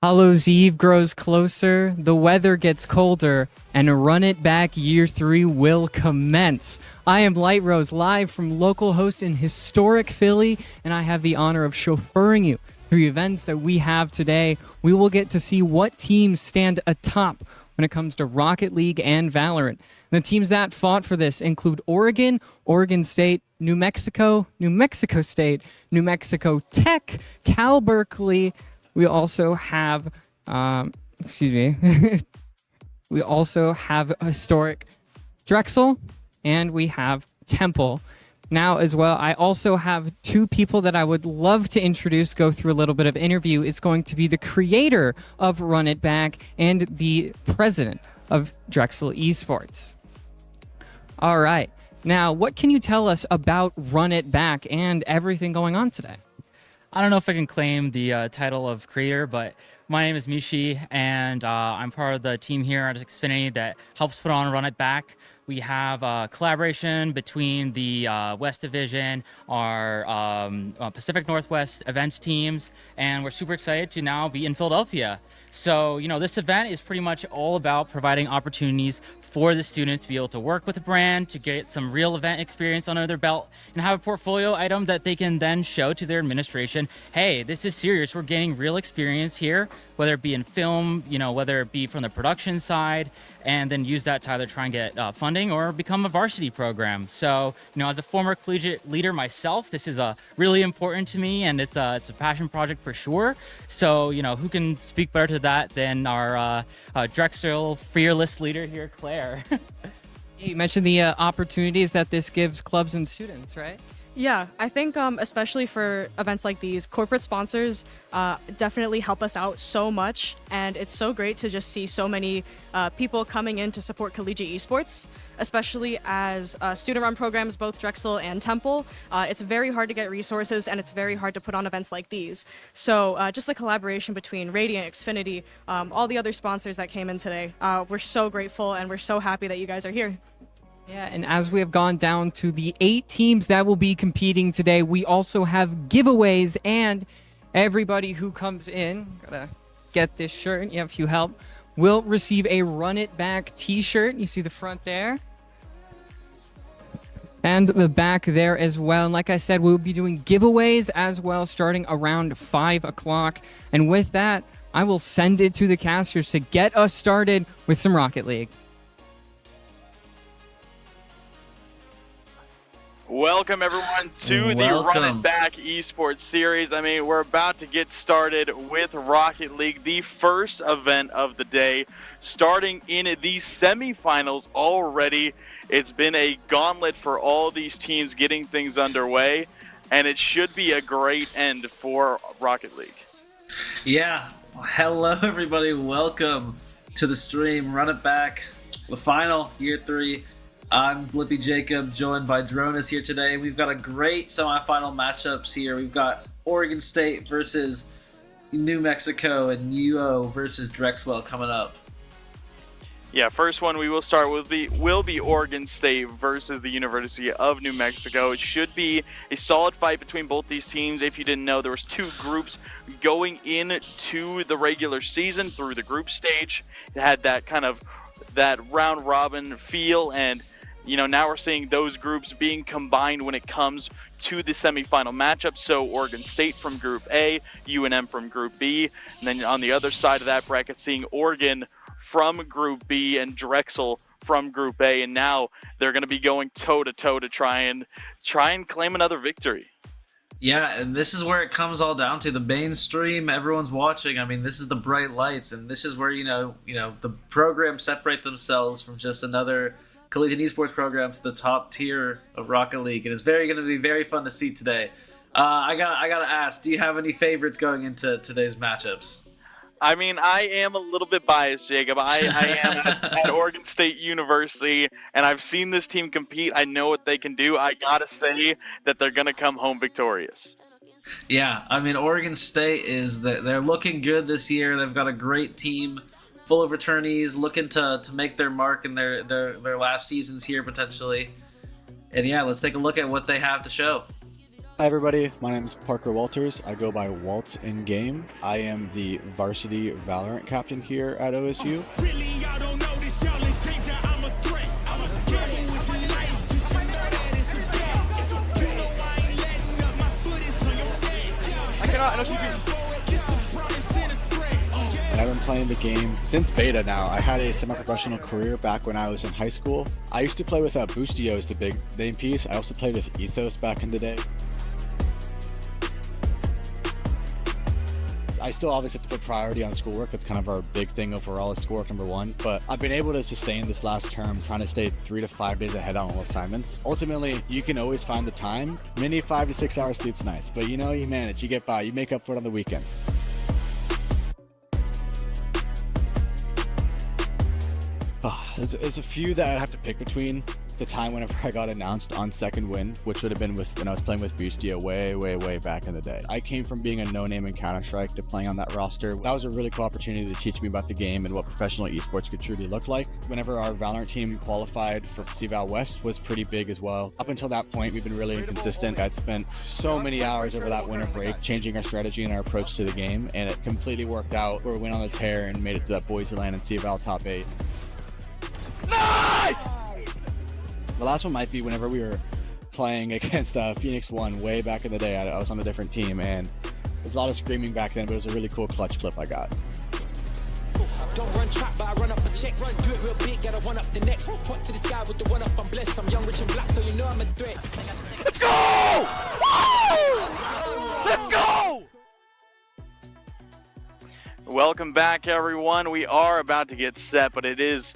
Hallows Eve grows closer, the weather gets colder, and Run It Back Year 3 will commence. I am Light Rose, live from local host in historic Philly, and I have the honor of chauffeuring you through events that we have today. We will get to see what teams stand atop when it comes to Rocket League and Valorant. And the teams that fought for this include Oregon, Oregon State, New Mexico, New Mexico State, New Mexico Tech, Cal Berkeley. We also have, we also have historic Drexel, and we have Temple. Now, as well, I also have two people that I would love to introduce, go through a little bit of interview. It's going to be the creator of Run It Back and the president of Drexel Esports. All right. Now, what can you tell us about Run It Back and everything going on today? I don't know if I can claim the title of creator, but my name is Mishi, and I'm part of the team here at Xfinity that helps put on Run It Back. We have a collaboration between the West Division, our Pacific Northwest events teams, and we're super excited to now be in Philadelphia. So, this event is pretty much all about providing opportunities for the students to be able to work with a brand, to get some real event experience under their belt, and have a portfolio item that they can then show to their administration. Hey, this is serious. We're getting real experience here, whether it be in film, whether it be from the production side, and then use that to either try and get funding or become a varsity program. So, as a former collegiate leader myself, this is really important to me, and it's a passion project for sure. So, who can speak better to that than our Drexel fearless leader here, Claire? You mentioned the opportunities that this gives clubs and students, right? Yeah, I think especially for events like these, corporate sponsors definitely help us out so much, and it's so great to just see so many people coming in to support collegiate esports, especially as student-run programs, both Drexel and Temple. It's very hard to get resources, and it's very hard to put on events like these. So just the collaboration between Radiant, Xfinity, all the other sponsors that came in today, we're so grateful, and we're so happy that you guys are here. Yeah, and as we have gone down to the 8 teams that will be competing today, we also have giveaways, and everybody who comes in, gotta get this shirt, yeah, if you help, will receive a Run It Back t-shirt. You see the front there, and the back there as well. And like I said, we'll be doing giveaways as well, starting around 5 o'clock. And with that, I will send it to the casters to get us started with some Rocket League. Welcome, everyone, to the Run It Back Esports Series. We're about to get started with Rocket League, the first event of the day, starting in the semifinals already. It's been a gauntlet for all these teams getting things underway, and it should be a great end for Rocket League. Yeah, hello, everybody. Welcome to the stream. Run It Back, the final, year 3. I'm Blippy Jacob, joined by Dronis here today. We've got a great semifinal matchups here. We've got Oregon State versus New Mexico and UO versus Drexel coming up. Yeah, first one we will start with will be Oregon State versus the University of New Mexico. It should be a solid fight between both these teams. If you didn't know, there was 2 groups going into the regular season through the group stage. It had that kind of round robin feel, and now we're seeing those groups being combined when it comes to the semifinal matchup. So Oregon State from Group A, UNM from Group B, and then on the other side of that bracket, seeing Oregon from Group B and Drexel from Group A, and now they're going to be going toe-to-toe to try and claim another victory. Yeah, and this is where it comes all down to the mainstream. Everyone's watching. This is the bright lights, and this is where the programs separate themselves from just another collegiate esports program to the top tier of Rocket League, and it's going to be very fun to see today. I gotta ask, do you have any favorites going into today's matchups? I am a little bit biased, Jacob. I am at Oregon State University, and I've seen this team compete. I know what they can do. I gotta say that they're gonna come home victorious. Yeah, Oregon State they're looking good this year. They've got a great team full of returnees looking to make their mark in their last seasons here potentially. And yeah, let's take a look at what they have to show. Hi everybody, my name is Parker Walters. I go by Waltz in game. I am the varsity Valorant captain here at OSU. I've been playing the game since beta now. I had a semi-professional career back when I was in high school. I used to play with Boostio as the big name piece. I also played with Ethos back in the day. I still obviously have to put priority on schoolwork. It's kind of our big thing overall is schoolwork number one. But I've been able to sustain this last term, trying to stay 3 to 5 days ahead on all assignments. Ultimately, you can always find the time. Many 5 to 6 hours sleep's nice, but you know, you manage, you get by, you make up for it on the weekends. There's a few that I'd have to pick between. The time whenever I got announced on second win, which would have been when I was playing with Boostio way back in the day. I came from being a no-name in Counter-Strike to playing on that roster. That was a really cool opportunity to teach me about the game and what professional esports could truly look like. Whenever our Valorant team qualified for CVAL West was pretty big as well. Up until that point, we've been really inconsistent. I'd spent so many hours over that winter break changing our strategy and our approach to the game, and it completely worked out. We went on the tear and made it to that Boise Land and CVAL top 8. Nice! The last one might be whenever we were playing against Phoenix 1 way back in the day. I was on a different team, and there was a lot of screaming back then, but it was a really cool clutch clip I got. Don't run trap, but I run up a check. Run, do it real big, gotta one up the next. Point to the sky with the one up, I'm blessed. I'm young, rich, and black, so you know I'm a threat. Let's go! Woo! Let's go! Welcome back, everyone. We are about to get set, but it is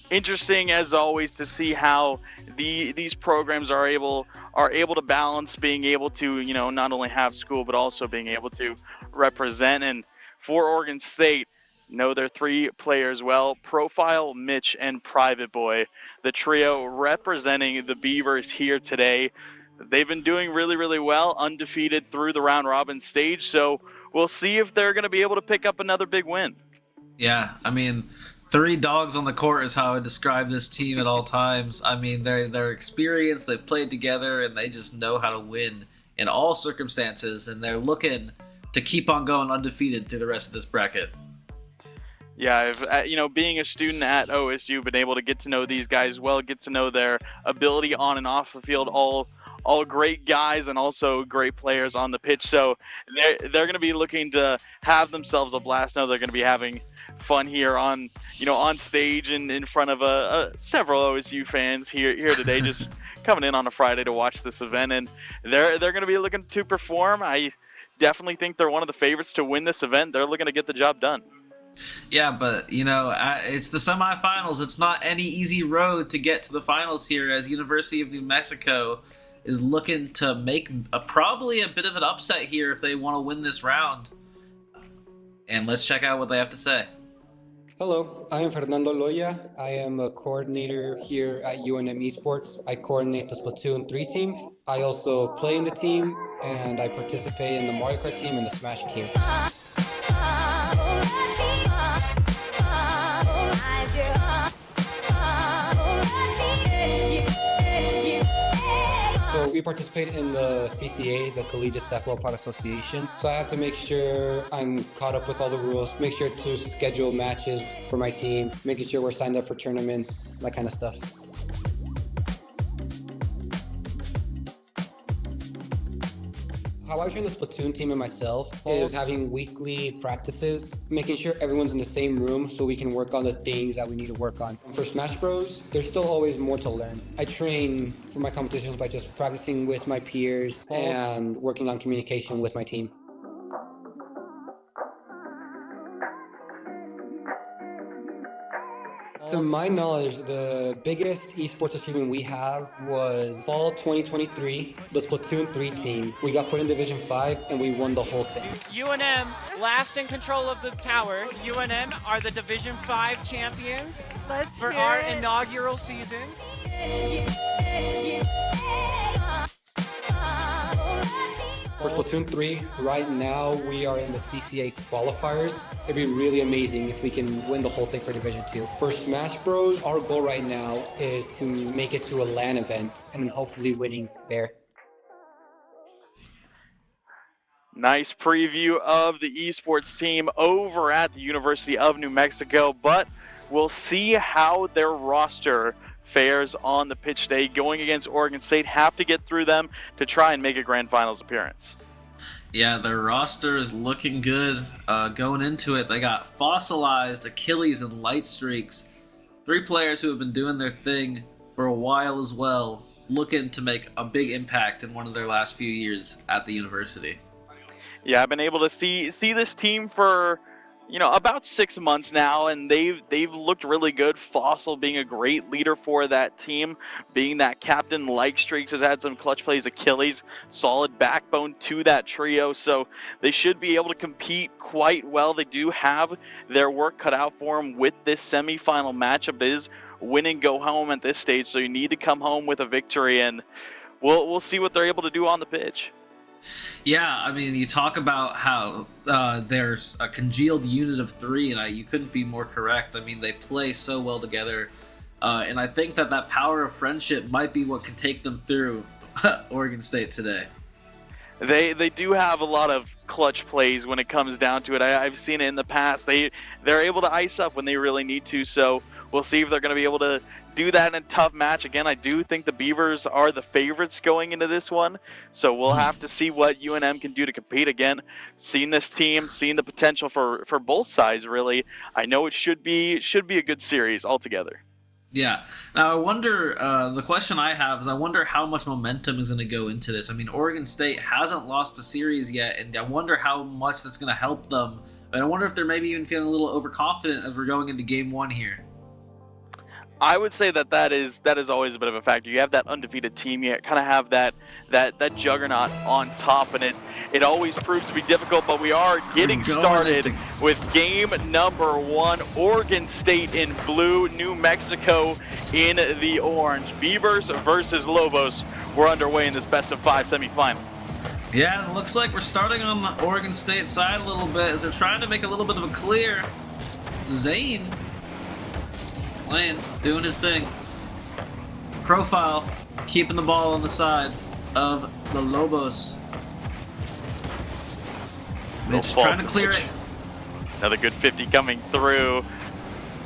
interesting as always to see how these programs are able to balance being able to, you know, not only have school but also being able to represent. And for Oregon State, know their 3 players well: Profile, Mitch, and Private Boy, the trio representing the Beavers here today. They've been doing really well, undefeated through the round robin stage, so we'll see if they're going to be able to pick up another big win. Yeah, I mean, 3 dogs on the court is how I describe this team at all times. I mean, they're experienced, they've played together, and they just know how to win in all circumstances, and they're looking to keep on going undefeated through the rest of this bracket. Yeah, being a student at OSU, been able to get to know these guys well, get to know their ability on and off the field, all great guys and also great players on the pitch. So they're going to be looking to have themselves a blast. Now they're going to be having fun here on stage and in front of several OSU fans here today, just coming in on a Friday to watch this event. And they're going to be looking to perform. I definitely think they're one of the favorites to win this event. They're looking to get the job done. Yeah, but, it's the semifinals. It's not any easy road to get to the finals here, as University of New Mexico is looking to make probably a bit of an upset here if they want to win this round. And let's check out what they have to say. Hello, I am Fernando Loya. I am a coordinator here at UNM Esports. I coordinate the Splatoon 3 team. I also play in the team, and I participate in the Mario Kart team and the Smash team. So we participate in the CCA, the Collegiate Cephalopod Association. So I have to make sure I'm caught up with all the rules, make sure to schedule matches for my team, making sure we're signed up for tournaments, that kind of stuff. How I train the Splatoon team and myself is having weekly practices, making sure everyone's in the same room so we can work on the things that we need to work on. For Smash Bros, there's still always more to learn. I train for my competitions by just practicing with my peers and working on communication with my team. To my knowledge, the biggest esports achievement we have was fall 2023, the Splatoon 3 team. We got put in Division 5 and we won the whole thing. UNM, last in control of the tower. UNM are the Division 5 champions for our inaugural season. For Splatoon 3, right now we are in the CCA qualifiers. It'd be really amazing if we can win the whole thing for Division 2. For Smash Bros, our goal right now is to make it to a LAN event and hopefully winning there. Nice preview of the esports team over at the University of New Mexico, but we'll see how their roster fares on the pitch today. Going against Oregon State, have to get through them to try and make a grand finals appearance. Yeah, their roster is looking good going into it. They got Fossilized, Achilles, and Light Streaks. 3 players who have been doing their thing for a while as well, looking to make a big impact in one of their last few years at the university. Yeah, I've been able to see this team for, about 6 months now, and they've looked really good. Fossil being a great leader for that team, being that captain. Like Streaks has had some clutch plays. Achilles, solid backbone to that trio, so they should be able to compete quite well. They do have their work cut out for them with this semifinal matchup. It is win and go home at this stage, so you need to come home with a victory, and we'll see what they're able to do on the pitch. Yeah, I mean, you talk about how there's a congealed unit of 3, and you couldn't be more correct. I mean, they play so well together, and I think that power of friendship might be what can take them through Oregon State today. They do have a lot of clutch plays when it comes down to it. I've seen it in the past. They're able to ice up when they really need to, so we'll see if they're going to be able to do that in a tough match. Again, I do think the Beavers are the favorites going into this one, so we'll have to see what UNM can do to compete. Again, seeing this team, seeing the potential for both sides, really, I know it should be a good series altogether. Yeah. Now, I wonder, the question I have is I wonder how much momentum is going to go into this. I mean, Oregon State hasn't lost a series yet, and I wonder how much that's going to help them. And I wonder if they're maybe even feeling a little overconfident as we're going into game 1 here. I would say that is always a bit of a factor. You have that undefeated team, you kind of have that juggernaut on top, and it always proves to be difficult, but we are getting started with game number 1. Oregon State in blue, New Mexico in the orange. Beavers versus Lobos. We're underway in this best of 5 semifinal. Yeah, it looks like we're starting on the Oregon State side a little bit as they're trying to make a little bit of a clear. Zane playing, doing his thing. Profile, keeping the ball on the side of the Lobos. Mitch trying to clear it. Another good 50 coming through.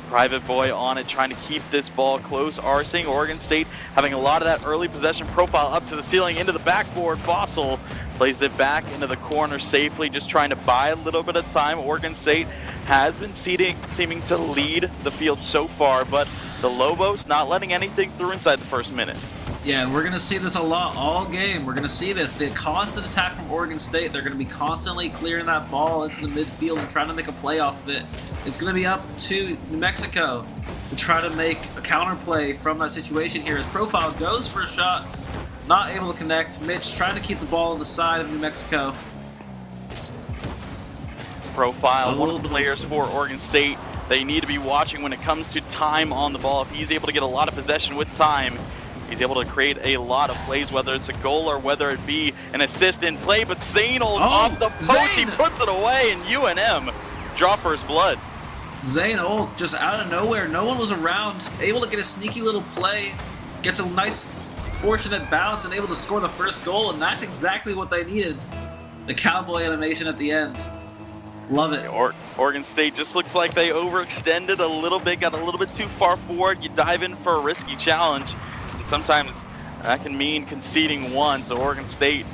Private Boy on it, trying to keep this ball close. Are seeing Oregon State having a lot of that early possession. Profile up to the ceiling, into the backboard. Fossil plays it back into the corner safely, just trying to buy a little bit of time. Oregon State has been seeming to lead the field so far, but the Lobos not letting anything through inside the first minute. Yeah, and we're going to see this a lot all game. We're going to see this. The constant attack from Oregon State, they're going to be constantly clearing that ball into the midfield and trying to make a play off of it. It's going to be up to New Mexico to try to make a counterplay from that situation here. As Profile goes for a shot, not able to connect. Mitch trying to keep the ball on the side of New Mexico. Profile, one of the players for Oregon State that you need to be watching when it comes to time on the ball. If he's able to get a lot of possession with time, he's able to create a lot of plays, whether it's a goal or whether it be an assist in play. But Zane off the post, he puts it away, and UNM draw first blood. Zane just out of nowhere, no one was around, able to get a sneaky little play, gets a nice fortunate bounce and able to score the first goal, and that's exactly what they needed. The cowboy animation at the end. Love it. Oregon State just looks like they overextended a little bit, got a little bit too far forward. You dive in for a risky challenge, and sometimes that can mean conceding one. So Oregon State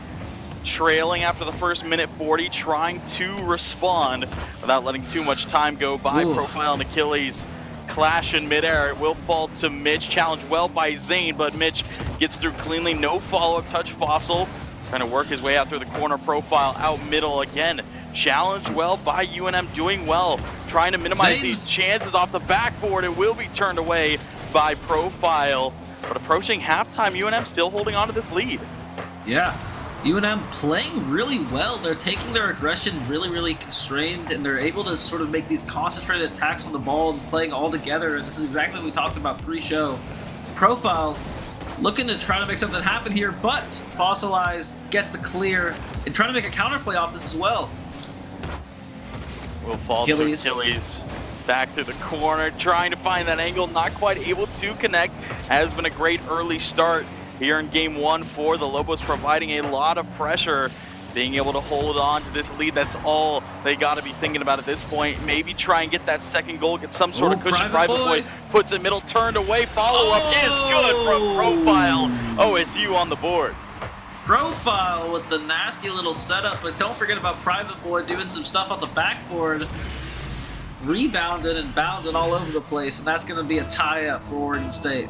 trailing after the first minute 40, trying to respond without letting too much time go by. Ooh. Profile and Achilles clash in midair. It will fall to Mitch. Challenged well by Zane, but Mitch gets through cleanly. No follow-up touch. Fossil trying to work his way out through the corner. Profile out middle again. Challenged well by UNM, doing well, trying to minimize these chances off the backboard. It will be turned away by Profile, but approaching halftime, UNM still holding on to this lead. Yeah, UNM playing really well. They're taking their aggression really constrained, and they're able to sort of make these concentrated attacks on the ball and playing all together, and this is exactly what we talked about pre-show. Profile looking to try to make something happen here, but Fossilized gets the clear and trying to make a counterplay off this as well. Will fall to Achilles, back through the corner, trying to find that angle, not quite able to connect. Has been a great early start here in game 1 for the Lobos, providing a lot of pressure being able to hold on to this lead. That's all they got to be thinking about at this point. Maybe try and get that second goal, get some sort of cushion. Private Boy puts it middle, turned away, follow-up is good from Profile. OSU on the board. Profile with the nasty little setup, but don't forget about Private Boy doing some stuff on the backboard. Rebounded and bounded all over the place, and that's going to be a tie-up for Oregon State.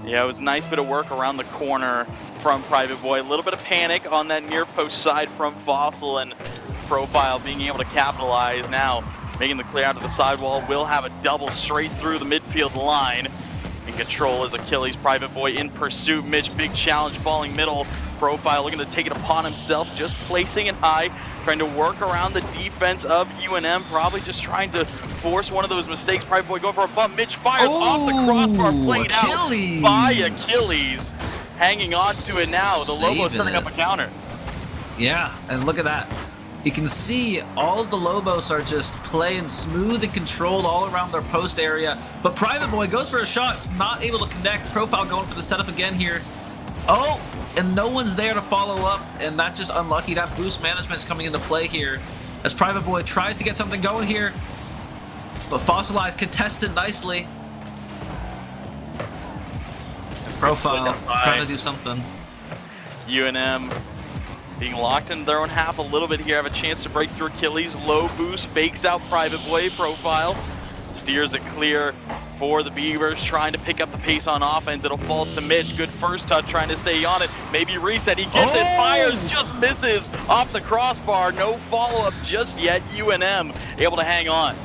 Yeah, it was a nice bit of work around the corner from Private Boy. A little bit of panic on that near post side from Fossil, and Profile being able to capitalize now, making the clear out of the sidewall. Will have a double straight through the midfield line. In control is Achilles. Private Boy in pursuit. Mitch, big challenge, falling middle. Profile looking to take it upon himself, just placing it high, trying to work around the defense of UNM, probably just trying to force one of those mistakes. Private Boy going for a bump. Mitch fires off the crossbar, played out by Achilles. Hanging on to it now. The Lobos setting up a counter. Yeah, and look at that. You can see all of the Lobos are just playing smooth and controlled all around their post area. But Private Boy goes for a shot. It's not able to connect. Profile going for the setup again here. Oh, and no one's there to follow up. And that's just unlucky. That boost management's coming into play here as Private Boy tries to get something going here. But Fossilized contested nicely. Profile trying to do something. UNM being locked in their own half a little bit here. Have a chance to break through Achilles. Low boost, fakes out Private Boy. Profile steers it clear for the Beavers, trying to pick up the pace on offense. It'll fall to Mitch. Good first touch, trying to stay on it. Maybe reset. He gets it, fires, just misses off the crossbar. No follow-up just yet. UNM able to hang on.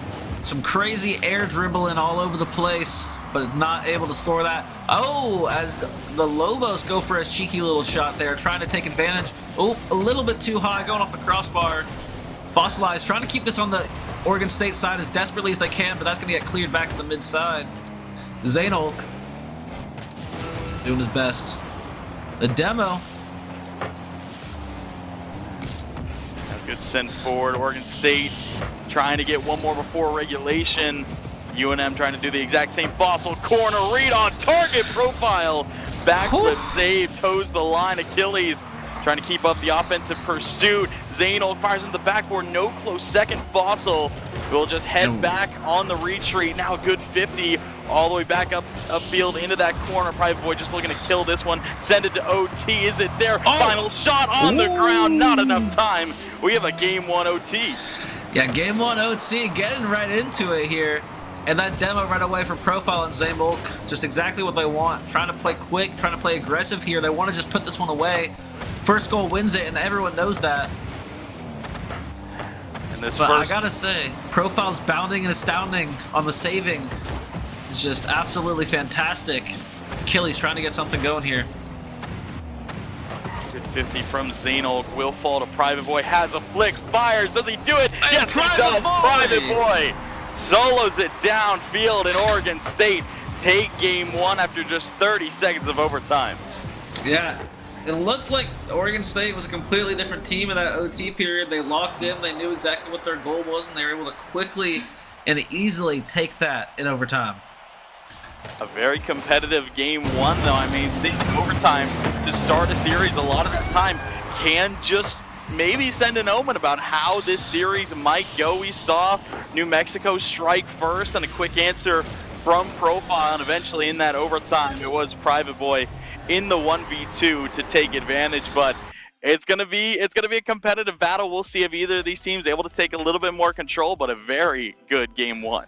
Some crazy air dribbling all over the place, but not able to score that. Oh, as the Lobos go for a cheeky little shot there, trying to take advantage. Oh, a little bit too high, going off the crossbar. Fossilized trying to keep this on the Oregon State side as desperately as they can, but that's going to get cleared back to the mid side. Zainolk doing his best. The demo. A good send forward. Oregon State trying to get one more before regulation. UNM trying to do the exact same. Fossil corner read on target. Profile backflip save, toes the line. Achilles trying to keep up the offensive pursuit. Zainol fires into the backboard, no close second. Fossil will just head back on the retreat. Now a good 50 all the way back upfield into that corner. Private Boy just looking to kill this one. Send it to OT. Is it there? Final shot on the ground. Not enough time. We have a game 1 OT. Yeah, game 1 OT, getting right into it here. And that demo right away for Profile and Zainolk, just exactly what they want. Trying to play quick, trying to play aggressive here. They want to just put this one away. First goal wins it, and everyone knows that. But I gotta say, Profile's bounding and astounding on the saving. It's just absolutely fantastic. Achilles trying to get something going here. Good 50 from Zainolk. Will fall to Private Boy. Has a flick. Fires. Does he do it? And yes, he does. Private Boy solos it downfield, and Oregon State take game 1 after just 30 seconds of overtime. Yeah. It looked like Oregon State was a completely different team in that OT period. They locked in. They knew exactly what their goal was, and they were able to quickly and easily take that in overtime. A very competitive game 1, though. I mean, seeing overtime to start a series a lot of that time can just maybe send an omen about how this series might go. We saw New Mexico strike first, and a quick answer from Profile, and eventually in that overtime, it was Private Boy in the 1v2 to take advantage. But it's gonna be a competitive battle. We'll see if either of these teams able to take a little bit more control, but a very good game 1.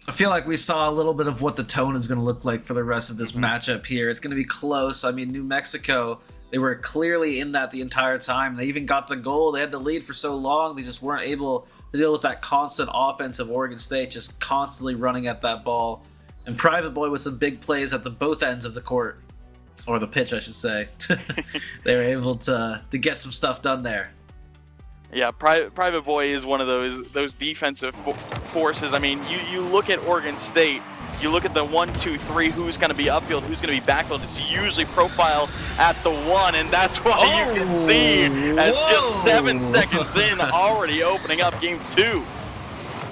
I feel like we saw a little bit of what the tone is going to look like for the rest of this matchup here. It's going to be close. I mean, New Mexico, they were clearly in that the entire time. They even got the goal. They had the lead for so long. They just weren't able to deal with that constant offense of Oregon State, just constantly running at that ball. And Private Boy with some big plays at the both ends of the court. Or the pitch, I should say. They were able to get some stuff done there. Yeah, Private Boy is one of those defensive forces. I mean, you look at Oregon State, you look at the 1, 2, 3, who's going to be upfield, who's going to be backfield. It's usually Profile at the 1, and that's why you can see as just 7 seconds in, already opening up game 2.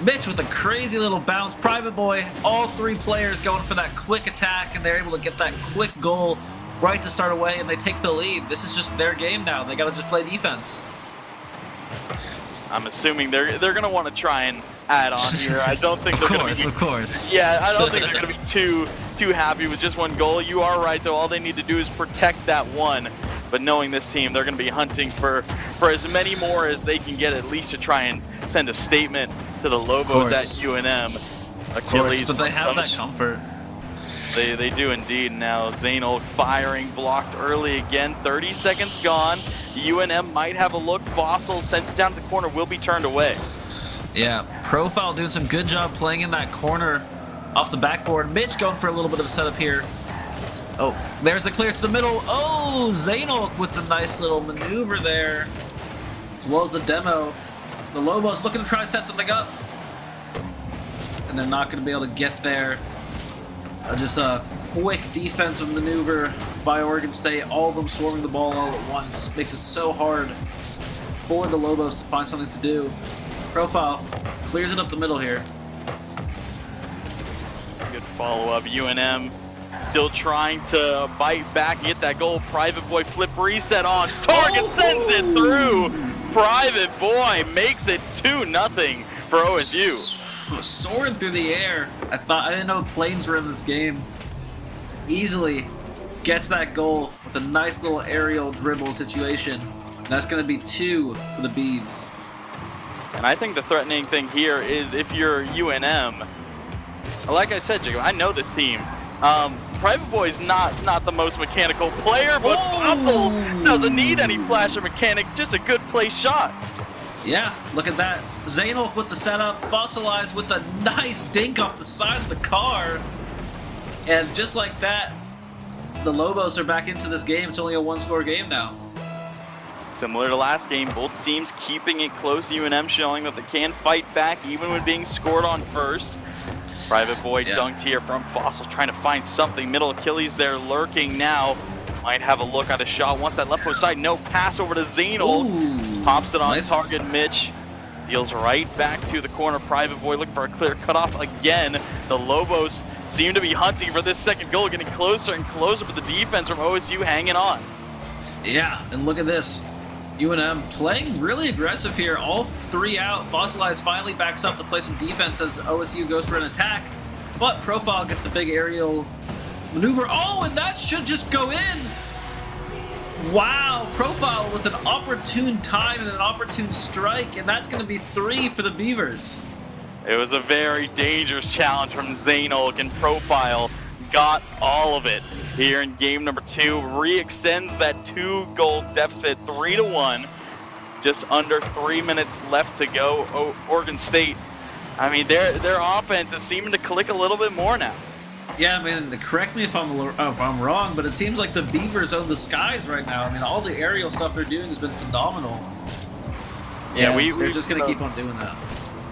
Mitch with a crazy little bounce. Private Boy, all 3 players going for that quick attack, and they're able to get that quick goal right to start away, and they take the lead. This is just their game now. They got to just play defense. I'm assuming they're going to want to try and add on here. I don't think they're going to be... Of course. Yeah, I don't think they're going to be too happy with just one goal. You are right, though. All they need to do is protect that one. But knowing this team, they're going to be hunting for as many more as they can get, at least to try and send a statement to the Lobos at UNM. Of course, but they have that comfort. They do indeed. Now Zainul firing, blocked early again. 30 seconds gone. UNM might have a look. Fossil sends it down to the corner, will be turned away. Yeah, Profile doing some good job playing in that corner off the backboard. Mitch going for a little bit of a setup here. Oh, there's the clear to the middle. Oh, Zainul with the nice little maneuver there, as well as the demo. The Lobos looking to try to set something up, and they're not going to be able to get there. Just a quick defensive maneuver by Oregon State. All of them swarming the ball all at once. Makes it so hard for the Lobos to find something to do. Profile clears it up the middle here. Good follow-up. UNM still trying to bite back and get that goal. Private Boy flip reset on target, sends it through. Private Boy makes it 2-0 for OSU. Soaring through the air. I didn't know planes were in this game. Easily gets that goal with a nice little aerial dribble situation. And that's going to be 2 for the Beavs. And I think the threatening thing here is if you're UNM, like I said, Jacob, I know this team. Private Boy's not the most mechanical player, but Fossil doesn't need any flash of mechanics, just a good play shot. Yeah, look at that. Zainul with the setup, Fossilized with a nice dink off the side of the car. And just like that, the Lobos are back into this game. It's only a 1-score game now. Similar to last game, both teams keeping it close. UNM showing that they can fight back even when being scored on first. Private Boy dunked here from Fossil, trying to find something. Middle Achilles there lurking now. Might have a look at a shot. Once that left post side, no pass over to Zainul. Pops it on target, Mitch. Deals right back to the corner. Private Boy looking for a clear cutoff again. The Lobos seem to be hunting for this second goal, getting closer and closer, but the defense from OSU hanging on. Yeah, and look at this. UNM playing really aggressive here. All 3 out. Fossilized finally backs up to play some defense as OSU goes for an attack. But Profile gets the big aerial maneuver. Oh, and that should just go in. Wow, Profile with an opportune time and an opportune strike, and that's going to be 3 for the Beavers. It was a very dangerous challenge from Zainul, and Profile got all of it here in game number 2. Re-extends that 2-goal deficit 3-1. Just under 3 minutes left to go. Oregon State, I mean, their offense is seeming to click a little bit more now. Yeah, I mean, correct me if I'm wrong, but it seems like the Beavers own the skies right now. I mean, all the aerial stuff they're doing has been phenomenal. Yeah, they're just going to keep on doing that.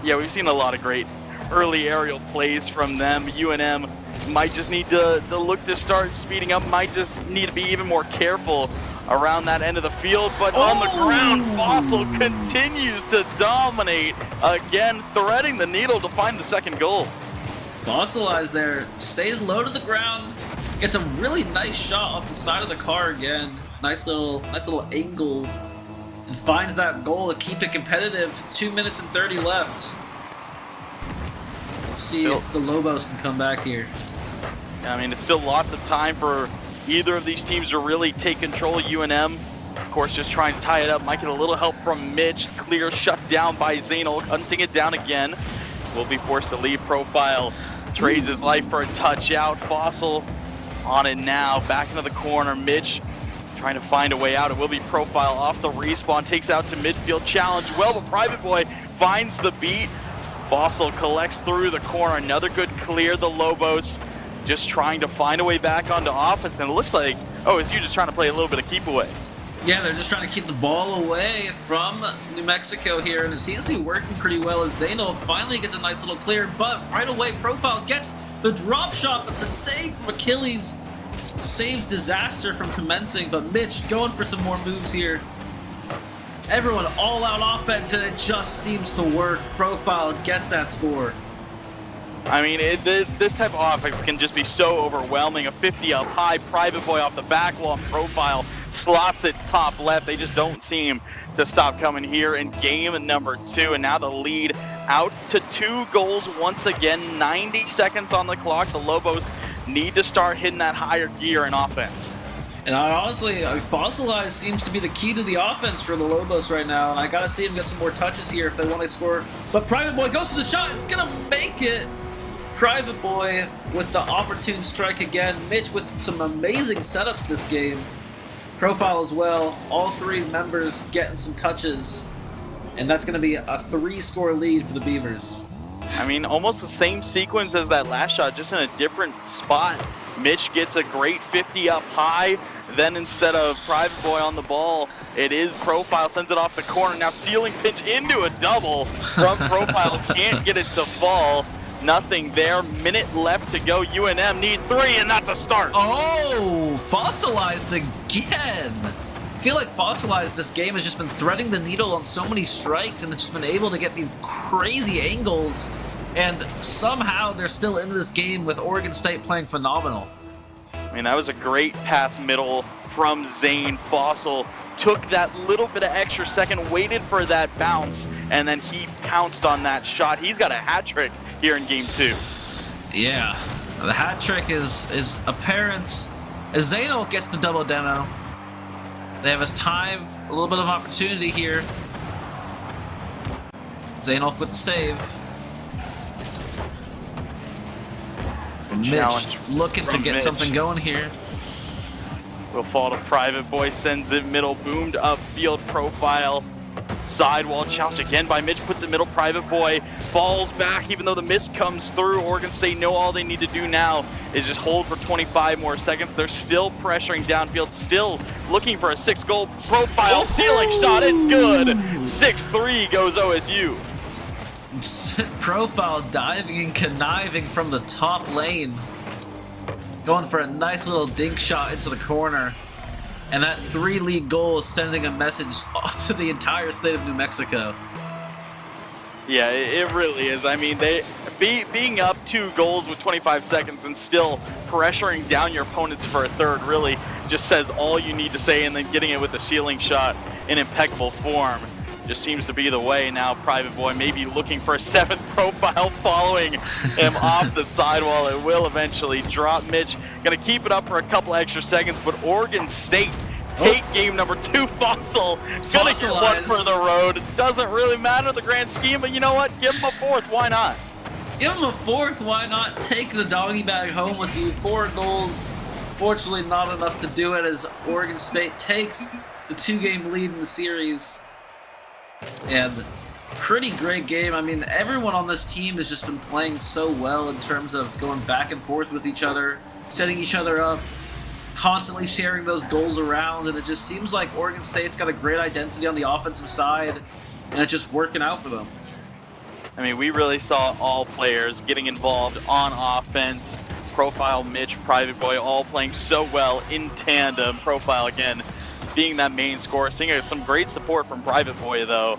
Yeah, we've seen a lot of great early aerial plays from them. UNM might just need to look to start speeding up, might just need to be even more careful around that end of the field. But on the ground, Fossil continues to dominate, again threading the needle to find the second goal. Fossilized there, stays low to the ground, gets a really nice shot off the side of the car again. Nice little angle, and finds that goal to keep it competitive. 2 minutes and 30 left. Let's see if the Lobos can come back here. I mean, it's still lots of time for either of these teams to really take control. UNM, of course, just trying to tie it up. Might get a little help from Mitch. Clear shut down by Zainul, hunting it down again. Will be forced to leave. Profile trades his life for a touch out. Fossil on it now, back into the corner. Mitch trying to find a way out. It will be Profile off the respawn, takes out to midfield, challenge well, but Private Boy finds the beat. Fossil collects through the corner, another good clear. The Lobos just trying to find a way back onto offense, and it looks like OSU just trying to play a little bit of keep away. Yeah, they're just trying to keep the ball away from New Mexico here, and it seems to be working pretty well as Zainul finally gets a nice little clear, but right away Profile gets the drop shot, but the save from Achilles saves disaster from commencing. But Mitch going for some more moves here. Everyone all out offense, and it just seems to work. Profile gets that score. I mean, this type of offense can just be so overwhelming. A 50 up high, Private Boy off the back wall, Profile slots it top left. They just don't seem to stop coming here in game number 2. And now the lead out to 2 goals once again. 90 seconds on the clock. The Lobos need to start hitting that higher gear in offense. And honestly, Fossilized seems to be the key to the offense for the Lobos right now. And I got to see him get some more touches here if they want to score. But Private Boy goes for the shot. It's going to make it. Private Boy with the opportune strike again. Mitch with some amazing setups this game. Profile as well. All 3 members getting some touches. And that's going to be a 3-score lead for the Beavers. I mean, almost the same sequence as that last shot, just in a different spot. Mitch gets a great 50 up high. Then instead of Private Boy on the ball, it is Profile, sends it off the corner. Now ceiling pinch into a double from Profile. Can't get it to fall. Nothing there. Minute left to go. UNM need 3, and that's a start. Oh, Fossilized again. I feel like Fossilized this game has just been threading the needle on so many strikes, and it's just been able to get these crazy angles. And somehow they're still in this game with Oregon State playing phenomenal. I mean, that was a great pass middle from Zane. Fossil took that little bit of extra second, waited for that bounce, and then he pounced on that shot. He's got a hat trick here in game 2. Yeah, the hat trick is apparent as Zainal gets the double demo. They have a time, a little bit of opportunity here. Zainal with the save. Mitch looking to get something going here. Will fall to Private Boy, sends it middle, boomed upfield. Profile, sidewall challenge again by Mitch, puts it middle. Private Boy falls back even though the miss comes through. Oregon State know all they need to do now is just hold for 25 more seconds. They're still pressuring downfield, still looking for a 6-goal. Profile ceiling shot, it's good. 6-3 goes OSU. Profile diving and conniving from the top lane. Going for a nice little dink shot into the corner. And that 3 league goal is sending a message to the entire state of New Mexico. Yeah, it really is. I mean, being up 2 goals with 25 seconds and still pressuring down your opponents for a third really just says all you need to say, and then getting it with a ceiling shot in impeccable form just seems to be the way. Now Private Boy maybe looking for a 7th. Profile following him off the sidewall. It will eventually drop. Mitch gonna keep it up for a couple extra seconds, but Oregon State take game number 2. Fossil gonna get one for the road. It doesn't really matter the grand scheme, but you know what? Give him a 4th. Why not? Give him a 4th. Why not? Take the doggy bag home with you. 4 goals. Fortunately, not enough to do it as Oregon State takes the 2-game lead in the series. And pretty great game. I mean, everyone on this team has just been playing so well in terms of going back and forth with each other, setting each other up, constantly sharing those goals around, and it just seems like Oregon State's got a great identity on the offensive side, and it's just working out for them. I mean, we really saw all players getting involved on offense. Profile, Mitch, Private Boy, all playing so well in tandem. Profile, again, being that main scorer. Seeing some great support from Private Boy, though.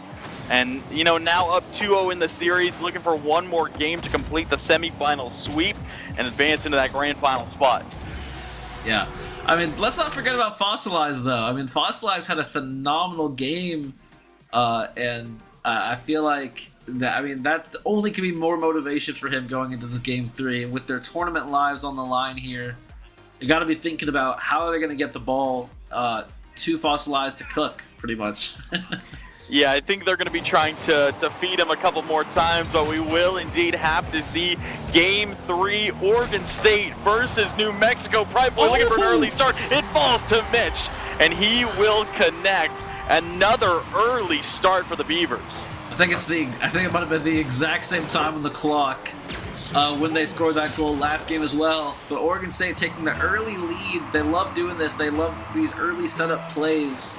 And, you know, now up 2-0 in the series, looking for one more game to complete the semifinal sweep and advance into that grand final spot. Yeah. I mean, let's not forget about Fossilized, though. I mean, Fossilized had a phenomenal game, and I feel like that only can be more motivation for him going into this game 3. And with their tournament lives on the line here, you got to be thinking about how are they going to get the ball to Fossilized to cook, pretty much. Yeah, I think they're going to be trying to feed him a couple more times, but we will indeed have to see Game 3, Oregon State versus New Mexico. Private Boy looking for an early start. It falls to Mitch, and he will connect. Another early start for the Beavers. I think it might have been the exact same time on the clock when they scored that goal last game as well. But Oregon State taking the early lead. They love doing this. They love these early setup plays.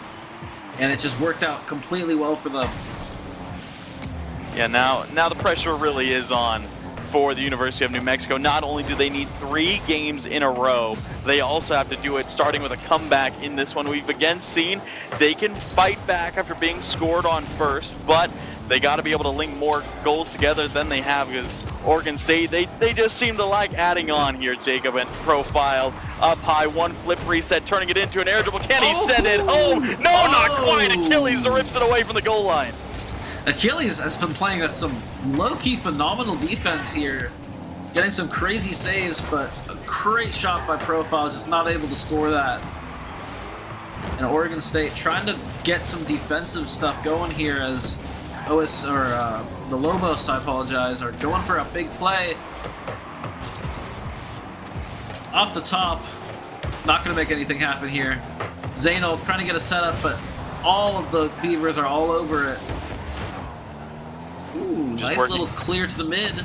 And it just worked out completely well for them. Yeah, now the pressure really is on for the University of New Mexico. Not only do they need 3 games in a row, they also have to do it starting with a comeback in this one. We've again seen they can fight back after being scored on first, but they got to be able to link more goals together than they have, because Oregon State, they just seem to like adding on here, Jacob, and Profile up high, one flip reset, turning it into an air dribble. Can he send it home? No, not quite. Achilles rips it away from the goal line. Achilles has been playing us some low-key phenomenal defense here. Getting some crazy saves, but a great shot by Profile, just not able to score that. And Oregon State trying to get some defensive stuff going here as the Lobos, I apologize, are going for a big play. Off the top, not going to make anything happen here. Zainal trying to get a setup, but all of the Beavers are all over it. Ooh, nice little clear to the mid.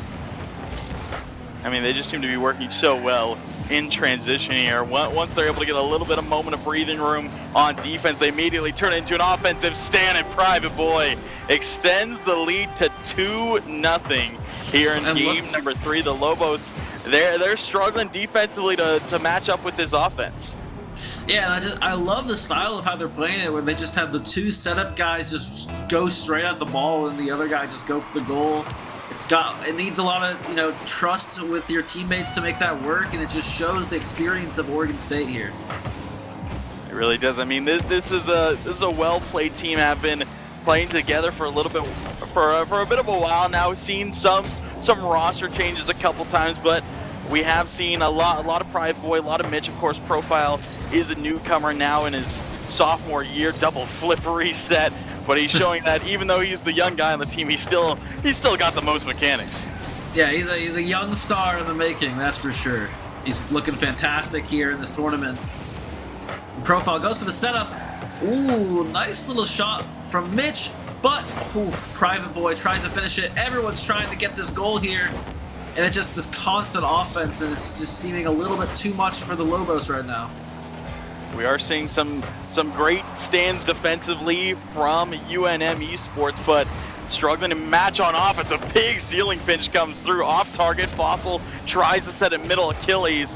I mean, they just seem to be working so well in transition here. Once they're able to get a little bit of moment of breathing room on defense, they immediately turn it into an offensive stand, and Private Boy extends the lead to 2-0 here in game number 3. The Lobos, they're struggling defensively to match up with this offense. Yeah, and I love the style of how they're playing it, where they just have the two setup guys just go straight at the ball, and the other guy just go for the goal. It needs a lot of trust with your teammates to make that work, and it just shows the experience of Oregon State here. It really does. I mean, this is a well-played team. Have been playing together for a little bit for a bit of a while now. We've seen some roster changes a couple times, but we have seen a lot of Private Boy, a lot of Mitch. Of course, Profile is a newcomer now in his sophomore year, double flip reset. But he's showing that even though he's the young guy on the team, he's still got the most mechanics. Yeah, he's a young star in the making, that's for sure. He's looking fantastic here in this tournament. Profile goes for the setup. Ooh, nice little shot from Mitch, but Private Boy tries to finish it. Everyone's trying to get this goal here, and it's just this constant offense, and it's just seeming a little bit too much for the Lobos right now. We are seeing some great stands defensively from UNM Esports, but struggling to match on offense. A big ceiling pinch comes through off target. Fossil tries to set it middle. Achilles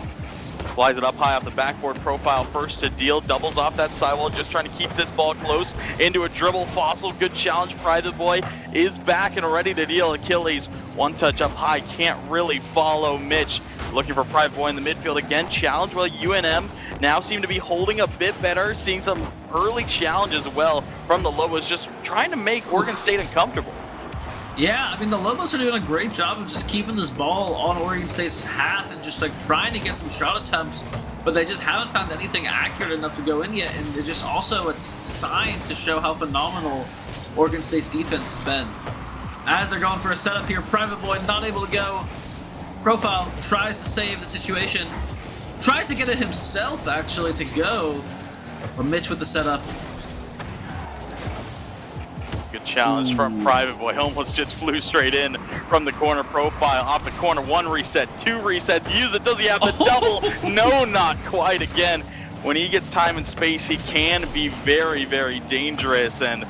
flies it up high off the backboard. Profile first to deal, doubles off that sidewall, just trying to keep this ball close into a dribble. Fossil, good challenge. Private Boy is back and ready to deal. Achilles, one touch up high, can't really follow Mitch. Looking for Private Boy in the midfield again. Challenge while UNM now seem to be holding a bit better, seeing some early challenge as well from the Lobos, just trying to make Oregon State uncomfortable. Yeah, I mean, the Lobos are doing a great job of just keeping this ball on Oregon State's half and just trying to get some shot attempts, but they just haven't found anything accurate enough to go in yet, and it's just also a sign to show how phenomenal Oregon State's defense has been. As they're going for a setup here, Private Boy not able to go. Profile tries to save the situation. Tries to get it himself, actually, to go. But Mitch with the setup. Good challenge from Private Boy. Almost just flew straight in from the corner. Profile off the corner. One reset, two resets. Use it. Does he have the double? No, not quite again. When he gets time and space, he can be very, very dangerous. And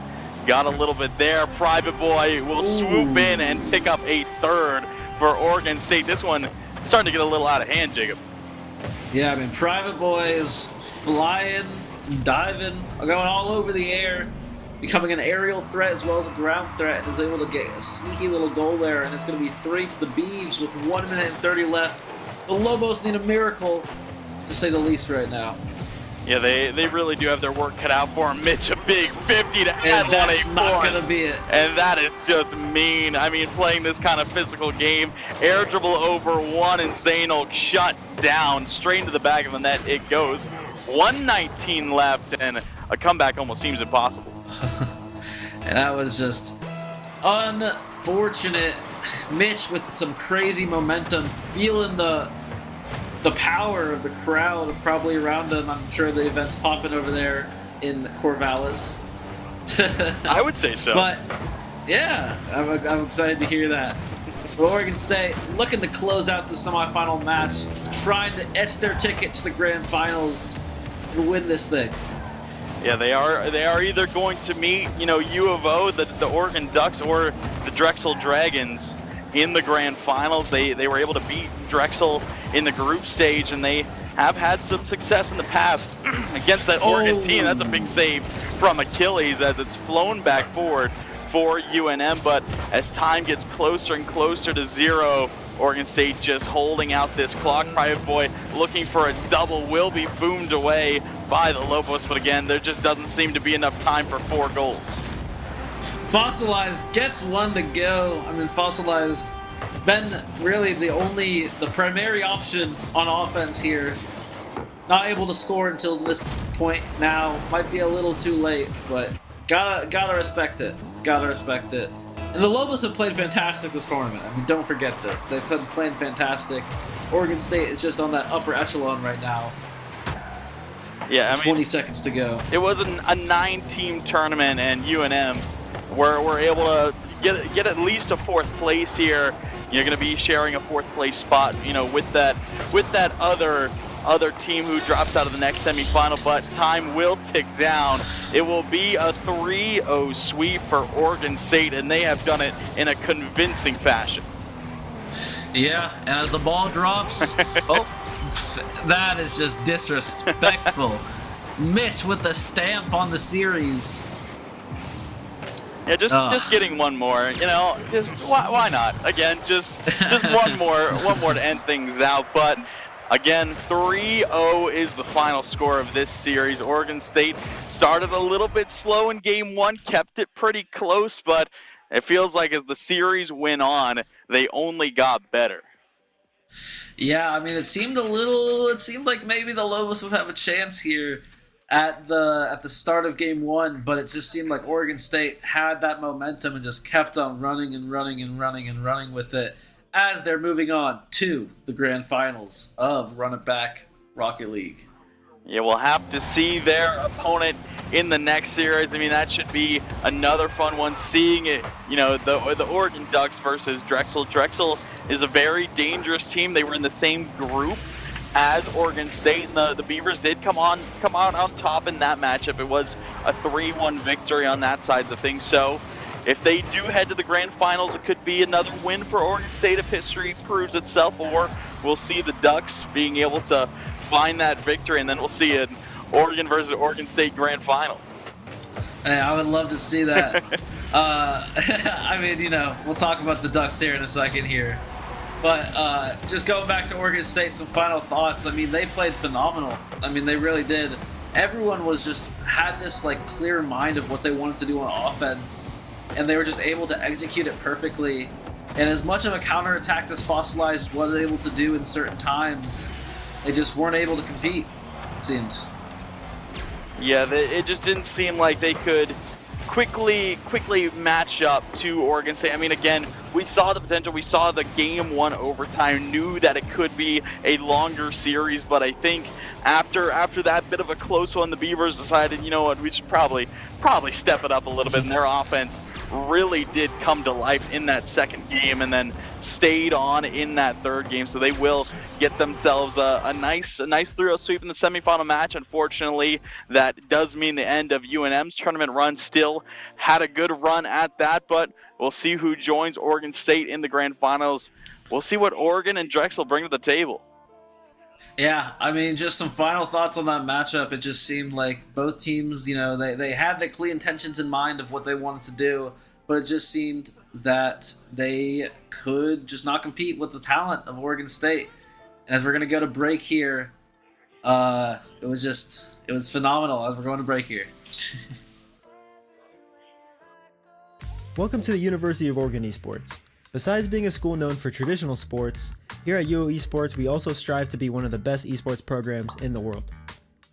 got a little bit there. Private Boy will swoop in and pick up a third for Oregon State. This one starting to get a little out of hand, Jacob. Yeah, I mean, Private Boy is flying, diving, going all over the air, becoming an aerial threat as well as a ground threat, and is able to get a sneaky little goal there, and it's going to be 3 to the Beavs with 1 minute and 30 left. The Lobos need a miracle, to say the least, right now. Yeah, they really do have their work cut out for him. Mitch, a big 50 to add And that's not going to be it. And that is just mean. I mean, playing this kind of physical game, air dribble over one, and Zainal shut down straight into the back of the net. It goes. 1:19 left, and a comeback almost seems impossible. And that was just unfortunate. Mitch with some crazy momentum, feeling the power of the crowd probably around him. I'm sure the event's popping over there in Corvallis. I would say so. But yeah, I'm excited to hear that. But Oregon State looking to close out the semifinal match, trying to etch their ticket to the grand finals and win this thing. Yeah, they are either going to meet, U of O, the Oregon Ducks, or the Drexel Dragons in the grand finals. They were able to beat Drexel in the group stage, and they have had some success in the past against that Oregon team. That's a big save from Achilles as it's flown back forward for UNM, but as time gets closer and closer to 0, Oregon State just holding out this clock. Private Boy looking for a double will be boomed away by the Lobos, but again, there just doesn't seem to be enough time for 4 goals. Fossilized gets 1 to go. I mean, Fossilized been really the primary option on offense here. Not able to score until this point now. Might be a little too late, but gotta respect it. Gotta respect it. And the Lobos have played fantastic this tournament. I mean, don't forget this. They've been playing fantastic. Oregon State is just on that upper echelon right now. Yeah, I mean, 20 seconds to go. It was a 9-team tournament, and UNM were able to get at least a 4th place here. You're going to be sharing a 4th place spot, you know, with that other team who drops out of the next semifinal, but time will tick down. It will be a 3-0 sweep for Oregon State, and they have done it in a convincing fashion. Yeah, and as the ball drops, oh, that is just disrespectful. Mitch with the stamp on the series. Yeah, just getting one more, you know, just why not? Again, just one more to end things out. But again, 3-0 is the final score of this series. Oregon State started a little bit slow in game 1, kept it pretty close, but it feels like as the series went on, they only got better. Yeah, I mean, it seemed like maybe the Lobos would have a chance here at the start of game 1, but it just seemed like Oregon State had that momentum and just kept on running with it as they're moving on to the grand finals of Run It Back Rocket League. Yeah, we'll have to see their opponent in the next series. I mean, that should be another fun one, seeing it, you know, the Oregon Ducks versus Drexel. Drexel is a very dangerous team. They were in the same group as Oregon State, and the Beavers did come out on top in that matchup. It was a 3-1 victory on that side of things. So if they do head to the grand finals, it could be another win for Oregon State if history proves itself, or we'll see the Ducks being able to find that victory, and then we'll see an Oregon versus Oregon State grand final. Hey, I would love to see that. I mean, you know, we'll talk about the Ducks here in a second here. But just going back to Oregon State, some final thoughts. I mean, they played phenomenal. I mean, they really did. Everyone had this like clear mind of what they wanted to do on offense, and they were just able to execute it perfectly. And as much of a counterattack as Fossilized was able to do in certain times, they just weren't able to compete, it seems. Yeah, it just didn't seem like they could quickly match up to Oregon State. I mean, again, we saw the potential. We saw the game 1 overtime, knew that it could be a longer series, but I think after that bit of a close one, the Beavers decided, you know what, we should probably step it up a little bit, and their offense really did come to life in that second game, and then stayed on in that third game. So they will get themselves a nice 3-0 sweep in the semifinal match. Unfortunately, that does mean the end of UNM's tournament run. Still had a good run at that, but we'll see who joins Oregon State in the grand finals. We'll see what Oregon and Drexel bring to the table. Yeah, I mean, just some final thoughts on that matchup. It just seemed like both teams, you know, they had the clear intentions in mind of what they wanted to do, but it just seemed that they could just not compete with the talent of Oregon State. And as we're going to go to break here, it was phenomenal as we're going to break here. Welcome to the University of Oregon Esports. Besides being a school known for traditional sports, here at UO Esports we also strive to be one of the best esports programs in the world.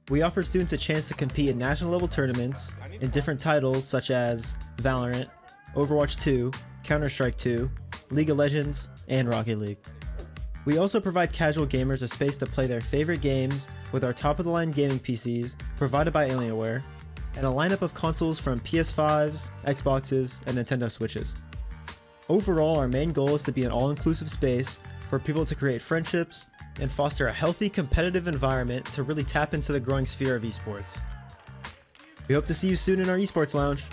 We offer students a chance to compete in national level tournaments in different titles such as Valorant, Overwatch 2, Counter-Strike 2, League of Legends, and Rocket League. We also provide casual gamers a space to play their favorite games with our top-of-the-line gaming PCs provided by Alienware, and a lineup of consoles from PS5s, Xboxes, and Nintendo Switches. Overall, our main goal is to be an all-inclusive space for people to create friendships and foster a healthy, competitive environment to really tap into the growing sphere of esports. We hope to see you soon in our esports lounge.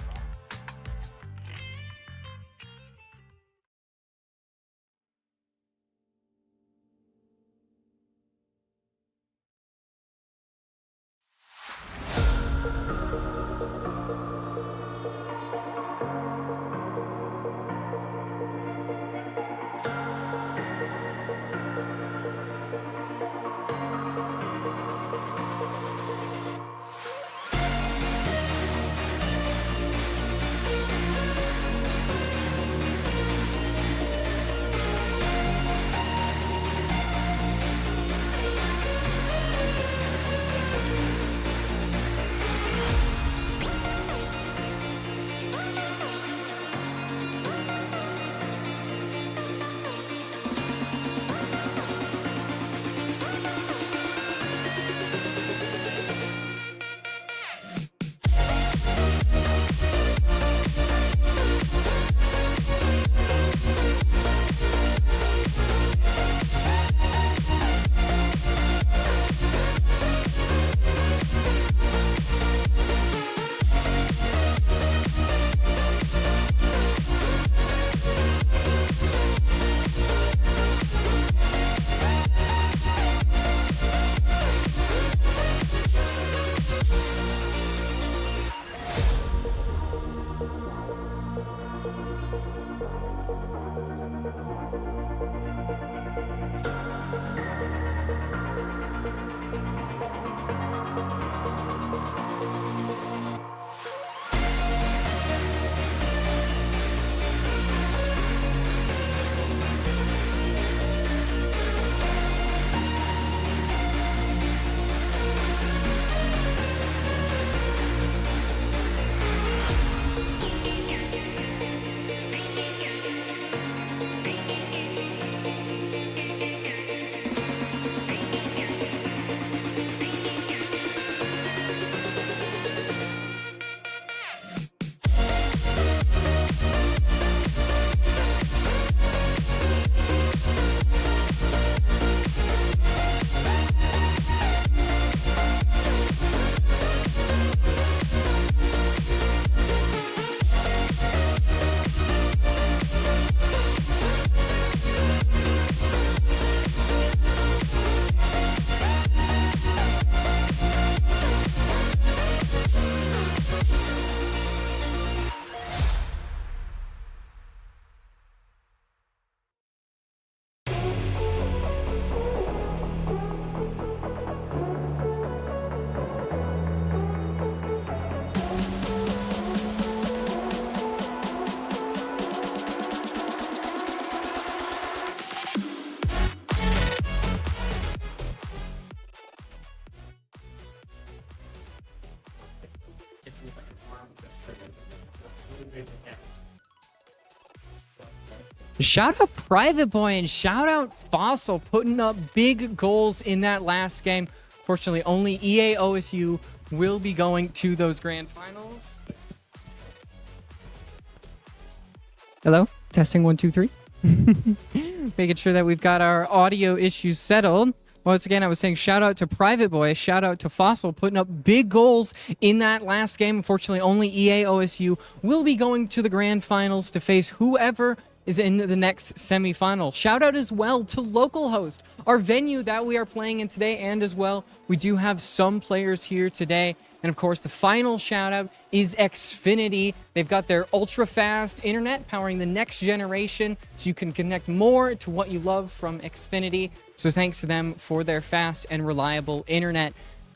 Shout out Private Boy and shout out Fossil putting up big goals in that last game. Fortunately, only EA OSU will be going to those grand finals. Hello? Testing 1, 2, 3. Making sure that we've got our audio issues settled. Once again, I was saying shout out to Private Boy, shout out to Fossil putting up big goals in that last game. Unfortunately, only EA OSU will be going to the grand finals to face whoever is in the next semifinal. Shout out as well to Localhost, our venue that we are playing in today, and as well, we do have some players here today. And of course, the final shout out is Xfinity. They've got their ultra fast internet powering the next generation, so you can connect more to what you love from Xfinity. So thanks to them for their fast and reliable internet.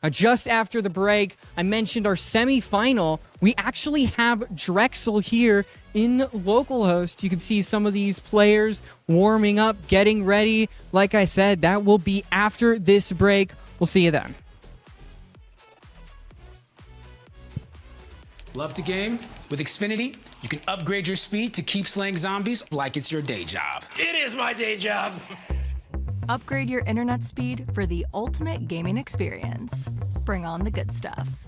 Just after the break, I mentioned our semifinal. We actually have Drexel here in Localhost. You can see some of these players warming up, getting ready. Like I said, that will be after this break. We'll see you then. Love to game? With Xfinity, you can upgrade your speed to keep slaying zombies like it's your day job. It is my day job. Upgrade your internet speed for the ultimate gaming experience. Bring on the good stuff.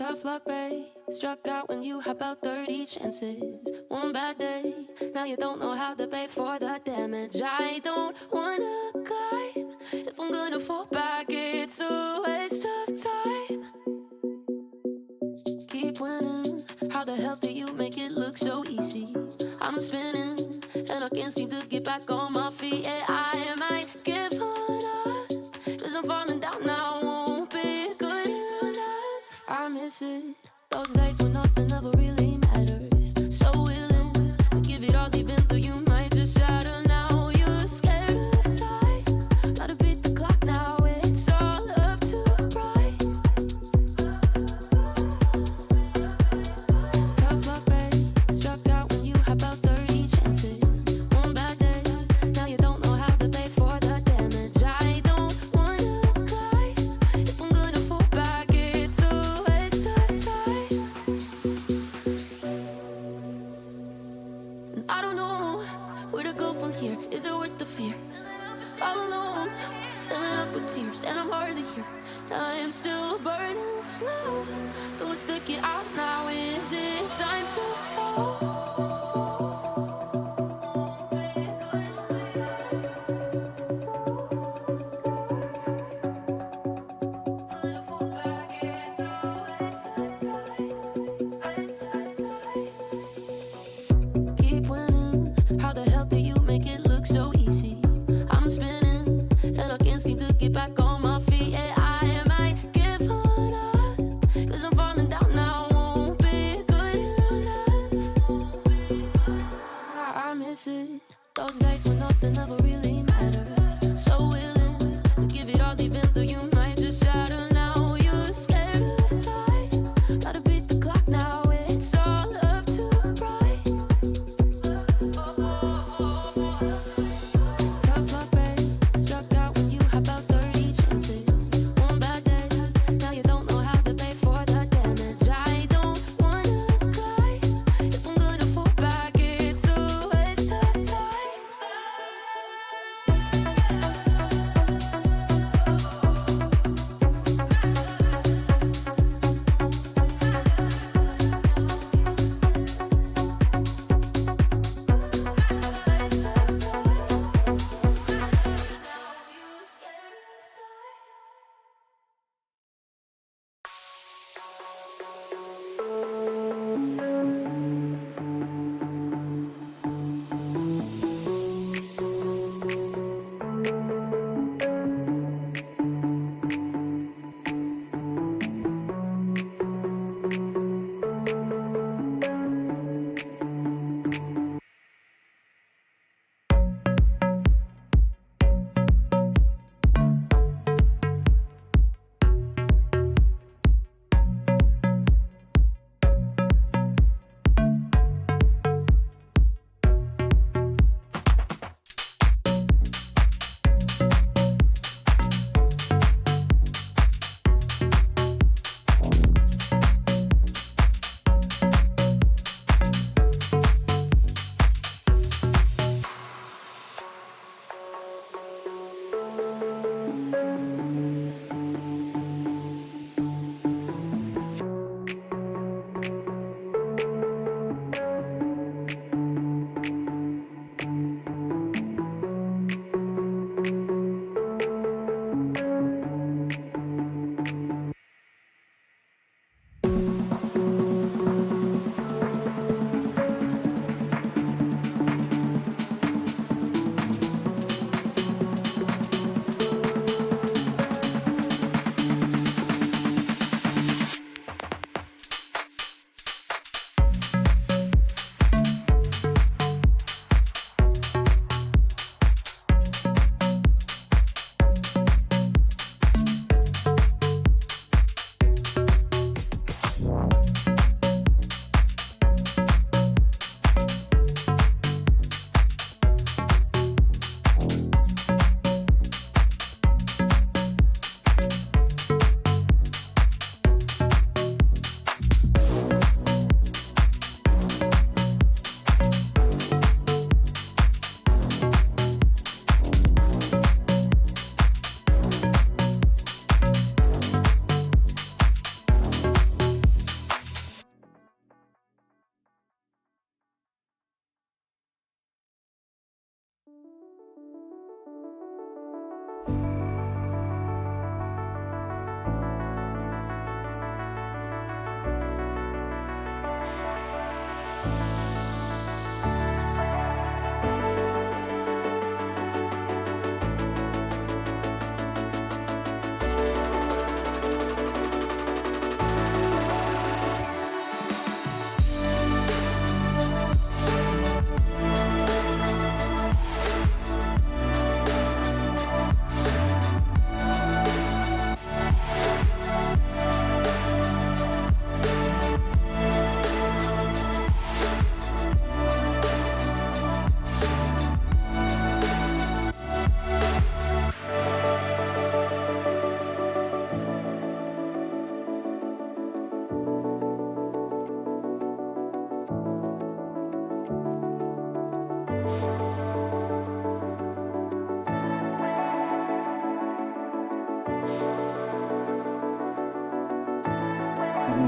Tough luck, babe. Struck out when you had about 30 chances. One bad day, now you don't know how to pay for the damage. I don't wanna climb. If I'm gonna fall back, it's a waste of time. Keep winning. How the hell do you make it look so easy? I'm spinning, and I can't seem to get back on my feet. Yeah, I might give up, 'cause I'm falling down now, won't be good enough. I miss it, those days when nothing ever really mattered. So willing to give it all deep into you, might just shatter now. You're scared of time, gotta beat the clock now, it's all up to pride. Tough luck, babe, struck out when you had about 30 chances. One bad day, now you don't know how to pay for the damage. I don't wanna climb, if I'm gonna fall back, it's a waste of time. And I don't know where to go from here, is it worth the fear? All alone, filling up with tears, and I'm hardly here. I am still burning slow. Do I stick it out now? Is it time to go? Keep winning. How the hell do you make it look so easy? I'm spinning, and I can't seem to get back on my feet. Yeah, I might give up, 'cause I'm falling down now, won't be good enough.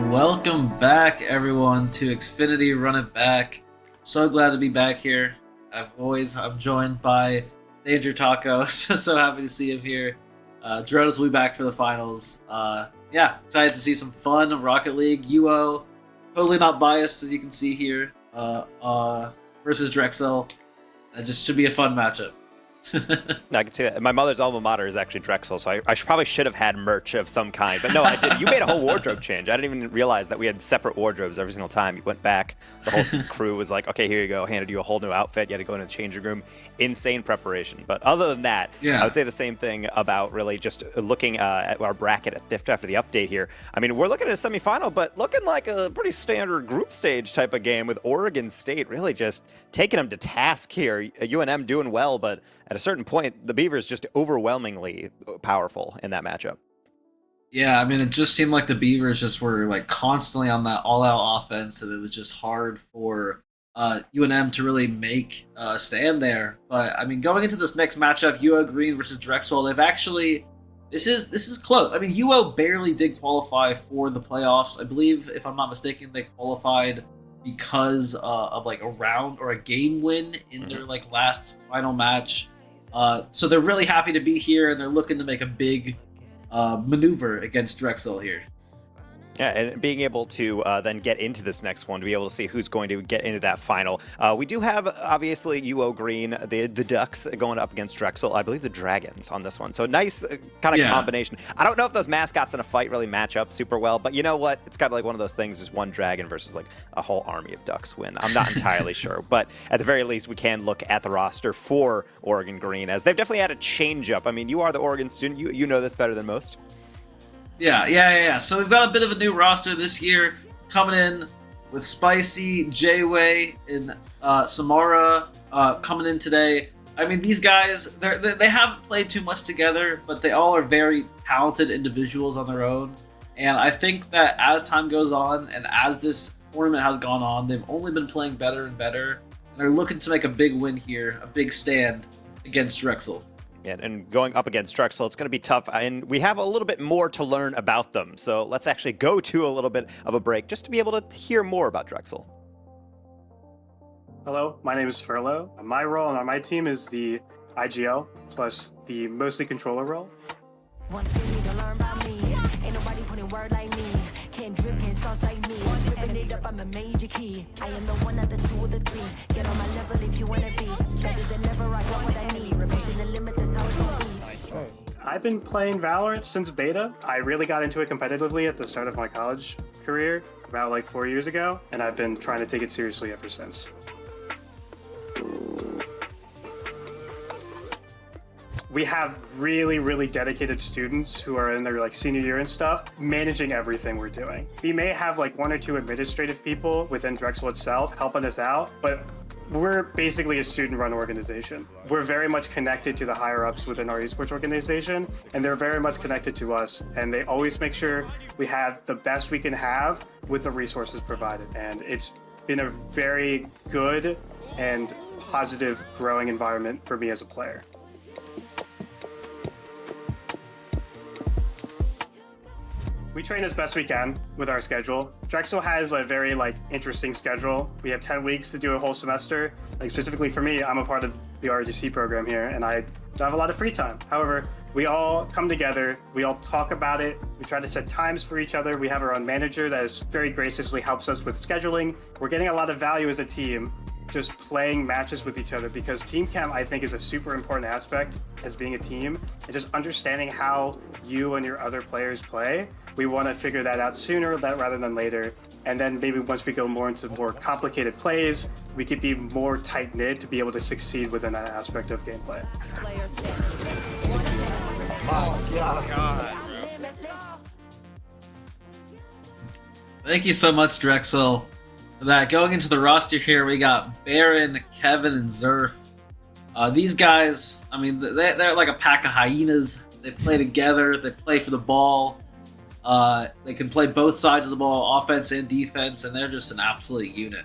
Welcome back, everyone, to Xfinity Run It Back. So glad to be back here. I'm joined by Danger Taco. So happy to see him here. Drones will be back for the finals. Excited to see some fun Rocket League. UO, totally not biased, as you can see here, versus Drexel. It just should be a fun matchup. I can see that. My mother's alma mater is actually Drexel, so I probably should have had merch of some kind. But no, I did. You made a whole wardrobe change. I didn't even realize that we had separate wardrobes every single time. You went back. The whole crew was like, okay, here you go. Handed you a whole new outfit. You had to go in a changing room. Insane preparation. But other than that, I would say the same thing about really just looking at our bracket after the update here. I mean, we're looking at a semifinal, but looking like a pretty standard group stage type of game with Oregon State really just taking them to task here. UNM doing well, but at a certain point, the Beavers just overwhelmingly powerful in that matchup. Yeah, I mean, it just seemed like the Beavers just were like constantly on that all-out offense, and it was just hard for UNM to really make a stand there. But I mean, going into this next matchup, UO Green versus Drexel, they've actually this is close. I mean, UO barely did qualify for the playoffs. I believe, if I'm not mistaken, they qualified because of like a round or a game win in their like last final match. So they're really happy to be here, and they're looking to make a big maneuver against Drexel here. Yeah, and being able to then get into this next one, to be able to see who's going to get into that final. We do have, obviously, UO Green, the Ducks going up against Drexel. I believe the Dragons on this one. So nice kind of combination. I don't know if those mascots in a fight really match up super well, but you know what? It's kind of like one of those things, just one dragon versus like a whole army of ducks win. I'm not entirely sure, but at the very least, we can look at the roster for Oregon Green, as they've definitely had a change up. I mean, you are the Oregon student. You know this better than most. Yeah. So we've got a bit of a new roster this year, coming in with Spicy, J-Way, and Samara coming in today. I mean, these guys, they haven't played too much together, but they all are very talented individuals on their own. And I think that as time goes on, and as this tournament has gone on, they've only been playing better and better. And they're looking to make a big win here, a big stand against Drexel. And going up against Drexel, it's going to be tough, and we have a little bit more to learn about them. So let's actually go to a little bit of a break just to be able to hear more about Drexel. Hello, my name is Furlow. My role on my team is the IGL plus the mostly controller role. One thing you don't learn about me. Ain't nobody putting word like me. Can't drip, can't sauce like me. Ripping it up, I'm a major key. I am the one of the two or the three. Get on my level if you wanna be. Better than ever, I got what I need. Pushing the limit, that's how it's gonna be. I've been playing Valorant since beta. I really got into it competitively at the start of my college career, about like 4 years ago, and I've been trying to take it seriously ever since. We have really, really dedicated students who are in their like senior year and stuff, managing everything we're doing. We may have like 1 or 2 administrative people within Drexel itself helping us out, but we're basically a student-run organization. We're very much connected to the higher-ups within our esports organization, and they're very much connected to us, and they always make sure we have the best we can have with the resources provided. And it's been a very good and positive growing environment for me as a player. We train as best we can with our schedule. Drexel has a very interesting schedule. We have 10 weeks to do a whole semester. Like specifically for me, I'm a part of the RGC program here, and I don't have a lot of free time. However, we all come together, we all talk about it, we try to set times for each other. We have our own manager that is very graciously helps us with scheduling. We're getting a lot of value as a team just playing matches with each other, because team chem I think is a super important aspect as being a team, and just understanding how you and your other players play. We want to figure that out sooner rather than later, and then maybe once we go more into more complicated plays, we could be more tight-knit to be able to succeed within that aspect of gameplay. Thank you so much, Drexel, for that. Going into the roster here, we got Baron, Kevin, and Zerf. These guys, I mean, they're like a pack of hyenas. They play together, they play for the ball. They can play both sides of the ball, offense and defense, and they're just an absolute unit.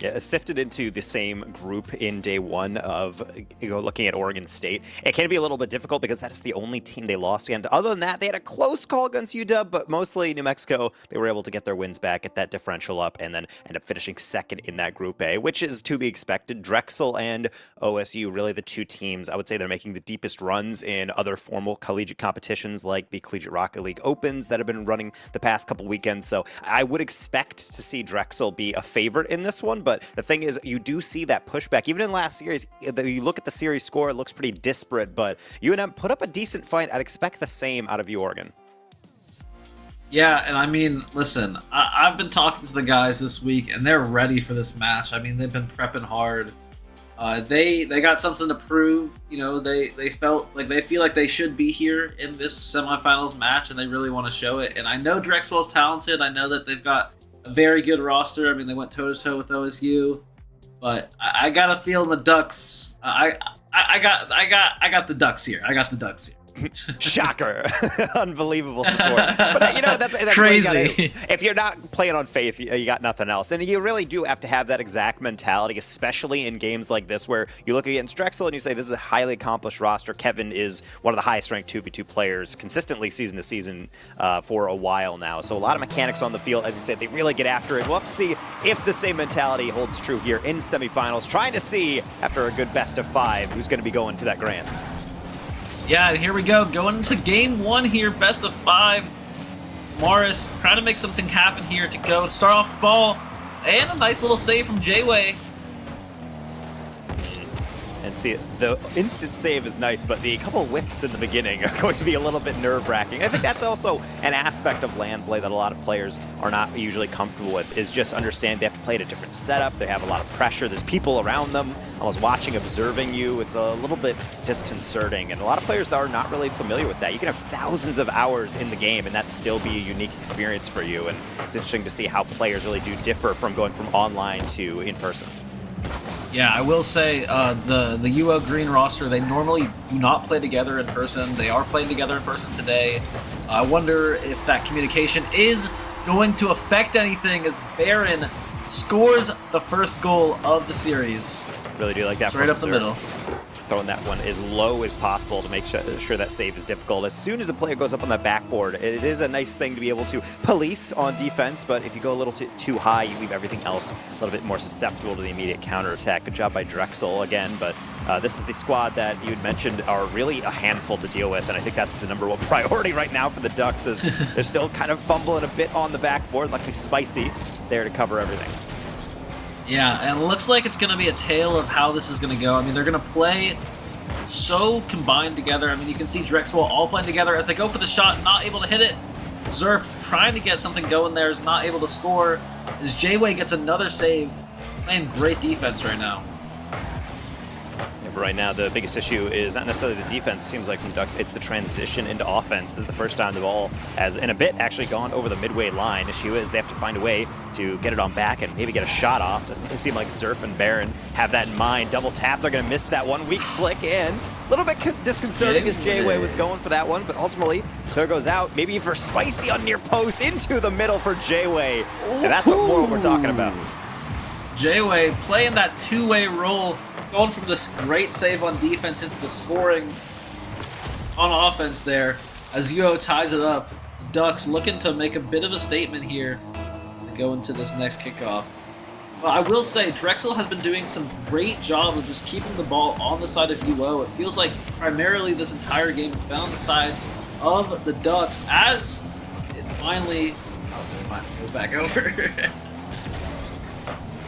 Yeah, sifted into the same group in day one of looking at Oregon State. It can be a little bit difficult because that's the only team they lost. And other than that, they had a close call against UW, but mostly New Mexico, they were able to get their wins back, get that differential up, and then end up finishing second in that Group A, which is to be expected. Drexel and OSU, really the two teams, I would say they're making the deepest runs in other formal collegiate competitions like the Collegiate Rocket League Opens that have been running the past couple weekends. So I would expect to see Drexel be a favorite in this one. But the thing is, you do see that pushback. Even in last series, you look at the series score, it looks pretty disparate, but UNM put up a decent fight. I'd expect the same out of U Oregon. Yeah, and I mean, listen, I've been talking to the guys this week, and they're ready for this match. I mean, they've been prepping hard. They got something to prove. You know, they feel like they should be here in this semifinals match, and they really want to show it. And I know Drexel's talented. I know that they've got a very good roster. I mean, they went toe-to-toe with OSU, but I got a feeling the Ducks. I got the Ducks here. I got the Ducks here. Shocker. Unbelievable score. But that's crazy. If you're not playing on faith, you got nothing else. And you really do have to have that exact mentality, especially in games like this where you look against Drexel and you say, this is a highly accomplished roster. Kevin is one of the highest ranked 2v2 players consistently season to season for a while now. So a lot of mechanics on the field. As you said, they really get after it. We'll have to see if the same mentality holds true here in semifinals. Trying to see, after a good best of 5, who's going to be going to that grand. Yeah, here we go. Going into game 1 here, best of 5. Morris trying to make something happen here to go start off the ball. And a nice little save from J-Way. And see, the instant save is nice, but the couple whiffs in the beginning are going to be a little bit nerve-wracking. I think that's also an aspect of land play that a lot of players are not usually comfortable with, is just understand they have to play at a different setup. They have a lot of pressure. There's people around them almost watching, observing you. It's a little bit disconcerting, and a lot of players that are not really familiar with that. You can have thousands of hours in the game, and that still be a unique experience for you, and it's interesting to see how players really do differ from going from online to in-person. Yeah, I will say the UO Green roster, they normally do not play together in person. They are playing together in person today. I wonder if that communication is going to affect anything as Barron scores the first goal of the series. Really do like that. Straight up the middle. Throwing that one as low as possible to make sure that save is difficult. As soon as a player goes up on that backboard, it is a nice thing to be able to police on defense, but if you go a little too high, you leave everything else a little bit more susceptible to the immediate counterattack. Good job by Drexel again, but this is the squad that you had mentioned are really a handful to deal with, and I think that's the number 1 priority right now for the Ducks, as they're still kind of fumbling a bit on the backboard. Luckily, Spicy there to cover everything. Yeah, and it looks like it's going to be a tale of how this is going to go. I mean, they're going to play so combined together. I mean, you can see Drexel all playing together as they go for the shot, not able to hit it. Zerf trying to get something going there, is not able to score. As J-Way gets another save, playing great defense right now. Right now, the biggest issue is not necessarily the defense. It seems like from Ducks, it's the transition into offense. This is the first time the ball has, in a bit, actually gone over the midway line. Issue is they have to find a way to get it on back and maybe get a shot off. Doesn't seem like Zerf and Barron have that in mind. Double tap, they're going to miss that one. Weak flick, and a little bit disconcerting as J-Way was going for that one, but ultimately, clear goes out. Maybe for Spicy on near post, into the middle for J-Way. And that's what we're talking about. J-Way playing that two-way role, going from this great save on defense into the scoring on offense there as UO ties it up. The Ducks looking to make a bit of a statement here to go into this next kickoff. But I will say Drexel has been doing some great job of just keeping the ball on the side of UO. It feels like primarily this entire game it's been on the side of the Ducks as it finally goes back over.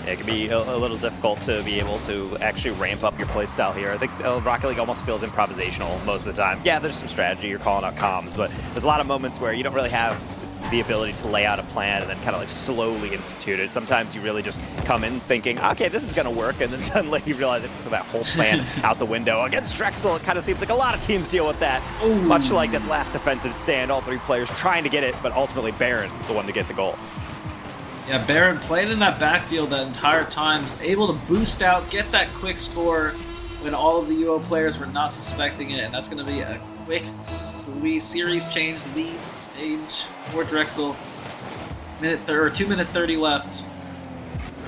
It can be a little difficult to be able to actually ramp up your play style here. I think Rocket League almost feels improvisational most of the time. Yeah, there's some strategy, you're calling out comms, but there's a lot of moments where you don't really have the ability to lay out a plan and then kind of like slowly institute it. Sometimes you really just come in thinking, okay, this is going to work, and then suddenly you realize it throw that whole plan out the window. Against Drexel, it kind of seems like a lot of teams deal with that. Ooh. Much like this last defensive stand, all 3 players trying to get it, but ultimately Barron, the one to get the goal. Yeah, Barron played in that backfield that entire time, able to boost out, get that quick score when all of the UO players were not suspecting it, and that's going to be a quick series change lead for Drexel. 2 minutes 30 left.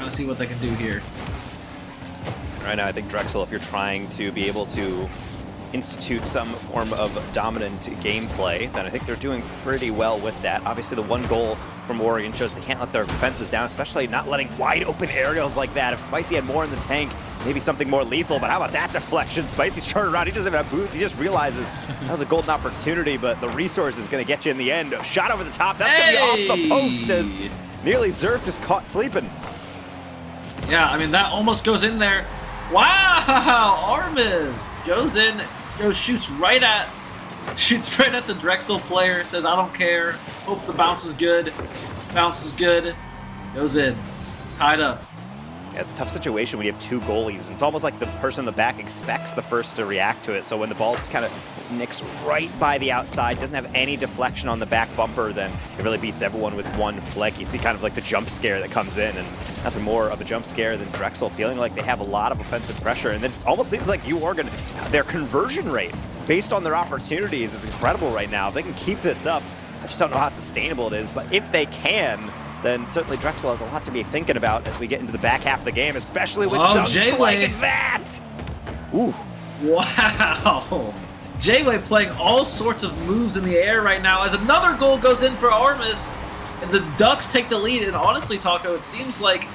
Trying to see what they can do here. Right now, I think Drexel, if you're trying to be able to institute some form of dominant gameplay, then I think they're doing pretty well with that. Obviously, the one goal from Oregon shows they can't let their defenses down, especially not letting wide open aerials like that. If Spicy had more in the tank, maybe something more lethal, but how about that deflection? Spicy's turning around, he doesn't even have boost, he just realizes that was a golden opportunity, but the resource is gonna get you in the end. A shot over the top, that's gonna be off the post as nearly Zerf just caught sleeping. Yeah, I mean, that almost goes in there. Wow, Armis goes in, shoots right at the Drexel player, says, I don't care, hope the bounce is good, goes in, tied up. Yeah, it's a tough situation when you have two goalies. It's almost like the person in the back expects the first to react to it. So when the ball just kind of nicks right by the outside, doesn't have any deflection on the back bumper, then it really beats everyone with one flick. You see kind of like the jump scare that comes in, and nothing more of a jump scare than Drexel feeling like they have a lot of offensive pressure. And then it almost seems like Oregon, their conversion rate based on their opportunities is incredible right now. If they can keep this up, I just don't know how sustainable it is, but if they can, then certainly Drexel has a lot to be thinking about as we get into the back half of the game, especially with dunks like that. Ooh. Wow. J-Way playing all sorts of moves in the air right now as another goal goes in for Armis, and the Ducks take the lead. And honestly, Taco, it seems like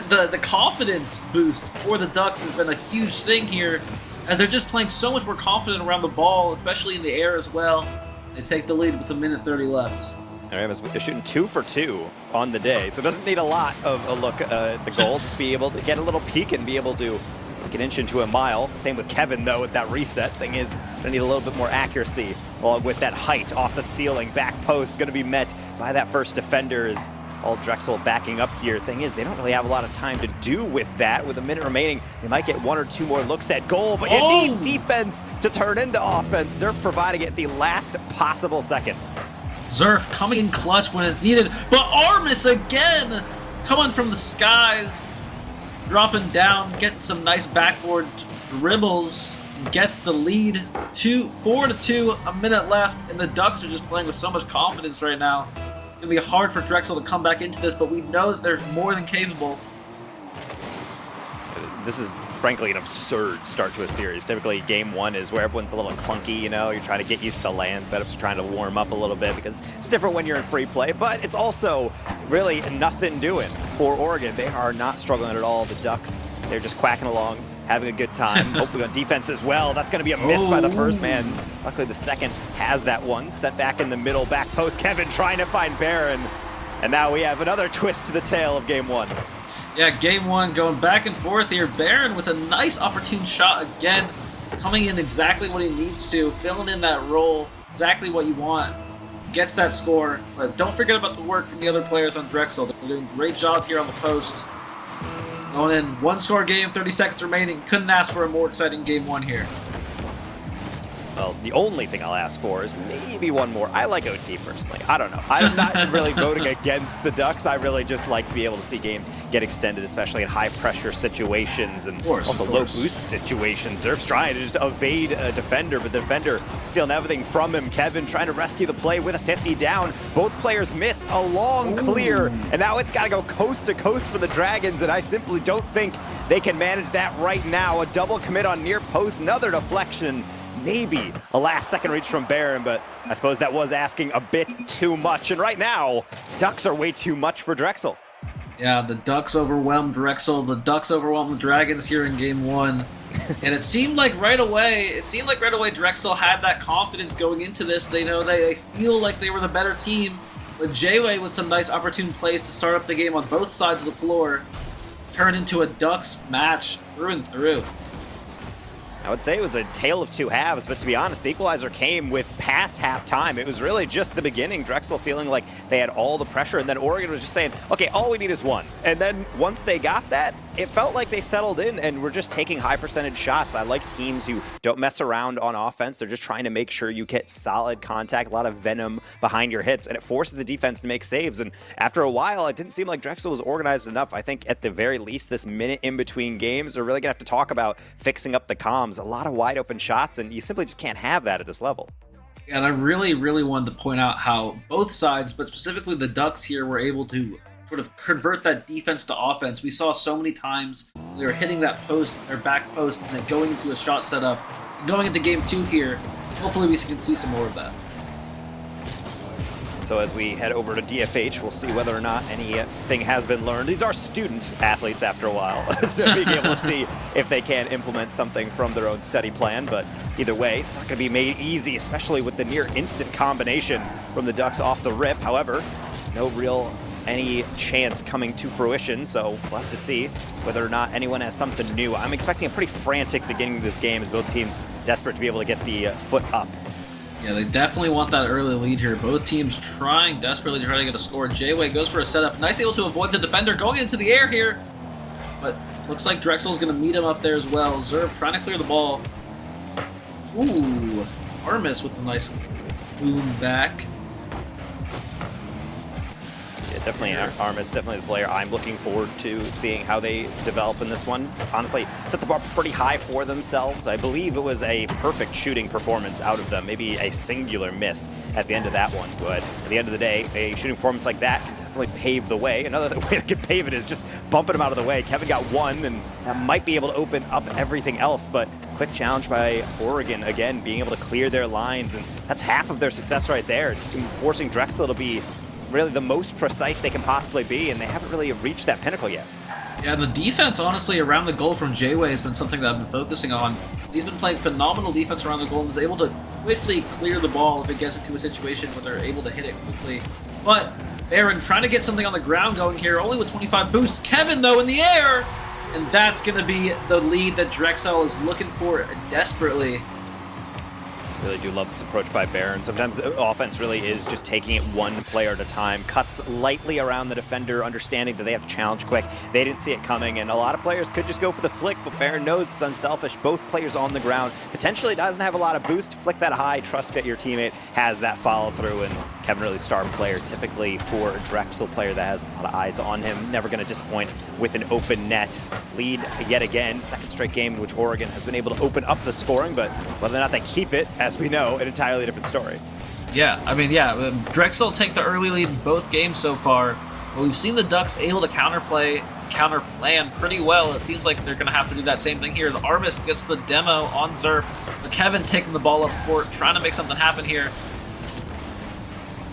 the confidence boost for the Ducks has been a huge thing here, as they're just playing so much more confident around the ball, especially in the air as well. They take the lead with 1:30 left. They're shooting 2 for 2 on the day, so it doesn't need a lot of a look at the goal. Just be able to get a little peek and be able to make an inch into a mile. Same with Kevin, though, with that reset. Thing is, gonna need a little bit more accuracy along with that height off the ceiling. Back post gonna be met by that first defender as all Drexel backing up here. Thing is, they don't really have a lot of time to do with that. With a minute remaining, they might get 1 or 2 more looks at goal, but you need defense to turn into offense. Zerf providing it the last possible second. Zerf coming in clutch when it's needed, but Armis again coming from the skies, dropping down, getting some nice backboard dribbles, gets the lead. 4-2, a minute left, and the Ducks are just playing with so much confidence right now. It's gonna be hard for Drexel to come back into this, but we know that they're more than capable. This is, frankly, an absurd start to a series. Typically, game one is where everyone's a little clunky, you know? You're trying to get used to the land setups, trying to warm up a little bit because it's different when you're in free play, but it's also really nothing doing for Oregon. They are not struggling at all. The Ducks, they're just quacking along, having a good time, hopefully on defense as well. That's going to be a miss by the first man. Luckily, the second has that one. Set back in the middle, back post. Kevin trying to find Barron. And now we have another twist to the tail of game one. Yeah, game one going back and forth here. Barron with a nice opportune shot again, coming in exactly what he needs to, filling in that role, exactly what you want. Gets that score, but don't forget about the work from the other players on Drexel. They're doing a great job here on the post. Going in, 1-score game, 30 seconds remaining. Couldn't ask for a more exciting game one here. Well, the only thing I'll ask for is maybe one more. I like OT personally. I don't know. I'm not really voting against the Ducks. I really just like to be able to see games get extended, especially in high-pressure situations and also low-boost situations. Zerf's trying to just evade a defender, but the defender stealing everything from him. Kevin trying to rescue the play with a 50 down. Both players miss a long clear, and now it's got to go coast to coast for the Dragons, and I simply don't think they can manage that right now. A double commit on near post, another deflection. Maybe a last-second reach from Barron, but I suppose that was asking a bit too much. And right now, Ducks are way too much for Drexel. Yeah, the Ducks overwhelmed Drexel. The Ducks overwhelmed the Dragons here in game one. And it seemed like right away Drexel had that confidence going into this. They know they feel like they were the better team. But J-Way with some nice opportune plays to start up the game on both sides of the floor turned into a Ducks match through and through. I would say it was a tale of two halves, but to be honest, the equalizer came with past halftime. It was really just the beginning. Drexel feeling like they had all the pressure, and then Oregon was just saying, okay, all we need is one. And then once they got that, it felt like they settled in and were just taking high percentage shots. I like teams who don't mess around on offense. They're just trying to make sure you get solid contact, a lot of venom behind your hits, and it forces the defense to make saves. And after a while, it didn't seem like Drexel was organized enough. I think at the very least, this minute in between games, they're really gonna have to talk about fixing up the comms. A lot of wide open shots, and you simply just can't have that at this level. And I really wanted to point out how both sides, but specifically the Ducks here, were able to sort of convert that defense to offense. We saw so many times they were hitting that post, their back post, and then going into a shot setup. Going into game 2 here, hopefully we can see some more of that. So as we head over to DFH, we'll see whether or not anything has been learned. These are student athletes after a while, so being able to see if they can implement something from their own study plan. But either way, it's not going to be made easy, especially with the near instant combination from the Ducks off the rip. However, no real any chance coming to fruition, so we'll have to see whether or not anyone has something new. I'm expecting a pretty frantic beginning of this game as both teams desperate to be able to get the foot up. Yeah, they definitely want that early lead here. Both teams trying desperately to try to get a score. Jayway goes for a setup. Nice able to avoid the defender going into the air here. But looks like Drexel's going to meet him up there as well. Zerv trying to clear the ball. Ooh, Armis with a nice boom back. Yeah, definitely Armis, definitely the player I'm looking forward to seeing how they develop in this one. Honestly, set the bar pretty high for themselves. I believe it was a perfect shooting performance out of them, maybe a singular miss at the end of that one. But at the end of the day, a shooting performance like that can definitely pave the way. Another way that can pave it is just bumping him out of the way. Kevin got one, and that might be able to open up everything else, but quick challenge by Oregon, again, being able to clear their lines, and that's half of their success right there. Just forcing Drexel to be really the most precise they can possibly be, and they haven't really reached that pinnacle yet. Yeah, the defense, honestly, around the goal from Jayway has been something that I've been focusing on. He's been playing phenomenal defense around the goal and is able to quickly clear the ball if it gets into a situation where they're able to hit it quickly. But Baron trying to get something on the ground going here, only with 25 boost. Kevin, though, in the air! And that's going to be the lead that Drexel is looking for desperately. Really do love this approach by Baron. Sometimes the offense really is just taking it one player at a time. Cuts lightly around the defender, understanding that they have to challenge quick. They didn't see it coming, and a lot of players could just go for the flick, but Baron knows it's unselfish. Both players on the ground. Potentially doesn't have a lot of boost. Flick that high, trust that your teammate has that follow through, and Kevin really star player, typically for a Drexel player that has a lot of eyes on him. Never going to disappoint with an open net. Lead yet again, second straight game in which Oregon has been able to open up the scoring, but whether or not they keep it, as we know, an entirely different story. Yeah, I mean, yeah, Drexel take the early lead in both games so far, but we've seen the Ducks able to counter-plan pretty well. It seems like they're going to have to do that same thing here. The Armis gets the demo on Zerf, but Kevin taking the ball up court, trying to make something happen here.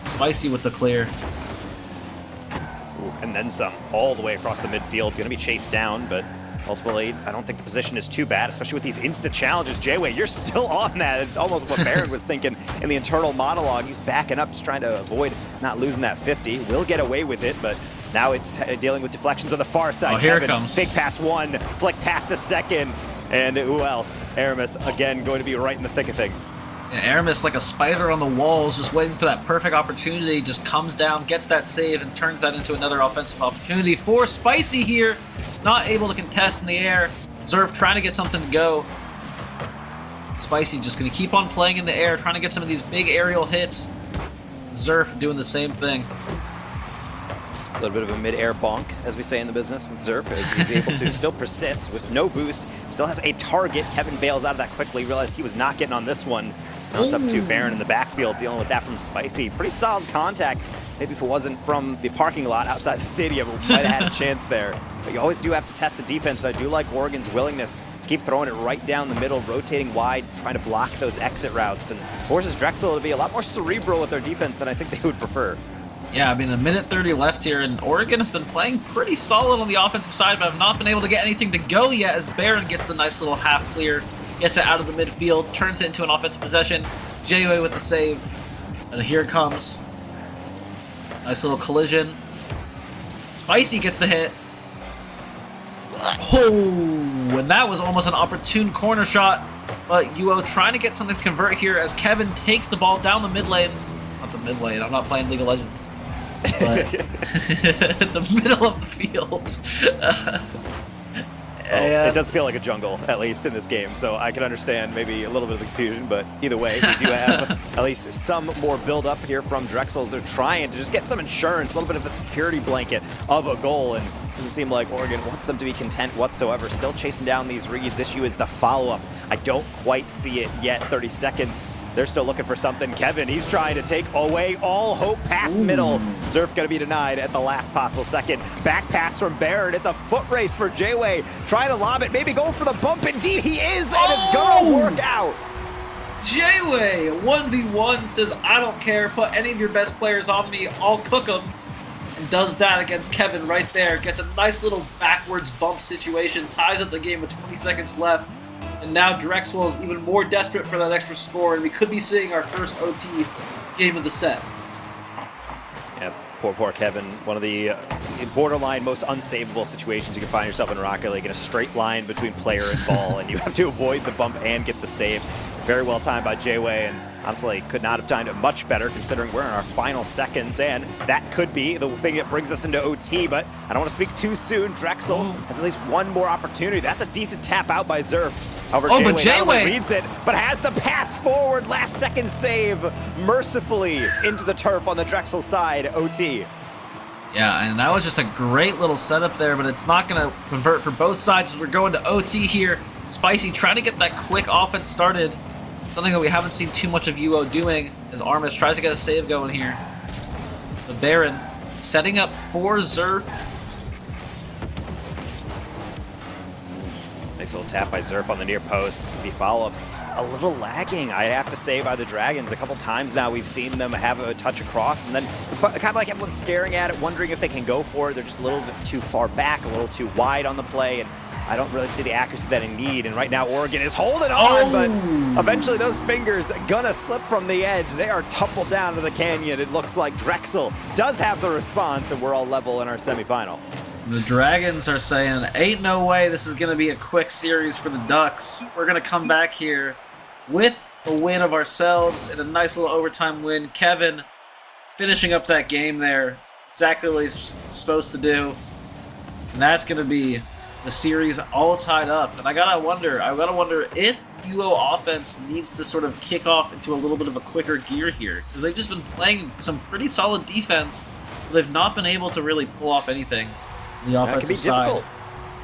Spicy with the clear. Ooh, and then some, all the way across the midfield. Going to be chased down, but ultimately, I don't think the position is too bad, especially with these instant challenges. Jayway, you're still on that. It's almost what Baron was thinking in the internal monologue. He's backing up, just trying to avoid not losing that 50. Will get away with it, but now it's dealing with deflections on the far side. Oh, here Kevin, it comes. Fake pass one, flick past a second, and who else? Aramis, again, going to be right in the thick of things. Yeah, Aramis, like a spider on the walls, just waiting for that perfect opportunity, just comes down, gets that save, and turns that into another offensive opportunity for Spicy here. Not able to contest in the air. Zerf trying to get something to go. Spicy just going to keep on playing in the air, trying to get some of these big aerial hits. Zerf doing the same thing. A little bit of a mid-air bonk, as we say in the business, with Zerf, as he's able to still persist with no boost. Still has a target. Kevin bails out of that quickly, realized he was not getting on this one. Now it's up to Baron in the backfield, dealing with that from Spicy. Pretty solid contact. Maybe if it wasn't from the parking lot outside the stadium, we might have had a chance there. But you always do have to test the defense. I do like Oregon's willingness to keep throwing it right down the middle, rotating wide, trying to block those exit routes, and forces Drexel to be a lot more cerebral with their defense than I think they would prefer. Yeah, I mean, a minute 30 left here, and Oregon has been playing pretty solid on the offensive side, but have not been able to get anything to go yet as Baron gets the nice little half clear, gets it out of the midfield, turns it into an offensive possession. Jayway with the save, and here it comes. Nice little collision. Spicy gets the hit. Oh, and that was almost an opportune corner shot, but UO trying to get something to convert here as Kevin takes the ball down the mid lane. Not the mid lane, I'm not playing League of Legends. But the middle of the field. It does feel like a jungle, at least in this game, so I can understand maybe a little bit of confusion, but either way, we do have at least some more build-up here from Drexel as they're trying to just get some insurance, a little bit of a security blanket of a goal, and it doesn't seem like Oregon wants them to be content whatsoever. Still chasing down these reads. Issue is the follow-up. I don't quite see it yet. 30 seconds They're still looking for something. Kevin, he's trying to take away all hope past middle. Zerf gonna be denied at the last possible second. Back pass from Barrett. It's a foot race for J-Way. Trying to lob it, maybe going for the bump. Indeed, he is, and it's gonna work out. J-Way, 1v1, says, I don't care, put any of your best players on me, I'll cook them. And does that against Kevin right there. Gets a nice little backwards bump situation, ties up the game with 20 seconds left. And now Drexel is even more desperate for that extra score, and we could be seeing our first OT game of the set. Yeah, poor Kevin. One of the borderline most unsavable situations you can find yourself in Rocket League, in a straight line between player and ball, and you have to avoid the bump and get the save. Very well timed by J-Way, and honestly could not have timed it much better considering we're in our final seconds, and that could be the thing that brings us into OT, but I don't want to speak too soon. Drexel has at least one more opportunity. That's a decent tap out by Zerf. However, but J-Way reads it, but has the pass forward, last second save, mercifully into the turf on the Drexel side, OT. Yeah, and that was just a great little setup there, but it's not going to convert for both sides as we're going to OT here. Spicy trying to get that quick offense started. Something that we haven't seen too much of UO doing as Armis tries to get a save going here. The Baron setting up for Zerf. Nice little tap by Zerf on the near post. The follow-ups a little lagging, I have to say, by the Dragons. A couple times now we've seen them have a touch across, and then it's kind of like everyone's staring at it, wondering if they can go for it. They're just a little bit too far back, a little too wide on the play, and I don't really see the accuracy that I need. And right now Oregon is holding on, but eventually those fingers gonna slip from the edge. They are tumbled down to the canyon. It looks like Drexel does have the response, and we're all level in our semifinal. The Dragons are saying, ain't no way this is going to be a quick series for the Ducks. We're going to come back here with a win of ourselves and a nice little overtime win. Kevin finishing up that game there, exactly what he's supposed to do. And that's going to be the series all tied up. And I gotta wonder if UO offense needs to sort of kick off into a little bit of a quicker gear here. Because they've just been playing some pretty solid defense. They've not been able to really pull off anything. The offensive side.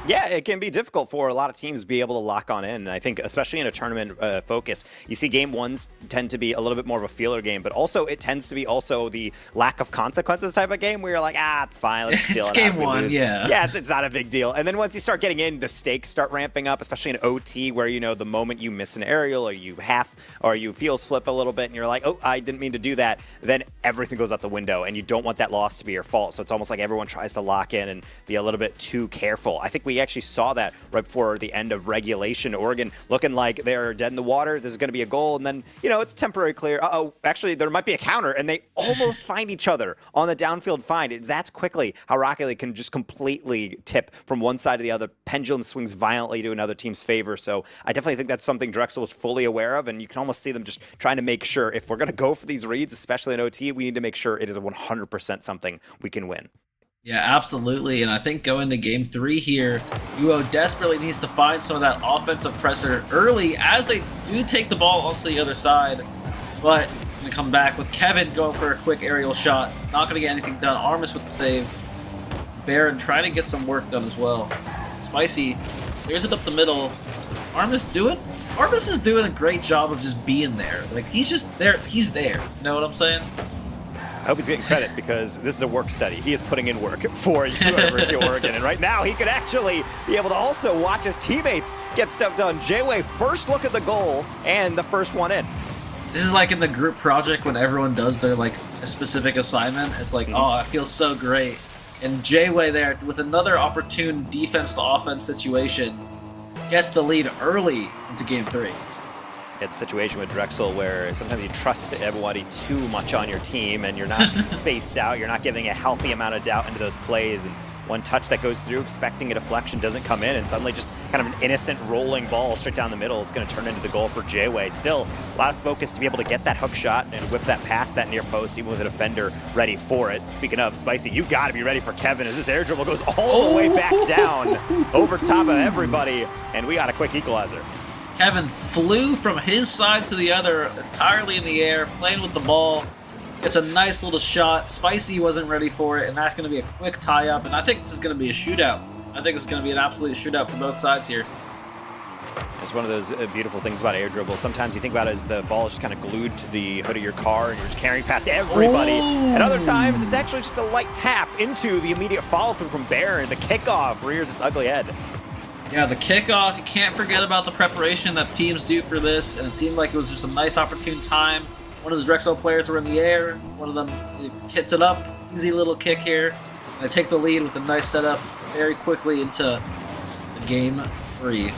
Yeah, it can be difficult for a lot of teams to be able to lock on in. And I think, especially in a tournament focus, you see game ones tend to be a little bit more of a feeler game, but also it tends to be also the lack of consequences type of game where you're like, it's fine, let's steal it. It's game one, yeah. Yeah, it's not a big deal. And then once you start getting in, the stakes start ramping up, especially in OT, where, you know, the moment you miss an aerial or you feels flip a little bit and you're like, oh, I didn't mean to do that, then everything goes out the window and you don't want that loss to be your fault. So it's almost like everyone tries to lock in and be a little bit too careful. I think we actually saw that right before the end of regulation. Oregon looking like they're dead in the water. This is going to be a goal, and then, you know, it's temporary clear. Actually, there might be a counter, and they almost find each other on the downfield find. That's quickly how Rocket League can just completely tip from one side to the other. Pendulum swings violently to another team's favor. So I definitely think that's something Drexel was fully aware of, and you can almost see them just trying to make sure if we're going to go for these reads, especially in OT, we need to make sure it is 100% something we can win. Yeah, absolutely, and I think going to Game 3 here, UO desperately needs to find some of that offensive pressure early as they do take the ball onto the other side, but going to come back with Kevin going for a quick aerial shot. Not going to get anything done. Armis with the save. Baron trying to get some work done as well. Spicy clears it up the middle. Armis is doing a great job of just being there. Like, he's just there. He's there. You know what I'm saying? I hope he's getting credit because this is a work study. He is putting in work for University of Oregon, and right now he could actually be able to also watch his teammates get stuff done. J-Way, first look at the goal and the first one in. This is like in the group project when everyone does their, like, a specific assignment. It's like, oh, it feels so great. And J-Way there, with another opportune defense to offense situation, gets the lead early into Game 3. It's a situation with Drexel where sometimes you trust everybody too much on your team and you're not spaced out, you're not giving a healthy amount of doubt into those plays, and one touch that goes through expecting a deflection doesn't come in, and suddenly just kind of an innocent rolling ball straight down the middle is going to turn into the goal for J-Way. Still a lot of focus to be able to get that hook shot and whip that past that near post even with a defender ready for it. Speaking of, Spicy, you got to be ready for Kevin as this air dribble goes all the way back down over top of everybody, and we got a quick equalizer. Kevin flew from his side to the other, entirely in the air, playing with the ball. Gets a nice little shot. Spicy wasn't ready for it, and that's going to be a quick tie-up. And I think this is going to be a shootout. I think it's going to be an absolute shootout for both sides here. It's one of those beautiful things about air dribbles. Sometimes you think about it as the ball is just kind of glued to the hood of your car and you're just carrying past everybody. And other times it's actually just a light tap into the immediate follow through from Baron. The kickoff rears its ugly head. Yeah, the kickoff, you can't forget about the preparation that teams do for this, and it seemed like it was just a nice opportune time. One of the Drexel players were in the air, one of them hits it up, easy little kick here. They take the lead with a nice setup very quickly into game 3.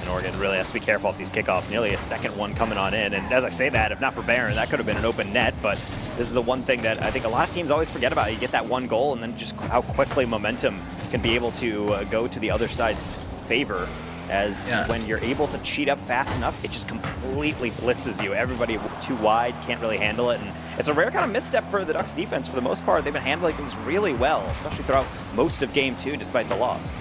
And Oregon really has to be careful with these kickoffs. Nearly a second one coming on in. And as I say that, if not for Baron, that could have been an open net. But this is the one thing that I think a lot of teams always forget about. You get that one goal and then just how quickly momentum can be able to go to the other side's favor. As when you're able to cheat up fast enough, it just completely blitzes you. Everybody too wide, can't really handle it. And it's a rare kind of misstep for the Ducks defense. For the most part, they've been handling things really well, especially throughout most of game 2, despite the loss.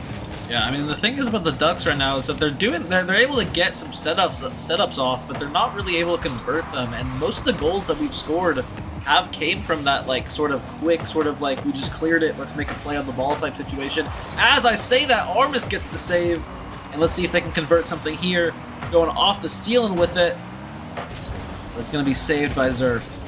Yeah, I mean, the thing is about the Ducks right now is that they're able to get some setups off, but they're not really able to convert them. And most of the goals that we've scored came from that like sort of quick, sort of like we just cleared it, let's make a play on the ball type situation. As I say that, Armis gets the save, and let's see if they can convert something here. Going off the ceiling with it, but it's going to be saved by Zerf.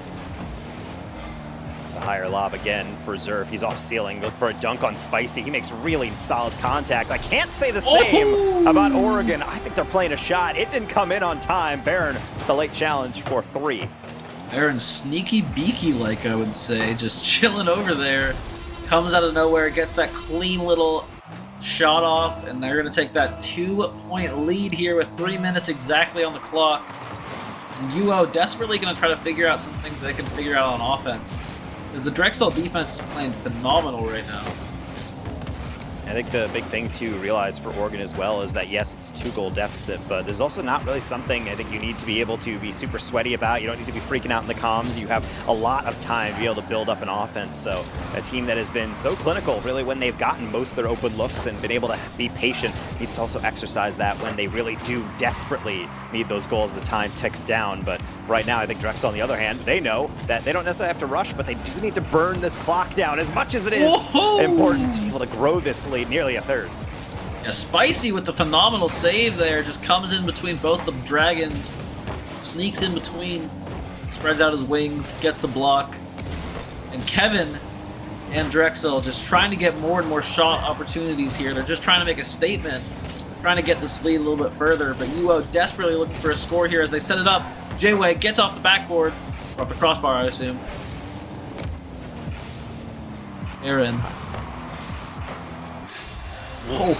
It's a higher lob again for Zerf. He's off ceiling, look for a dunk on Spicy. He makes really solid contact. I can't say the same about Oregon. I think they're playing a shot. It didn't come in on time. Baron, the late challenge for 3. Baron sneaky beaky, like I would say, just chilling over there. Comes out of nowhere, gets that clean little shot off, and they're going to take that 2-point lead here with 3 minutes exactly on the clock. And UO desperately going to try to figure out something they can figure out on offense, because the Drexel defense is playing phenomenal right now. I think the big thing to realize for Oregon as well is that, yes, it's a 2-goal deficit, but there's also not really something I think you need to be able to be super sweaty about. You don't need to be freaking out in the comms. You have a lot of time to be able to build up an offense. So a team that has been so clinical, really, when they've gotten most of their open looks and been able to be patient, needs to also exercise that when they really do desperately need those goals. The time ticks down. But right now, I think Drexel, on the other hand, they know that they don't necessarily have to rush, but they do need to burn this clock down as much as it is important to be able to grow this lead nearly a third. Yeah, Spicy with the phenomenal save there, just comes in between both the Dragons, sneaks in between, spreads out his wings, gets the block, and Kevin and Drexel just trying to get more and more shot opportunities here. They're just trying to make a statement, trying to get this lead a little bit further, but UO desperately looking for a score here as they set it up. J-Way gets off the backboard, or off the crossbar, I assume. Aaron. Whoa.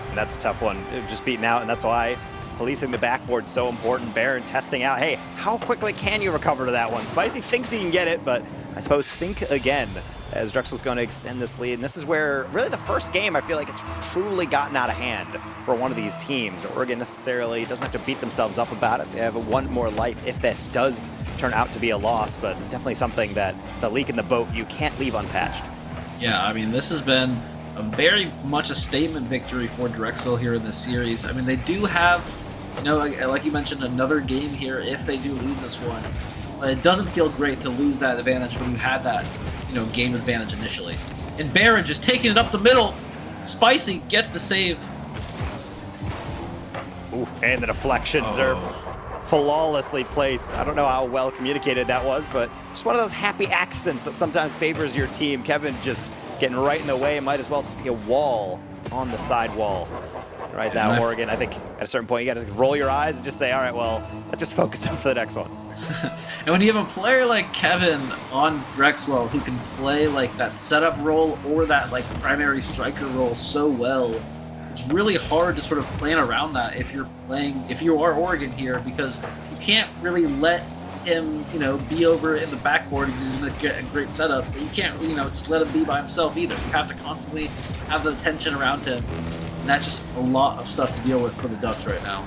And that's a tough one. Just beaten out, and that's why policing the backboard is so important. Baron testing out, hey, how quickly can you recover to that one? Spicy thinks he can get it, but I suppose think again as Drexel's going to extend this lead. And this is where really the first game, I feel like it's truly gotten out of hand for one of these teams. Oregon necessarily doesn't have to beat themselves up about it. They have one more life if this does turn out to be a loss, but it's definitely something that it's a leak in the boat you can't leave unpatched. Yeah, I mean, this has been a very much a statement victory for Drexel here in this series. I mean, they do have, you know, like you mentioned, another game here if they do lose this one. But it doesn't feel great to lose that advantage when you had that, you know, game advantage initially. And Baron just taking it up the middle. Spicy gets the save. Ooh, and the deflections are flawlessly placed. I don't know how well communicated that was, but just one of those happy accidents that sometimes favors your team. Kevin just getting right in the way. It might as well just be a wall on the side wall. Right now, Oregon, I think at a certain point you got to roll your eyes and just say, all right, well, let's just focus on for the next one. And when you have a player like Kevin on Drexel who can play like that setup role or that like primary striker role so well, it's really hard to sort of plan around that if you are Oregon here, because you can't really let him, you know, be over in the backboard because he's going to get a great setup, but you can't, you know, just let him be by himself either. You have to constantly have the attention around him, and that's just a lot of stuff to deal with for the Ducks right now.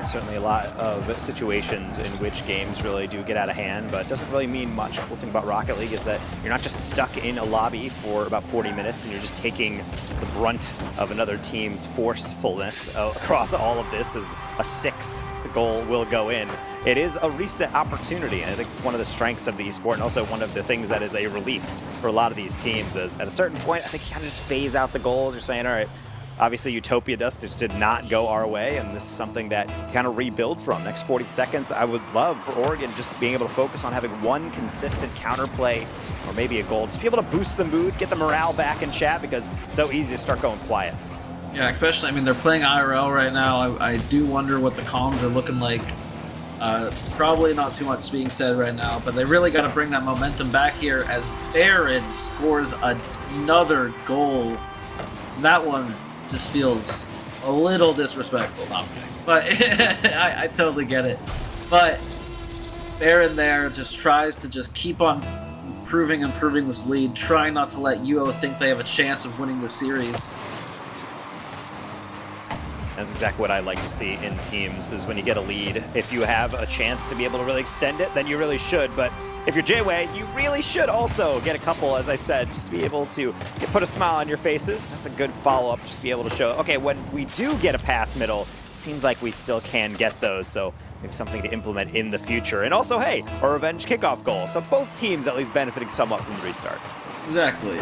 Certainly a lot of situations in which games really do get out of hand, but it doesn't really mean much. The cool thing about Rocket League is that you're not just stuck in a lobby for about 40 minutes and you're just taking the brunt of another team's forcefulness across all of this as a 6 goal will go in. It is a reset opportunity, and I think it's one of the strengths of the esport, and also one of the things that is a relief for a lot of these teams. As at a certain point, I think you kind of just phase out the goals. You're saying, all right, Obviously, Utopia Dust just did not go our way, and this is something that you kind of rebuild from. Next 40 seconds, I would love for Oregon just being able to focus on having one consistent counterplay or maybe a goal. Just be able to boost the mood, get the morale back in chat, because it's so easy to start going quiet. Yeah, especially, I mean, they're playing IRL right now. I do wonder what the comms are looking like. Probably not too much being said right now, but they really got to bring that momentum back here as Baron scores another goal. That one just feels a little disrespectful. No, I'm kidding. But I totally get it. But Baron there just tries to just keep on improving this lead, trying not to let UO think they have a chance of winning the series. That's exactly what I like to see in teams, is when you get a lead. If you have a chance to be able to really extend it, then you really should. But if you're J-Way, you really should also get a couple, as I said, just to be able to put a smile on your faces. That's a good follow-up, just to be able to show, okay, when we do get a pass middle, seems like we still can get those. So maybe something to implement in the future. And also, hey, a revenge kickoff goal. So both teams at least benefiting somewhat from the restart. Exactly.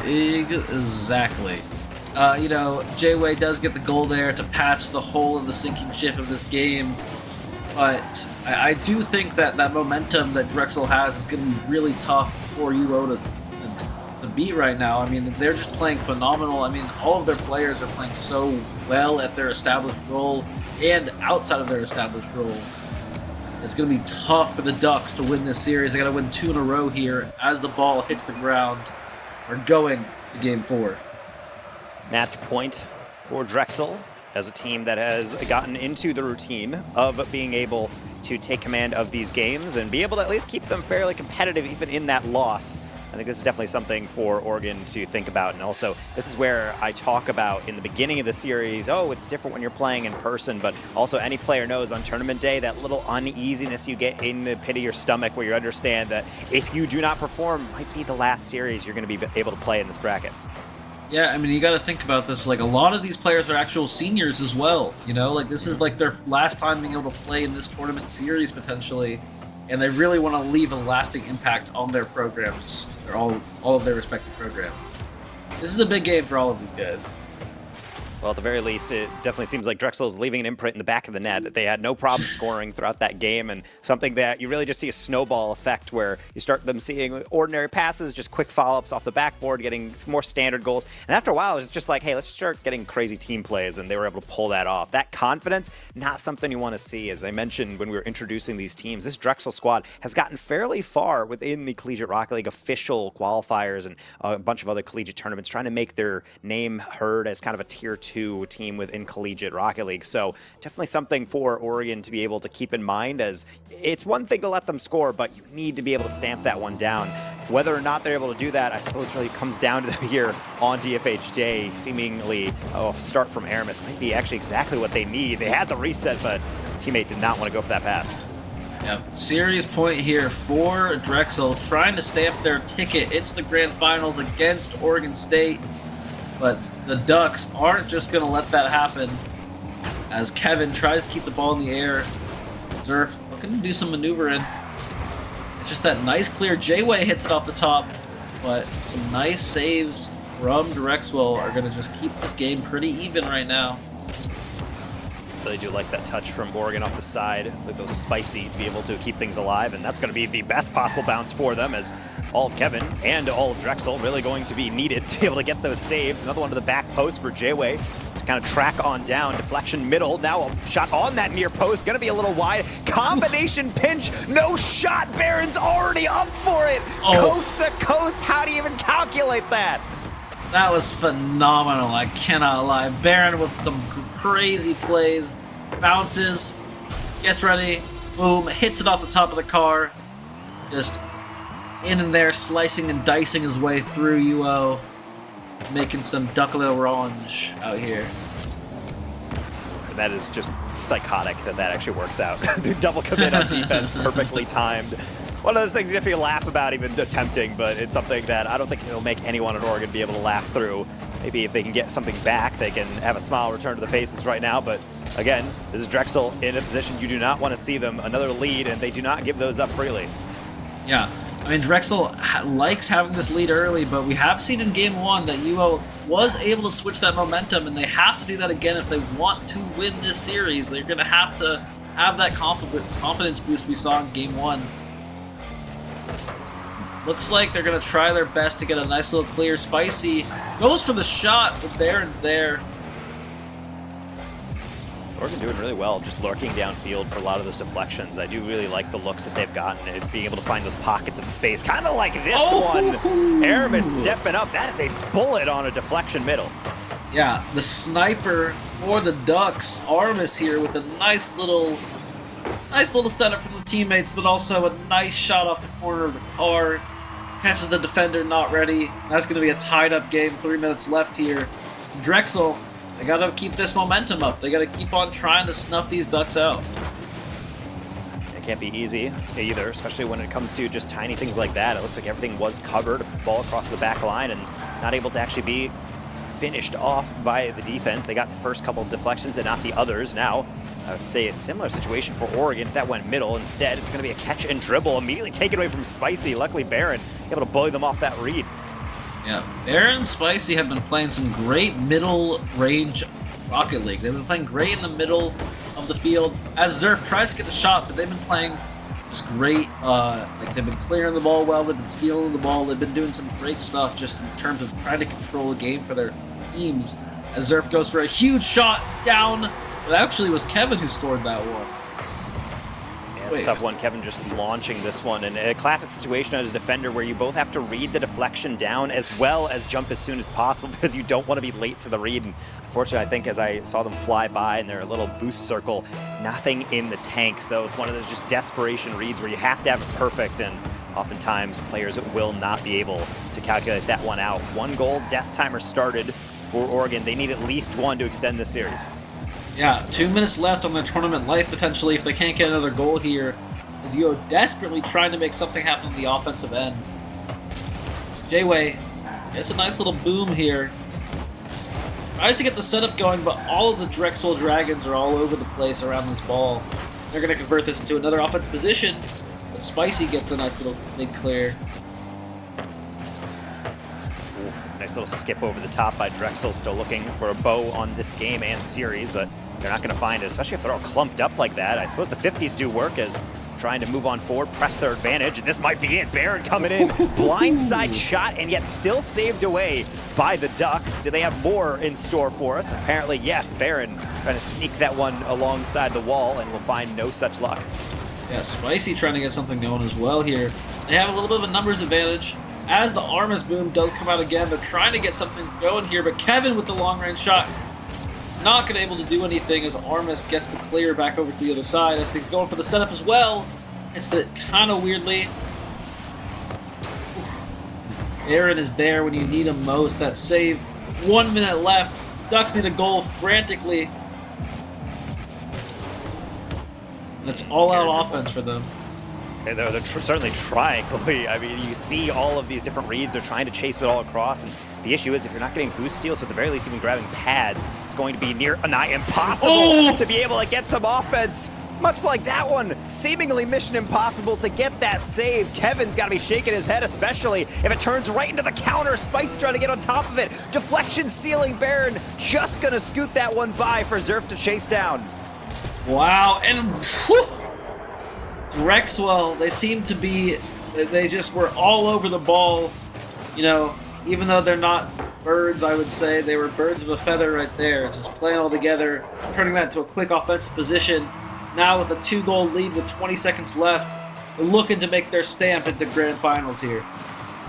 You know, J-Way does get the goal there to patch the hole in the sinking ship of this game, but I do think that that momentum that Drexel has is going to be really tough for UO to beat right now. I mean, they're just playing phenomenal. I mean, all of their players are playing so well at their established role and outside of their established role. It's going to be tough for the Ducks to win this series. They got to win 2 in a row here as the ball hits the ground. We're going to Game 4. Match point for Drexel as a team that has gotten into the routine of being able to take command of these games and be able to at least keep them fairly competitive even in that loss. I think this is definitely something for Oregon to think about. And also, this is where I talk about in the beginning of the series, oh, it's different when you're playing in person, but also any player knows on tournament day, that little uneasiness you get in the pit of your stomach where you understand that if you do not perform, might be the last series you're going to be able to play in this bracket. Yeah, I mean, you got to think about this. Like, a lot of these players are actual seniors as well. You know, like, this is like their last time being able to play in this tournament series potentially, and they really want to leave a lasting impact on their programs, or all of their respective programs. This is a big game for all of these guys. Well, at the very least, it definitely seems like Drexel is leaving an imprint in the back of the net, that they had no problem scoring throughout that game, and something that you really just see a snowball effect where you start them seeing ordinary passes, just quick follow-ups off the backboard, getting more standard goals. And after a while, it's just like, hey, let's start getting crazy team plays, and they were able to pull that off. That confidence, not something you want to see. As I mentioned when we were introducing these teams, this Drexel squad has gotten fairly far within the Collegiate Rocket League official qualifiers and a bunch of other collegiate tournaments, trying to make their name heard as kind of a tier 2 team within Collegiate Rocket League. So definitely something for Oregon to be able to keep in mind, as it's one thing to let them score, but you need to be able to stamp that one down. Whether or not they're able to do that, I suppose really comes down to them here on DFH Day. Seemingly a start from Aramis might be actually exactly what they need. They had the reset, but teammate did not want to go for that pass. Yep. Series point here for Drexel, trying to stamp their ticket into the grand finals against Oregon State. But the Ducks aren't just going to let that happen, as Kevin tries to keep the ball in the air. Zerf looking to do some maneuvering. It's just that nice clear. J-Way hits it off the top, but some nice saves from Drexel are going to just keep this game pretty even right now. Really do like that touch from Oregon off the side. It goes spicy to be able to keep things alive, and that's going to be the best possible bounce for them, as all of Kevin and all of Drexel really going to be needed to be able to get those saves. Another one to the back post for J-Way to kind of track on down. Deflection middle. Now a shot on that near post. Going to be a little wide. Combination pinch. No shot. Barron's already up for it. Oh. Coast to coast. How do you even calculate that? That was phenomenal, I cannot lie. Baron with some crazy plays, bounces, gets ready, boom, hits it off the top of the car, just in and there, slicing and dicing his way through UO, making some duckle orange out here. That is just psychotic that actually works out. The double commit on defense, perfectly timed. One of those things you have to laugh about even attempting, but it's something that I don't think it'll make anyone at Oregon be able to laugh through. Maybe if they can get something back, they can have a smile return to the faces right now. But again, this is Drexel in a position you do not want to see them. Another lead, and they do not give those up freely. Yeah, I mean, Drexel likes having this lead early, but we have seen in Game 1 that UO was able to switch that momentum, and they have to do that again if they want to win this series. They're going to have that confidence boost we saw in Game 1. Looks like they're going to try their best to get a nice little clear. Spicy goes for the shot, but Baron's there. Oregon doing really well, just lurking downfield for a lot of those deflections. I do really like the looks that they've gotten and being able to find those pockets of space, kind of like this one. Aramis stepping up. That is a bullet on a deflection middle. Yeah, the sniper for the Ducks, Aramis here with a nice little setup from the teammates, but also a nice shot off the corner of the car. Catches the defender not ready. That's going to be a tied up game. 3 minutes left here. Drexel, they got to keep this momentum up. They got to keep on trying to snuff these Ducks out. It can't be easy either, especially when it comes to just tiny things like that. It looked like everything was covered, ball across the back line, and not able to actually be finished off by the defense. They got the first couple of deflections and not the others. Now, I would say a similar situation for Oregon if that went middle. Instead, it's going to be a catch and dribble, immediately taken away from Spicy. Luckily, Baron able to bully them off that read. Yeah, Baron and Spicy have been playing some great middle-range Rocket League. They've been playing great in the middle of the field as Zerf tries to get the shot, but they've been playing just great. Like they've been clearing the ball well, they've been stealing the ball, they've been doing some great stuff just in terms of trying to control the game for their teams. As Zerf goes for a huge shot down. It actually was Kevin who scored that one. Yeah, it's a tough one. Kevin just launching this one. And a classic situation as a defender where you both have to read the deflection down as well as jump as soon as possible because you don't want to be late to the read. And unfortunately, I think as I saw them fly by in their little boost circle, nothing in the tank. So it's one of those just desperation reads where you have to have it perfect. And oftentimes, players will not be able to calculate that one out. 1 goal, death timer started for Oregon. They need at least 1 to extend this series. Yeah, 2 minutes left on their tournament life, potentially, if they can't get another goal here. As Yo desperately trying to make something happen on the offensive end. J-Way gets a nice little boom here. Tries to get the setup going, but all of the Drexel Dragons are all over the place around this ball. They're going to convert this into another offensive position, but Spicy gets the nice little big clear. Nice little skip over the top by Drexel, still looking for a bow on this game and series, but they're not going to find it, especially if they're all clumped up like that. I suppose the 50s do work as trying to move on forward, press their advantage, and this might be it. Baron coming in, blindside shot, and yet still saved away by the Ducks. Do they have more in store for us? Apparently, yes. Baron trying to sneak that one alongside the wall, and will find no such luck. Yeah, Spicy trying to get something going as well here. They have a little bit of a numbers advantage. As the Armas boom does come out again, they're trying to get something going here, but Kevin with the long-range shot, not going to be able to do anything as Armas gets the clear back over to the other side. As things going for the setup as well. It's the kind of weirdly. Aaron is there when you need him most. That save. 1 minute left. Ducks need a goal frantically. And it's all-out offense for them. They're certainly trying. I mean, you see all of these different reads. They're trying to chase it all across. And the issue is if you're not getting boost steals, so at the very least even grabbing pads, it's going to be nigh impossible to be able to get some offense. Much like that one, seemingly mission impossible to get that save. Kevin's got to be shaking his head, especially if it turns right into the counter. Spicy trying to get on top of it. Deflection sealing Baron, just going to scoot that one by for Zerf to chase down. Wow, and Drexel, they seem to be, they just were all over the ball. You know, even though they're not birds, I would say, they were birds of a feather right there. Just playing all together, turning that into a quick offensive position. Now with a 2-goal lead with 20 seconds left, they're looking to make their stamp at the grand finals here.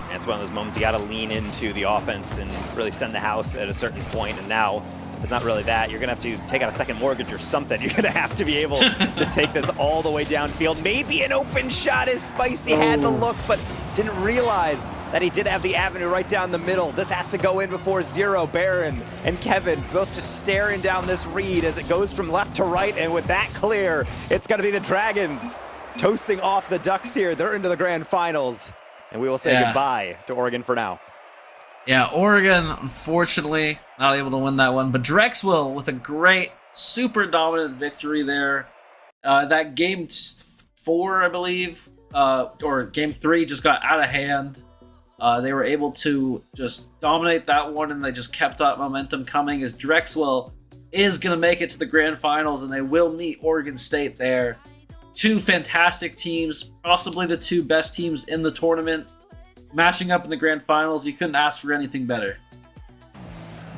And it's one of those moments you got to lean into the offense and really send the house at a certain point. And now, if it's not really that, you're going to have to take out a second mortgage or something. You're going to have to be able to take this all the way downfield. Maybe an open shot as Spicy had the look, but didn't realize that he did have the avenue right down the middle. This has to go in before Zero. Baron and Kevin both just staring down this read as it goes from left to right, and with that clear, it's going to be the Dragons toasting off the Ducks here. They're into the grand finals, and we will say goodbye to Oregon for now. Yeah, Oregon, unfortunately, not able to win that one. But Drexel with a great, super dominant victory there. That game 4, I believe, or game 3 just got out of hand. They were able to just dominate that one, and they just kept that momentum coming as Drexel is going to make it to the grand finals, and they will meet Oregon State there. Two fantastic teams, possibly the two best teams in the tournament, matching up in the grand finals. You couldn't ask for anything better.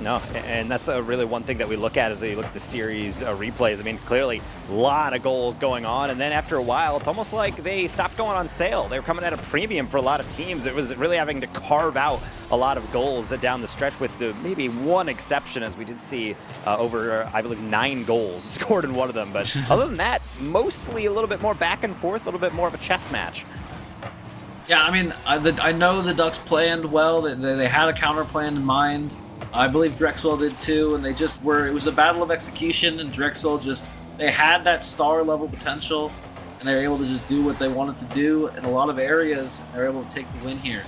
No, and that's really one thing that we look at as we look at the series replays. I mean, clearly a lot of goals going on, and then after a while, it's almost like they stopped going on sale. They were coming at a premium for a lot of teams. It was really having to carve out a lot of goals down the stretch, with maybe one exception, as we did see over, I believe, 9 goals scored in one of them. But other than that, mostly a little bit more back and forth, a little bit more of a chess match. Yeah, I mean, I know the Ducks planned well. They had a counter plan in mind. I believe Drexel did too, and they just were, it was a battle of execution, and Drexel they had that star level potential, and they were able to just do what they wanted to do in a lot of areas. They were able to take the win here.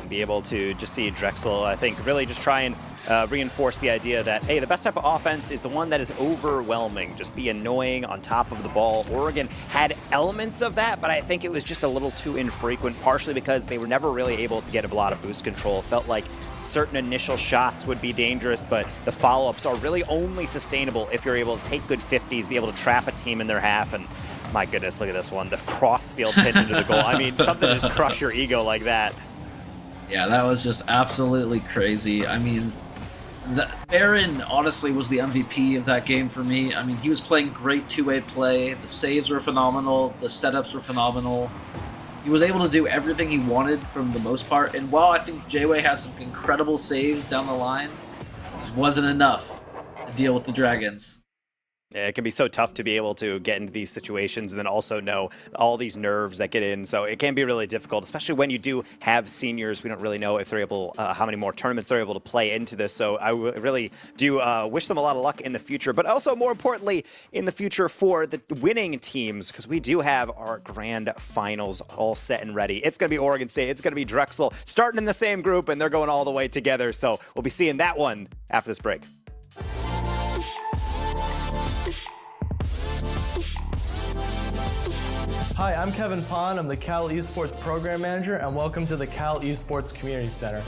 And be able to just see Drexel, I think, really just try and reinforce the idea that, hey, the best type of offense is the one that is overwhelming, just be annoying on top of the ball. Oregon had elements of that, but I think it was just a little too infrequent, partially because they were never really able to get a lot of boost control. It felt like certain initial shots would be dangerous, but the follow-ups are really only sustainable if you're able to take good 50s, be able to trap a team in their half. And my goodness, look at this one, the crossfield pin into the goal. I mean, something to just crush your ego like that. Yeah, that was just absolutely crazy. I mean, Barron honestly was the MVP of that game for me. I mean, he was playing great two-way play. The saves were phenomenal. The setups were phenomenal. He was able to do everything he wanted from the most part. And while I think J-Way had some incredible saves down the line, this wasn't enough to deal with the Dragons. Yeah, it can be so tough to be able to get into these situations and then also know all these nerves that get in. So it can be really difficult, especially when you do have seniors. We don't really know if they're able, how many more tournaments they're able to play into this. So I really do wish them a lot of luck in the future, but also more importantly in the future for the winning teams, because we do have our grand finals all set and ready. It's going to be Oregon State. It's going to be Drexel starting in the same group, and they're going all the way together. So we'll be seeing that one after this break. Hi, I'm Kevin Pond. I'm the Cal Esports Program Manager, and welcome to the Cal Esports Community Center.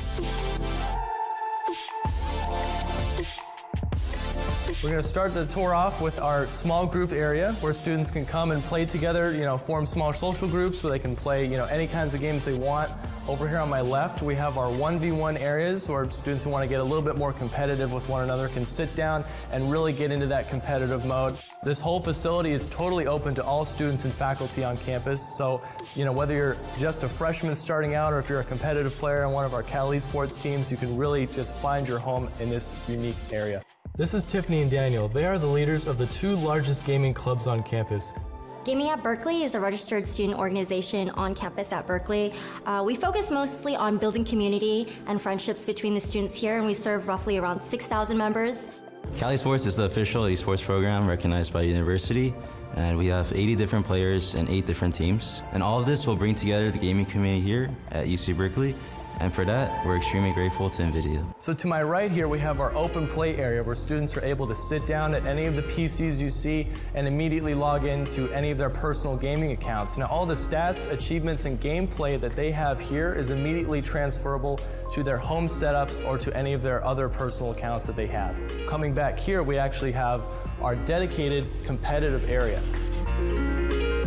We're going to start the tour off with our small group area where students can come and play together, form small social groups where they can play, any kinds of games they want. Over here on my left, we have our 1v1 areas where students who want to get a little bit more competitive with one another can sit down and really get into that competitive mode. This whole facility is totally open to all students and faculty on campus. So, whether you're just a freshman starting out or if you're a competitive player on one of our Cal Esports teams, you can really just find your home in this unique area. This is Tiffany and Daniel. They are the leaders of the 2 largest gaming clubs on campus. Gaming at Berkeley is a registered student organization on campus at Berkeley. We focus mostly on building community and friendships between the students here, and we serve roughly around 6,000 members. Cal Esports is the official esports program recognized by university, and we have 80 different players and 8 different teams. And all of this will bring together the gaming community here at UC Berkeley. And for that, we're extremely grateful to NVIDIA. So to my right here, we have our open play area where students are able to sit down at any of the PCs you see and immediately log into any of their personal gaming accounts. Now, all the stats, achievements, and gameplay that they have here is immediately transferable to their home setups or to any of their other personal accounts that they have. Coming back here, we actually have our dedicated competitive area.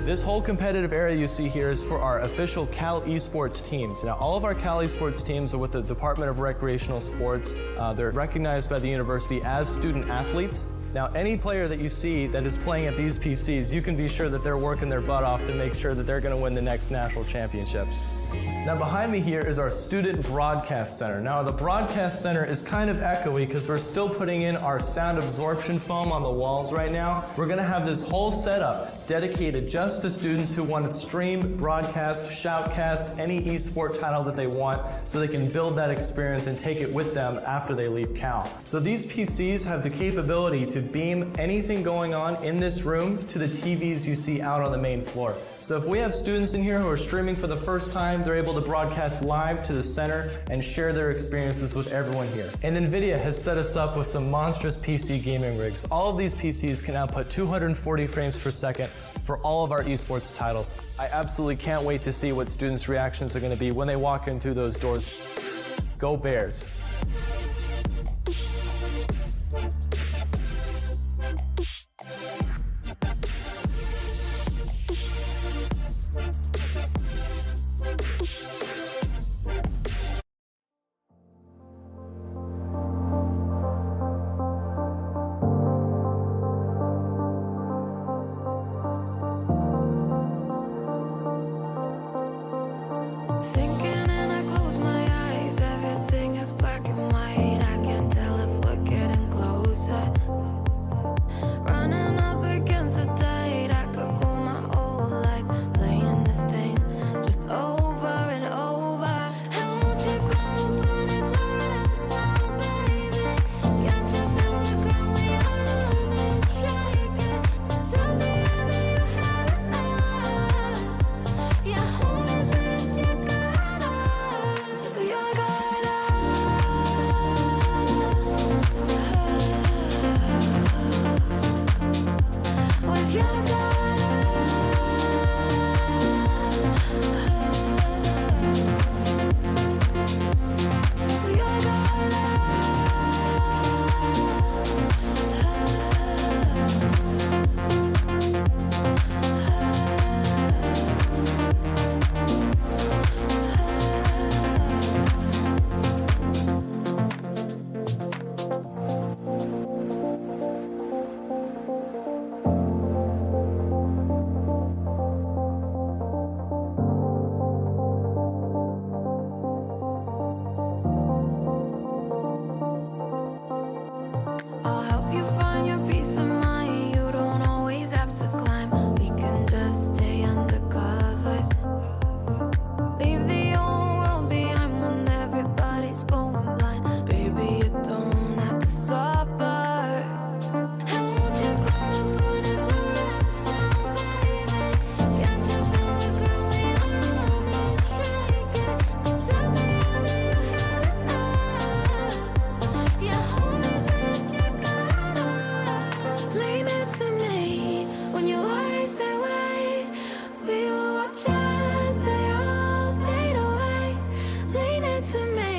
This whole competitive area you see here is for our official Cal Esports teams. Now, all of our Cal Esports teams are with the Department of Recreational Sports. They're recognized by the university as student athletes. Now, any player that you see that is playing at these PCs, you can be sure that they're working their butt off to make sure that they're going to win the next national championship. Now behind me here is our Student Broadcast Center. Now the Broadcast Center is kind of echoey because we're still putting in our sound absorption foam on the walls right now. We're gonna have this whole setup dedicated just to students who want to stream, broadcast, shoutcast, any esport title that they want so they can build that experience and take it with them after they leave Cal. So these PCs have the capability to beam anything going on in this room to the TVs you see out on the main floor. So if we have students in here who are streaming for the first time, they're able to broadcast live to the center and share their experiences with everyone here. And NVIDIA has set us up with some monstrous PC gaming rigs. All of these PCs can output 240 frames per second, for all of our esports titles. I absolutely can't wait to see what students' reactions are going to be when they walk in through those doors. Go Bears! Thinking and I close my eyes, everything is black and white. I can't tell if we're getting closer. Running up against the tide, I could go my whole life playing this thing just over and over. And won't you come put it to rest now, baby? Can't you feel the ground when your arm is shaking? Tell me how do you have it now? Yeah, always with your guard up, your guard up. With your guard up. Your guard I'll help you find your peace of mind. You don't always have to climb. We can just stay under covers. Leave the old world behind when everybody's going blind. Baby, you don't have to suffer. And won't you come and put it to rest now, baby? Can't you feel the ground when your arm is shaking? Tell me how do you have it now? Yeah, always with your guard up. Lean into me when your worries they weigh. We will watch as they all fade away. Lean into me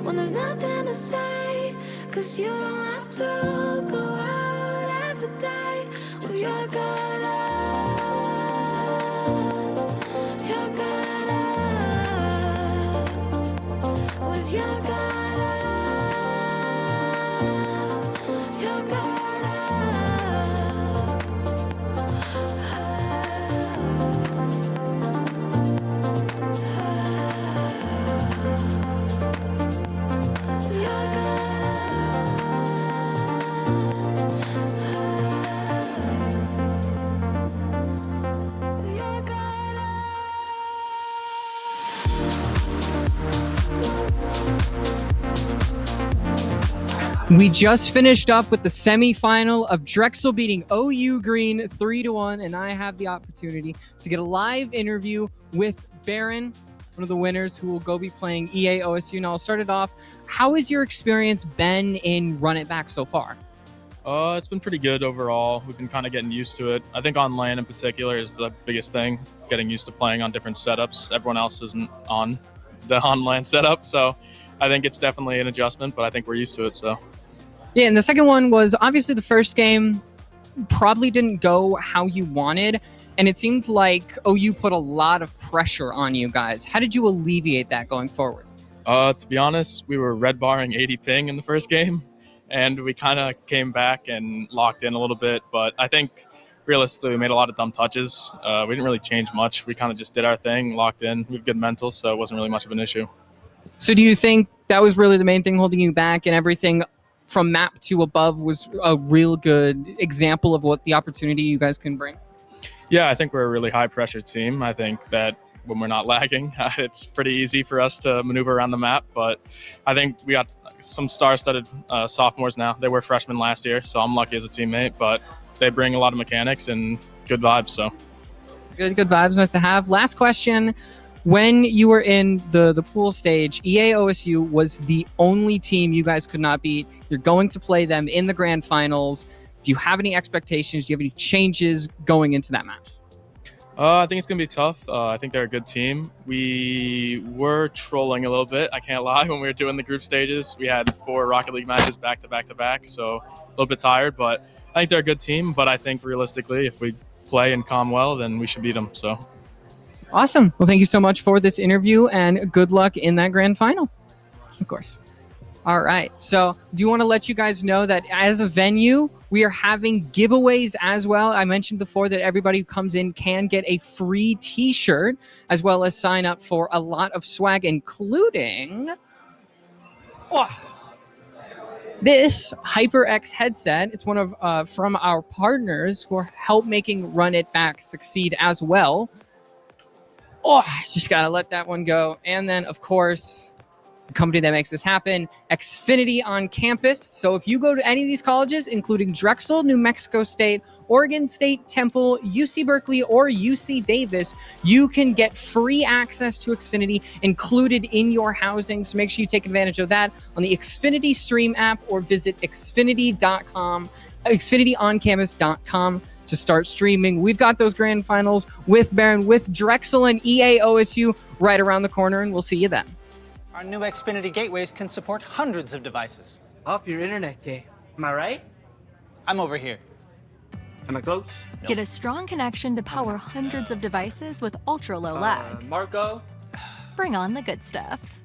when there's nothing to say. 'Cause you don't have to go out every day with your guard up. Your guard up. With your guard up. Your guard up. Your We just finished up with the semifinal of Drexel beating OU Green 3-1, and I have the opportunity to get a live interview with Baron, one of the winners, who will go be playing EA OSU. Now, I'll start it off. How has your experience been in Run It Back so far? It's been pretty good overall. We've been kind of getting used to it. I think on LAN in particular is the biggest thing, getting used to playing on different setups. Everyone else isn't on the on-LAN setup, so I think it's definitely an adjustment, but I think we're used to it. So. Yeah, and the second one was obviously the first game probably didn't go how you wanted, and it seemed like OU put a lot of pressure on you guys. How did you alleviate that going forward? To be honest, we were red barring 80 ping in the first game, and we kind of came back and locked in a little bit, but I think realistically we made a lot of dumb touches. We didn't really change much. We kind of just did our thing, locked in. We have good mentals, so it wasn't really much of an issue. So do you think that was really the main thing holding you back, and everything from map 2 above was a real good example of what the opportunity you guys can bring? Yeah, I think we're a really high pressure team. I think that when we're not lagging, it's pretty easy for us to maneuver around the map, but I think we got some star-studded sophomores now. They were freshmen last year, so I'm lucky as a teammate, but they bring a lot of mechanics and good vibes. So Good vibes, nice to have. Last question. When you were in the pool stage, EA OSU was the only team you guys could not beat. You're going to play them in the grand finals. Do you have any expectations? Do you have any changes going into that match? I think it's going to be tough. I think they're a good team. We were trolling a little bit, I can't lie, when we were doing the group stages. We had 4 Rocket League matches back to back to back, so a little bit tired, but I think they're a good team. But I think realistically, if we play and calm well, then we should beat them. So Awesome. Well, thank you so much for this interview and good luck in that grand final. Of course. All right. So, do you want to let you guys know that as a venue, we are having giveaways as well. I mentioned before that everybody who comes in can get a free t-shirt as well as sign up for a lot of swag, including this HyperX headset. It's one of from our partners who help making Run It Back succeed as well. Just got to let that one go. And then, of course, the company that makes this happen, Xfinity on campus. So if you go to any of these colleges, including Drexel, New Mexico State, Oregon State, Temple, UC Berkeley, or UC Davis, you can get free access to Xfinity included in your housing. So make sure you take advantage of that on the Xfinity Stream app or visit xfinity.com, xfinityoncampus.com to start streaming. We've got those grand finals with Barron, with Drexel and EA OSU right around the corner, and we'll see you then. Our new Xfinity gateways can support hundreds of devices. Up your internet game. Am I right? I'm over here. Am I close? Get a strong connection to power hundreds of devices with ultra-low lag. Marco? Bring on the good stuff.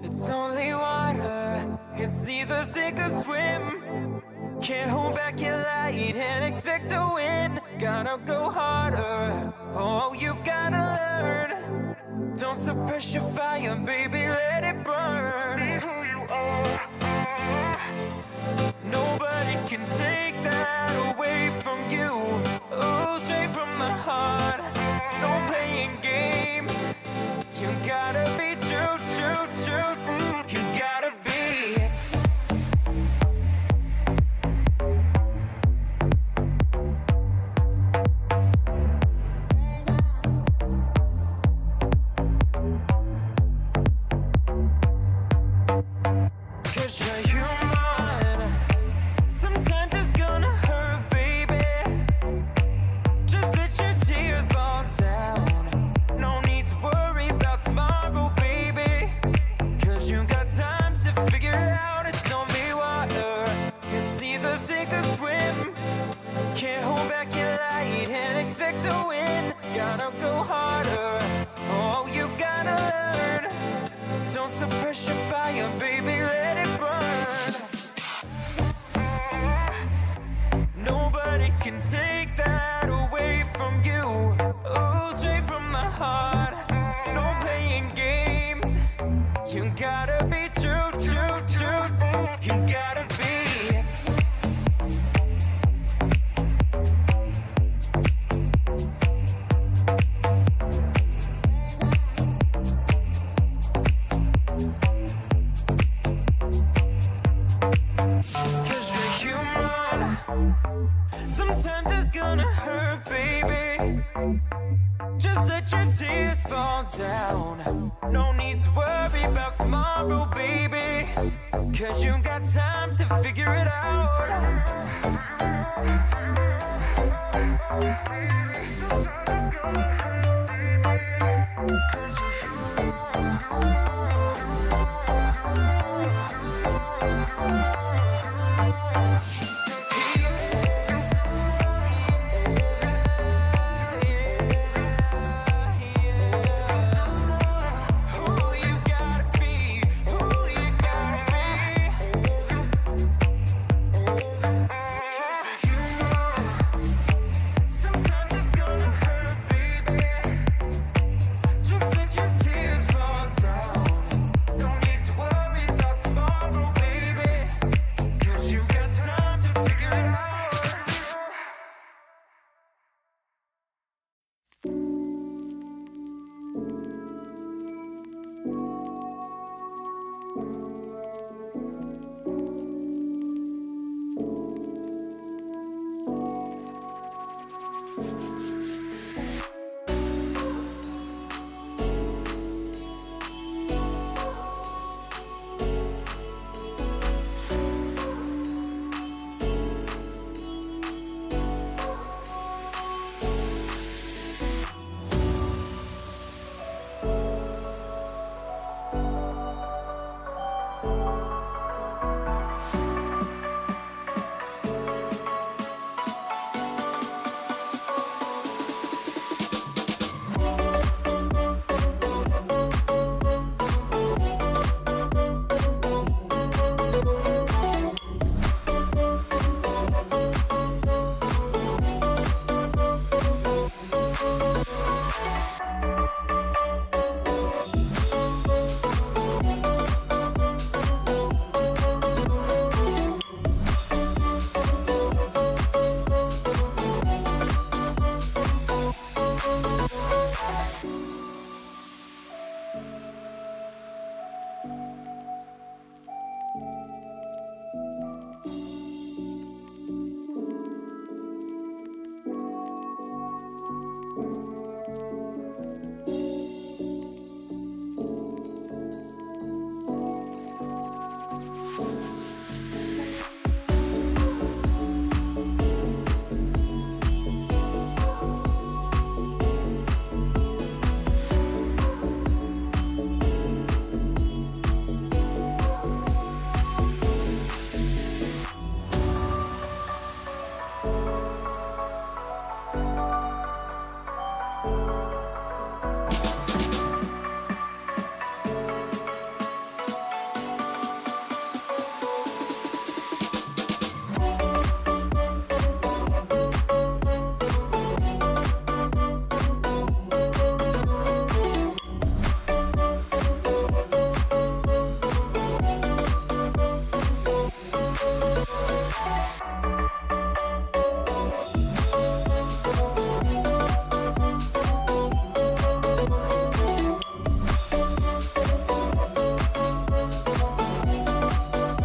It's only water, it's either sink or swim. Can't hold back your light and expect to win. Gotta go harder, oh, you've gotta learn. Don't suppress your fire, baby, let it burn. Be who you are. Nobody can take that away from you. Oh, straight from the heart. No playing games. You gotta be true, true, true. You gotta be. 'Cause you're human. Sometimes it's gonna hurt, baby. Just let your tears fall down. No need to worry about tomorrow, baby. 'Cause you got time to figure it out. It's only water. It's either sink or swim. Can't hold back your light and expect to win. Gotta go harder. Oh, you've gotta learn. Don't suppress your fire, baby, let it burn. Nobody can take that away from you. Oh, straight from the heart. No playing games. You gotta be true, true, true. You gotta be. Cause you're human. Sometimes it's gonna hurt, baby. Just let your tears fall down. No need to worry about tomorrow, baby. 'Cause you got time to figure it out. Sometimes it's gonna hurt, baby. 'Cause you're Sometimes it's gonna hurt, baby.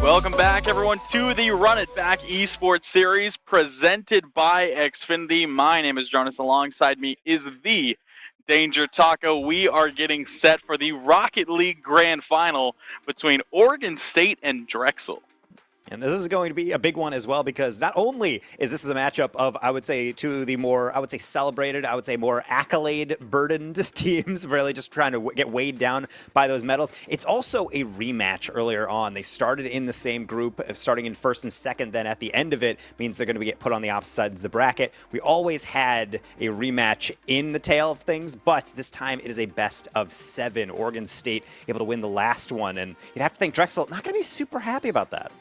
Welcome back, everyone, to the Run It Back Esports Series presented by Xfinity. My name is Jonas. Alongside me is the Danger Taco. We are getting set for the Rocket League Grand Final between Oregon State and Drexel. And this is going to be a big one as well, because not only is this a matchup of, I would say, two of the more, I would say, celebrated, I would say more accolade-burdened teams, really just trying to get weighed down by those medals. It's also a rematch earlier on. They started in the same group, starting in first and second, then at the end of it means they're going to get put on the opposite sides of the bracket. We always had a rematch in the tail of things, but this time it is a best of 7. Oregon State able to win the last one, and you'd have to think Drexel not going to be super happy about that.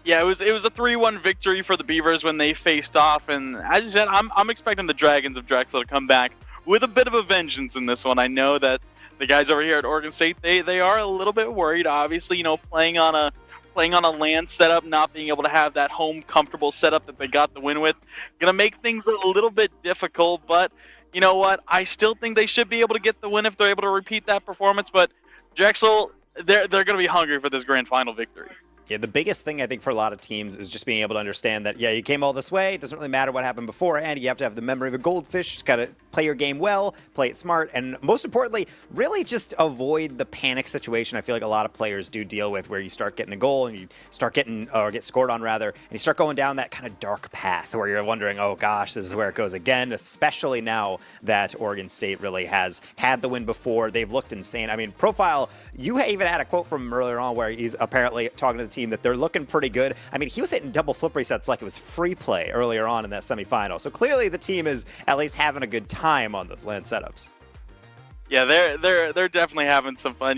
Yeah, it was a 3-1 victory for the Beavers when they faced off, and as you said, I'm expecting the Dragons of Drexel to come back with a bit of a vengeance in this one. I know that the guys over here at Oregon State, they are a little bit worried, obviously, playing on a land setup, not being able to have that home comfortable setup that they got the win with, gonna make things a little bit difficult. But you know what? I still think they should be able to get the win if they're able to repeat that performance. But Drexel, they're gonna be hungry for this grand final victory. Yeah, the biggest thing I think for a lot of teams is just being able to understand that, yeah, you came all this way. It doesn't really matter what happened beforehand. You have to have the memory of a goldfish. Just gotta play your game well, play it smart, and most importantly, really just avoid the panic situation I feel like a lot of players do deal with, where you start getting a goal and you start getting, or get scored on rather, and you start going down that kind of dark path where you're wondering, oh gosh, this is where it goes again, especially now that Oregon State really has had the win before. They've looked insane. I mean, Profile, you even had a quote from him earlier on where he's apparently talking to the team that they're looking pretty good. I mean, he was hitting double flip resets like it was free play earlier on in that semifinal. So clearly the team is at least having a good time on those land setups. Yeah, they're definitely having some fun,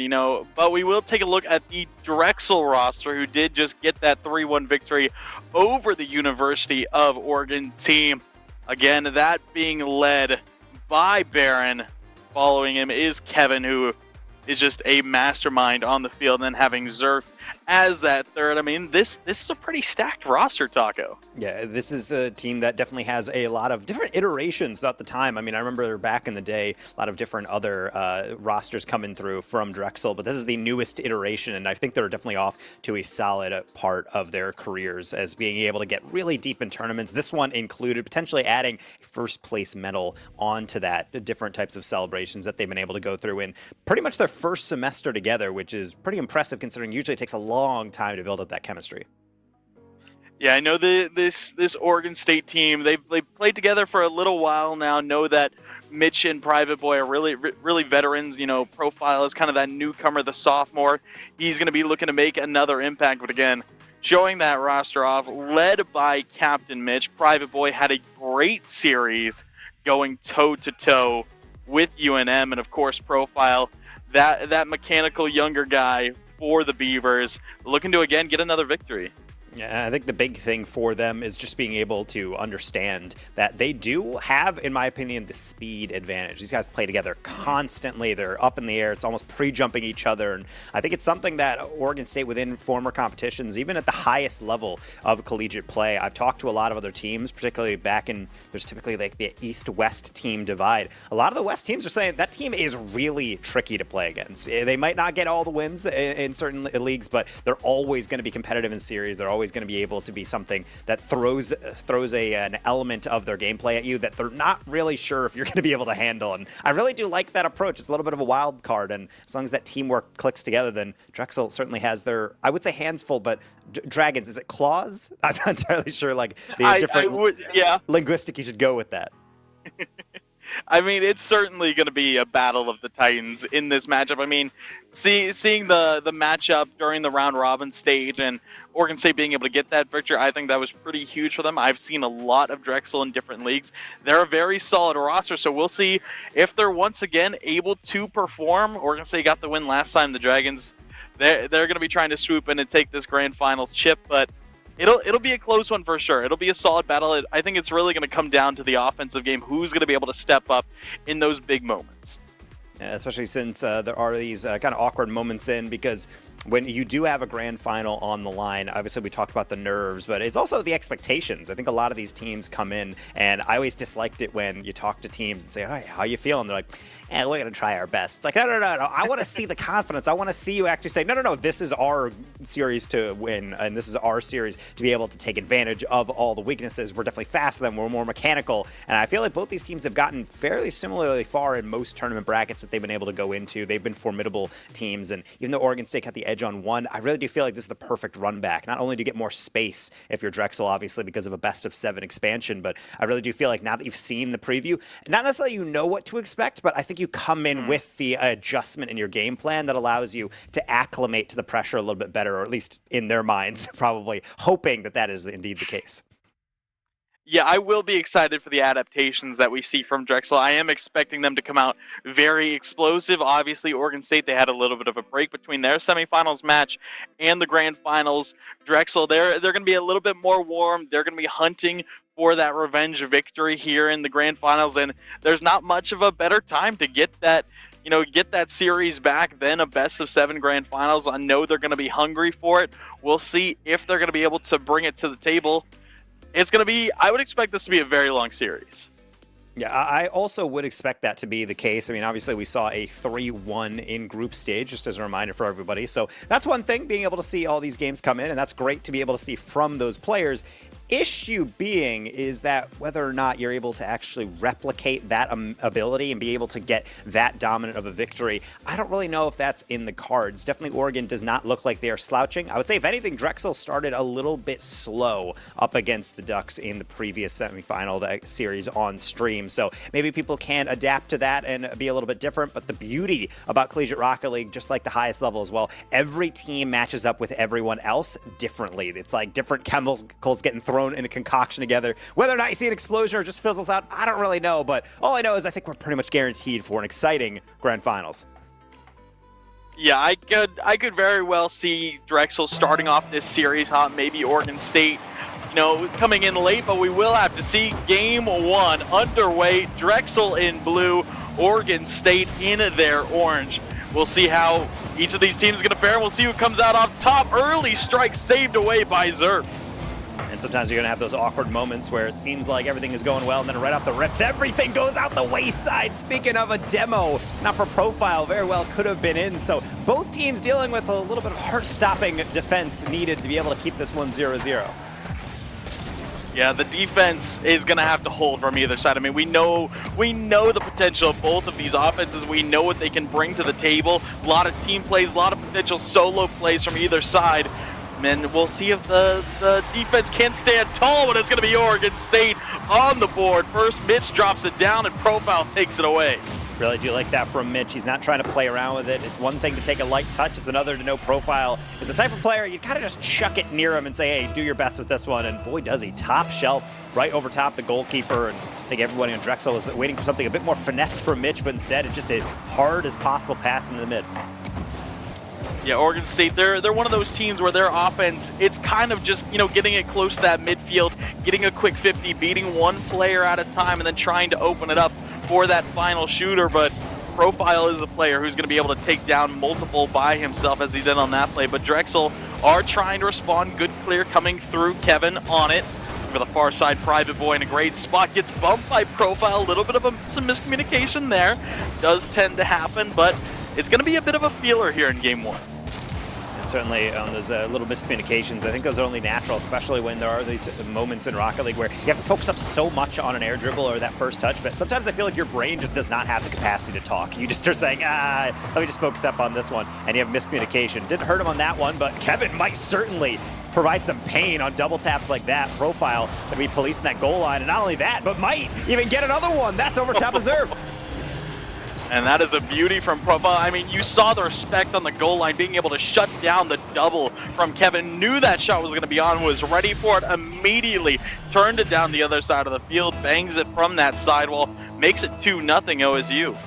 But we will take a look at the Drexel roster, who did just get that 3-1 victory over the University of Oregon team. Again, that being led by Barron. Following him is Kevin, who is just a mastermind on the field, and then having Zerf as that third. I mean, this is a pretty stacked roster, Taco. Yeah, this is a team that definitely has a lot of different iterations throughout the time. I mean, I remember back in the day, a lot of different other rosters coming through from Drexel, but this is the newest iteration, and I think they're definitely off to a solid part of their careers as being able to get really deep in tournaments. This one included potentially adding a first place medal onto that, different types of celebrations that they've been able to go through in pretty much their first semester together, which is pretty impressive considering usually it takes a long time to build up that chemistry. Yeah, I know this Oregon State team, they've played together for a little while now. Know that Mitch and Private Boy are really veterans. Profile is kind of that newcomer, the sophomore. He's going to be looking to make another impact. But again, showing that roster off, led by Captain Mitch. Private Boy had a great series going toe-to-toe with UNM. And of course, Profile, that mechanical younger guy for the Beavers, looking to again get another victory. Yeah, I think the big thing for them is just being able to understand that they do have, in my opinion, the speed advantage. These guys play together constantly. They're up in the air. It's almost pre-jumping each other. And I think it's something that Oregon State within former competitions, even at the highest level of collegiate play, I've talked to a lot of other teams, particularly back in, there's typically like the East-West team divide. A lot of the West teams are saying that team is really tricky to play against. They might not get all the wins in certain leagues, but they're always going to be competitive in series. They're always going to be able to be something that throws an element of their gameplay at you that they're not really sure if you're going to be able to handle. And I really do like that approach. It's a little bit of a wild card, and as long as that teamwork clicks together, then Drexel certainly has their, I would say, hands full, but Dragons, is it claws? I'm not entirely sure, like the different linguistic you should go with that. I mean, it's certainly going to be a battle of the Titans in this matchup. I mean, seeing the matchup during the round robin stage and Oregon State being able to get that victory, I think that was pretty huge for them. I've seen a lot of Drexel in different leagues. They're a very solid roster, so we'll see if they're once again able to perform. Oregon State got the win last time. The Dragons, they're going to be trying to swoop in and take this grand finals chip, but It'll be a close one for sure. It'll be a solid battle. I think it's really going to come down to the offensive game. Who's going to be able to step up in those big moments? Yeah, especially since there are these kind of awkward moments in, because when you do have a grand final on the line, obviously we talked about the nerves, but it's also the expectations. I think a lot of these teams come in, and I always disliked it when you talk to teams and say, all right, how you feeling? They're like, we're going to try our best. It's like, no. I want to see the confidence. I want to see you actually say, no, this is our series to win, and this is our series to be able to take advantage of all the weaknesses. We're definitely faster than we're more mechanical, and I feel like both these teams have gotten fairly similarly far in most tournament brackets that they've been able to go into. They've been formidable teams, and even though Oregon State got the edge on one, I really do feel like this is the perfect run back. Not only do you get more space if you're Drexel, obviously, because of a best-of-7 expansion, but I really do feel like now that you've seen the preview, not necessarily you know what to expect, but I think you come in with the adjustment in your game plan that allows you to acclimate to the pressure a little bit better, or at least in their minds, probably hoping that that is indeed the case. Yeah, I will be excited for the adaptations that we see from Drexel. I am expecting them to come out very explosive. Obviously, Oregon State, they had a little bit of a break between their semifinals match and the grand finals. Drexel, they're going to be a little bit more warm. They're going to be hunting for that revenge victory here in the grand finals, and there's not much of a better time to get that series back than a best-of-7 grand finals. I know they're going to be hungry for it. We'll see if they're going to be able to bring it to the table. It's going to be, I would expect this to be a very long series. Yeah, I also would expect that to be the case. I mean, obviously, we saw a 3-1 in group stage, just as a reminder for everybody. So that's one thing, being able to see all these games come in, and that's great to be able to see from those players. Issue being is that whether or not you're able to actually replicate that ability and be able to get that dominant of a victory, I don't really know if that's in the cards. Definitely Oregon does not look like they are slouching. I would say, if anything, Drexel started a little bit slow up against the Ducks in the previous semifinal that series on stream. So maybe people can adapt to that and be a little bit different. But the beauty about Collegiate Rocket League, just like the highest level as well, every team matches up with everyone else differently. It's like different chemicals getting thrown in a concoction together. Whether or not you see an explosion or just fizzles out, I don't really know, but all I know is I think we're pretty much guaranteed for an exciting grand finals. Yeah, I could very well see Drexel starting off this series hot, maybe Oregon State, coming in late, but we will have to see. Game 1 underway. Drexel in blue, Oregon State in their orange. We'll see how each of these teams is going to fare, and we'll see who comes out on top. Early strike saved away by Zerp. And sometimes you're going to have those awkward moments where it seems like everything is going well, and then right off the rips, everything goes out the wayside. Speaking of a demo, not for profile, very well could have been in. So both teams dealing with a little bit of heart-stopping defense needed to be able to keep this one 0-0. Yeah, the defense is going to have to hold from either side. I mean, we know the potential of both of these offenses. We know what they can bring to the table. A lot of team plays, a lot of potential solo plays from either side. And we'll see if the defense can stand tall, but it's going to be Oregon State on the board. First, Mitch drops it down, and Profile takes it away. Really do like that from Mitch. He's not trying to play around with it. It's one thing to take a light touch. It's another to know Profile is the type of player you kind of just chuck it near him and say, hey, do your best with this one. And boy, does he. Top shelf, right over top the goalkeeper. And I think everybody on Drexel is waiting for something a bit more finesse from Mitch, but instead it's just a hard as possible pass into the mid. Yeah, Oregon State, they're one of those teams where their offense, it's kind of just, getting it close to that midfield, getting a quick 50, beating one player at a time, and then trying to open it up for that final shooter. But Profile is a player who's going to be able to take down multiple by himself, as he did on that play. But Drexel are trying to respond. Good clear coming through. Kevin on it for the far side. Private Boy in a great spot. Gets bumped by Profile. A little bit of some miscommunication there. Does tend to happen, but it's going to be a bit of a feeler here in Game 1. And certainly on those little miscommunications, I think those are only natural, especially when there are these moments in Rocket League where you have to focus up so much on an air dribble or that first touch, but sometimes I feel like your brain just does not have the capacity to talk. You just are saying, let me just focus up on this one, and you have miscommunication. Didn't hurt him on that one, but Kevin might certainly provide some pain on double taps like that. Profile to be policing that goal line, and not only that, but might even get another one. That's over top of Zerf. And that is a beauty from Profile. I mean, you saw the respect on the goal line, being able to shut down the double from Kevin. Knew that shot was going to be on, was ready for it immediately. Turned it down the other side of the field, bangs it from that sidewall, makes it 2-0 OSU.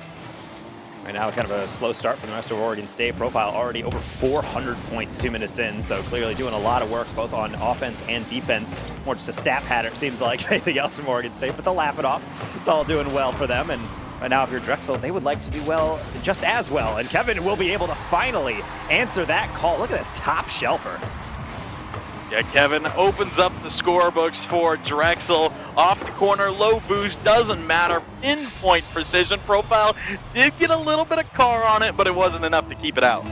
Right now, kind of a slow start for the rest of Oregon State. Profile already over 400 points 2 minutes in, so clearly doing a lot of work both on offense and defense. More just a stat pattern, it seems like, anything else from Oregon State, but they'll laugh it off. It's all doing well for them, and But now if you're Drexel, they would like to do well, just as well. And Kevin will be able to finally answer that call. Look at this top shelfer. Yeah, Kevin opens up the scorebooks for Drexel. Off the corner, low boost, doesn't matter. Pinpoint precision. Profile did get a little bit of car on it, but it wasn't enough to keep it out.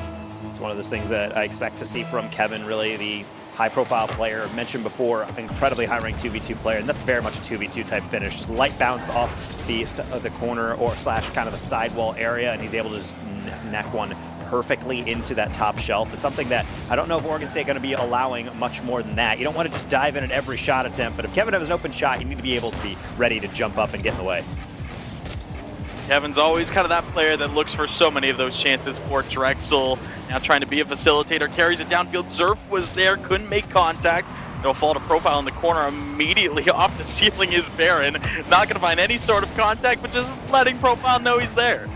It's one of those things that I expect to see from Kevin, really the high-profile player. Mentioned before, incredibly high-ranked 2v2 player, and that's very much a 2v2 type finish. Just light bounce off the corner or slash kind of the sidewall area, and he's able to just neck one perfectly into that top shelf. It's something that I don't know if Oregon State going to be allowing much more than that. You don't want to just dive in at every shot attempt, but if Kevin has an open shot, you need to be able to be ready to jump up and get in the way. Kevin's always kind of that player that looks for so many of those chances for Drexel. Now trying to be a facilitator, carries it downfield. Zerf was there, couldn't make contact. It'll fall to Profile in the corner. Immediately off the ceiling is Baron. Not going to find any sort of contact, but just letting Profile know he's there.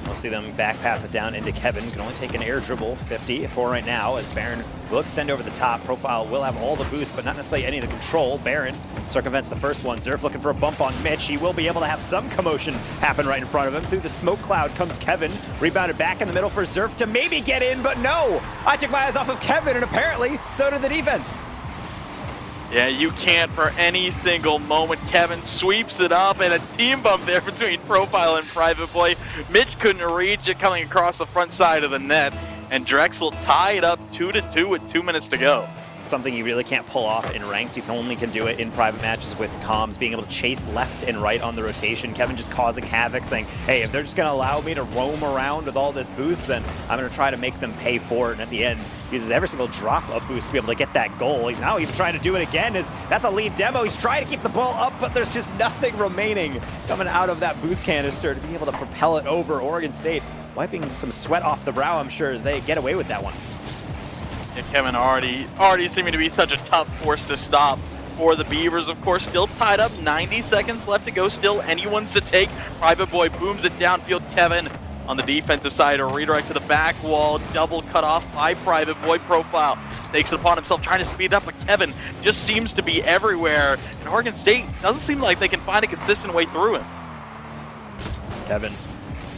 We'll see them back pass it down into Kevin. Can only take an air dribble, 50 for right now, as Baron will extend over the top. Profile will have all the boost, but not necessarily any of the control. Baron circumvents the first one. Zerf looking for a bump on Mitch. He will be able to have some commotion happen right in front of him. Through the smoke cloud comes Kevin. Rebounded back in the middle for Zerf to maybe get in, but no! I took my eyes off of Kevin, and apparently so did the defense. Yeah, you can't for any single moment. Kevin sweeps it up, and a team bump there between Profile and Private Boy. Mitch couldn't reach it coming across the front side of the net, and Drexel tied up 2-2 with 2 minutes to go. Something you really can't pull off in ranked. You only can do it in private matches with comms, being able to chase left and right on the rotation. Kevin just causing havoc, saying, hey, if they're just going to allow me to roam around with all this boost, then I'm going to try to make them pay for it. And at the end, uses every single drop of boost to be able to get that goal. He's now even trying to do it again. That's a lead demo. He's trying to keep the ball up, but there's just nothing remaining coming out of that boost canister to be able to propel it over. Oregon State wiping some sweat off the brow, I'm sure, as they get away with that one. Yeah, Kevin already seeming to be such a tough force to stop for the Beavers. Of course, still tied up, 90 seconds left to go, still anyone's to take. Private Boy booms it downfield. Kevin on the defensive side, a redirect to the back wall, double cut off by Private Boy. Profile takes it upon himself, trying to speed up, but Kevin just seems to be everywhere. And Oregon State doesn't seem like they can find a consistent way through him. Kevin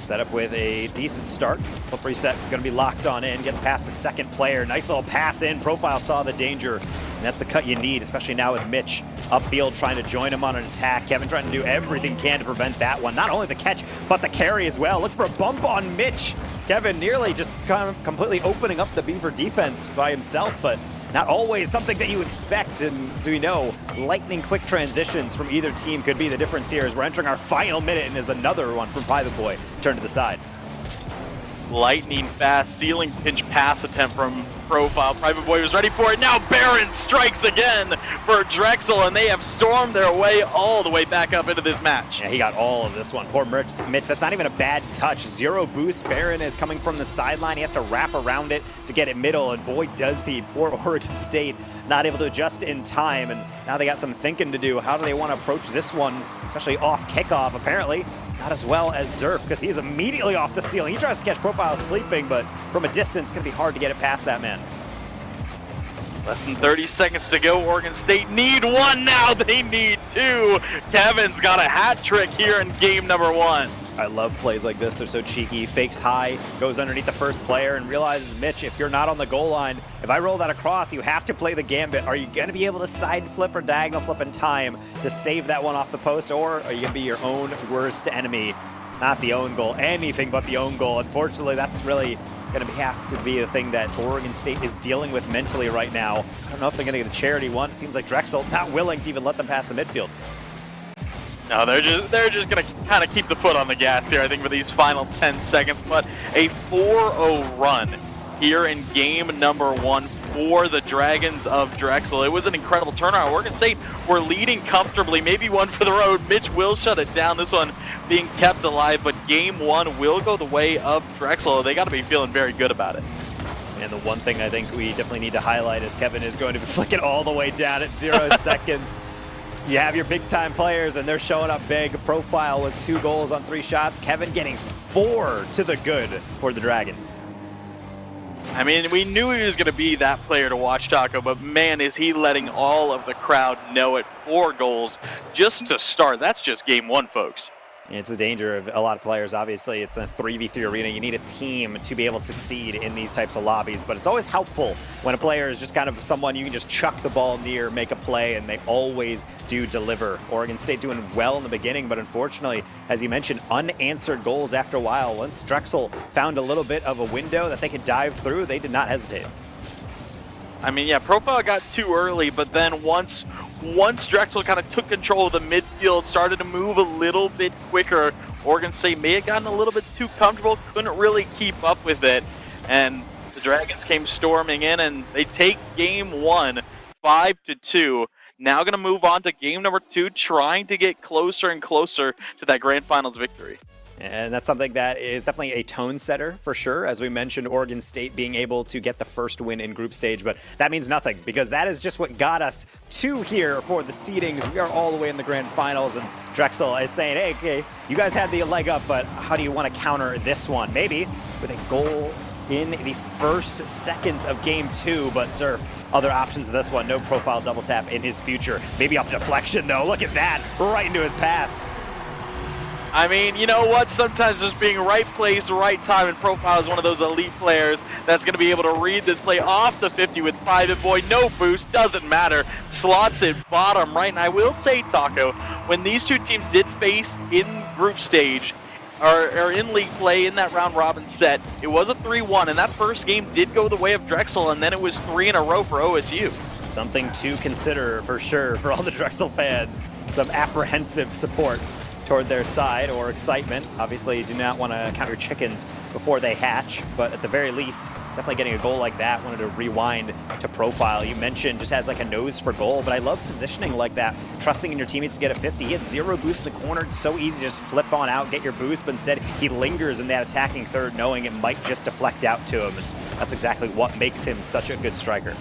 set up with a decent start. Flip reset, going to be locked on in. Gets past a second player. Nice little pass in. Profile saw the danger. And that's the cut you need, especially now with Mitch upfield trying to join him on an attack. Kevin trying to do everything he can to prevent that one. Not only the catch, but the carry as well. Look for a bump on Mitch. Kevin nearly just kind of completely opening up the Beaver defense by himself, but not always something that you expect. And so we know lightning quick transitions from either team could be the difference here as we're entering our final minute, and there's another one from Private Boy. Turn to the side. Lightning fast ceiling pinch pass attempt from Profile. Private Boy was ready for it. Now Baron strikes again for Drexel, and they have stormed their way all the way back up into this match. Yeah, he got all of this one. Poor Mitch, that's not even a bad touch. Zero boost. Baron is coming from the sideline. He has to wrap around it to get it middle, and boy does he. Poor Oregon State not able to adjust in time, and now they got some thinking to do. How do they want to approach this one, especially off kickoff? Apparently not as well as Zerf, because he's immediately off the ceiling. He tries to catch Profile sleeping, but from a distance, it's going to be hard to get it past that man. Less than 30 seconds to go. Oregon State need one now. They need two. Kevin's got a hat trick here in game number one. I love plays like this. They're so cheeky. Fakes high, goes underneath the first player, and realizes, Mitch, if you're not on the goal line, if I roll that across, you have to play the gambit. Are you going to be able to side flip or diagonal flip in time to save that one off the post, or are you going to be your own worst enemy? Not the own goal, anything but the own goal. Unfortunately, that's really going to have to be the thing that Oregon State is dealing with mentally right now. I don't know if they're going to get a charity one. It seems like Drexel not willing to even let them pass the midfield. No, they're just going to kind of keep the foot on the gas here, I think, for these final 10 seconds. But a 4-0 run here in game number one for the Dragons of Drexel. It was an incredible turnaround. Oregon State were leading comfortably, maybe one for the road. Mitch will shut it down. This one being kept alive, but game one will go the way of Drexel. They got to be feeling very good about it. And the one thing I think we definitely need to highlight is Kevin is going to be flicking all the way down at 0 seconds. You have your big-time players, and they're showing up big. Profile with 2 goals on 3 shots. Kevin getting 4 to the good for the Dragons. I mean, we knew he was going to be that player to watch, Taco, but man, is he letting all of the crowd know it. 4 goals just to start. That's just game one, folks. It's the danger of a lot of players. Obviously, it's a 3v3 arena. You need a team to be able to succeed in these types of lobbies, but it's always helpful when a player is just kind of someone you can just chuck the ball near, make a play, and they always do deliver. Oregon State doing well in the beginning, but unfortunately, as you mentioned, unanswered goals after a while. Once Drexel found a little bit of a window that they could dive through, they did not hesitate. I mean, yeah, Profile got too early, but then once Drexel kind of took control of the midfield, started to move a little bit quicker, Oregon State may have gotten a little bit too comfortable, couldn't really keep up with it, and the Dragons came storming in, and they take game 1, 5-2. Now going to move on to game number 2, trying to get closer and closer to that grand finals victory. And that's something that is definitely a tone setter for sure. As we mentioned, Oregon State being able to get the first win in group stage, but that means nothing because that is just what got us to here for the seedings. We are all the way in the grand finals, and Drexel is saying, hey, okay, you guys had the leg up, but how do you want to counter this one? Maybe with a goal in the first seconds of game 2, but Zerf, other options in this one, no Profile double tap in his future. Maybe off deflection though, look at that, right into his path. I mean, you know what? Sometimes just being right place, right time, and Profile is one of those elite players that's going to be able to read this play off the 50 with Private Boy. No boost, doesn't matter. Slots it bottom right. And I will say, Taco, when these two teams did face in group stage, or in league play in that round robin set, it was a 3-1, and that first game did go the way of Drexel, and then it was 3 in a row for OSU. Something to consider for sure for all the Drexel fans. Some apprehensive support toward their side, or excitement. Obviously, you do not want to count your chickens before they hatch, but at the very least, definitely getting a goal like that. Wanted to rewind to Profile. You mentioned just has like a nose for goal, but I love positioning like that, trusting in your teammates to get a 50. He had 0 boost in the corner. It's so easy to just flip on out, get your boost, but instead he lingers in that attacking third, knowing it might just deflect out to him. And that's exactly what makes him such a good striker.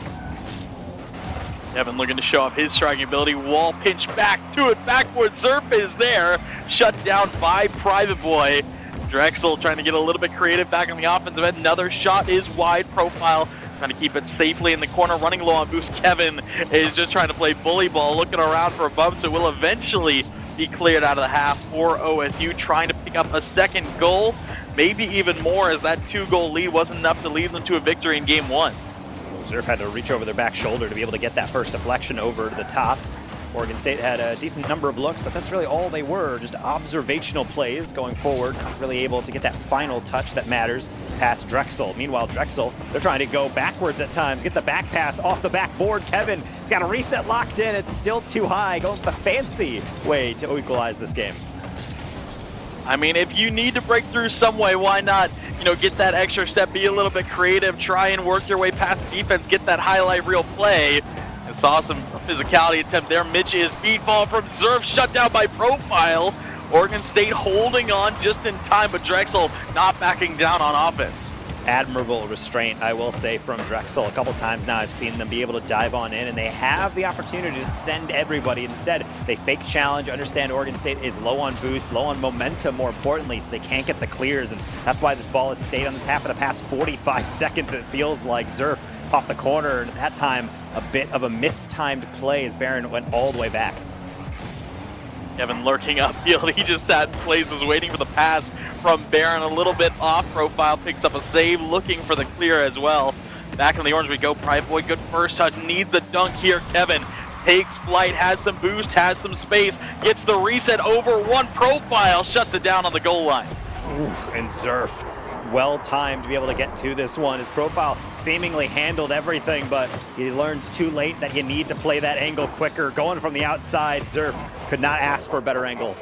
Evan looking to show off his striking ability. Wall pinch back to it. Backward Zerp is there. Shut down by Private Boy. Drexel trying to get a little bit creative back on the offensive end. Another shot is wide. Profile trying to keep it safely in the corner. Running low on boost. Kevin is just trying to play bully ball. Looking around for a bump. So will eventually be cleared out of the half for OSU. Trying to pick up a second goal. Maybe even more, as that 2-goal lead wasn't enough to lead them to a victory in game 1. Zerf had to reach over their back shoulder to be able to get that first deflection over to the top. Oregon State had a decent number of looks, but that's really all they were, just observational plays going forward, not really able to get that final touch that matters past Drexel. Meanwhile, Drexel, they're trying to go backwards at times, get the back pass off the backboard. Kevin has got a reset locked in. It's still too high, going the fancy way to equalize this game. I mean, if you need to break through some way, why not, get that extra step, be a little bit creative, try and work your way past the defense, get that highlight reel play. And saw some physicality attempt there. Mitch is beat ball from Zerf, shut down by Profile. Oregon State holding on just in time, but Drexel not backing down on offense. Admirable restraint, I will say, from Drexel. A couple times now I've seen them be able to dive on in, and they have the opportunity to send everybody. Instead, they fake challenge, understand Oregon State is low on boost, low on momentum, more importantly, so they can't get the clears, and that's why this ball has stayed on this half for the past 45 seconds. It feels like Zerf off the corner, and at that time, a bit of a mistimed play as Barron went all the way back. Kevin lurking upfield. He just sat in place, was waiting for the pass from Barron. A little bit off. Profile picks up a save, looking for the clear as well. Back in the orange we go. Private Boy, good first touch. Needs a dunk here. Kevin takes flight, has some boost, has some space. Gets the reset over one. Profile shuts it down on the goal line. Ooh, and Zerf, well timed to be able to get to this one. His Profile seemingly handled everything, but he learns too late that you need to play that angle quicker. Going from the outside, Zerf could not ask for a better angle.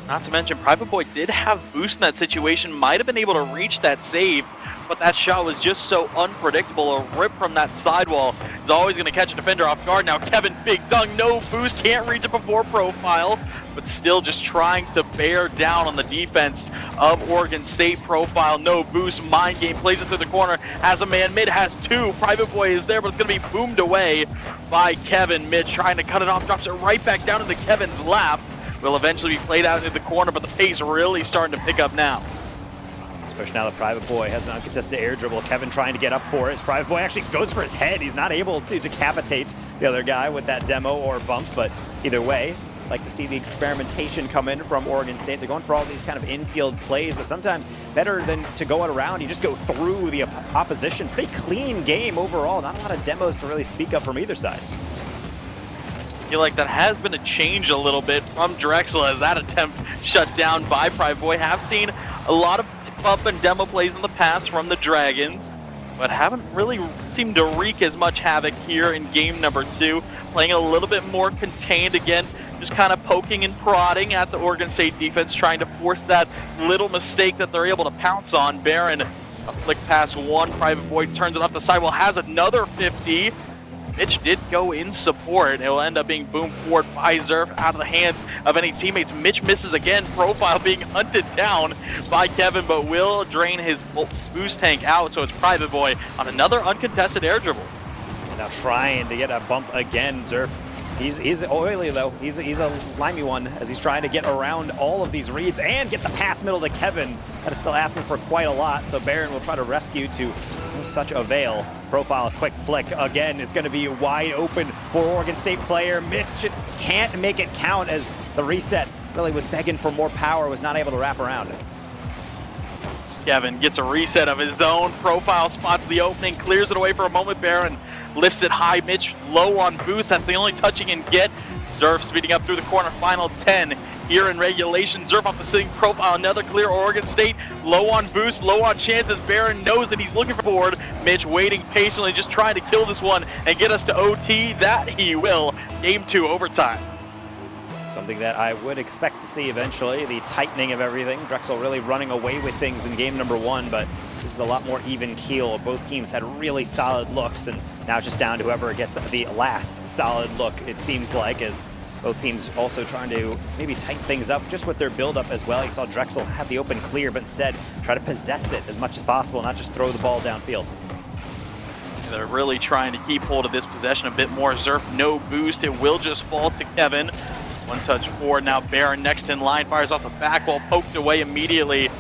Not to mention, Private Boy did have boost in that situation, might have been able to reach that save, but that shot was just so unpredictable. A rip from that sidewall is always going to catch a defender off guard. Now Kevin, big dunk, no boost, can't reach it before Profile, but still just trying to bear down on the defense of Oregon State. Profile, no boost, mind game, plays it through the corner, has a man mid, has two. Private Boy is there, but it's going to be boomed away by Kevin. Mitch trying to cut it off, drops it right back down into Kevin's lap. Will eventually be played out into the corner, but the pace really starting to pick up now. Especially now that Private Boy has an uncontested air dribble. Kevin trying to get up for it. His Private Boy actually goes for his head. He's not able to decapitate the other guy with that demo or bump, but either way, Like to see the experimentation come in from Oregon State. They're going for all these kind of infield plays, but sometimes better than to go out around, you just go through the opposition. Pretty clean game overall. Not a lot of demos to really speak of from either side. I feel like that has been a change a little bit from Drexel as that attempt shut down by Private Boy. Have seen a lot of up and demo plays in the past from the Dragons, but haven't really seemed to wreak as much havoc here in game number 2. Playing a little bit more contained again, just kind of poking and prodding at the Oregon State defense, trying to force that little mistake that they're able to pounce on. Barron, a flick pass one, Private Boy turns it off the sidewall, has another 50. Mitch did go in support. It will end up being boomed forward by Zerf out of the hands of any teammates. Mitch misses again. Profile being hunted down by Kevin, but will drain his boost tank out. So it's Private Boy on another uncontested air dribble. And now trying to get a bump again, Zerf. He's oily though. He's a limey one as he's trying to get around all of these reads and get the pass middle to Kevin. That is still asking for quite a lot, so Barron will try to rescue to no such avail. Profile, quick flick again. It's going to be wide open for Oregon State player. Mitch can't make it count as the reset really was begging for more power, was not able to wrap around it. Kevin gets a reset of his own. Profile spots the opening, clears it away for a moment. Barron lifts it high. Mitch low on boost. That's the only touch he can get. Zerf speeding up through the corner. Final 10 here in regulation. Zerf off the sitting Profile. Another clear. Oregon State low on boost, low on chances. Barron knows that he's looking forward. Mitch waiting patiently, just trying to kill this one and get us to OT. That he will. Game 2 overtime. Something that I would expect to see eventually, the tightening of everything. Drexel really running away with things in game number 1, but this is a lot more even keel. Both teams had really solid looks, and now just down to whoever gets the last solid look, it seems like, as both teams also trying to maybe tighten things up just with their build-up as well. You saw Drexel have the open clear, but instead try to possess it as much as possible, not just throw the ball downfield. They're really trying to keep hold of this possession a bit more. Zerf, no boost. It will just fall to Kevin. One touch forward. Now Barron next in line. Fires off the back wall. Poked away immediately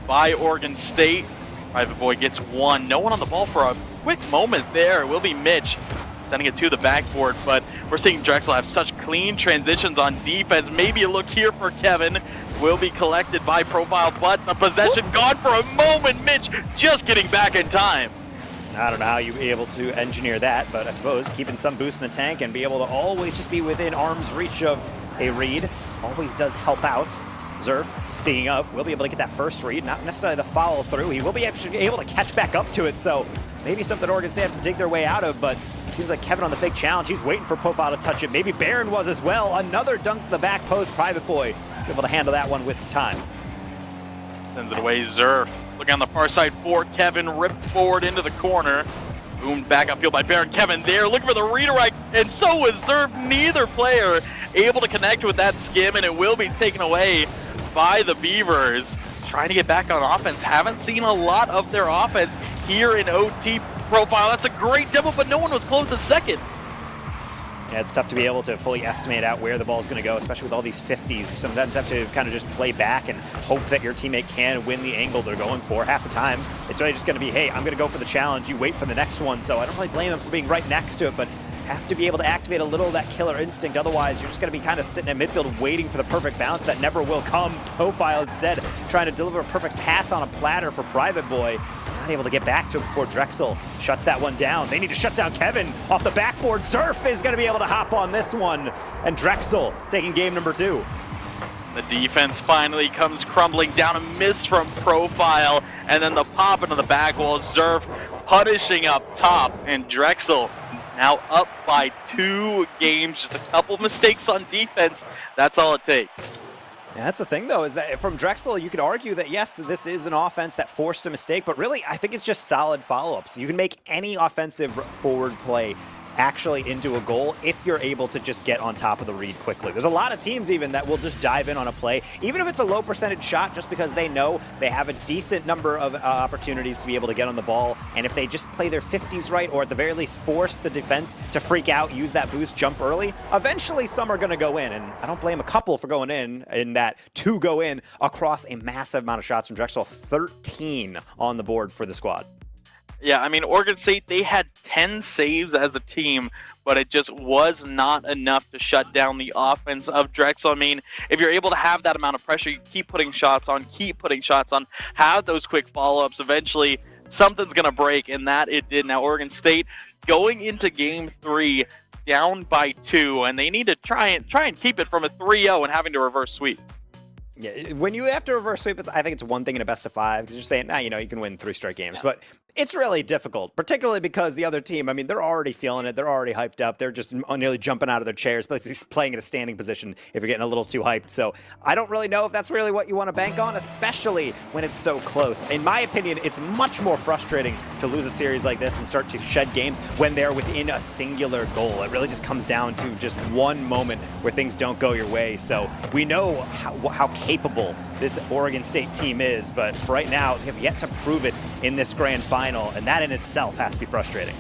by Oregon State. Private Boy gets one. No one on the ball for a quick moment there. It will be Mitch sending it to the backboard. But we're seeing Drexel have such clean transitions on defense. Maybe a look here for Kevin. Will be collected by Profile, but the possession gone for a moment. Mitch just getting back in time. I don't know how you'd be able to engineer that, but I suppose keeping some boost in the tank and be able to always just be within arm's reach of a read always does help out. Zerf, speaking of, will be able to get that first read, not necessarily the follow through. He will be actually able to catch back up to it, so maybe something Oregon State have to dig their way out of, but seems like Kevin on the fake challenge. He's waiting for Profile to touch it. Maybe Barron was as well. Another dunk to the back post. Private Boy able to handle that one with time. Sends it away. Zerf looking on the far side for Kevin. Ripped forward into the corner. Boomed back upfield by Barron. Kevin there looking for the redirect, and so was Zerf. Neither player able to connect with that skim, and it will be taken away by the Beavers. Trying to get back on offense. Haven't seen a lot of their offense here in OT. Profile. That's a great demo, but no one was close to second. Yeah, it's tough to be able to fully estimate out where the ball is going to go, especially with all these 50s. You sometimes have to kind of just play back and hope that your teammate can win the angle they're going for. Half the time, it's really just going to be, hey, I'm going to go for the challenge. You wait for the next one. So I don't really blame them for being right next to it, but have to be able to activate a little of that killer instinct. Otherwise, you're just going to be kind of sitting in midfield waiting for the perfect bounce that never will come. Profile instead trying to deliver a perfect pass on a platter for Private Boy. He's not able to get back to it before Drexel shuts that one down. They need to shut down Kevin off the backboard. Zerf is going to be able to hop on this one. And Drexel taking game number 2. The defense finally comes crumbling down. A miss from Profile, and then the pop into the back wall. Zerf punishing up top, and Drexel now up by 2 games. Just a couple mistakes on defense. That's all it takes. Yeah, that's the thing, though, is that from Drexel, you could argue that, yes, this is an offense that forced a mistake, but really, I think it's just solid follow-ups. You can make any offensive forward play actually into a goal if you're able to just get on top of the read quickly. There's a lot of teams even that will just dive in on a play, even if it's a low percentage shot, just because they know they have a decent number of opportunities to be able to get on the ball. And if they just play their 50s right, or at the very least force the defense to freak out, use that boost, jump early, eventually some are going to go in. And I don't blame a couple for going in that 2 go in across a massive amount of shots from Drexel. 13 on the board for the squad. Yeah, I mean, Oregon State, they had 10 saves as a team, but it just was not enough to shut down the offense of Drexel. I mean, if you're able to have that amount of pressure, you keep putting shots on, have those quick follow-ups, eventually something's going to break, and that it did. Now, Oregon State going into Game 3 down by 2, and they need to try and keep it from a 3-0 and having to reverse sweep. Yeah, when you have to reverse sweep, I think it's one thing in a best of 5 because you're saying, you can win 3 straight games. But it's really difficult, particularly because the other team, I mean, they're already feeling it. They're already hyped up. They're just nearly jumping out of their chairs, but he's playing at a standing position if you're getting a little too hyped. So I don't really know if that's really what you want to bank on, especially when it's so close. In my opinion, it's much more frustrating to lose a series like this and start to shed games when they're within a singular goal. It really just comes down to just one moment where things don't go your way. So we know how capable this Oregon State team is, but for right now, they have yet to prove it in this grand final, and that in itself has to be frustrating.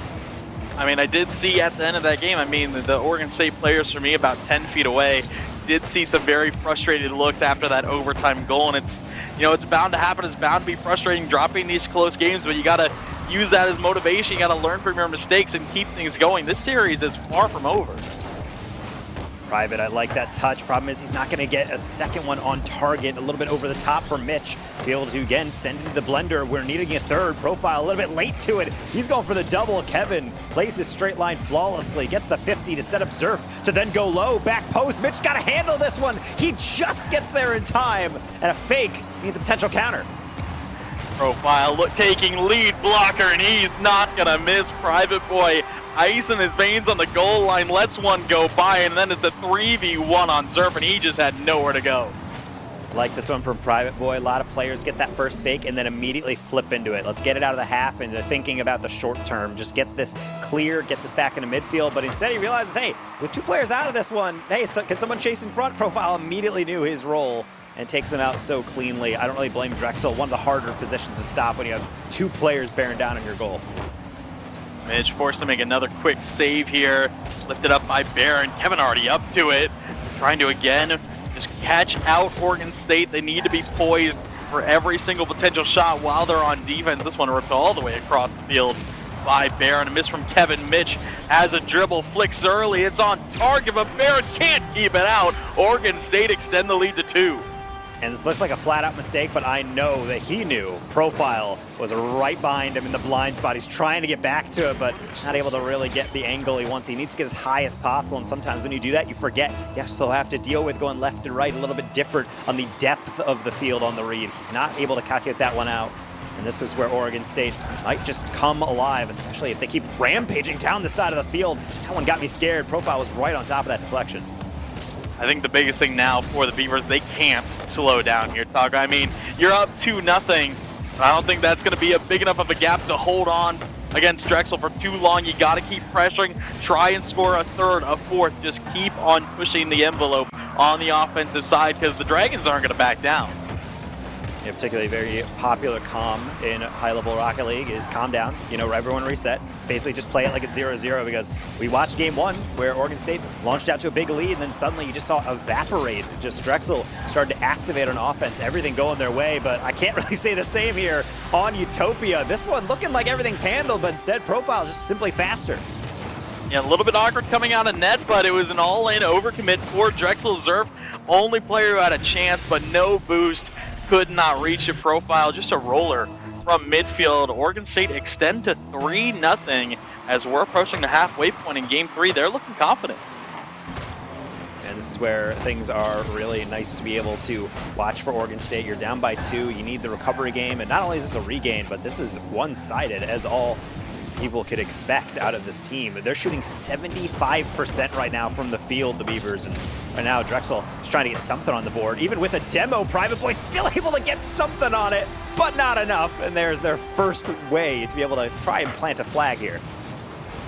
I mean, I did see at the end of that game, I mean, the Oregon State players from me about 10 feet away did see some very frustrated looks after that overtime goal, and it's bound to happen. It's bound to be frustrating dropping these close games, but you got to use that as motivation. You got to learn from your mistakes and keep things going. This series is far from over. Private, I like that touch. Problem is he's not going to get a second one on target. A little bit over the top for Mitch to be able to, again, send into the blender. We're needing a third. Profile a little bit late to it. He's going for the double. Kevin plays his straight line flawlessly. Gets the 50 to set up Zerf to then go low. Back post. Mitch got to handle this one. He just gets there in time. And a fake means a potential counter. Profile taking lead blocker, and he's not going to miss. Private Boy ice in his veins on the goal line, lets one go by, and then it's a 3v1 on Zerf, and he just had nowhere to go. Like this one from Private Boy. A lot of players get that first fake and then immediately flip into it. Let's get it out of the half, and they're thinking about the short term. Just get this clear, get this back into midfield. But instead he realizes, hey, with 2 players out of this one, hey, so can someone chase in front? Profile immediately knew his role and takes him out so cleanly. I don't really blame Drexel. One of the harder positions to stop when you have 2 players bearing down on your goal. Mitch forced to make another quick save here. Lifted up by Barron. Kevin already up to it. Trying to, again, just catch out Oregon State. They need to be poised for every single potential shot while they're on defense. This one ripped all the way across the field by Barron. A miss from Kevin. Mitch has a dribble. Flicks early. It's on target, but Barron can't keep it out. Oregon State extend the lead to 2. And this looks like a flat-out mistake, but I know that he knew Profile was right behind him in the blind spot. He's trying to get back to it, but not able to really get the angle he wants. He needs to get as high as possible, and sometimes when you do that, you forget. You still have to deal with going left and right a little bit different on the depth of the field on the read. He's not able to calculate that one out. And this is where Oregon State might just come alive, especially if they keep rampaging down the side of the field. That one got me scared. Profile was right on top of that deflection. I think the biggest thing now for the Beavers, they can't slow down here, Tucker. I mean, you're up 2-0. I don't think that's going to be a big enough of a gap to hold on against Drexel for too long. You got to keep pressuring, try and score a third, a fourth. Just keep on pushing the envelope on the offensive side because the Dragons aren't going to back down. A particularly very popular comm in high-level Rocket League is calm down, everyone reset. Basically just play it like it's 0-0 because we watched game 1 where Oregon State launched out to a big lead and then suddenly you just saw evaporate. Just Drexel started to activate on offense, everything going their way, but I can't really say the same here on Utopia. This one looking like everything's handled, but instead Profile just simply faster. Yeah, a little bit awkward coming out of net, but it was an all-in overcommit for Drexel. Zerf, only player who had a chance, but no boost. Could not reach a Profile, just a roller from midfield. Oregon State extend to 3-0 as we're approaching the halfway point in game 3. They're looking confident. And this is where things are really nice to be able to watch for Oregon State. You're down by 2, you need the recovery game, and not only is this a regain, but this is one-sided as all people could expect out of this team. They're shooting 75% right now from the field, the Beavers, and right now Drexel is trying to get something on the board. Even with a demo, Private Boy still able to get something on it, but not enough, and there's their first way to be able to try and plant a flag here.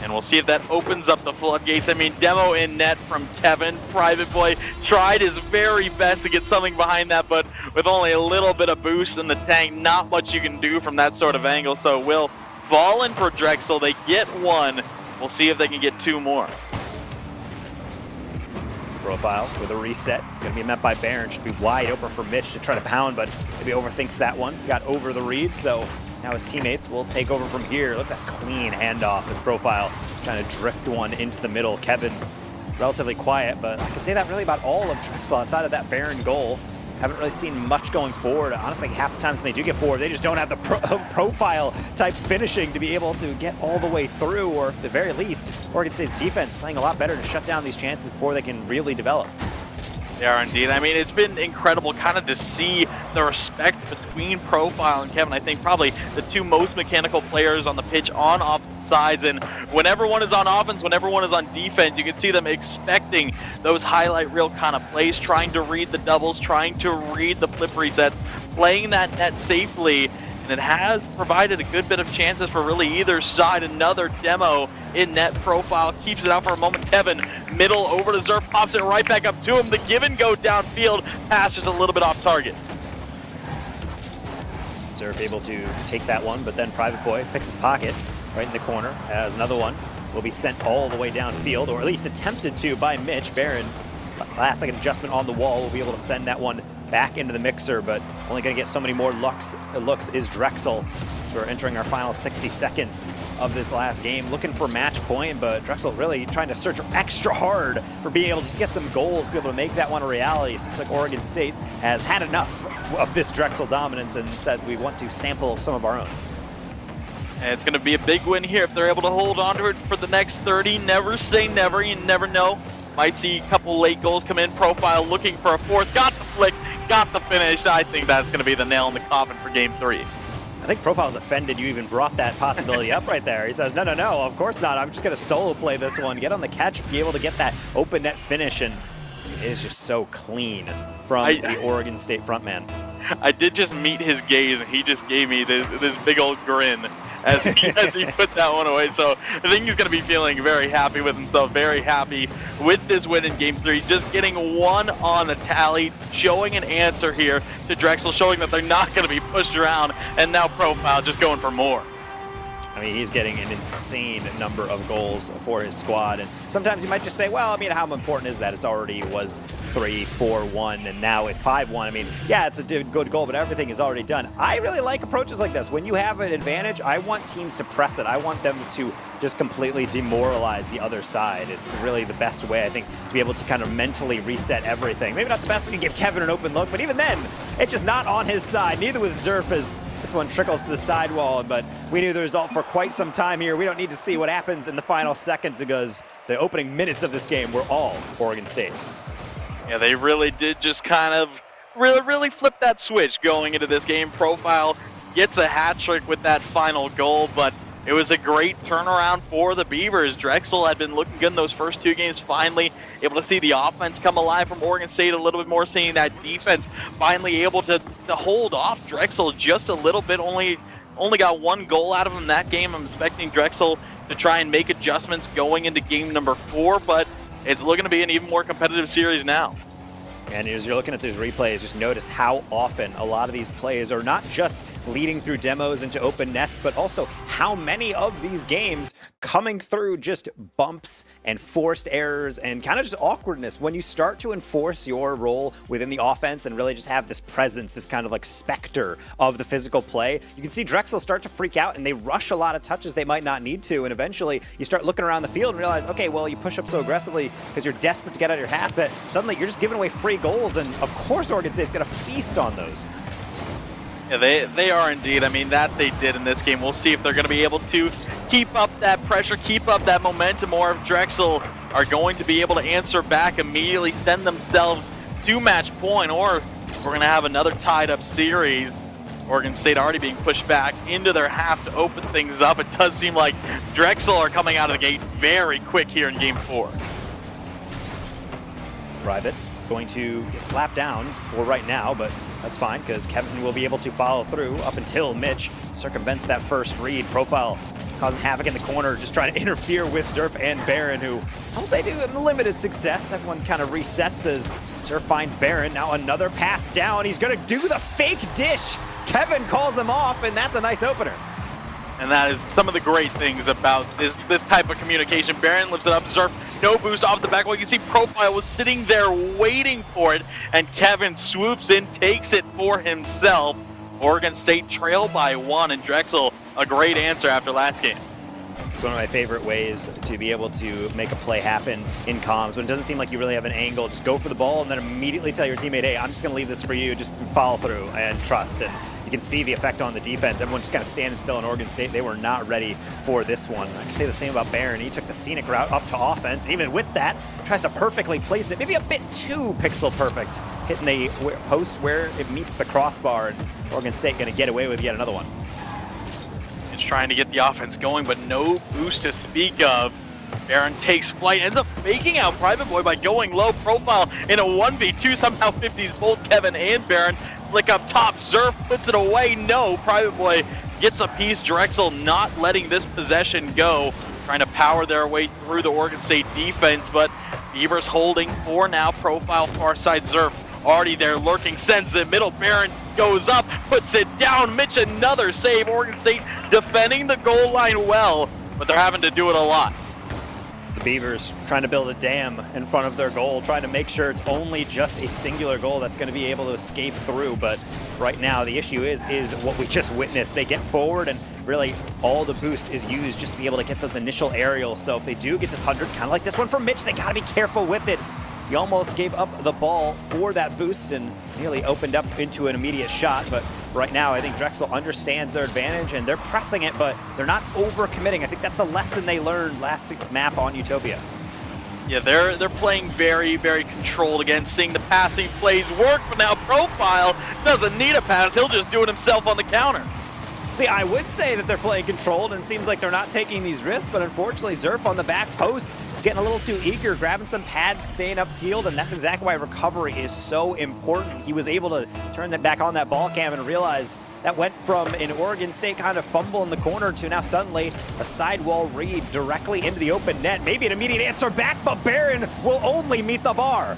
And we'll see if that opens up the floodgates. I mean, demo in net from Kevin. Private Boy tried his very best to get something behind that, but with only a little bit of boost in the tank, not much you can do from that sort of angle, so will fall in for Drexel. They get 1. We'll see if they can get 2 more. Profile with a reset. Going to be met by Barron. Should be wide open for Mitch to try to pound, but maybe overthinks that one. Got over the read, so Now his teammates will take over from here. Look at that clean handoff. His Profile trying to drift one into the middle. Kevin relatively quiet, but I can say that really about all of Drexel outside of that Baron goal. Haven't really seen much going forward. Honestly, half the times when they do get forward, they just don't have the profile type finishing to be able to get all the way through, or at the very least, Oregon State's defense playing a lot better to shut down these chances before they can really develop. They are indeed. I mean, it's been incredible kind of to see the respect between Profile and Kevin. I think probably the two most mechanical players on the pitch on opposite sides. And whenever one is on offense, whenever one is on defense, you can see them expecting those highlight reel kind of plays, trying to read the doubles, trying to read the flip resets, playing that net safely. And it has provided a good bit of chances for really either side. Another demo in net. Profile keeps it out for a moment. Kevin, middle over to Zerf, pops it right back up to him. The give and go downfield, pass just a little bit off target. Zerf able to take that one, but then Private Boy picks his pocket right in the corner as another one will be sent all the way downfield, or at least attempted to by Mitch. Baron, last second adjustment on the wall, will be able to send that one back into the mixer, but only going to get so many more looks is Drexel. So we're entering our final 60 seconds of this last game, looking for match point, but Drexel really trying to search extra hard for being able to just get some goals, be able to make that one a reality. Seems like Oregon State has had enough of this Drexel dominance and said we want to sample some of our own. And it's going to be a big win here if they're able to hold on to it for the next 30. Never say never, you never know. Might see a couple late goals come in. Profile looking for a fourth, got the flick, got the finish. I think that's going to be the nail in the coffin for game 3. I think Profile's offended you even brought that possibility up right there. He says, no, of course not. I'm just going to solo play this one, get on the catch, be able to get that open net finish, and it is just so clean from the Oregon State frontman. I did just meet his gaze, and he just gave me this big old grin as he put that one away. So I think he's going to be feeling very happy with himself, very happy with this win in Game 3. Just getting one on the tally, showing an answer here to Drexel, showing that they're not going to be pushed around, and now Profile just going for more. I mean, he's getting an insane number of goals for his squad. And sometimes you might just say, well, I mean, how important is that? It's already was 3-4-1, and now at 5-1. I mean, yeah, it's a good goal, but everything is already done. I really like approaches like this. When you have an advantage, I want teams to press it. I want them to just completely demoralize the other side. It's really the best way, I think, to be able to kind of mentally reset everything. Maybe not the best when you give Kevin an open look, but even then, it's just not on his side. Neither with Zerf as this one trickles to the sidewall, but we knew the result for quite some time here. We don't need to see what happens in the final seconds because the opening minutes of this game were all Oregon State. Yeah, they really did just kind of really flip that switch going into this game. Profile gets a hat trick with that final goal, but it was a great turnaround for the Beavers. Drexel had been looking good in those first 2 games, finally able to see the offense come alive from Oregon State a little bit more, seeing that defense finally able to hold off Drexel just a little bit. Only got 1 goal out of them that game. I'm expecting Drexel to try and make adjustments going into game number 4, but it's looking to be an even more competitive series now. And as you're looking at these replays, just notice how often a lot of these plays are not just leading through demos into open nets, but also how many of these games coming through just bumps and forced errors and kind of just awkwardness. When you start to enforce your role within the offense and really just have this presence, this kind of like specter of the physical play, you can see Drexel start to freak out and they rush a lot of touches they might not need to. And eventually you start looking around the field and realize, okay, well, you push up so aggressively because you're desperate to get out of your half that suddenly you're just giving away free goals. And of course, Oregon State's going to feast on those. Yeah, they are indeed. I mean, that they did in this game. We'll see if they're going to be able to keep up that pressure, keep up that momentum, or if Drexel are going to be able to answer back immediately, send themselves to match point, or we're going to have another tied up series. Oregon State already being pushed back into their half to open things up. It does seem like Drexel are coming out of the gate very quick here in game 4. Private going to get slapped down for right now, but that's fine because Kevin will be able to follow through up until Mitch circumvents that first read. Profile causing havoc in the corner, just trying to interfere with Zerf and Baron, who I'll say do limited success. Everyone kind of resets as Zerf finds Baron. Now another pass down. He's going to do the fake dish. Kevin calls him off, and that's a nice opener. And that is some of the great things about this type of communication. Baron lifts it up, Zerf, no boost off the back wall. You can see Profile was sitting there waiting for it, and Kevin swoops in, takes it for himself. Oregon State trail by 1, and Drexel, a great answer after last game. It's one of my favorite ways to be able to make a play happen in comms. When it doesn't seem like you really have an angle, just go for the ball and then immediately tell your teammate, hey, I'm just going to leave this for you. Just follow through and trust. And you can see the effect on the defense. Everyone just kind of standing still in Oregon State. They were not ready for this one. I can say the same about Barron. He took the scenic route up to offense. Even with that, tries to perfectly place it. Maybe a bit too pixel perfect, hitting the post where it meets the crossbar. And Oregon State going to get away with yet another one. It's trying to get the offense going, but no boost to speak of. Barron takes flight, ends up faking out Private Boy by going low profile in a 1v2. Somehow 50s both Kevin and Barron. Flick up top, Zerf puts it away. No, Private Boy gets a piece. Drexel not letting this possession go. Trying to power their way through the Oregon State defense, but Beavers holding for now. Profile far side Zerf already there lurking, sends it middle. Barron goes up, puts it down. Mitch another save. Oregon State defending the goal line well, but they're having to do it a lot. The Beavers trying to build a dam in front of their goal, trying to make sure it's only just a singular goal that's going to be able to escape through. But right now the issue is what we just witnessed. They get forward and really all the boost is used just to be able to get those initial aerials. So if they do get this 100, kind of like this one from Mitch, they got to be careful with it. He almost gave up the ball for that boost and nearly opened up into an immediate shot. But right now, I think Drexel understands their advantage and they're pressing it, but they're not overcommitting. I think that's the lesson they learned last map on Utopia. Yeah, they're playing very, very controlled again, seeing the passing plays work, but now Profile doesn't need a pass. He'll just do it himself on the counter. See, I would say that they're playing controlled and it seems like they're not taking these risks, but unfortunately Zerf on the back post is getting a little too eager, grabbing some pads, staying upfield, and that's exactly why recovery is so important. He was able to turn that back on that ball cam and realize that went from an Oregon State kind of fumble in the corner to now suddenly a sidewall read directly into the open net. Maybe an immediate answer back, but Barron will only meet the bar.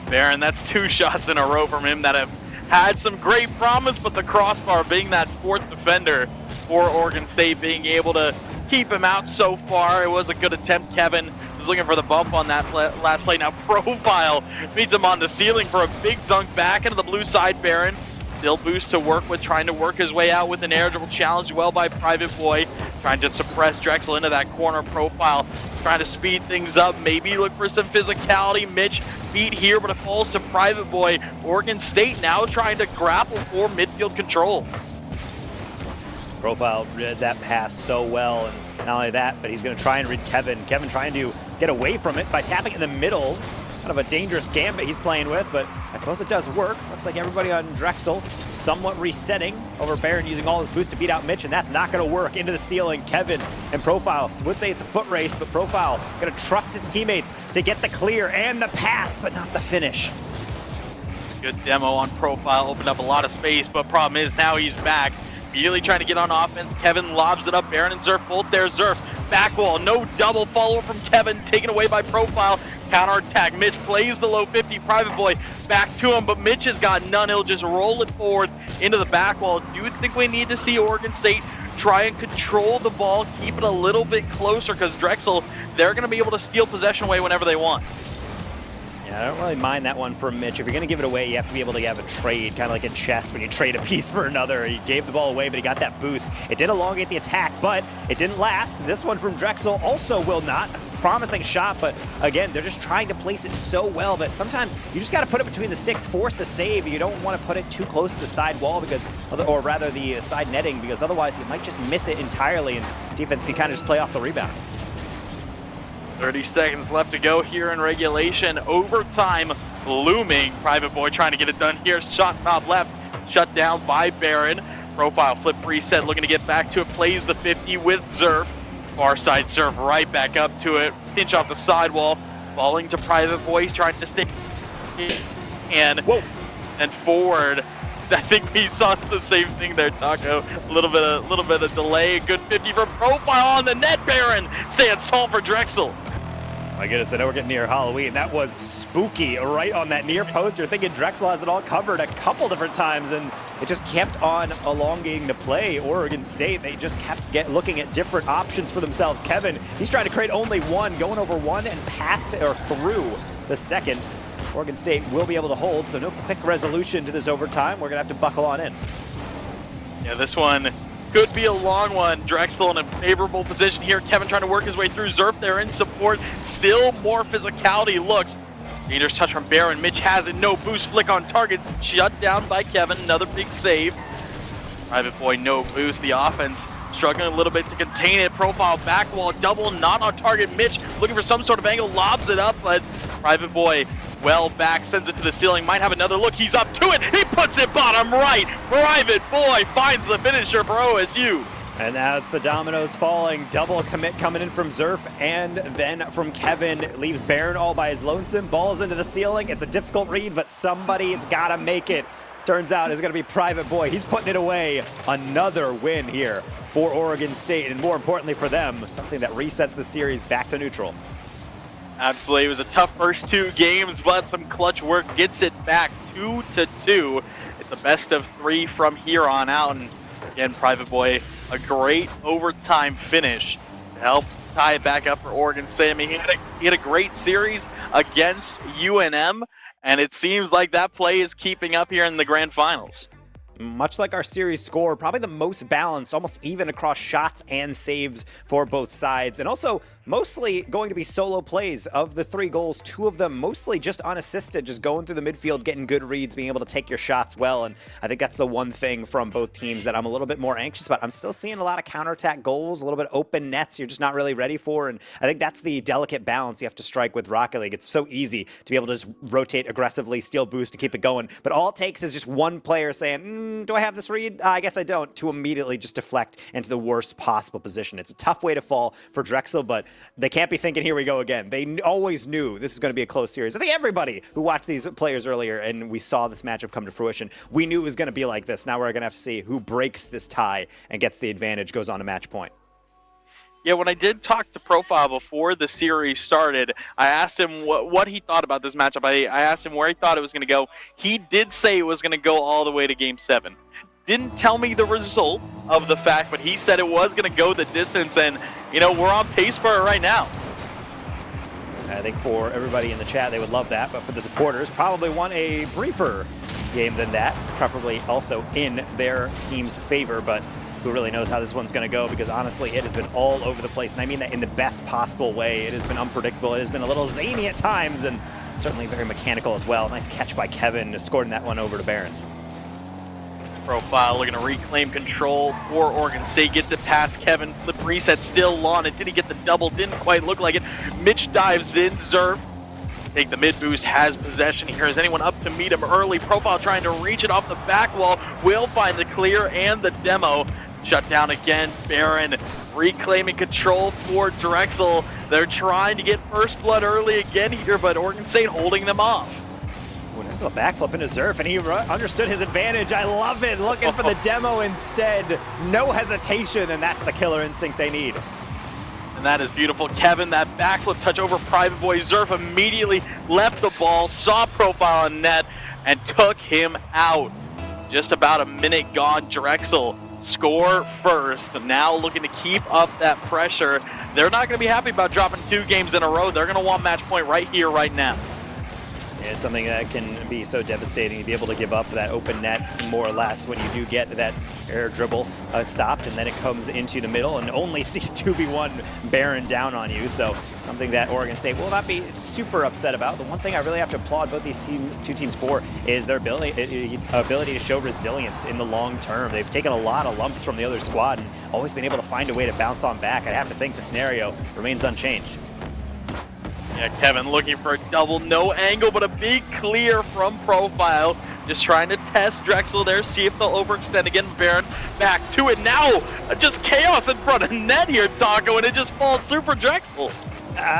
Barron, that's 2 shots in a row from him that have had some great promise, but the crossbar being that 4th defender for Oregon State, being able to keep him out so far. It was a good attempt. Kevin was looking for the bump on that last play. Now Profile meets him on the ceiling for a big dunk back into the blue side. Barron still boost to work with, trying to work his way out with an air dribble challenge well by Private Boy, trying to suppress Drexel into that corner. Profile trying to speed things up, maybe look for some physicality. Mitch beat here, but it falls to Private Boy. Oregon State now trying to grapple for midfield control. Profile read that pass so well, and not only that, but he's going to try and read Kevin. Kevin trying to get away from it by tapping in the middle. Kind of a dangerous gambit he's playing with, but I suppose it does work. Looks like everybody on Drexel somewhat resetting over Barron using all his boost to beat out Mitch, and that's not going to work. Into the ceiling, Kevin and Profile. So would say it's a foot race, but Profile going to trust his teammates to get the clear and the pass, but not the finish. Good demo on Profile, opened up a lot of space, but problem is now he's back. Immediately trying to get on offense. Kevin lobs it up. Barron and Zerf both there. Zerf back wall. No double follow from Kevin. Taken away by Profile. Counter attack. Mitch plays the low 50. Private Boy back to him, but Mitch has got none. He'll just roll it forward into the back wall. Do you think we need to see Oregon State try and control the ball, keep it a little bit closer? Because Drexel, they're going to be able to steal possession away whenever they want. Yeah, I don't really mind that one from Mitch. If you're going to give it away, you have to be able to have a trade, kind of like in chess when you trade a piece for another. He gave the ball away, but he got that boost. It did elongate the attack, but it didn't last. This one from Drexel also will not. Promising shot, but again, they're just trying to place it so well that sometimes you just got to put it between the sticks, force a save. You don't want to put it too close to the side wall because, or rather the side netting, because otherwise you might just miss it entirely and defense can kind of just play off the rebound. 30 seconds left to go here in regulation. Overtime looming. Private Boy trying to get it done here. Shot top left, shut down by Barron. Profile flip reset, looking to get back to it. Plays the 50 with Zerf. Far side Zerf right back up to it. Pinch off the sidewall. Falling to Private Boy. He's trying to stay and forward. I think we saw the same thing there, Taco. A little bit of delay. Good 50 from Profile on the net. Barron stands tall for Drexel. My goodness, I know we're getting near Halloween. That was spooky right on that near post. You're thinking Drexel has it all covered a couple different times, and it just kept on elongating the play. Oregon State, they just kept looking at different options for themselves. Kevin, he's trying to create only one, going over one and past or through the second. Oregon State will be able to hold, so no quick resolution to this overtime. We're going to have to buckle on in. Yeah, this one could be a long one. Drexel in a favorable position here. Kevin trying to work his way through. Zerf there in support. Still more physicality looks. Dangerous touch from Baron. Mitch has it. No boost. Flick on target. Shut down by Kevin. Another big save. Private Boy, no boost. The offense struggling a little bit to contain it. Profile back wall. Double not on target. Mitch looking for some sort of angle. Lobs it up, but Private Boy well back. Sends it to the ceiling. Might have another look. He's up to it. He puts it bottom right. Private Boy finds the finisher for OSU. And now it's the dominoes falling. Double commit coming in from Zerf and then from Kevin. Leaves Baron all by his lonesome. Balls into the ceiling. It's a difficult read, but somebody's got to make it. Turns out it's going to be Private Boy. He's putting it away. Another win here for Oregon State, and more importantly for them, something that resets the series back to neutral. Absolutely. It was a tough first 2 games, but some clutch work gets it back 2-2. It's the best of 3 from here on out. And again, Private Boy, a great overtime finish to help tie it back up for Oregon State. I mean, he had a great series against UNM, and it seems like that play is keeping up here in the grand finals. Much like our series score, probably the most balanced, almost even across shots and saves for both sides. And also, mostly going to be solo plays. Of the 3 goals, 2 of them mostly just unassisted, just going through the midfield, getting good reads, being able to take your shots well. And I think that's the one thing from both teams that I'm a little bit more anxious about. I'm still seeing a lot of counterattack goals, a little bit open nets you're just not really ready for. And I think that's the delicate balance you have to strike with Rocket League. It's so easy to be able to just rotate aggressively, steal boost to keep it going. But all it takes is just one player saying, do I have this read? I guess I don't, to immediately just deflect into the worst possible position. It's a tough way to fall for Drexel, but they can't be thinking, here we go again. They always knew this is going to be a close series. I think everybody who watched these players earlier and we saw this matchup come to fruition, we knew it was going to be like this. Now we're going to have to see who breaks this tie and gets the advantage, goes on to match point. Yeah, when I did talk to Profile before the series started, I asked him what he thought about this matchup. I asked him where he thought it was going to go. He did say it was going to go all the way to Game 7. Didn't tell me the result of the fact, but he said it was going to go the distance, and, you know, we're on pace for it right now. I think for everybody in the chat, they would love that, but for the supporters, probably want a briefer game than that, preferably also in their team's favor, but who really knows how this one's going to go, because honestly, it has been all over the place, and I mean that in the best possible way. It has been unpredictable. It has been a little zany at times, and certainly very mechanical as well. Nice catch by Kevin, scoring that one over to Baron. Profile looking to reclaim control for Oregon State. Gets it past Kevin. Flip reset still on it. Did he get the double? Didn't quite look like it. Mitch dives in. Zerf take the mid boost. Has possession here. Is anyone up to meet him early? Profile trying to reach it off the back wall. Will find the clear and the demo. Shut down again. Baron reclaiming control for Drexel. They're trying to get first blood early again here, but Oregon State holding them off. Ooh, nice little backflip into Zerf, and he understood his advantage. I love it. Looking for the demo instead. No hesitation, and that's the killer instinct they need. And that is beautiful. Kevin, that backflip touch over Private Boy. Zerf immediately left the ball, saw Profile on net, and took him out. Just about a minute gone. Drexel score first. Now looking to keep up that pressure. They're not going to be happy about dropping 2 games in a row. They're going to want match point right here, right now. It's something that can be so devastating to be able to give up that open net, more or less, when you do get that air dribble stopped, and then it comes into the middle and only see 2v1 Baron down on you. So something that Oregon State will not be super upset about. The one thing I really have to applaud both these two teams for is their ability to show resilience in the long term. They've taken a lot of lumps from the other squad and always been able to find a way to bounce on back. I have to think the scenario remains unchanged. Yeah, Kevin looking for a double, no angle, but a big clear from Profile. Just trying to test Drexel there, see if they'll overextend again. Baron back to it now. Just chaos in front of net here, Taco, and it just falls through for Drexel.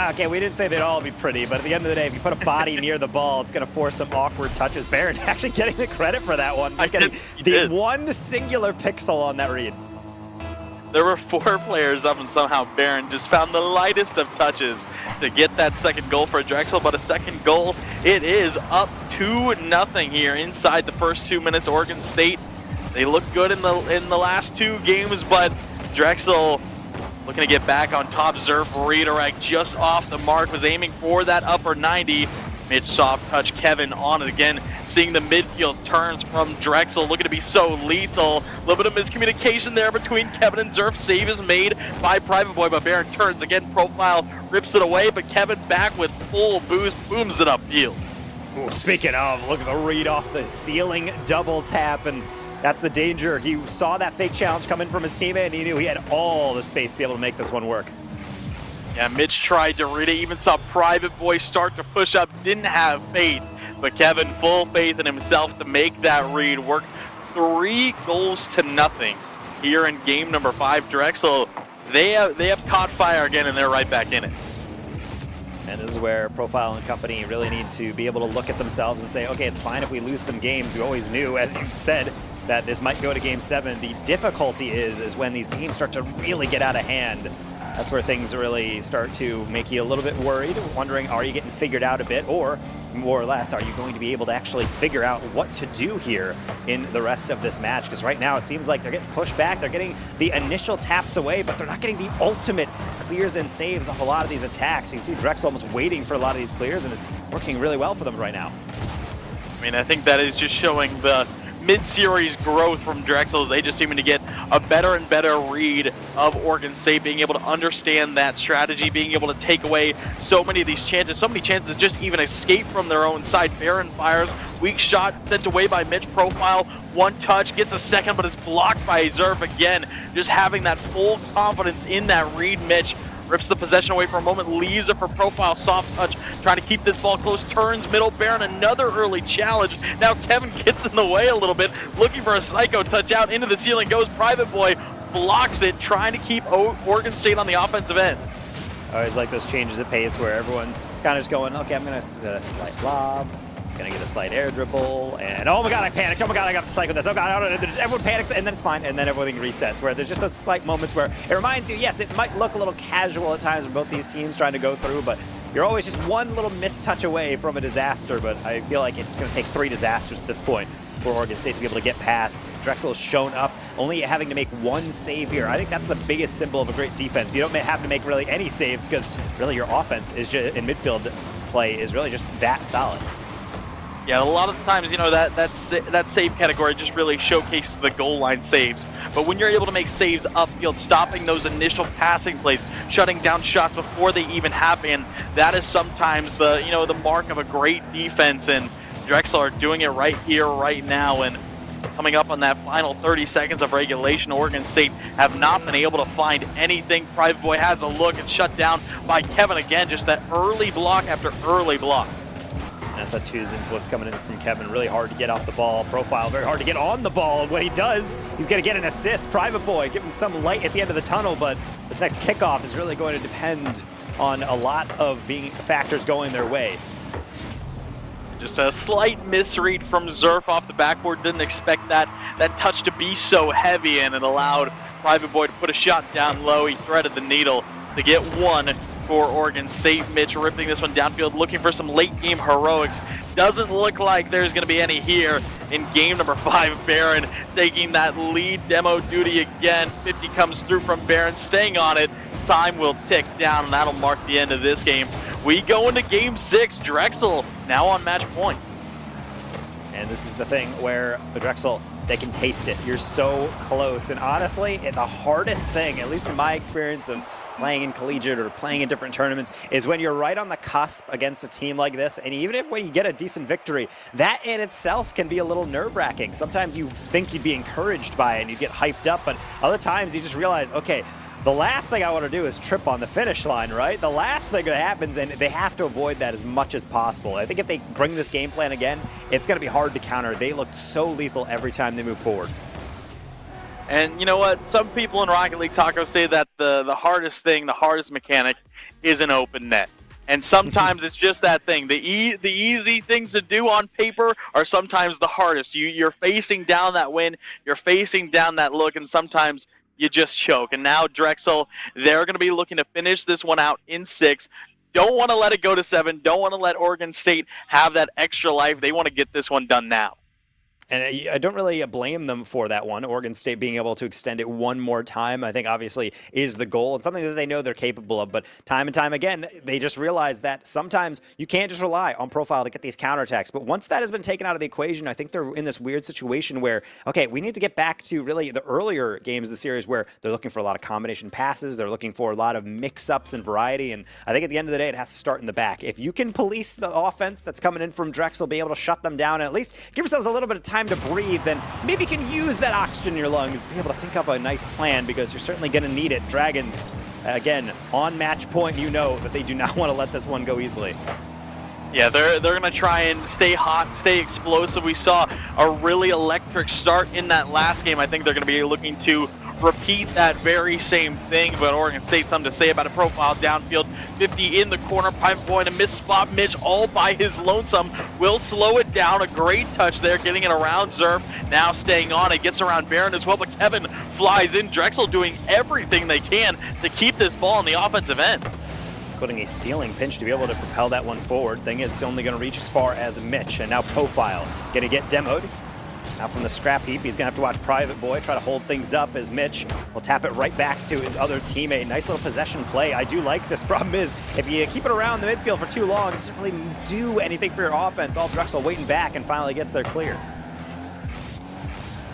Okay, we didn't say they'd all be pretty, but at the end of the day, if you put a body near the ball, it's going to force some awkward touches. Baron actually getting the credit for that one. Just getting the one singular pixel on that read. There were 4 players up, and somehow Baron just found the lightest of touches to get that second goal for Drexel, but a second goal. It is up 2-0 here inside the first 2 minutes. Oregon State, they look good in the last 2 games, but Drexel looking to get back on top. Zerf redirect just off the mark, was aiming for that upper 90. Mitch soft touch, Kevin on it again, seeing the midfield turns from Drexel, looking to be so lethal. A little bit of miscommunication there between Kevin and Zerf. Save is made by Private Boy, but Baron turns again, Profile rips it away, but Kevin back with full boost, booms it upfield. Ooh, speaking of, look at the read off the ceiling double tap, and that's the danger. He saw that fake challenge coming from his teammate, and he knew he had all the space to be able to make this one work. Yeah, Mitch tried to read it, even saw Private Boy start to push up, didn't have faith, but Kevin full faith in himself to make that read work. 3 goals to nothing here in game number 5. Drexel, they have caught fire again, and they're right back in it. And this is where Profile and company really need to be able to look at themselves and say, okay, it's fine if we lose some games. We always knew, as you said, that this might go to game 7. The difficulty is when these games start to really get out of hand. That's where things really start to make you a little bit worried, wondering, are you getting figured out a bit, or more or less, are you going to be able to actually figure out what to do here in the rest of this match? Because right now it seems like they're getting pushed back, they're getting the initial taps away, but they're not getting the ultimate clears and saves off a lot of these attacks. You can see Drexel almost waiting for a lot of these clears, and it's working really well for them right now. I mean, I think that is just showing the mid-series growth from Drexel. They just seem to get a better and better read of Oregon State, being able to understand that strategy, being able to take away so many of these chances, so many chances to just even escape from their own side. Baron fires, weak shot sent away by Mitch. Profile, one touch, gets a second, but it's blocked by Zerf again. Just having that full confidence in that read, Mitch rips the possession away for a moment, leaves it for Profile, soft touch, trying to keep this ball close, turns middle, Baron, another early challenge. Now Kevin gets in the way a little bit, looking for a psycho touch out, into the ceiling goes Private Boy, blocks it, trying to keep Oregon State on the offensive end. I always like those changes of pace where everyone's kind of just going, okay, I'm going to get a slight lob, gonna get a slight air dribble, and oh my god, I panicked, oh my god, I got to cycle this, oh god, everyone panics, and then it's fine, and then everything resets, where there's just those slight moments where it reminds you, yes, it might look a little casual at times with both these teams trying to go through, but you're always just one little mistouch away from a disaster, but I feel like it's gonna take 3 disasters at this point for Oregon State to be able to get past. Drexel has shown up, only having to make 1 save here. I think that's the biggest symbol of a great defense. You don't have to make really any saves, because really your offense is just, in midfield play is really just that solid. Yeah, a lot of the times, you know, that save category just really showcases the goal line saves. But when you're able to make saves upfield, stopping those initial passing plays, shutting down shots before they even happen, that is sometimes the, you know, the mark of a great defense. And Drexel are doing it right here, right now. And coming up on that final 30 seconds of regulation, Oregon State have not been able to find anything. Private Boy has a look and shut down by Kevin again. Just that early block after early block. That's a 2's influence coming in from Kevin. Really hard to get off the ball. Profile, very hard to get on the ball. When he does, he's going to get an assist. Private Boy giving some light at the end of the tunnel, but this next kickoff is really going to depend on a lot of factors going their way. Just a slight misread from Zerf off the backboard. Didn't expect that touch to be so heavy, and it allowed Private Boy to put a shot down low. He threaded the needle to get 1 for Oregon State. Mitch ripping this one downfield, looking for some late game heroics. Doesn't look like there's going to be any here in game number 5. Baron taking that lead demo duty again. 50 comes through from Baron, staying on it. Time will tick down, and that'll mark the end of this game. We go into game 6. Drexel now on match point. And this is the thing where the Drexel, they can taste it. You're so close. And honestly, the hardest thing, at least in my experience of playing in Collegiate or playing in different tournaments, is when you're right on the cusp against a team like this. And even if when you get a decent victory, that in itself can be a little nerve-wracking. Sometimes you think you'd be encouraged by it and you get hyped up, but other times you just realize, okay, the last thing I want to do is trip on the finish line, right? The last thing that happens, and they have to avoid that as much as possible. I think if they bring this game plan again, it's going to be hard to counter. They looked so lethal every time they move forward. And you know what? Some people in Rocket League Taco say that the hardest thing, the hardest mechanic, is an open net. And sometimes it's just that thing. The easy things to do on paper are sometimes the hardest. You're facing down that win, you're facing down that look, and sometimes you just choke. And now Drexel, they're going to be looking to finish this one out in 6. Don't want to let it go to 7. Don't want to let Oregon State have that extra life. They want to get this one done now. And I don't really blame them for that one. Oregon State being able to extend it one more time, I think obviously is the goal. It's something that they know they're capable of. But time and time again, they just realize that sometimes you can't just rely on Profile to get these counterattacks. But once that has been taken out of the equation, I think they're in this weird situation where, okay, we need to get back to really the earlier games of the series where they're looking for a lot of combination passes. They're looking for a lot of mix-ups and variety. And I think at the end of the day, it has to start in the back. If you can police the offense that's coming in from Drexel, be able to shut them down, and at least give yourselves a little bit of time to breathe, then maybe you can use that oxygen in your lungs, be able to think up a nice plan, because you're certainly going to need it. Dragons, again, on match point, you know that they do not want to let this one go easily. Yeah, they're going to try and stay hot, stay explosive. We saw a really electric start in that last game. I think they're going to be looking to repeat that very same thing, but Oregon State, something to say about a Profile downfield. 50 in the corner, Private Boy in a missed spot. Mitch all by his lonesome will slow it down. A great touch there, getting it around Zerf. Now staying on it, gets around Barron as well, but Kevin flies in. Drexel doing everything they can to keep this ball on the offensive end. Putting a ceiling pinch to be able to propel that one forward. Thing is, it's only going to reach as far as Mitch, and now Profile going to get demoed. Now from the scrap heap, he's going to have to watch Private Boy try to hold things up as Mitch will tap it right back to his other teammate. Nice little possession play. I do like this. Problem is, if you keep it around the midfield for too long, it doesn't really do anything for your offense. All Drexel waiting back and finally gets their clear.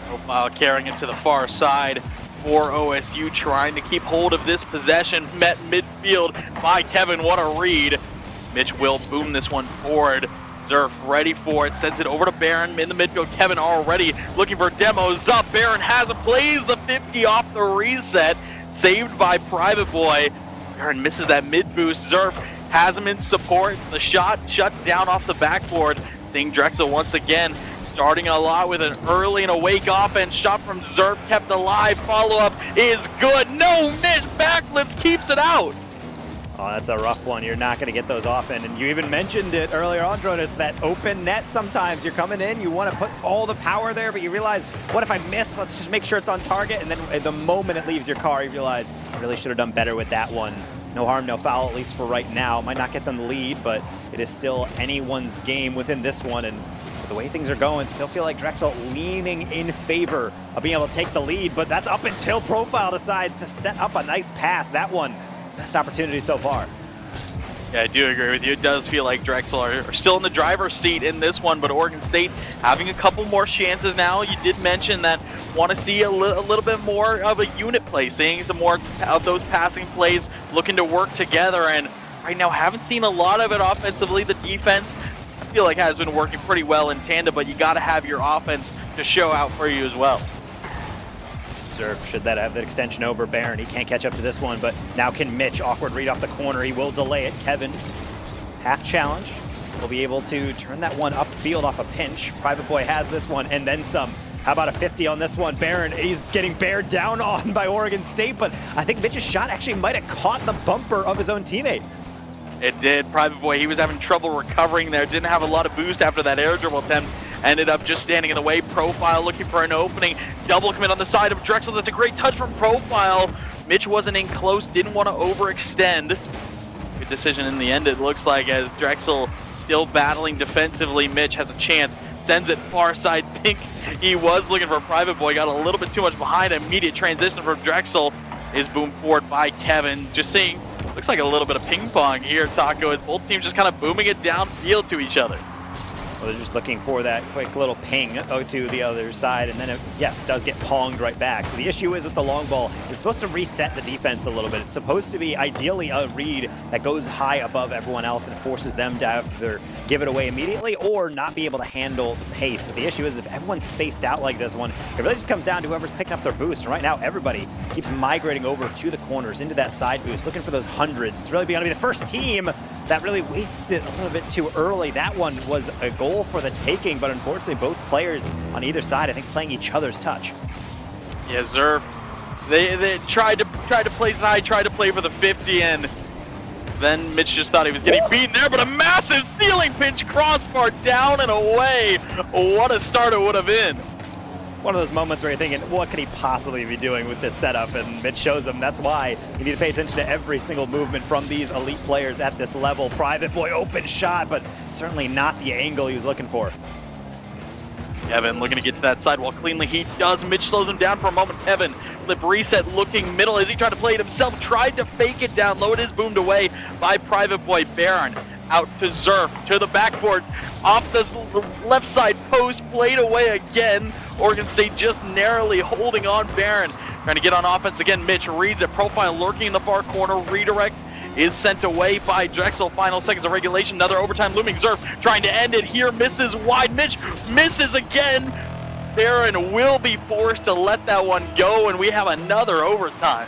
Profile carrying it to the far side for OSU, trying to keep hold of this possession. Met midfield by Kevin. What a read. Mitch will boom this one forward. Zerf ready for it, sends it over to Barron in the midfield. Kevin already looking for demos up. Barron has it, plays the 50 off the reset, saved by Private Boy. Barron misses that mid boost. Zerf has him in support. The shot shut down off the backboard. Seeing Drexel once again starting a lot with an early and awake offense. Shot from Zerf kept alive. Follow up is good. No miss. Backlift keeps it out. Oh, that's a rough one. You're not going to get those often. And you even mentioned it earlier on, Dronis, that open net sometimes. You're coming in, you want to put all the power there, but you realize, what if I miss? Let's just make sure it's on target. And then the moment it leaves your car, you realize, I really should have done better with that one. No harm, no foul, at least for right now. Might not get them the lead, but it is still anyone's game within this one. And the way things are going, still feel like Drexel leaning in favor of being able to take the lead, but that's up until Profile decides to set up a nice pass. That one, best opportunity so far. Yeah, I do agree with you. It does feel like Drexel are still in the driver's seat in this one, but Oregon State having a couple more chances now. You did mention that want to see a little bit more of a unit play, seeing some more of those passing plays, looking to work together, and right now haven't seen a lot of it offensively. The defense, I feel like, has been working pretty well in tandem, but you got to have your offense to show out for you as well. Zerf, should that have that extension over Barron? He can't catch up to this one, but now can Mitch. Awkward read off the corner. He will delay it. Kevin, half challenge. Will be able to turn that one upfield off a pinch. Private Boy has this one and then some. How about a 50 on this one? Barron, he's getting bared down on by Oregon State, but I think Mitch's shot actually might have caught the bumper of his own teammate. It did. Private Boy, he was having trouble recovering there. Didn't have a lot of boost after that air dribble attempt. Ended up just standing in the way. Profile looking for an opening. Double commit on the side of Drexel. That's a great touch from Profile. Mitch wasn't in close. Didn't want to overextend. Good decision in the end, it looks like, as Drexel still battling defensively. Mitch has a chance. Sends it far side pink. He was looking for Private Boy. Got a little bit too much behind. Immediate transition from Drexel is boomed forward by Kevin. Just seeing, looks like a little bit of ping pong here, Taco, as both teams just kind of booming it downfield to each other. Well, they're just looking for that quick little ping to the other side, and then it, yes, does get ponged right back. So the issue is with the long ball, it's supposed to reset the defense a little bit. It's supposed to be ideally a read that goes high above everyone else and forces them to either give it away immediately or not be able to handle the pace. But the issue is, if everyone's spaced out like this one, it really just comes down to whoever's picking up their boost. And right now, everybody keeps migrating over to the corners, into that side boost, looking for those hundreds. It's really going to be the first team that really wastes it a little bit too early. That one was a goal for the taking, but unfortunately both players on either side, I think, playing each other's touch. Yeah, Zerf, they tried to place it high, tried to play for the 50, and then Mitch just thought he was getting beaten there, but a massive ceiling pinch crossbar down and away. What a start it would have been. One of those moments where you're thinking, what could he possibly be doing with this setup? And Mitch shows him that's why you need to pay attention to every single movement from these elite players at this level. Private Boy, open shot, but certainly not the angle he was looking for. Kevin looking to get to that sidewall cleanly. He does. Mitch slows him down for a moment. Kevin, flip reset looking middle as he tried to play it himself. Tried to fake it down low. It is boomed away by Private Boy Baron. Out to Zerf, to the backboard, off the left side post, played away again. Oregon State just narrowly holding on Baron. Trying to get on offense again. Mitch reads it. Profile lurking in the far corner. Redirect is sent away by Drexel. Final seconds of regulation. Another overtime looming. Zerf trying to end it here. Misses wide. Mitch misses again. Baron will be forced to let that one go, and we have another overtime.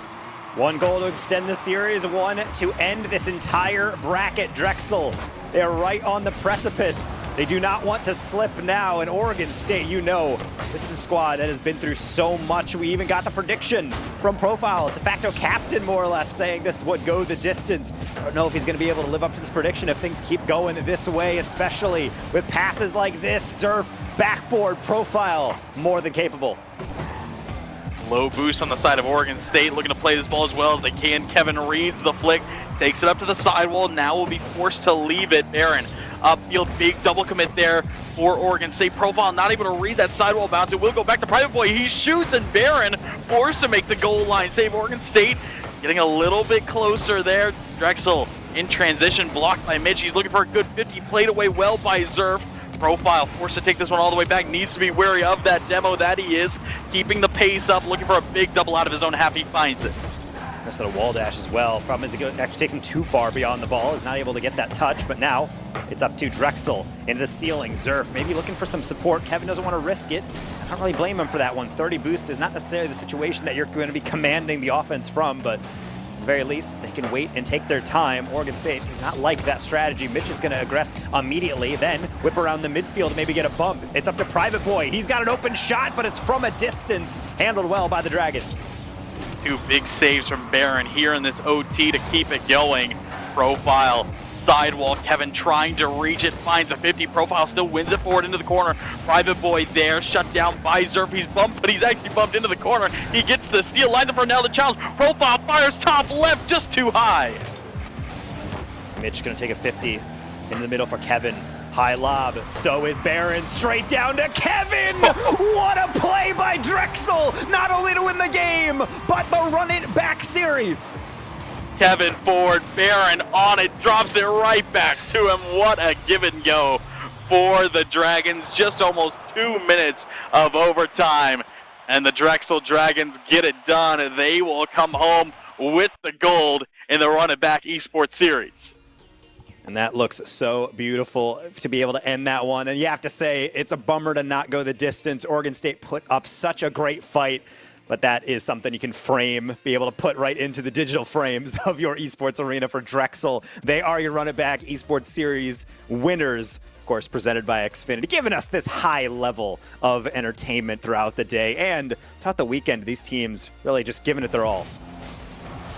One goal to extend the series, one to end this entire bracket. Drexel, they're right on the precipice. They do not want to slip now. And Oregon State, you know, this is a squad that has been through so much. We even got the prediction from Profile, de facto captain more or less, saying this would go the distance. I don't know if he's going to be able to live up to this prediction if things keep going this way, especially with passes like this. Zerf, backboard, Profile, more than capable. Low boost on the side of Oregon State, looking to play this ball as well as they can. Kevin reads the flick, takes it up to the sidewall, now will be forced to leave it. Baron upfield, big double commit there for Oregon State. Profile not able to read that sidewall bounce. It will go back to Private Boy. He shoots, and Baron forced to make the goal line save. Oregon State getting a little bit closer there. Drexel in transition, blocked by Mitch. He's looking for a good 50, played away well by Zerf. Profile forced to take this one all the way back, needs to be wary of that demo. That he is, keeping the pace up, looking for a big double out of his own half. He finds it. Missed a wall dash as well. Problem is it actually takes him too far beyond the ball. Is not able to get that touch, but now it's up to Drexel into the ceiling. Zerf maybe looking for some support. Kevin doesn't want to risk it. I don't really blame him for that one. 30 boost is not necessarily the situation that you're going to be commanding the offense from, but at the very least, they can wait and take their time. Oregon State does not like that strategy. Mitch is going to aggress immediately, then whip around the midfield and maybe get a bump. It's up to Private Boy. He's got an open shot, but it's from a distance. Handled well by the Dragons. Two big saves from Baron here in this OT to keep it going. Profile, sidewall, Kevin trying to reach it, finds a 50. Profile still wins it forward into the corner. Private Boy there, shut down by Zerf. He's bumped, but he's actually bumped into the corner. He gets the steal, lines up for now the challenge. Profile fires top left, just too high. Mitch gonna take a 50 in the middle for Kevin. High lob, so is Baron, straight down to Kevin! What a play by Drexel! Not only to win the game, but the run it back series. Kevin forward, Baron on it, drops it right back to him. What a give and go for the Dragons. Just almost 2 minutes of overtime, and the Drexel Dragons get it done. They will come home with the gold in the Run It Back Esports Series. And that looks so beautiful to be able to end that one. And you have to say, it's a bummer to not go the distance. Oregon State put up such a great fight, but that is something you can frame, be able to put right into the digital frames of your esports arena for Drexel. They are your Run It Back Esports Series winners, of course, presented by Xfinity, giving us this high level of entertainment throughout the day and throughout the weekend. These teams really just giving it their all.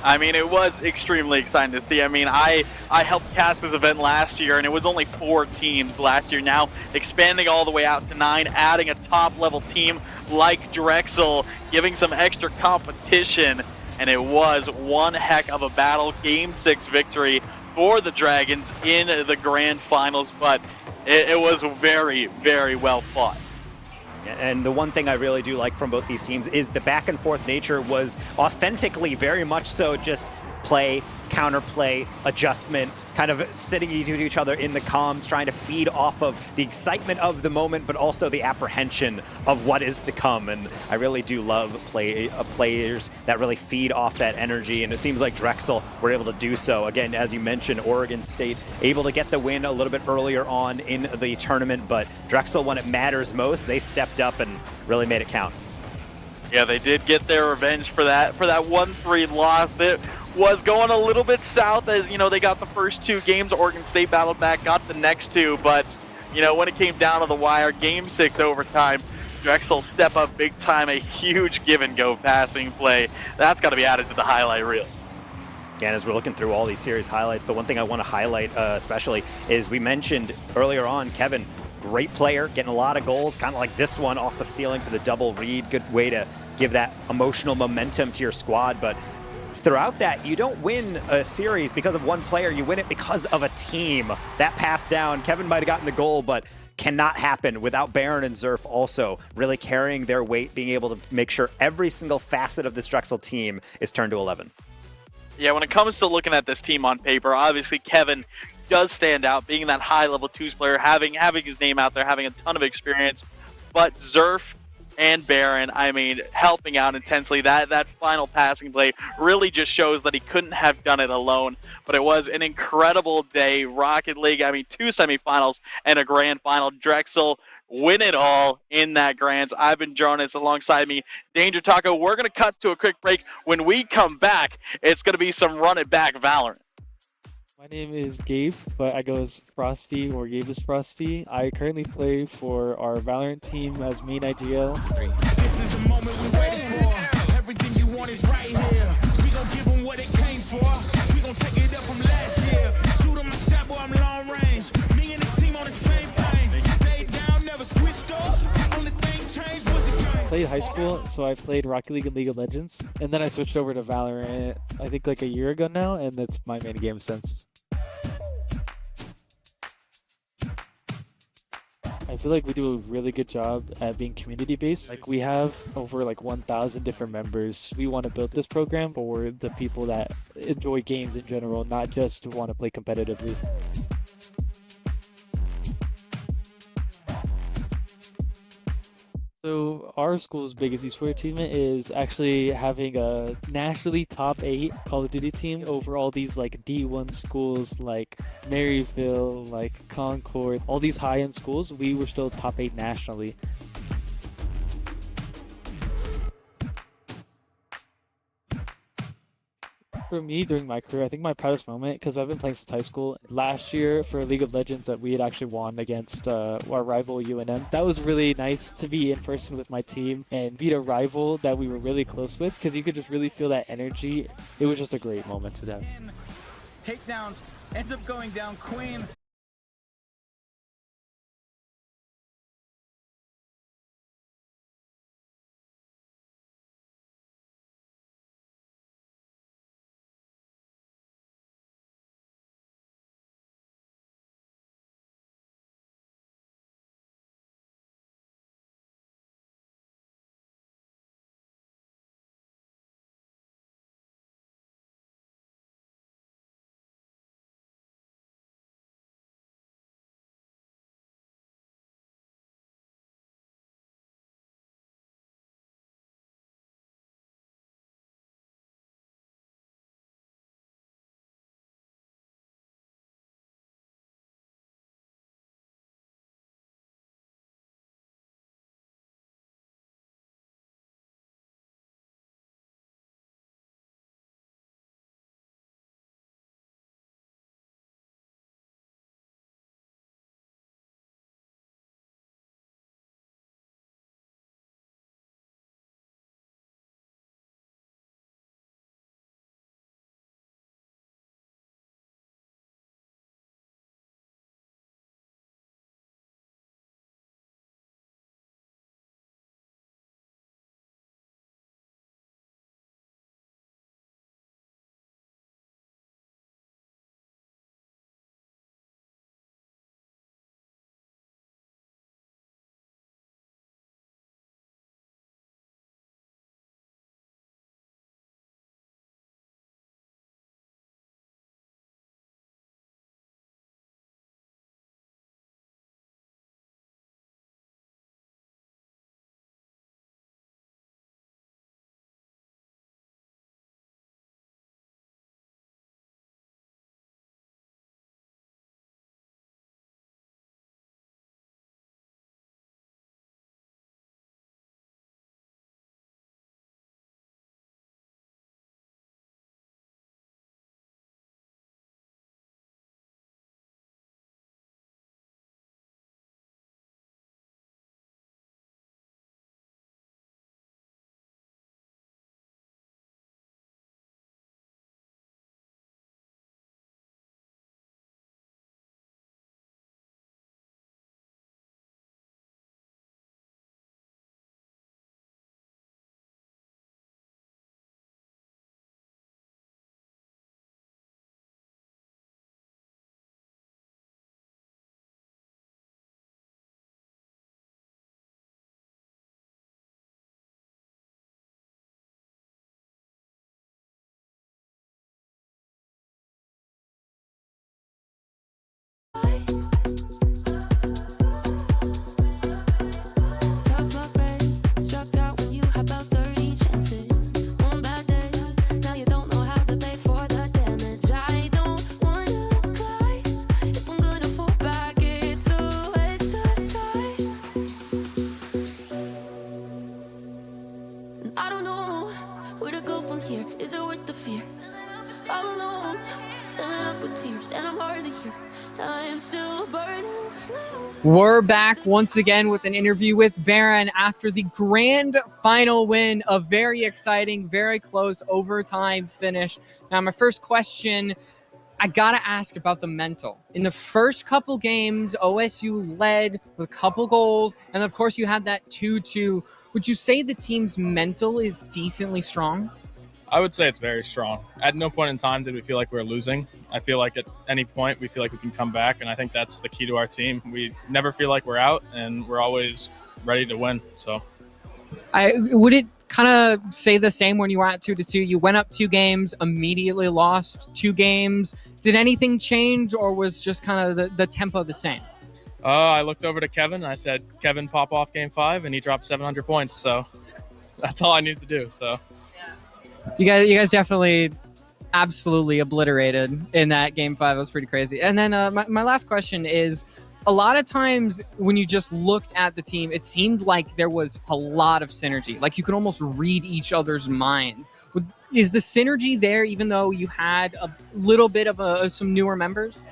I mean, it was extremely exciting to see. I mean, I helped cast this event last year, and it was only 4 teams last year. Now, expanding all the way out to 9, adding a top-level team like Drexel, giving some extra competition, and it was one heck of a battle. Game 6 victory for the Dragons in the grand finals, but it was very, very well fought. And the one thing I really do like from both these teams is the back and forth nature was authentically very much so just play, counterplay, adjustment, kind of sitting to each other in the comms, trying to feed off of the excitement of the moment, but also the apprehension of what is to come. And I really do love players that really feed off that energy, and it seems like Drexel were able to do so. Again, as you mentioned, Oregon State able to get the win a little bit earlier on in the tournament, but Drexel, when it matters most, they stepped up and really made it count. Yeah, they did get their revenge for that 1-3 loss. That was going a little bit south, as you know, they got the first 2 games. Oregon State battled back, got the next 2, but you know, when it came down to the wire, game 6 overtime, Drexel step up big time, a huge give and go passing play. That's got to be added to the highlight reel. Again, as we're looking through all these series highlights, the one thing I want to highlight especially is we mentioned earlier on, Kevin, great player, getting a lot of goals, kind of like this one off the ceiling for the double read. Good way to give that emotional momentum to your squad. But throughout that, you don't win a series because of one player. You win it because of a team. That pass down, Kevin might have gotten the goal, but cannot happen without Baron and Zerf also really carrying their weight, being able to make sure every single facet of this Drexel team is turned to 11. Yeah, when it comes to looking at this team on paper, obviously Kevin does stand out, being that high-level twos player, having his name out there, having a ton of experience. But Zerf and Baron, I mean, helping out intensely. That final passing play really just shows that he couldn't have done it alone. But it was an incredible day. Rocket League, I mean, 2 semifinals and a grand final. Drexel win it all in that Grands. I've been Jonas alongside me, Danger Taco. We're going to cut to a quick break. When we come back, it's going to be some Run It Back Valorant. My name is Gabe, but I go as Frosty or Gabe is Frosty. I currently play for our Valorant team as main IGL. This is the moment we waited for. Everything you want is right here. We gon' give them what it came for. We gon' take it up from last year. Shoot 'em a shot, boy, I'm long range. Me and the team on the same thing. Stayed down, never switched up. Only thing changed was the game. I played high school, so I played Rocket League and League of Legends. And then I switched over to Valorant, I think like a year ago now, and that's my main game since. I feel like we do a really good job at being community-based. Like we have over like 1,000 different members. We want to build this program for the people that enjoy games in general, not just to want to play competitively. So our school's biggest esports achievement is actually having a nationally top 8 Call of Duty team over all these like D1 schools like Maryville, like Concord, all these high-end schools. We were still top 8 nationally. For me, during my career, I think my proudest moment, because I've been playing since high school, last year for League of Legends that we had actually won against our rival UNM. That was really nice to be in person with my team and beat a rival that we were really close with, because you could just really feel that energy. It was just a great moment to have. Takedowns, ends up going down Queen. Where to go from here? Is it worth the fear? All alone, filling up with tears, and I'm hardly here. I am still burning slow. We're back once again with an interview with Baron after the grand final win. A very exciting, very close overtime finish. Now, my first question, I gotta ask about the mental. In the first couple games, OSU led with a couple goals, and of course you had that 2-2. Would you say the team's mental is decently strong? I would say it's very strong. At no point in time did we feel like we were losing. I feel like at any point we feel like we can come back, and I think that's the key to our team. We never feel like we're out, and we're always ready to win. So, Would it kind of say the same when you were at 2-2? You went up 2 games, immediately lost 2 games. Did anything change, or was just kind of the tempo the same? I looked over to Kevin, and I said, Kevin, pop off game 5, and he dropped 700 points. So that's all I need to do. So. You guys definitely absolutely obliterated in that game 5. It was pretty crazy. And then my last question is, a lot of times when you just looked at the team, it seemed like there was a lot of synergy. Like you could almost read each other's minds. Is the synergy there even though you had a little bit of some newer members?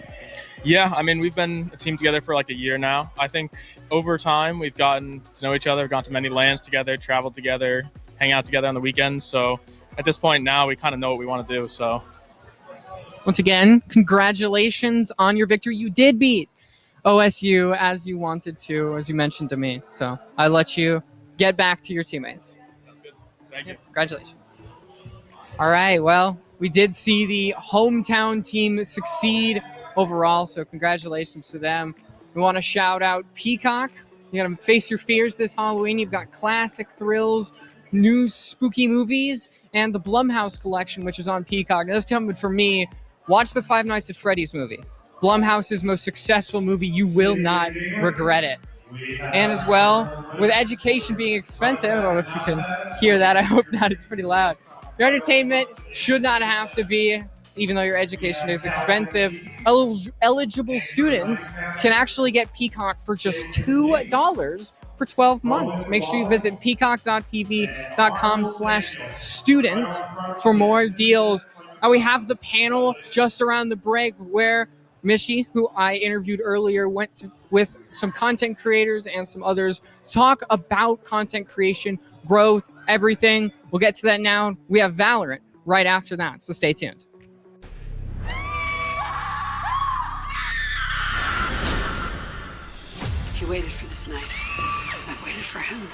Yeah, I mean, we've been a team together for like a year now. I think over time we've gotten to know each other, gone to many lands together, traveled together, hang out together on the weekends. So at this point now, we kind of know what we want to do. So once again, congratulations on your victory. You did beat OSU as you wanted to, as you mentioned to me. So I let you get back to your teammates. Sounds good. Thank you. Congratulations. All right. Well, we did see the hometown team succeed overall. So congratulations to them. We want to shout out Peacock. You got to face your fears this Halloween. You've got classic thrills, new spooky movies, and the Blumhouse collection, which is on Peacock. Now, this coming for me. Watch the Five Nights at Freddy's movie. Blumhouse's most successful movie. You will not regret it. And as well, with education being expensive, I don't know if you can hear that. I hope not. It's pretty loud. Your entertainment should not have to be, even though your education is expensive. Eligible students can actually get Peacock for just $2 for 12 months. Make sure you visit peacock.tv.com/student for more deals. We have the panel just around the break where Mishi, who I interviewed earlier, went with some content creators and some others to talk about content creation, growth, everything. We'll get to that now. We have Valorant right after that, so stay tuned. He waited for this night. I waited for him.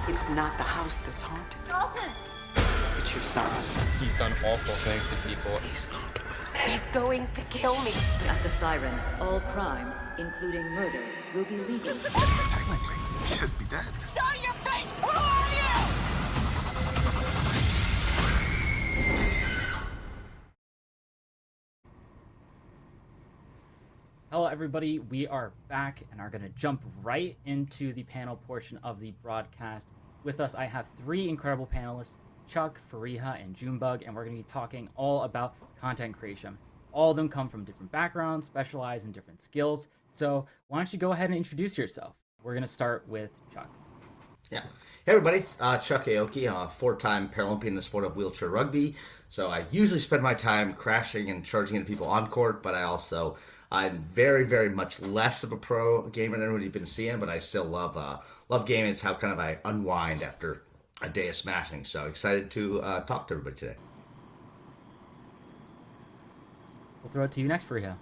It's not the house that's haunted. Dalton! It's your son. He's done awful things to people. He's not. He's going to kill me. At the Siren, all crime, including murder, will be legal. Technically, he should be dead. Show your face! Who are you? Hello everybody, we are back and are going to jump right into the panel portion of the broadcast. With us, I have 3 incredible panelists, Chuck, Fariha, and Junebug, and we're going to be talking all about content creation. All of them come from different backgrounds, specialize in different skills. So why don't you go ahead and introduce yourself? We're going to start with Chuck. Yeah. Hey everybody, Chuck Aoki. I'm a 4-time Paralympian in the sport of wheelchair rugby. So I usually spend my time crashing and charging into people on court, but I'm very, very much less of a pro gamer than what you've been seeing, but I still love gaming. It's how kind of I unwind after a day of smashing. So excited to talk to everybody today. We'll throw it to you next, Fariha.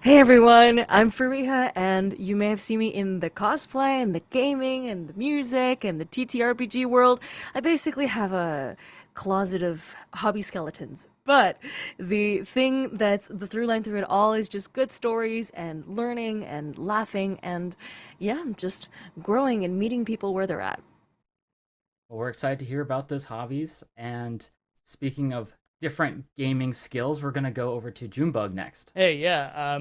Hey everyone, I'm Fariha, and you may have seen me in the cosplay and the gaming and the music and the TTRPG world. I basically have a closet of hobby skeletons. But the thing that's the through line through it all is just good stories and learning and laughing and, yeah, just growing and meeting people where they're at. Well, we're excited to hear about those hobbies. And speaking of different gaming skills, we're going to go over to Junebug next. Hey, yeah.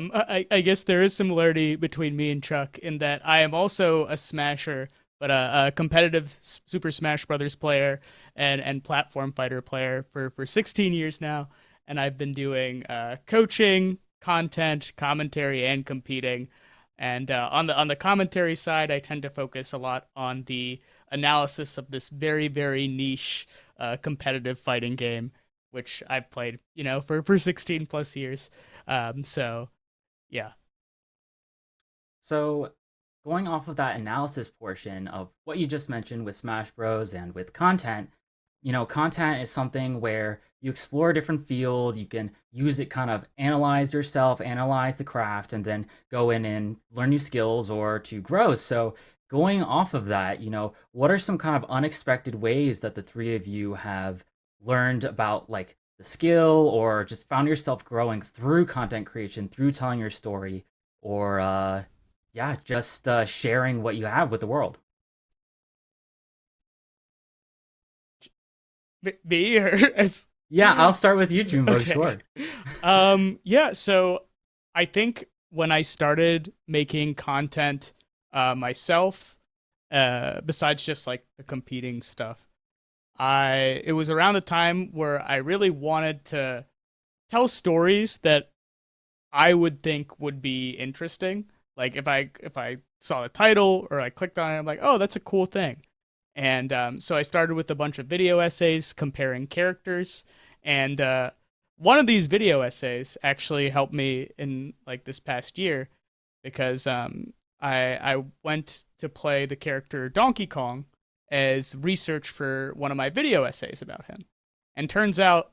I guess there is similarity between me and Chuck in that I am also a smasher, but a competitive Super Smash Brothers player and platform fighter player for 16 years now. And I've been doing coaching, content, commentary, and competing. And on the commentary side, I tend to focus a lot on the analysis of this very, very niche competitive fighting game, which I've played, for 16 plus years. So, yeah. So, going off of that analysis portion of what you just mentioned with Smash Bros. And with content, content is something where you explore a different field, you can use it, kind of analyze yourself, analyze the craft, and then go in and learn new skills or to grow. So, going off of that, what are some kind of unexpected ways that the three of you have learned about like the skill or just found yourself growing through content creation, through telling your story, or yeah, just sharing what you have with the world? Me or as Yeah, I'll start with you, Junebug. Okay. Sure. Yeah, so I think when I started making content myself, besides just like the competing stuff, it was around a time where I really wanted to tell stories that I would think would be interesting. Like if I saw the title or I clicked on it, I'm like, oh, that's a cool thing. And so I started with a bunch of video essays comparing characters, and one of these video essays actually helped me in like this past year because I went to play the character Donkey Kong as research for one of my video essays about him. And turns out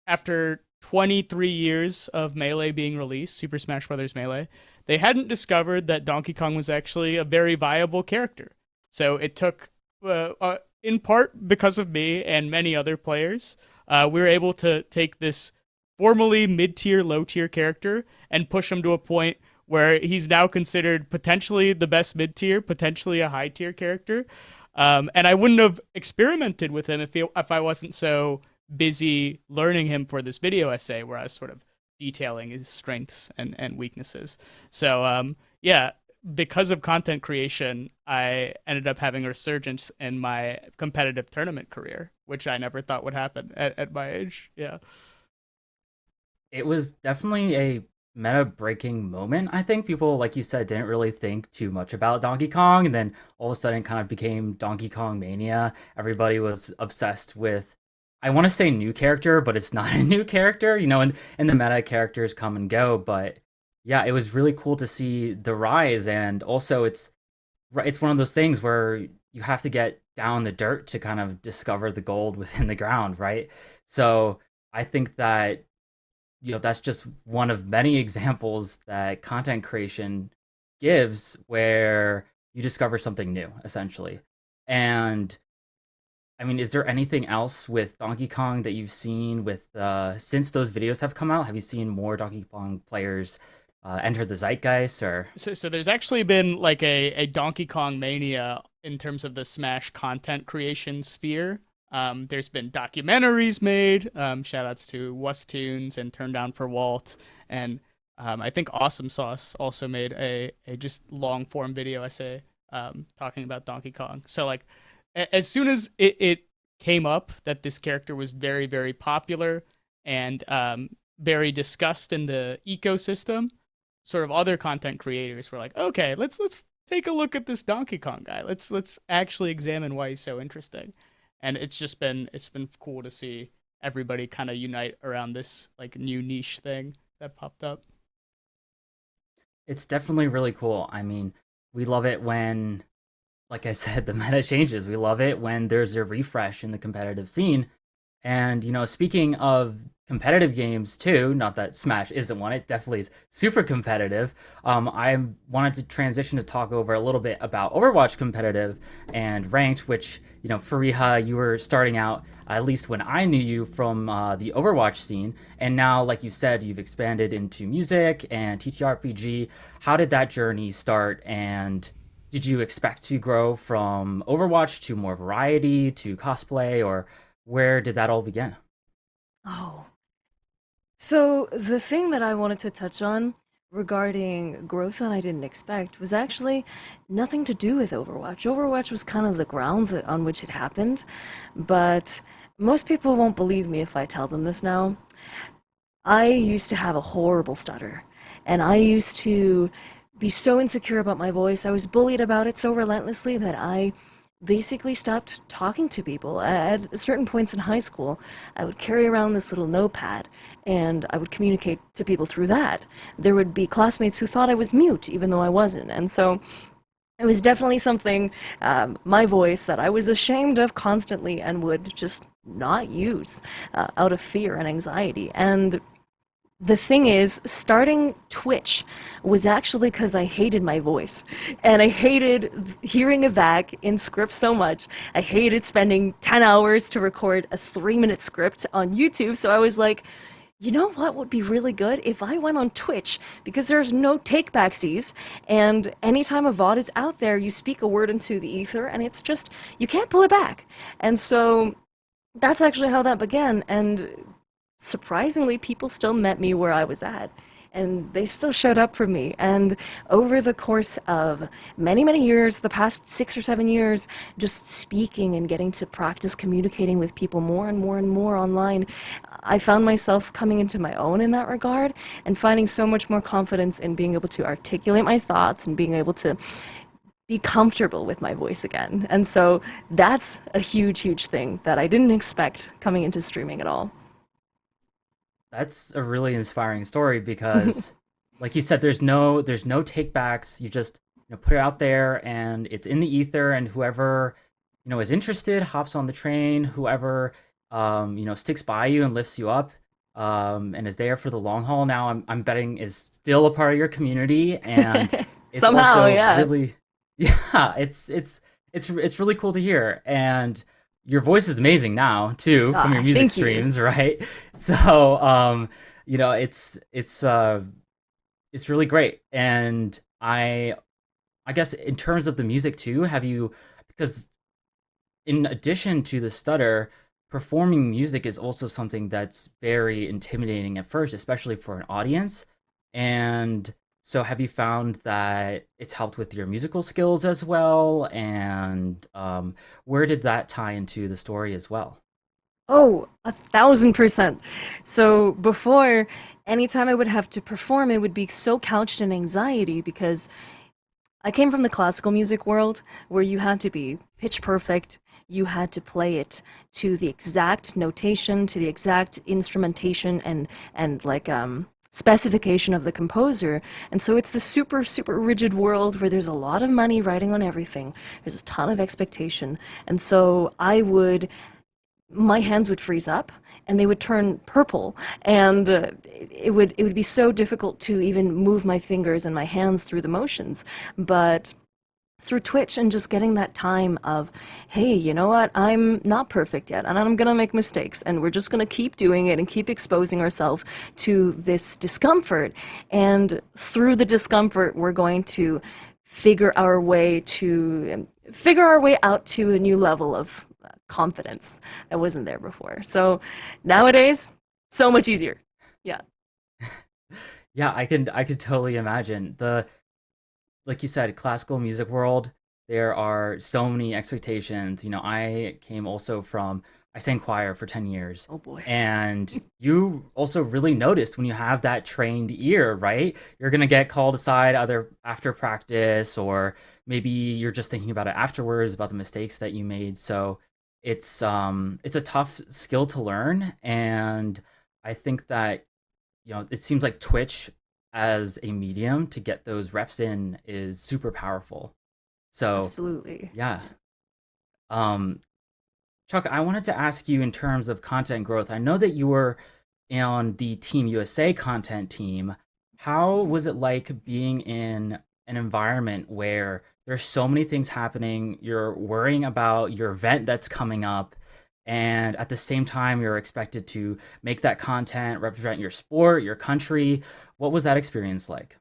after 23 years of Melee being released, Super Smash Bros. Melee, they hadn't discovered that Donkey Kong was actually a very viable character. So it took, in part because of me and many other players, we were able to take this formerly mid-tier, low-tier character and push him to a point where he's now considered potentially the best mid-tier, potentially a high-tier character. And I wouldn't have experimented with him if I wasn't so busy learning him for this video essay where I was sort of detailing his strengths and weaknesses. So, yeah, because of content creation, I ended up having a resurgence in my competitive tournament career, which I never thought would happen at my age. Yeah. It was definitely a meta breaking moment. I think people, like you said, didn't really think too much about Donkey Kong, and then all of a sudden it kind of became Donkey Kong mania. Everybody was obsessed with, I want to say new character, but it's not a new character, and the meta characters come and go. But yeah, it was really cool to see the rise, and also it's one of those things where you have to get down the dirt to kind of discover the gold within the ground, right? So I think that that's just one of many examples that content creation gives where you discover something new, essentially. And I mean, is there anything else with Donkey Kong that you've seen with since those videos have come out? Have you seen more Donkey Kong players enter the zeitgeist, or? So there's actually been like a Donkey Kong mania in terms of the Smash content creation sphere. There's been documentaries made, shout outs to Wustunes and Turn Down for Walt, and I think Awesome Sauce also made a just long form video essay talking about Donkey Kong. So like as soon as it came up that this character was very, very popular and very discussed in the ecosystem, sort of other content creators were like, okay, let's take a look at this Donkey Kong guy. Let's actually examine why he's so interesting. And it's been cool to see everybody kind of unite around this like new niche thing that popped up. It's definitely really cool. I mean, we love it when, like I said, the meta changes. We love it when there's a refresh in the competitive scene. And, speaking of competitive games too, not that Smash isn't one, it definitely is super competitive. I wanted to transition to talk over a little bit about Overwatch competitive and ranked, which, Fariha, you were starting out, at least when I knew you, from the Overwatch scene. And now, like you said, you've expanded into music and TTRPG. How did that journey start? And did you expect to grow from Overwatch to more variety, to cosplay, or where did that all begin? Oh. So the thing that I wanted to touch on regarding growth that I didn't expect was actually nothing to do with Overwatch. Overwatch was kind of the grounds on which it happened, but most people won't believe me if I tell them this now. I used to have a horrible stutter, and I used to be so insecure about my voice. I was bullied about it so relentlessly that I basically stopped talking to people. At certain points in high school, I would carry around this little notepad and I would communicate to people through that. There would be classmates who thought I was mute, even though I wasn't. And so it was definitely something, my voice, that I was ashamed of constantly and would just not use out of fear and anxiety. And the thing is, starting Twitch was actually because I hated my voice. And I hated hearing it back in script so much. I hated spending 10 hours to record a 3-minute script on YouTube. So I was like, you know what would be really good if I went on Twitch, because there's no take backsies, and anytime a VOD is out there, you speak a word into the ether, and it's just, you can't pull it back. And so that's actually how that began, and surprisingly, people still met me where I was at. And they still showed up for me. And over the course of many, many years, the past 6 or 7 years, just speaking and getting to practice communicating with people more and more and more online, I found myself coming into my own in that regard and finding so much more confidence in being able to articulate my thoughts and being able to be comfortable with my voice again. And so that's a huge, huge thing that I didn't expect coming into streaming at all. That's a really inspiring story because, like you said, there's no takebacks. You just put it out there and it's in the ether, and whoever is interested hops on the train. Whoever sticks by you and lifts you up, and is there for the long haul. Now I'm betting is still a part of your community, and it's Somehow, also yeah. really it's really cool to hear. And your voice is amazing now too from your music thank you. streams, right? So it's really great. And I guess in terms of the music too, because in addition to the stutter, performing music is also something that's very intimidating at first, especially for an audience. And so have you found that it's helped with your musical skills as well? And where did that tie into the story as well? Oh, 1,000%. So before, anytime I would have to perform, it would be so couched in anxiety because I came from the classical music world where you had to be pitch perfect. You had to play it to the exact notation, to the exact instrumentation and like specification of the composer. And so it's the super, super rigid world where there's a lot of money riding on everything. There's a ton of expectation. And so my hands would freeze up and they would turn purple, and it would be so difficult to even move my fingers and my hands through the motions. But through Twitch and just getting that time of, hey, you know what, I'm not perfect yet and I'm gonna make mistakes, and we're just gonna keep doing it and keep exposing ourselves to this discomfort, and through the discomfort we're going to figure our way out to a new level of confidence that wasn't there before. So nowadays, so much easier. Yeah. Yeah, I could totally imagine. Like you said, classical music world, there are so many expectations. I came also from, I sang choir for 10 years. Oh boy. And you also really noticed when you have that trained ear, right? You're going to get called aside either after practice, or maybe you're just thinking about it afterwards, about the mistakes that you made. So it's a tough skill to learn. And I think that, it seems like Twitch as a medium to get those reps in is super powerful. So Absolutely. yeah. Chuck, I wanted to ask you in terms of content growth. I know that you were on the Team USA content team. How was it like being in an environment where there's so many things happening, you're worrying about your event that's coming up, and at the same time you're expected to make that content represent your sport, your country? What was that experience like?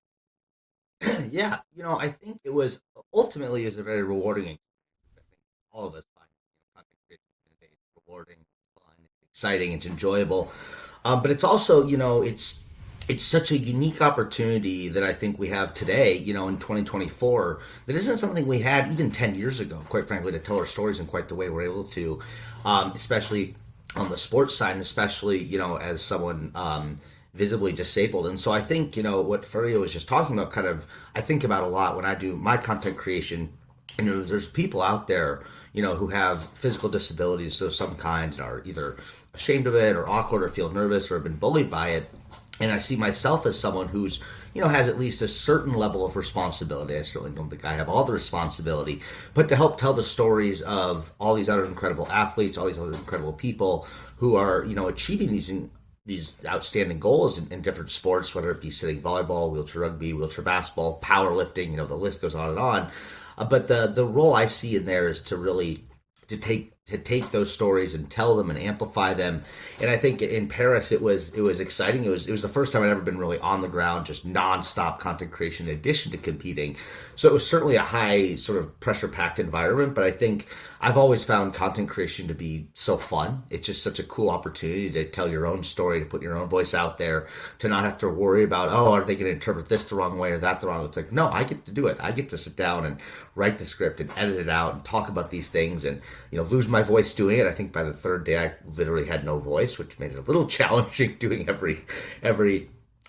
Yeah, I think it was ultimately is a very rewarding experience. I think all of us find content creation is rewarding, fun, it's exciting, it's enjoyable. But it's also, it's such a unique opportunity that I think we have today, in 2024, that isn't something we had even 10 years ago, quite frankly, to tell our stories in quite the way we're able to, especially on the sports side, and especially, as someone visibly disabled. And so I think, what Furio was just talking about, I think about a lot when I do my content creation. And there's people out there, who have physical disabilities of some kind and are either ashamed of it or awkward or feel nervous or have been bullied by it. And I see myself as someone who's, has at least a certain level of responsibility. I certainly don't think I have all the responsibility, but to help tell the stories of all these other incredible athletes, all these other incredible people who are, achieving these outstanding goals in different sports, whether it be sitting volleyball, wheelchair rugby, wheelchair basketball, powerlifting, the list goes on and on. But the role I see in there is to really to take those stories and tell them and amplify them. And I think in Paris it was exciting. It was the first time I'd ever been really on the ground, just nonstop content creation in addition to competing. So it was certainly a high sort of pressure packed environment, but I think I've always found content creation to be so fun. It's just such a cool opportunity to tell your own story, to put your own voice out there, to not have to worry about, are they going to interpret this the wrong way or that the wrong way? It's like, no, I get to do it. I get to sit down and write the script and edit it out and talk about these things and, lose my voice doing it. I think by the third day I literally had no voice, which made it a little challenging doing every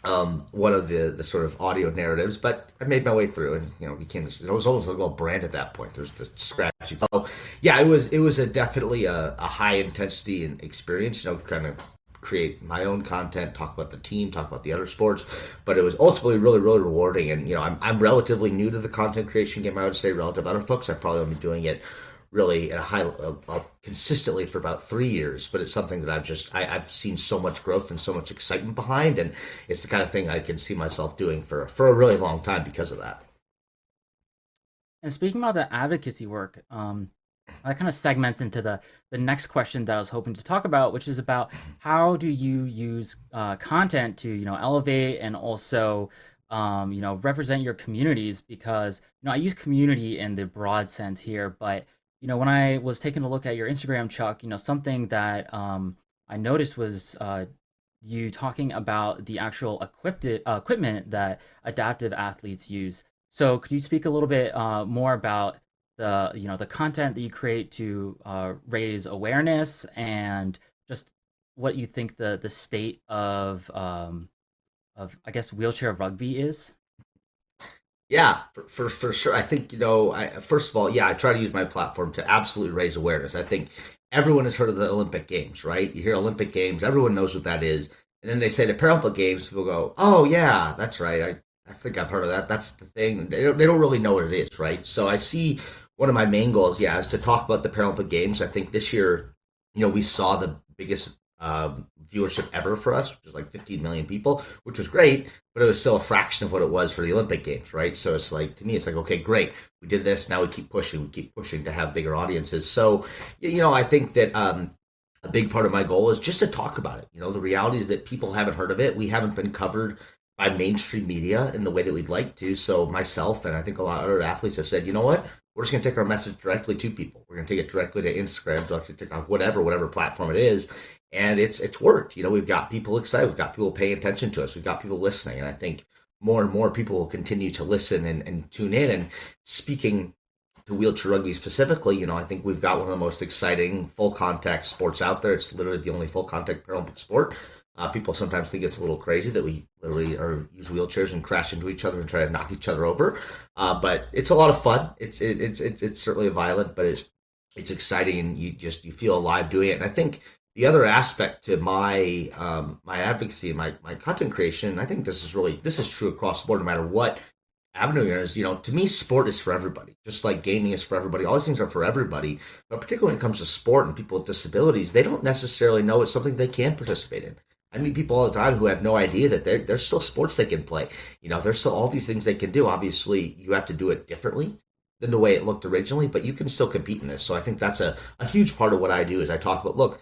one of the sort of audio narratives, but I made my way through and became this. It was almost a little brand at that point. There's the scratchy. Oh yeah, it was definitely a high intensity and experience. Kind of create my own content, talk about the team, talk about the other sports, but it was ultimately really, really rewarding. And I'm relatively new to the content creation game. I would say relative to other folks. I've probably only been doing it really at a high consistently for about 3 years, but it's something that I've seen so much growth and so much excitement behind, and it's the kind of thing I can see myself doing for a really long time because of that. And speaking about the advocacy work, that kind of segments into the next question that I was hoping to talk about, which is about how do you use content to elevate and also represent your communities, because I use community in the broad sense here, but when I was taking a look at your Instagram, Chuck, something that I noticed was you talking about the actual equipment that adaptive athletes use. So could you speak a little bit more about the content that you create to raise awareness and just what you think the state of I guess wheelchair rugby is? Yeah, for sure. I think, first of all, I try to use my platform to absolutely raise awareness. I think everyone has heard of the Olympic Games, right? You hear Olympic Games, everyone knows what that is. And then they say the Paralympic Games, people go, oh, yeah, that's right. I think I've heard of that. That's the thing. They don't really know what it is, right? So I see one of my main goals, is to talk about the Paralympic Games. I think this year, we saw the biggest viewership ever for us, which was like 15 million people, which was great, but it was still a fraction of what it was for the Olympic Games, right? So it's like, to me, it's like, okay, great, we did this, now we keep pushing to have bigger audiences. So, I think that a big part of my goal is just to talk about it. The reality is that people haven't heard of it. We haven't been covered by mainstream media in the way that we'd like to. So myself and I think a lot of other athletes have said, you know what? We're just going to take our message directly to people. We're going to take it directly to Instagram, directly to TikTok, whatever platform it is. And it's worked. We've got people excited. We've got people paying attention to us. We've got people listening. And I think more and more people will continue to listen and tune in. And speaking to wheelchair rugby specifically, I think we've got one of the most exciting full contact sports out there. It's literally the only full contact Paralympic sport. People sometimes think it's a little crazy that we literally use wheelchairs and crash into each other and try to knock each other over. But it's a lot of fun. It's certainly violent, but it's exciting, and you feel alive doing it. And I think the other aspect to my my advocacy and my content creation, I think this is true across the board, no matter what avenue you're in. To me, sport is for everybody. Just like gaming is for everybody. All these things are for everybody. But particularly when it comes to sport and people with disabilities, they don't necessarily know it's something they can participate in. I meet people all the time who have no idea that there's still sports they can play. There's still all these things they can do. Obviously, you have to do it differently than the way it looked originally, but you can still compete in this. So I think that's a huge part of what I do is I talk about, look,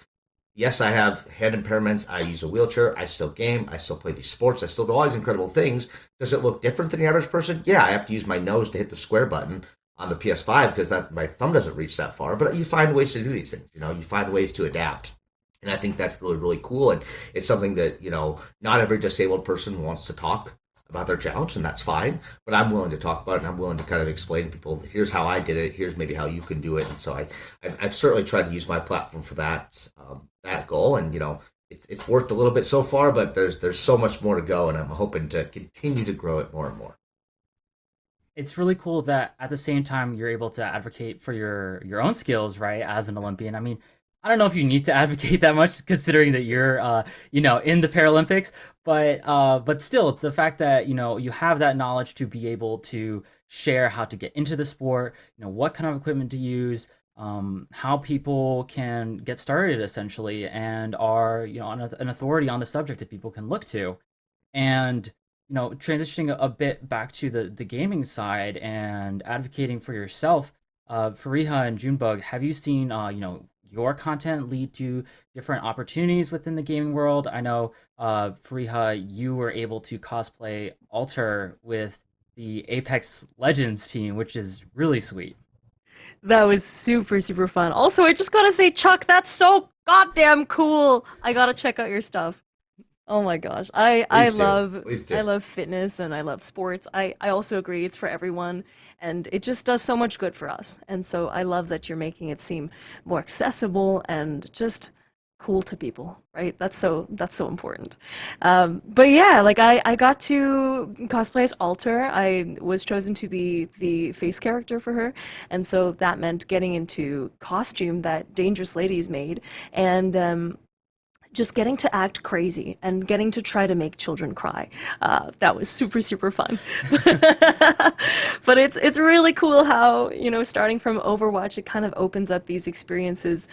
yes, I have hand impairments. I use a wheelchair. I still game. I still play these sports. I still do all these incredible things. Does it look different than the average person? Yeah, I have to use my nose to hit the square button on the PS5 because my thumb doesn't reach that far. But you find ways to do these things. You find ways to adapt. And I think that's really, really cool. And it's something that, not every disabled person wants to talk about their challenge, and that's fine. But I'm willing to talk about it, and I'm willing to kind of explain to people, here's how I did it, here's maybe how you can do it. And so I've certainly tried to use my platform for that goal. And, it's worked a little bit so far, but there's so much more to go, and I'm hoping to continue to grow it more and more. it's really cool that at the same time you're able to advocate for your own skills, right? As an Olympian, I mean, I don't know if you need to advocate that much considering that you're in the Paralympics, but still the fact that you have that knowledge to be able to share how to get into the sport, what kind of equipment to use, how people can get started essentially, and are an authority on the subject that people can look to. And transitioning a bit back to the gaming side and advocating for yourself, Fariha and Junebug, have you seen your content lead to different opportunities within the gaming world? I know, Fariha, you were able to cosplay Alter with the Apex Legends team, which is really sweet. That was super, super fun. Also, I just gotta say, Chuck, that's so goddamn cool. I gotta check out your stuff. Oh my gosh. I Please do. love Please do. I love fitness and I love sports. I also agree it's for everyone and it just does so much good for us. And so I love that you're making it seem more accessible and just cool to people, right? That's so important. But yeah, like I got to cosplay as Alter. I was chosen to be the face character for her, and so that meant getting into costume that Dangerous Ladies made, and just getting to act crazy and getting to try to make children cry. That was super, super fun. But it's really cool how, starting from Overwatch, it kind of opens up these experiences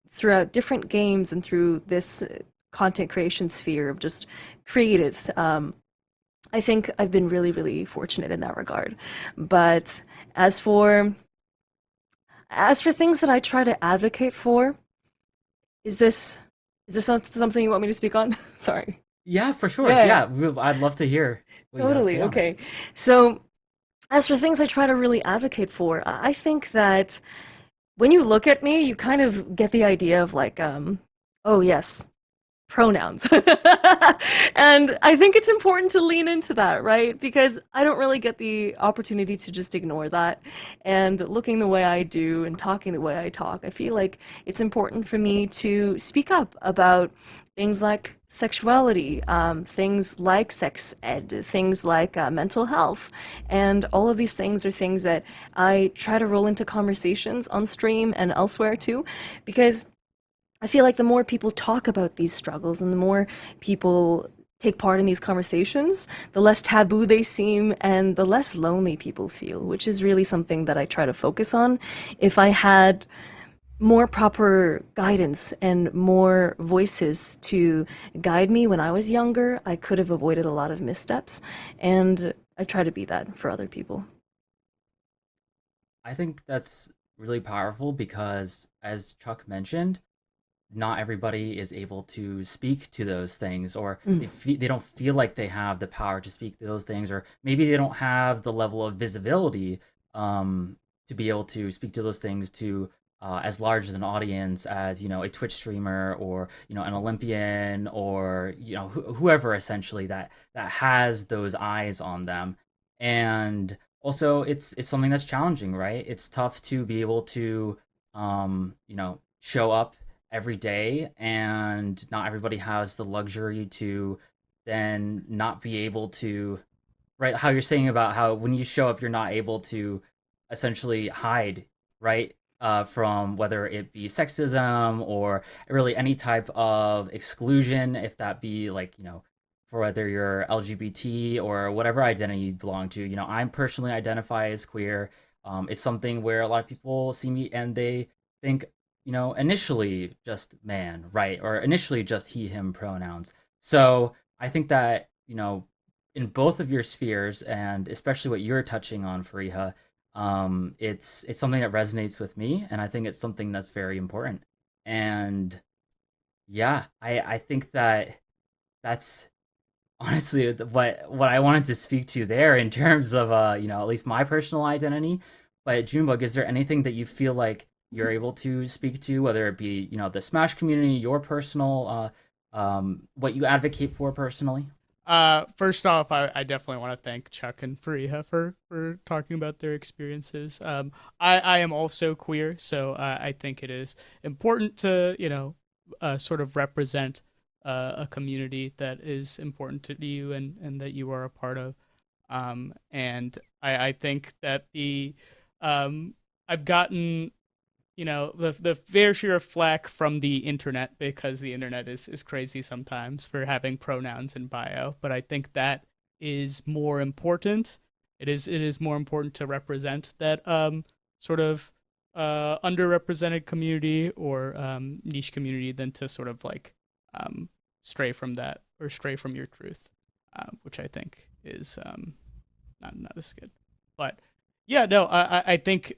throughout different games and through this content creation sphere of just creatives. I think I've been really, really fortunate in that regard. But as for things that I try to advocate for, is this something you want me to speak on? Sorry. Yeah, for sure. Yeah. I'd love to hear what you have to Totally. say on it. Okay. So, as for things I try to really advocate for, I think that when you look at me, you kind of get the idea of like, oh yes, pronouns. And I think it's important to lean into that, right? Because I don't really get the opportunity to just ignore that. And looking the way I do and talking the way I talk, I feel like it's important for me to speak up about things like sexuality, things like sex ed, things like mental health. And all of these things are things that I try to roll into conversations on stream and elsewhere too, because I feel like the more people talk about these struggles and the more people take part in these conversations, the less taboo they seem and the less lonely people feel, which is really something that I try to focus on. If I had more proper guidance and more voices to guide me when I was younger, I could have avoided a lot of missteps, and I try to be that for other people. I think that's really powerful because, as Chuck mentioned, not everybody is able to speak to those things, or they don't feel like they have the power to speak to those things, or maybe they don't have the level of visibility to be able to speak to those things to as large as an audience as a Twitch streamer, or an Olympian, or whoever essentially that has those eyes on them. And also it's something that's challenging, right? It's tough to be able to show up every day, and not everybody has the luxury to then not be able to, right, how you're saying about how when you show up you're not able to essentially hide, right, from whether it be sexism or really any type of exclusion, if that be like for whether you're LGBT or whatever identity you belong to. I'm personally identify as queer. It's something where a lot of people see me and they think initially just man, right? Or initially just he, him pronouns. So I think that, in both of your spheres, and especially what you're touching on, Fariha, it's something that resonates with me, and I think it's something that's very important. And yeah, I think that that's honestly what I wanted to speak to there in terms of at least my personal identity. But Junebug, is there anything that you feel like you're able to speak to, whether it be the Smash community, your personal what you advocate for personally? First off, I definitely want to thank Chuck and Fariha for talking about their experiences. I am also queer, so I think it is important to, sort of represent a community that is important to you and that you are a part of. And I think that I've gotten the fair share of flack from the internet because the internet is crazy sometimes for having pronouns in bio, but I think that is more important. It is more important to represent that sort of underrepresented community or niche community than to sort of like stray from that or stray from your truth, which I think is not as good. But yeah, no, I think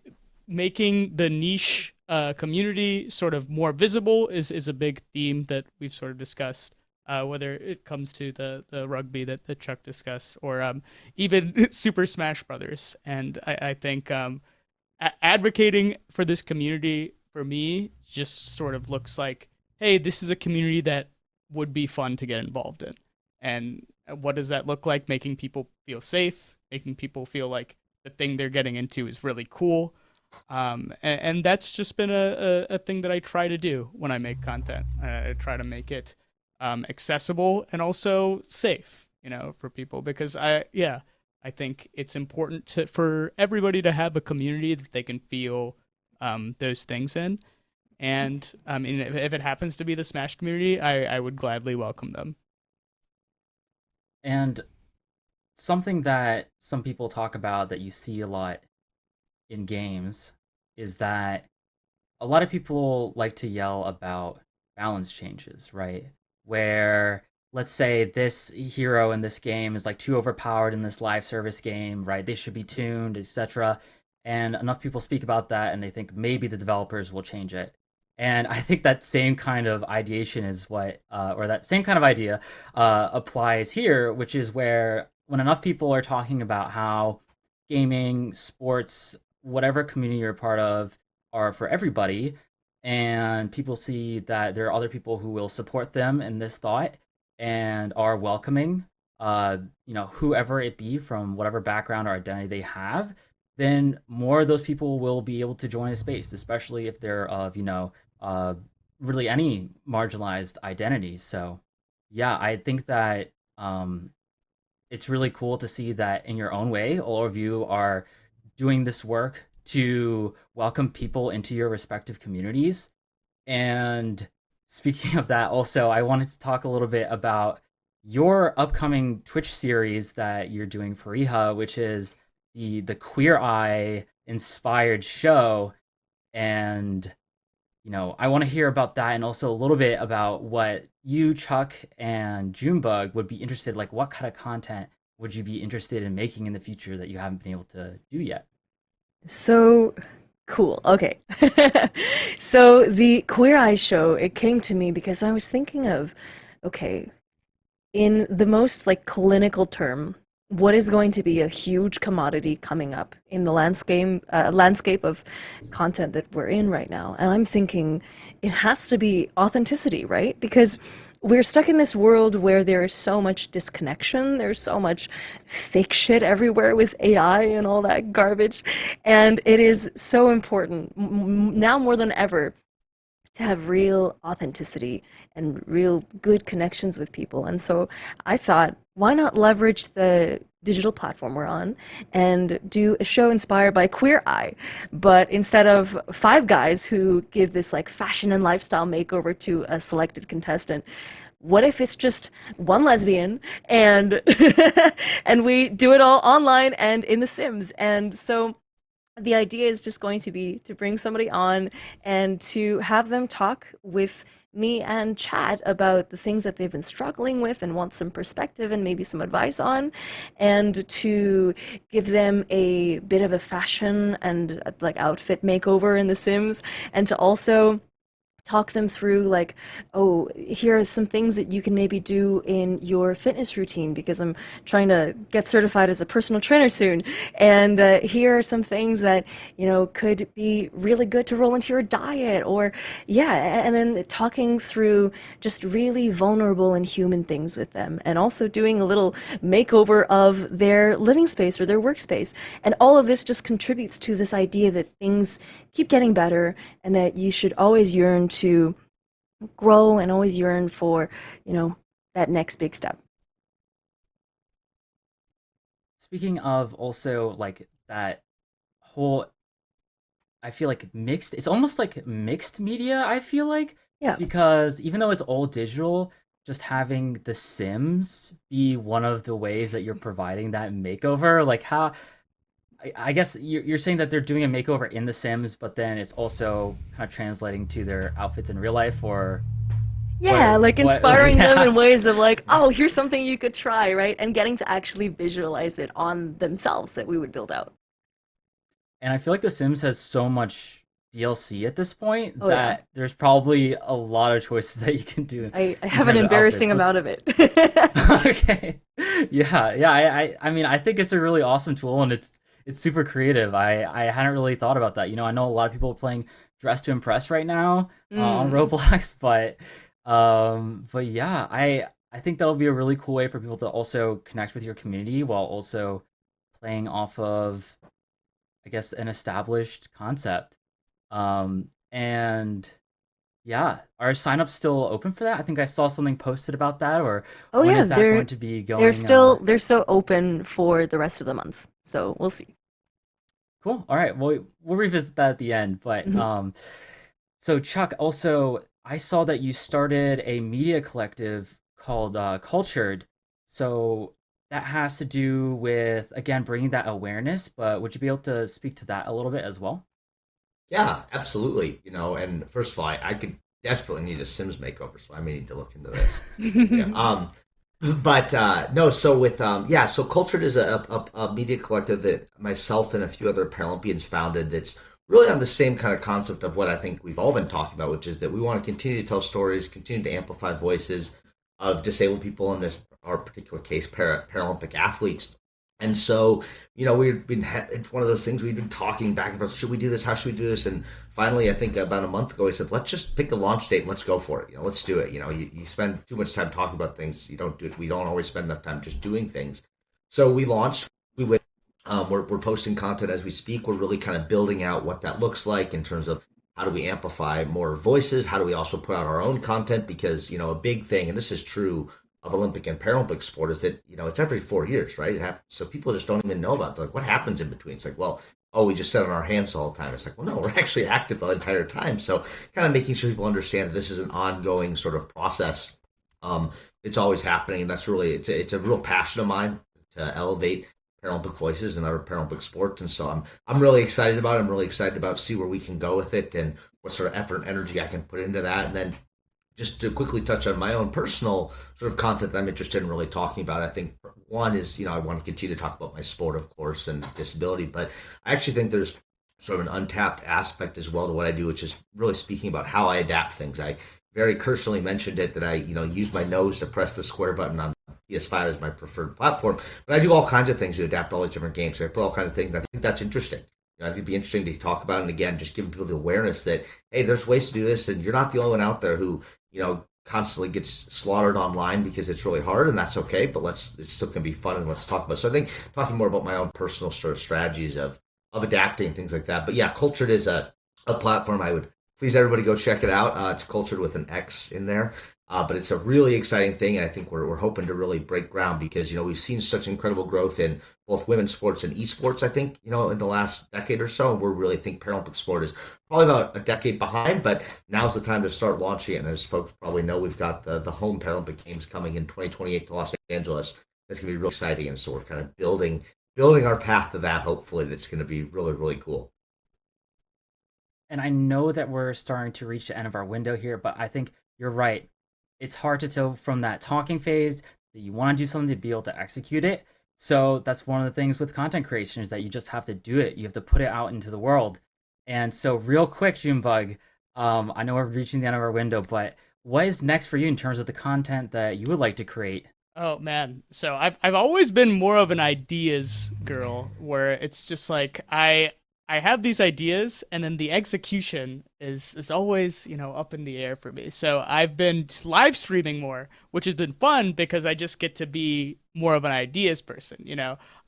making the niche community sort of more visible is a big theme that we've sort of discussed. Whether it comes to the rugby that Chuck discussed, or even Super Smash Brothers, and I think advocating for this community for me just sort of looks like, hey, this is a community that would be fun to get involved in, and what does that look like? Making people feel safe, making people feel like the thing they're getting into is really cool. And that's just been a thing that I try to do when I make content. I try to make it accessible and also safe, for people, because I think it's important for everybody to have a community that they can feel those things in. And I mean, if it happens to be the Smash community, I would gladly welcome them. And something that some people talk about that you see a lot in games is that a lot of people like to yell about balance changes, right? Where let's say this hero in this game is like too overpowered in this live service game, right? They should be tuned, etc. And enough people speak about that and they think maybe the developers will change it. And I think that same kind of ideation is or that same kind of idea applies here, which is where when enough people are talking about how gaming, sports, whatever community you're a part of are for everybody, and people see that there are other people who will support them in this thought and are welcoming, whoever it be from whatever background or identity they have, then more of those people will be able to join a space, especially if they're of, really any marginalized identity. So, yeah, I think that it's really cool to see that in your own way, all of you are doing this work to welcome people into your respective communities. And speaking of that, also, I wanted to talk a little bit about your upcoming Twitch series that you're doing for Iha, which is the Queer Eye inspired show. And I want to hear about that, and also a little bit about what you, Chuck, and Junebug would be interested, like what kind of content would you be interested in making in the future that you haven't been able to do yet? So cool. Okay. So the Queer Eye show, it came to me because I was thinking of, okay, in the most like clinical term, what is going to be a huge commodity coming up in the landscape of content that we're in right now? And I'm thinking it has to be authenticity, right? Because we're stuck in this world where there is so much disconnection, there's so much fake shit everywhere with AI and all that garbage, and it is so important now more than ever to have real authenticity and real good connections with people. And so I thought, why not leverage the digital platform we're on and do a show inspired by Queer Eye, but instead of 5 guys who give this like fashion and lifestyle makeover to a selected contestant, what if it's just one lesbian and and we do it all online and in The Sims? And so the idea is just going to be to bring somebody on and to have them talk with me and chat about the things that they've been struggling with and want some perspective and maybe some advice on, and to give them a bit of a fashion and like outfit makeover in The Sims, and to also talk them through like, oh, here are some things that you can maybe do in your fitness routine, because I'm trying to get certified as a personal trainer soon, and here are some things that could be really good to roll into your diet, or and then talking through just really vulnerable and human things with them, and also doing a little makeover of their living space or their workspace. And all of this just contributes to this idea that things keep getting better and that you should always yearn to grow and always yearn for, that next big step. Speaking of also like that whole, I feel like mixed. It's almost like mixed media. I feel like Yeah. because even though it's all digital, just having The Sims be one of the ways that you're providing that makeover, like how I guess you're saying that they're doing a makeover in The Sims, but then it's also kind of translating to their outfits in real life, or Yeah, like what inspiring them yeah. in ways of like, oh, here's something you could try, right? And getting to actually visualize it on themselves that we would build out. And I feel like The Sims has so much DLC at this point Oh, yeah. that there's probably a lot of choices that you can do. I in have an terms of embarrassing outfits, amount of it. but- okay. Yeah. I mean, I think it's a really awesome tool, and it's super creative. I hadn't really thought about that. You know, I know a lot of people are playing Dress to Impress right now on Roblox, but yeah, I think that'll be a really cool way for people to also connect with your community while also playing off of, I guess, an established concept. And yeah, are signups still open for that? I think I saw something posted about that, or Oh when yeah, is that going to be going? they're still open for the rest of the month. So we'll see. Cool. All right. Well, we'll revisit that at the end. But Mhm. so Chuck, also, I saw that you started a media collective called Cultured. So that has to do with, again, bringing that awareness. But would you be able to speak to that a little bit as well? Yeah, absolutely. And first of all, I could desperately need a Sims makeover, so I may need to look into this. Yeah. But no, so with so Cultured is a media collective that myself and a few other Paralympians founded. That's really on the same kind of concept of what I think we've all been talking about, which is that we want to continue to tell stories, continue to amplify voices of disabled people, in this our particular case, Paralympic athletes. And so, we've been, it's one of those things we've been talking back and forth. Should we do this? How should we do this? And finally, I think about a month ago, I said, let's just pick a launch date and let's go for it. Let's do it. You spend too much time talking about things. You don't do it. We don't always spend enough time just doing things. So we launched. We went. We're posting content as we speak. We're really kind of building out what that looks like in terms of how do we amplify more voices? How do we also put out our own content? Because, a big thing, and this is true of Olympic and Paralympic sport, is that, it's every 4 years, right? It happens, so people just don't even know about it. Like, what happens in between? It's like, well, we just sit on our hands all the time. It's like, well, no, we're actually active the entire time. So kind of making sure people understand that this is an ongoing sort of process. It's always happening. And that's really, it's a real passion of mine to elevate Paralympic voices and other Paralympic sports. And so I'm really excited about it. I'm really excited about see where we can go with it and what sort of effort and energy I can put into that. And then just to quickly touch on my own personal sort of content that I'm interested in really talking about, I think one is, I want to continue to talk about my sport, of course, and disability, but I actually think there's sort of an untapped aspect as well to what I do, which is really speaking about how I adapt things. I very cursorily mentioned it that I, use my nose to press the square button on PS5 as my preferred platform, but I do all kinds of things to adapt all these different games. So I play all kinds of things. I think that's interesting. I think it'd be interesting to talk about, and again, just giving people the awareness that, hey, there's ways to do this, and you're not the only one out there who, constantly gets slaughtered online because it's really hard, and that's okay, but it still can be fun, and let's talk about it. So I think talking more about my own personal sort of strategies of adapting and things like that. But yeah, Cultured is a platform I would please everybody go check it out. It's Cultured with an X in there. But it's a really exciting thing, and I think we're hoping to really break ground because, we've seen such incredible growth in both women's sports and esports, I think, in the last decade or so. And we really think Paralympic sport is probably about a decade behind, but now's the time to start launching it. And as folks probably know, we've got the home Paralympic Games coming in 2028 to Los Angeles. That's going to be real exciting. And so we're kind of building our path to that, hopefully. That's going to be really, really cool. And I know that we're starting to reach the end of our window here, but I think you're right. It's hard to tell from that talking phase that you want to do something to be able to execute it. So that's one of the things with content creation is that you just have to do it. You have to put it out into the world. And so real quick, Junebug, I know we're reaching the end of our window, but what is next for you in terms of the content that you would like to create? Oh man, so I've always been more of an ideas girl, where it's just like I have these ideas, and then the execution is always, up in the air for me. So I've been live streaming more, which has been fun because I just get to be more of an ideas person.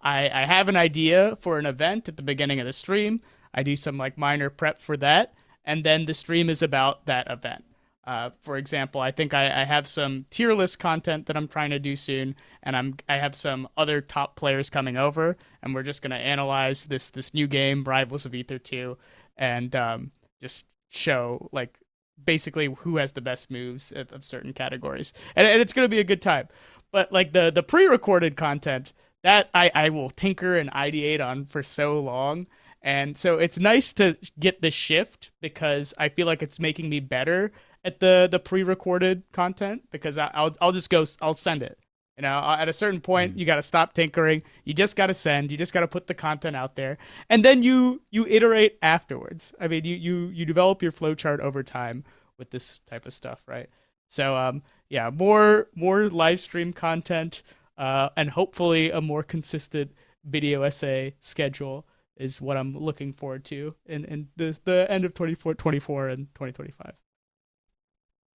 I have an idea for an event at the beginning of the stream. I do some like minor prep for that, and then the stream is about that event. For example, I think I have some tier list content that I'm trying to do soon, and I have some other top players coming over, and we're just gonna analyze this new game, Rivals of Ether 2, and just show like basically who has the best moves of certain categories, and it's gonna be a good time. But like the pre-recorded content that I will tinker and ideate on for so long. And so it's nice to get the shift because I feel like it's making me better at the pre-recorded content because I'll just go, I'll send it. You know, at a certain point, you got to stop tinkering. You just got to send. You just got to put the content out there, and then you iterate afterwards. I mean, you develop your flowchart over time with this type of stuff, right? So yeah, more live stream content, and hopefully a more consistent video essay schedule is what I'm looking forward to in the end of 24 and 2025.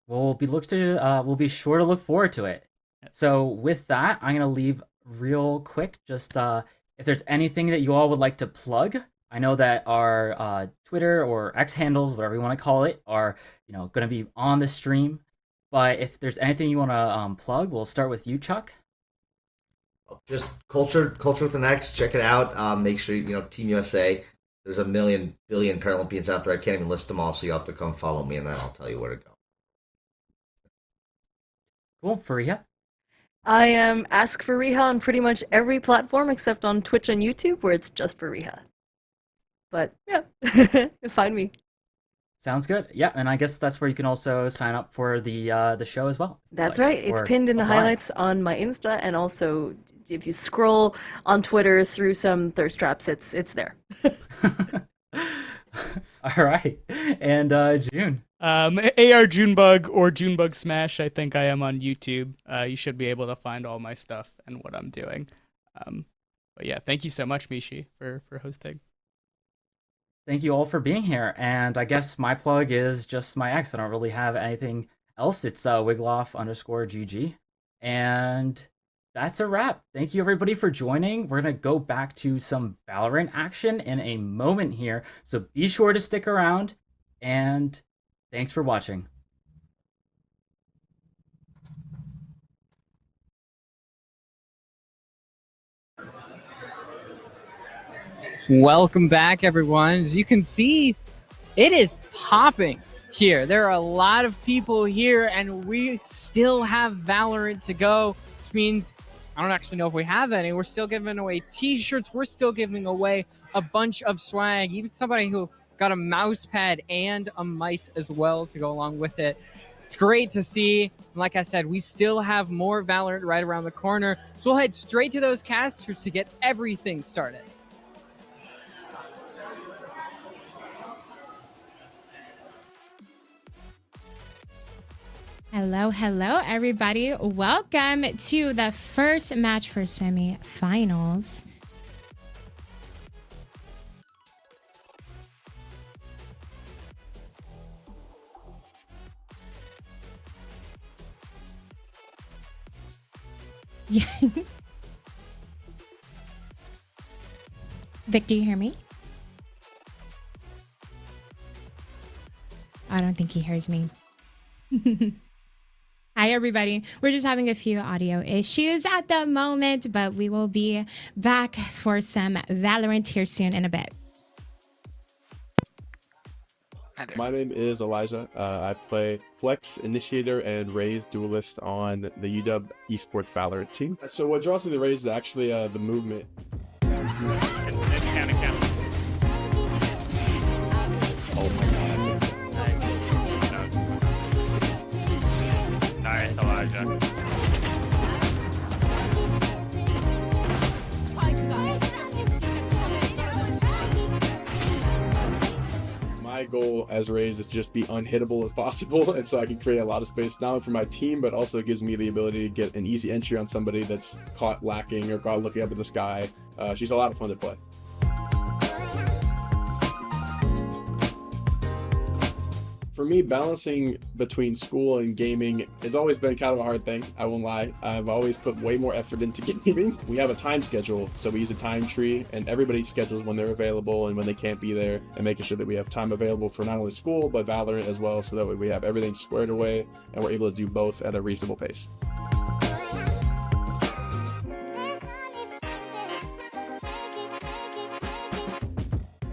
We'll be sure to look forward to it. So with that, I'm gonna leave real quick. Just if there's anything that you all would like to plug, I know that our Twitter or X handles, whatever you want to call it, are gonna be on the stream. But if there's anything you want to plug, we'll start with you, Chuck. Just culture with an X. Check it out. Make sure Team USA. There's a billion Paralympians out there. I can't even list them all, so you have to come follow me, and then I'll tell you where to go. Cool, Fariha. I am Ask Fariha on pretty much every platform except on Twitch and YouTube, where it's just Fariha. But yeah, find me. Sounds good. Yeah, and I guess that's where you can also sign up for the show as well. That's right. It's pinned in the highlights on my Insta, and also if you scroll on Twitter through some thirst traps, it's there. All right, and June. AR Junebug or Junebug Smash. I think I am on YouTube. You should be able to find all my stuff and what I'm doing. But yeah, thank you so much, Mishi, for hosting. Thank you all for being here. And I guess my plug is just my X. I don't really have anything else. It's Wigloff_GG. And that's a wrap. Thank you everybody for joining. We're going to go back to some Valorant action in a moment here. So be sure to stick around. And thanks for watching. Welcome back, everyone. As you can see, it is popping here. There are a lot of people here, and we still have Valorant to go, which means I don't actually know if we have any. We're still giving away t-shirts. We're still giving away a bunch of swag, even somebody who got a mouse pad and a mice as well to go along with it. It's great to see. Like I said, we still have more Valorant right around the corner, so we'll head straight to those casters to get everything started. Hello, everybody. Welcome to the first match for semi-finals. Yeah. Vic, do you hear me? I don't think he hears me. Hi, everybody. We're just having a few audio issues at the moment, but we will be back for some Valorant here soon in a bit. My name is Elijah. I play Flex, Initiator, and Raze Duelist on the UW Esports Valorant team. So what draws me to Raze is actually the movement. Oh my god. Nice, Elijah. My goal as Raze is just be unhittable as possible, and so I can create a lot of space not only for my team, but also gives me the ability to get an easy entry on somebody that's caught lacking or caught looking up at the sky. She's a lot of fun to play. For me, balancing between school and gaming has always been kind of a hard thing. I won't lie. I've always put way more effort into gaming. We have a time schedule, so we use a time tree, and everybody schedules when they're available and when they can't be there, and making sure that we have time available for not only school, but Valorant as well, so that way we have everything squared away, and we're able to do both at a reasonable pace.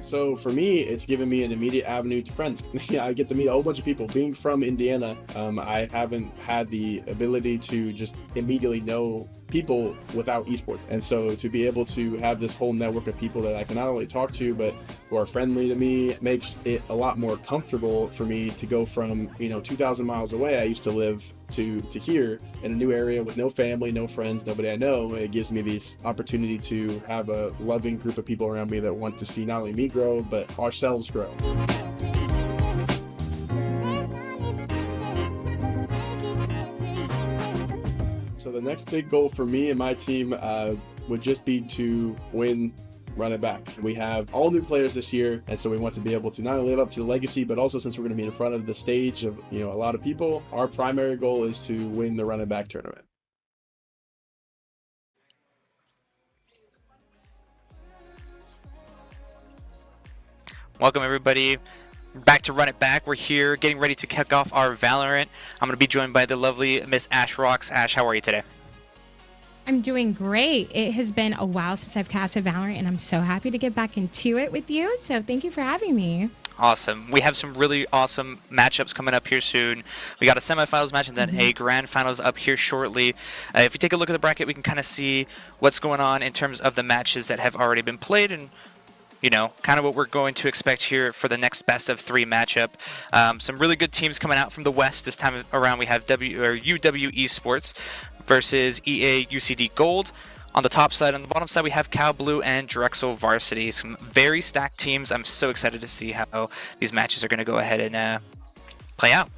So for me, it's given me an immediate avenue to friends. I get to meet a whole bunch of people. Being from Indiana, I haven't had the ability to just immediately know people without esports. And so to be able to have this whole network of people that I can not only talk to, but who are friendly to me, makes it a lot more comfortable for me to go from, 2,000 miles away, I used to live, to here in a new area with no family, no friends, nobody I know. It gives me this opportunity to have a loving group of people around me that want to see not only me grow, but ourselves grow. So the next big goal for me and my team would just be to win Run It Back. We have all new players this year, and so we want to be able to not only live up to the legacy, but also, since we're going to be in front of the stage of a lot of people, our primary goal is to win the Run It Back tournament. Welcome everybody back to Run It Back. We're here getting ready to kick off our Valorant. I'm going to be joined by the lovely Miss Ash Rocks. Ash, how are you today? I'm doing great. It has been a while since I've casted Valorant, and I'm so happy to get back into it with you. So thank you for having me. Awesome. We have some really awesome matchups coming up here soon. We got a semifinals match and then a grand finals up here shortly. If you take a look at the bracket, we can kind of see what's going on in terms of the matches that have already been played and kind of what we're going to expect here for the next best of 3 matchup. Some really good teams coming out from the West. This time around, we have UW Esports versus EA UCD Gold. On the top side, on the bottom side, we have Cal Blue and Drexel Varsity. Some very stacked teams. I'm so excited to see how these matches are going to go ahead and play out.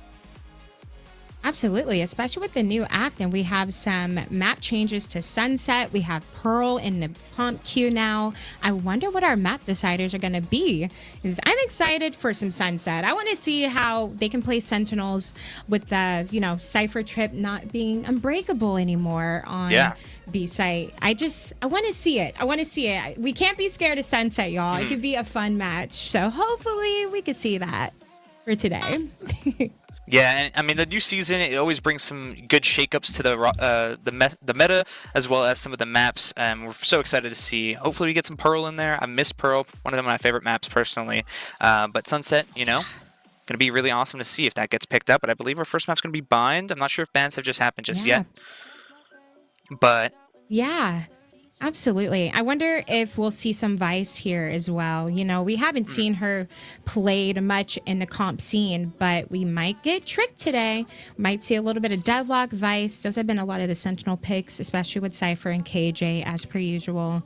Absolutely, especially with the new act, and we have some map changes to Sunset. We have Pearl in the comp queue now. I wonder what our map deciders are going to be. I'm excited for some Sunset. I want to see how they can play Sentinels with the Cypher Trip not being unbreakable anymore on B site. I want to see it. I want to see it. We can't be scared of Sunset, y'all. It could be a fun match. So hopefully we can see that for today. Yeah, and I mean the new season, it always brings some good shakeups to the meta as well as some of the maps. We're so excited to see. Hopefully we get some Pearl in there. I miss Pearl, one of my favorite maps personally. But Sunset, going to be really awesome to see if that gets picked up. But I believe our first map's going to be Bind. I'm not sure if bans have just happened just yet. But yeah. Absolutely. I wonder if we'll see some Vice here as well. We haven't seen her played much in the comp scene, but we might get tricked today. Might see a little bit of Deadlock, Vice. Those have been a lot of the Sentinel picks, especially with Cypher and KJ as per usual.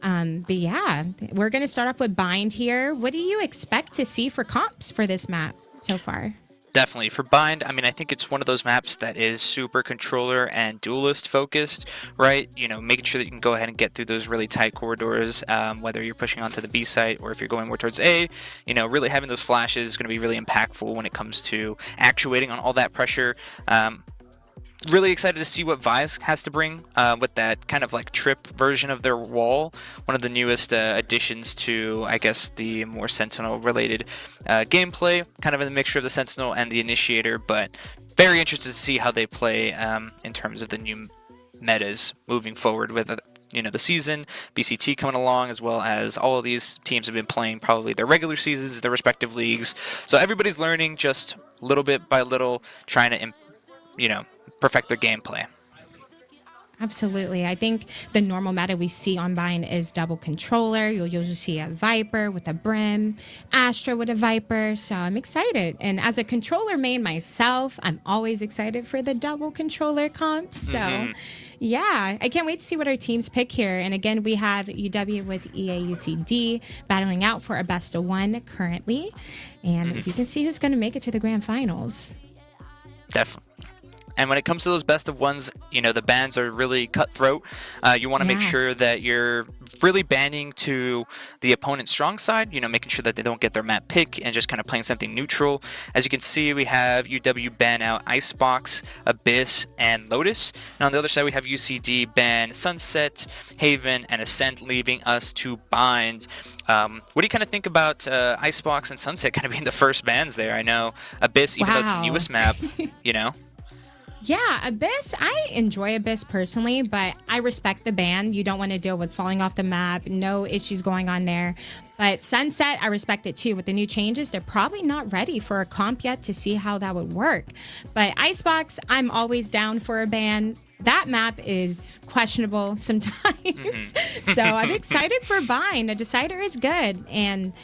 But yeah, we're going to start off with Bind here. What do you expect to see for comps for this map so far? Definitely. For Bind, I mean, I think it's one of those maps that is super controller and duelist focused, right? Making sure that you can go ahead and get through those really tight corridors, whether you're pushing onto the B site or if you're going more towards A, really having those flashes is going to be really impactful when it comes to actuating on all that pressure. Really excited to see what Vice has to bring with that kind of like trip version of their wall. One of the newest additions to, I guess, the more Sentinel-related gameplay, kind of in the mixture of the Sentinel and the Initiator, but very interested to see how they play in terms of the new metas moving forward with the season, BCT coming along, as well as all of these teams have been playing probably their regular seasons, their respective leagues. So everybody's learning just little bit by little, trying to, perfect their gameplay. Absolutely. I think the normal meta we see on Bind is double controller. You'll usually see a Viper with a Brim, Astra with a Viper. So I'm excited. And as a controller main myself, I'm always excited for the double controller comps. So yeah, I can't wait to see what our teams pick here. And again, we have UW with EA UCD battling out for a best of 1 currently. And you can see who's going to make it to the grand finals. And when it comes to those best of ones, the bans are really cutthroat. You want to make sure that you're really banning to the opponent's strong side, making sure that they don't get their map pick and just kind of playing something neutral. As you can see, we have UW ban out Icebox, Abyss, and Lotus. And on the other side, we have UCD ban Sunset, Haven, and Ascent, leaving us to bind. What do you kind of think about Icebox and Sunset kind of being the first bans there? I know Abyss, even though it's the newest map, Yeah, Abyss, I enjoy Abyss personally, but I respect the ban. You don't want to deal with falling off the map, no issues going on there. But Sunset, I respect it too. With the new changes, they're probably not ready for a comp yet to see how that would work. But Icebox, I'm always down for a ban. That map is questionable sometimes. So I'm excited for Bind. The Decider is good. And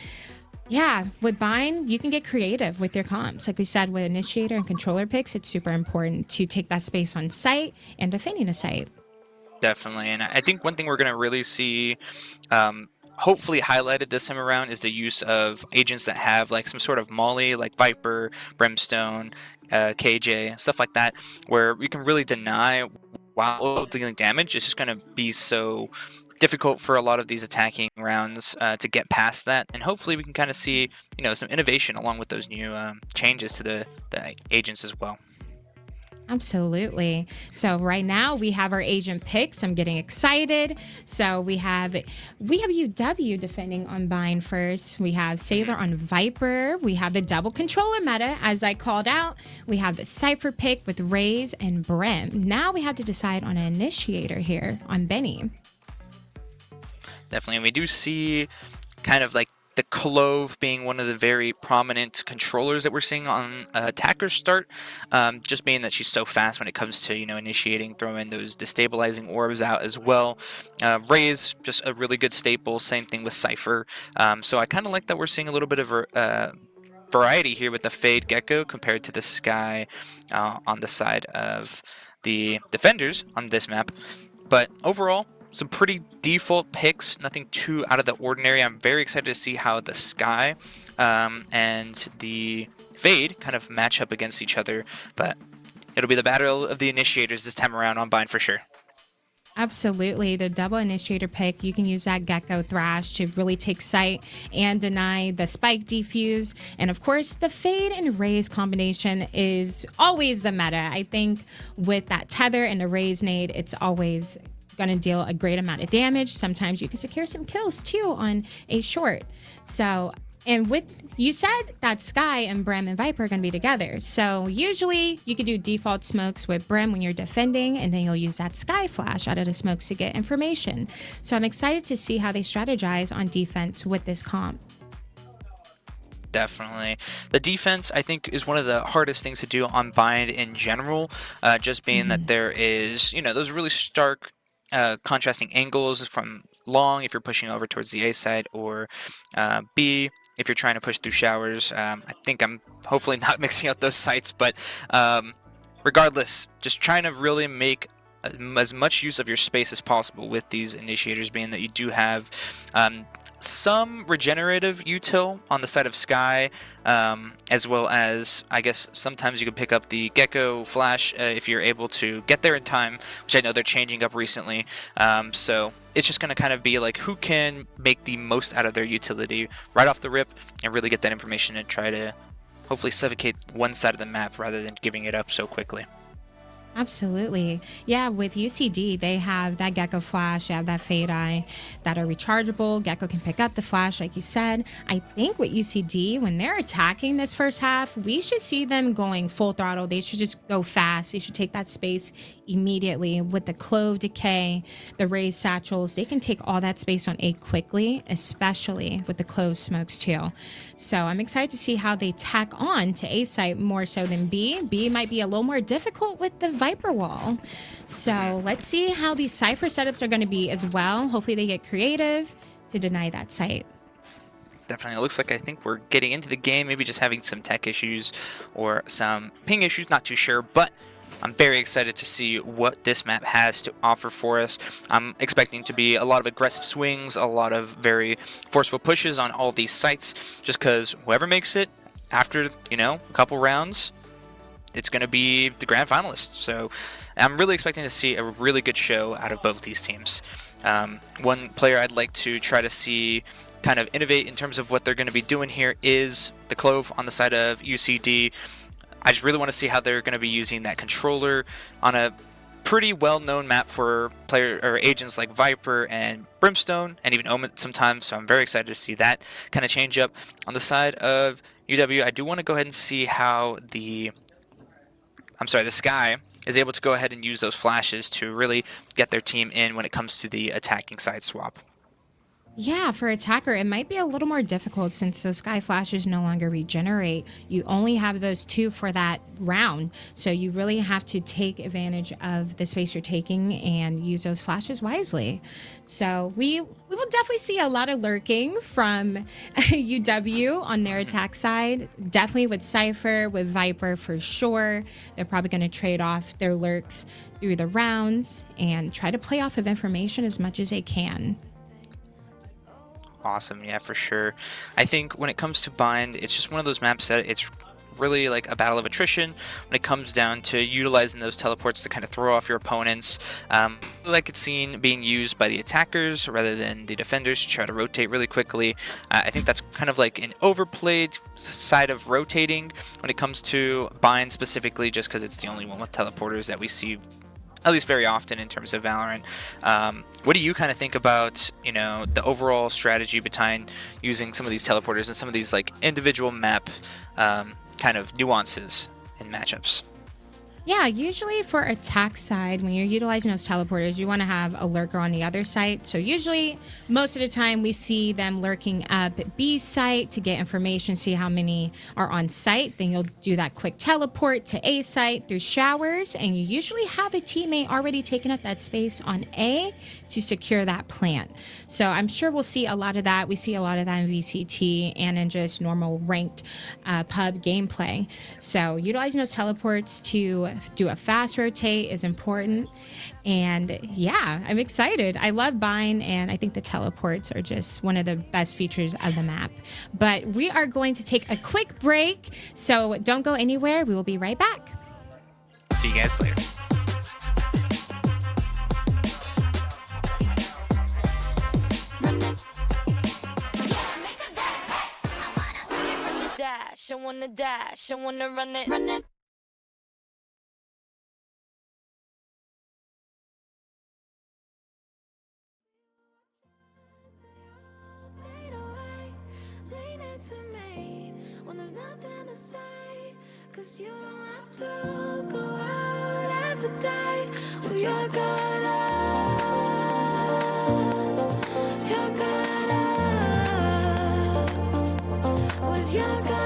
yeah, with Bind, you can get creative with your comps. Like we said, with Initiator and Controller picks, it's super important to take that space on site and defending a site. Definitely. And I think one thing we're going to really see hopefully highlighted this time around is the use of agents that have like some sort of molly, like Viper, Brimstone, KJ, stuff like that, where we can really deny while dealing damage. It's just going to be so difficult for a lot of these attacking rounds to get past that, and hopefully we can kind of see some innovation along with those new changes to the agents as well. Absolutely. So right now we have our agent picks. I'm getting excited. So we have UW defending on Bind first. We have Sailor on Viper. We have the double controller meta, as I called out. We have the Cypher pick with Raze and Brim. Now we have to decide on an initiator here on Benny. Definitely, and we do see kind of like the Clove being one of the very prominent controllers that we're seeing on Attacker's start, just being that she's so fast when it comes to initiating, throwing those destabilizing orbs out as well. Raze, just a really good staple, same thing with Cypher. So I kind of like that we're seeing a little bit of variety here with the Fade Gecko compared to the Sky on the side of the defenders on this map. But overall, some pretty default picks, nothing too out of the ordinary. I'm very excited to see how the Sky and the Fade kind of match up against each other, but it'll be the battle of the initiators this time around on Bind for sure. Absolutely. The double initiator pick, you can use that Gecko Thrash to really take sight and deny the Spike Defuse. And of course, the Fade and Raze combination is always the meta. I think with that Tether and the Raze nade, it's always going to deal a great amount of damage. Sometimes you can secure some kills too on a short. So, and you said that Sky and Brim and Viper are going to be together. So usually you could do default smokes with Brim when you're defending, and then you'll use that Sky Flash out of the smokes to get information. So I'm excited to see how they strategize on defense with this comp. Definitely. The defense, I think, is one of the hardest things to do on Bind in general, just being that there is, those really stark contrasting angles from long if you're pushing over towards the A side, or B if you're trying to push through showers. I think I'm hopefully not mixing up those sites, but regardless, just trying to really make as much use of your space as possible with these initiators, being that you do have some regenerative util on the side of Sky, as well as, I guess, sometimes you can pick up the Gecko Flash if you're able to get there in time, which I know they're changing up recently. So it's just going to kind of be like who can make the most out of their utility right off the rip and really get that information and try to hopefully suffocate one side of the map rather than giving it up so quickly. Absolutely. Yeah, with UCD, they have that Gecko Flash, they have that Fade Eye that are rechargeable. Gecko can pick up the Flash, like you said. I think with UCD, when they're attacking this first half, we should see them going full throttle. They should just go fast. They should take that space immediately. With the Clove Decay, the Raze Satchels, they can take all that space on A quickly, especially with the Clove Smokes too. So I'm excited to see how they tack on to A site more so than B. B might be a little more difficult with the Viper Wall. So let's see how these Cypher setups are going to be as well. Hopefully they get creative to deny that site. Definitely. It looks like I think we're getting into the game, maybe just having some tech issues or some ping issues, not too sure, but I'm very excited to see what this map has to offer for us. I'm expecting to be a lot of aggressive swings, a lot of very forceful pushes on all these sites, just because whoever makes it after, a couple rounds, it's going to be the grand finalists. So I'm really expecting to see a really good show out of both these teams. One player I'd like to try to see kind of innovate in terms of what they're going to be doing here is the Clove on the side of UCD. I just really want to see how they're going to be using that controller on a pretty well-known map for player or agents like Viper and Brimstone, and even Omen sometimes. So I'm very excited to see that kind of change up. On the side of UW, I do want to go ahead and see how the Sky is able to go ahead and use those flashes to really get their team in when it comes to the attacking side swap. Yeah, for attacker, it might be a little more difficult since those sky flashes no longer regenerate. You only have those 2 for that round, so you really have to take advantage of the space you're taking and use those flashes wisely. So we will definitely see a lot of lurking from UW on their attack side. Definitely with Cypher, with Viper for sure. They're probably going to trade off their lurks through the rounds and try to play off of information as much as they can. Awesome, yeah, for sure. I think when it comes to Bind, it's just one of those maps that it's really like a battle of attrition when it comes down to utilizing those teleports to kind of throw off your opponents. Like it's seen being used by the attackers rather than the defenders to try to rotate really quickly. I think that's kind of like an overplayed side of rotating when it comes to Bind specifically, just because it's the only one with teleporters that we see at least very often in terms of Valorant. What do you kind of think about, the overall strategy behind using some of these teleporters and some of these like individual map kind of nuances in matchups? Yeah, usually for attack side, when you're utilizing those teleporters, you want to have a lurker on the other site. So usually, most of the time, we see them lurking up B site to get information, see how many are on site. Then you'll do that quick teleport to A site through showers, and you usually have a teammate already taking up that space on A to secure that plant. So I'm sure we'll see a lot of that. We see a lot of that in VCT and in just normal ranked pub gameplay. So utilizing those teleports to do a fast rotate is important. And yeah, I'm excited. I love Bind, and I think the teleports are just one of the best features of the map. But we are going to take a quick break, so don't go anywhere. We will be right back. See you guys later. I wanna dash, I wanna run it, run it. Lean into me when there's nothing to say, 'cause you don't have to go out every day with your good up, your good up, with your good up.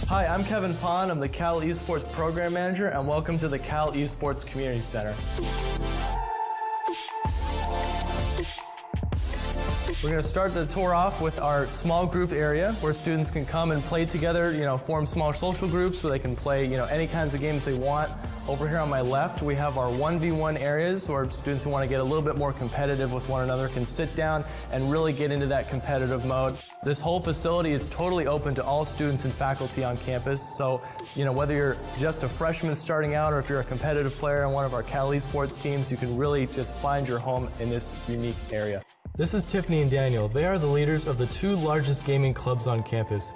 Hi, I'm Kevin Pond. I'm the Cal Esports Program Manager, and welcome to the Cal Esports Community Center. We're going to start the tour off with our small group area where students can come and play together, form small social groups where they can play, any kinds of games they want. Over here on my left, we have our 1v1 areas where students who want to get a little bit more competitive with one another can sit down and really get into that competitive mode. This whole facility is totally open to all students and faculty on campus. So, whether you're just a freshman starting out or if you're a competitive player on one of our Cal Esports teams, you can really just find your home in this unique area. This is Tiffany and Daniel. They are the leaders of the 2 largest gaming clubs on campus.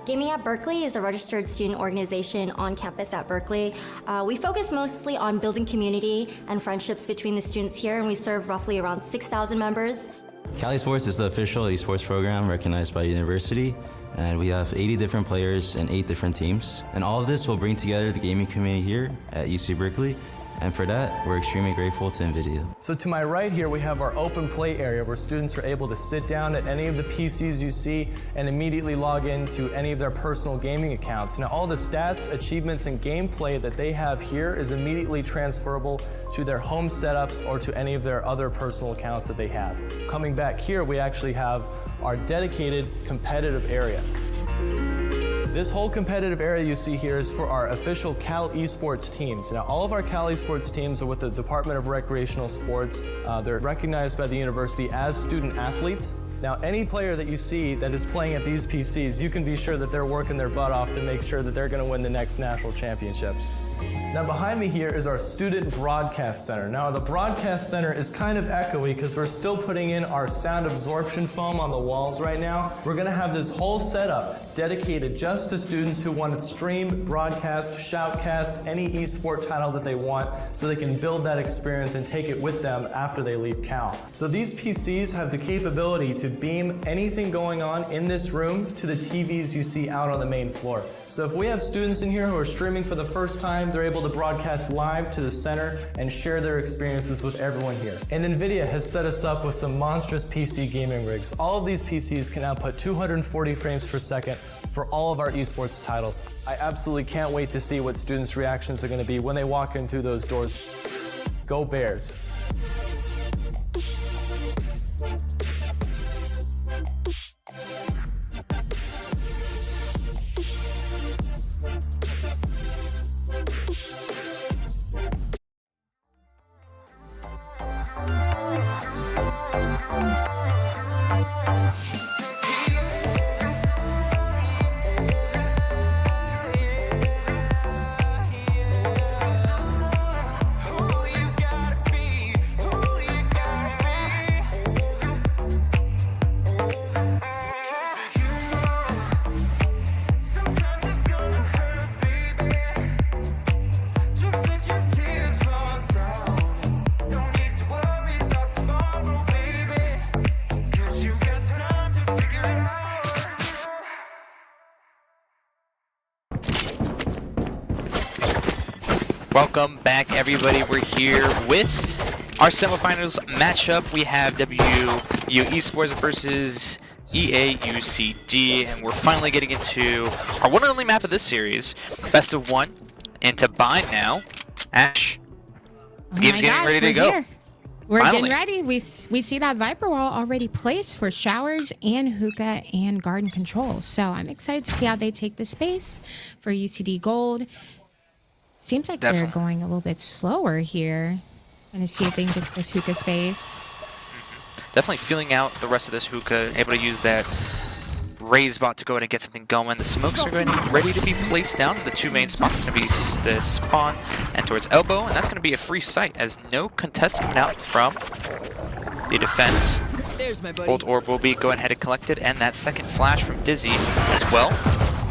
Gaming at Berkeley is a registered student organization on campus at Berkeley. We focus mostly on building community and friendships between the students here, and we serve roughly around 6,000 members. Cal Esports is the official esports program recognized by university, and we have 80 different players and 8 different teams. And all of this will bring together the gaming community here at UC Berkeley. And for that, we're extremely grateful to NVIDIA. So to my right here, we have our open play area where students are able to sit down at any of the PCs you see and immediately log into any of their personal gaming accounts. Now, all the stats, achievements, and gameplay that they have here is immediately transferable to their home setups or to any of their other personal accounts that they have. Coming back here, we actually have our dedicated competitive area. This whole competitive area you see here is for our official Cal Esports teams. Now, all of our Cal Esports teams are with the Department of Recreational Sports. They're recognized by the university as student athletes. Now, any player that you see that is playing at these PCs, you can be sure that they're working their butt off to make sure that they're going to win the next national championship. Now behind me here is our Student Broadcast Center. Now the Broadcast Center is kind of echoey because we're still putting in our sound absorption foam on the walls right now. We're going to have this whole setup dedicated just to students who want to stream, broadcast, shoutcast, any esport title that they want so they can build that experience and take it with them after they leave Cal. So these PCs have the capability to beam anything going on in this room to the TVs you see out on the main floor. So if we have students in here who are streaming for the first time, they're able to broadcast live to the center and share their experiences with everyone here. And NVIDIA has set us up with some monstrous PC gaming rigs. All of these PCs can output 240 frames per second for all of our esports titles. I absolutely can't wait to see what students' reactions are going to be when they walk in through those doors. Go Bears! Welcome back, everybody. We're here with our semifinals matchup. We have WU Esports versus EAUCD, and we're finally getting into our one and only map of this series, best of one, into bind now. Ash, the game's getting ready to go. Here. We're Finally. getting ready. We see that Viper wall already placed for showers and hookah and garden control. So I'm excited to see how they take the space for UCD Gold. Seems like they're going a little bit slower here. Trying to see if they can get this hookah space. Definitely feeling out the rest of this hookah, able to use that raise bot to go ahead and get something going. The smokes are going to be ready to be placed down. The two main spots are going to be the spawn and towards elbow, and that's going to be a free site as no contest coming out from the defense. Bolt orb will be going ahead and collected, and that second flash from Dizzy as well.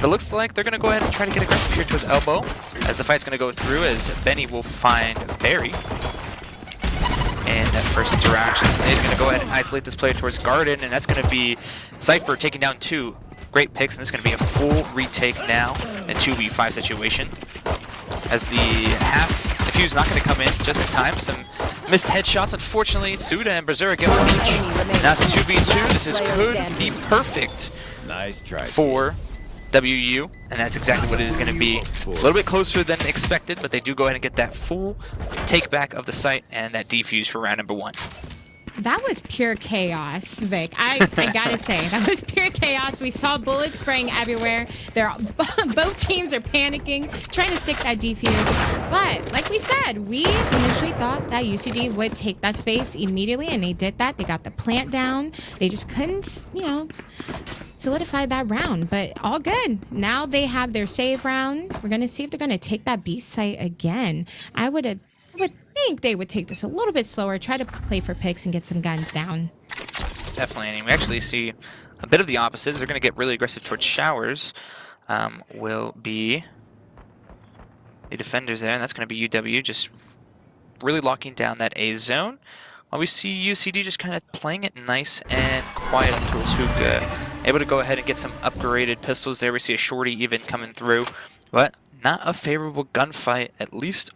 But it looks like they're going to go ahead and try to get aggressive here towards elbow as the fight's going to go through, as Benny will find Barry. And that first interaction, so he's going to go ahead and isolate this player towards Garden, and that's going to be Cypher taking down two great picks, and this is going to be a full retake now in 2v5 situation. As the half defuse not going to come in just in time, some missed headshots. Unfortunately, Suda and Berserk get one each. Now it's a 2v2. This could be perfect. Nice try for WU, and that's exactly what it is going to be. A little bit closer than expected, but they do go ahead and get that full take back of the site and that defuse for round number 1. That was pure chaos, Vic. I gotta say, that was pure chaos. We saw bullets spraying everywhere. Both teams are panicking, trying to stick that defuse. But like we said, we initially thought that UCD would take that space immediately, and they did that. They got the plant down. They just couldn't, solidify that round. But all good. Now they have their save round. We're gonna see if they're gonna take that B site again. I would think they would take this a little bit slower, try to play for picks and get some guns down. Definitely, and we actually see a bit of the opposite. They're going to get really aggressive towards showers. Will be the defenders there, and that's going to be UW just really locking down that A zone. While we see UCD just kind of playing it nice and quiet towards Hookah. Able to go ahead and get some upgraded pistols there. We see a shorty even coming through, but not a favorable gunfight, at least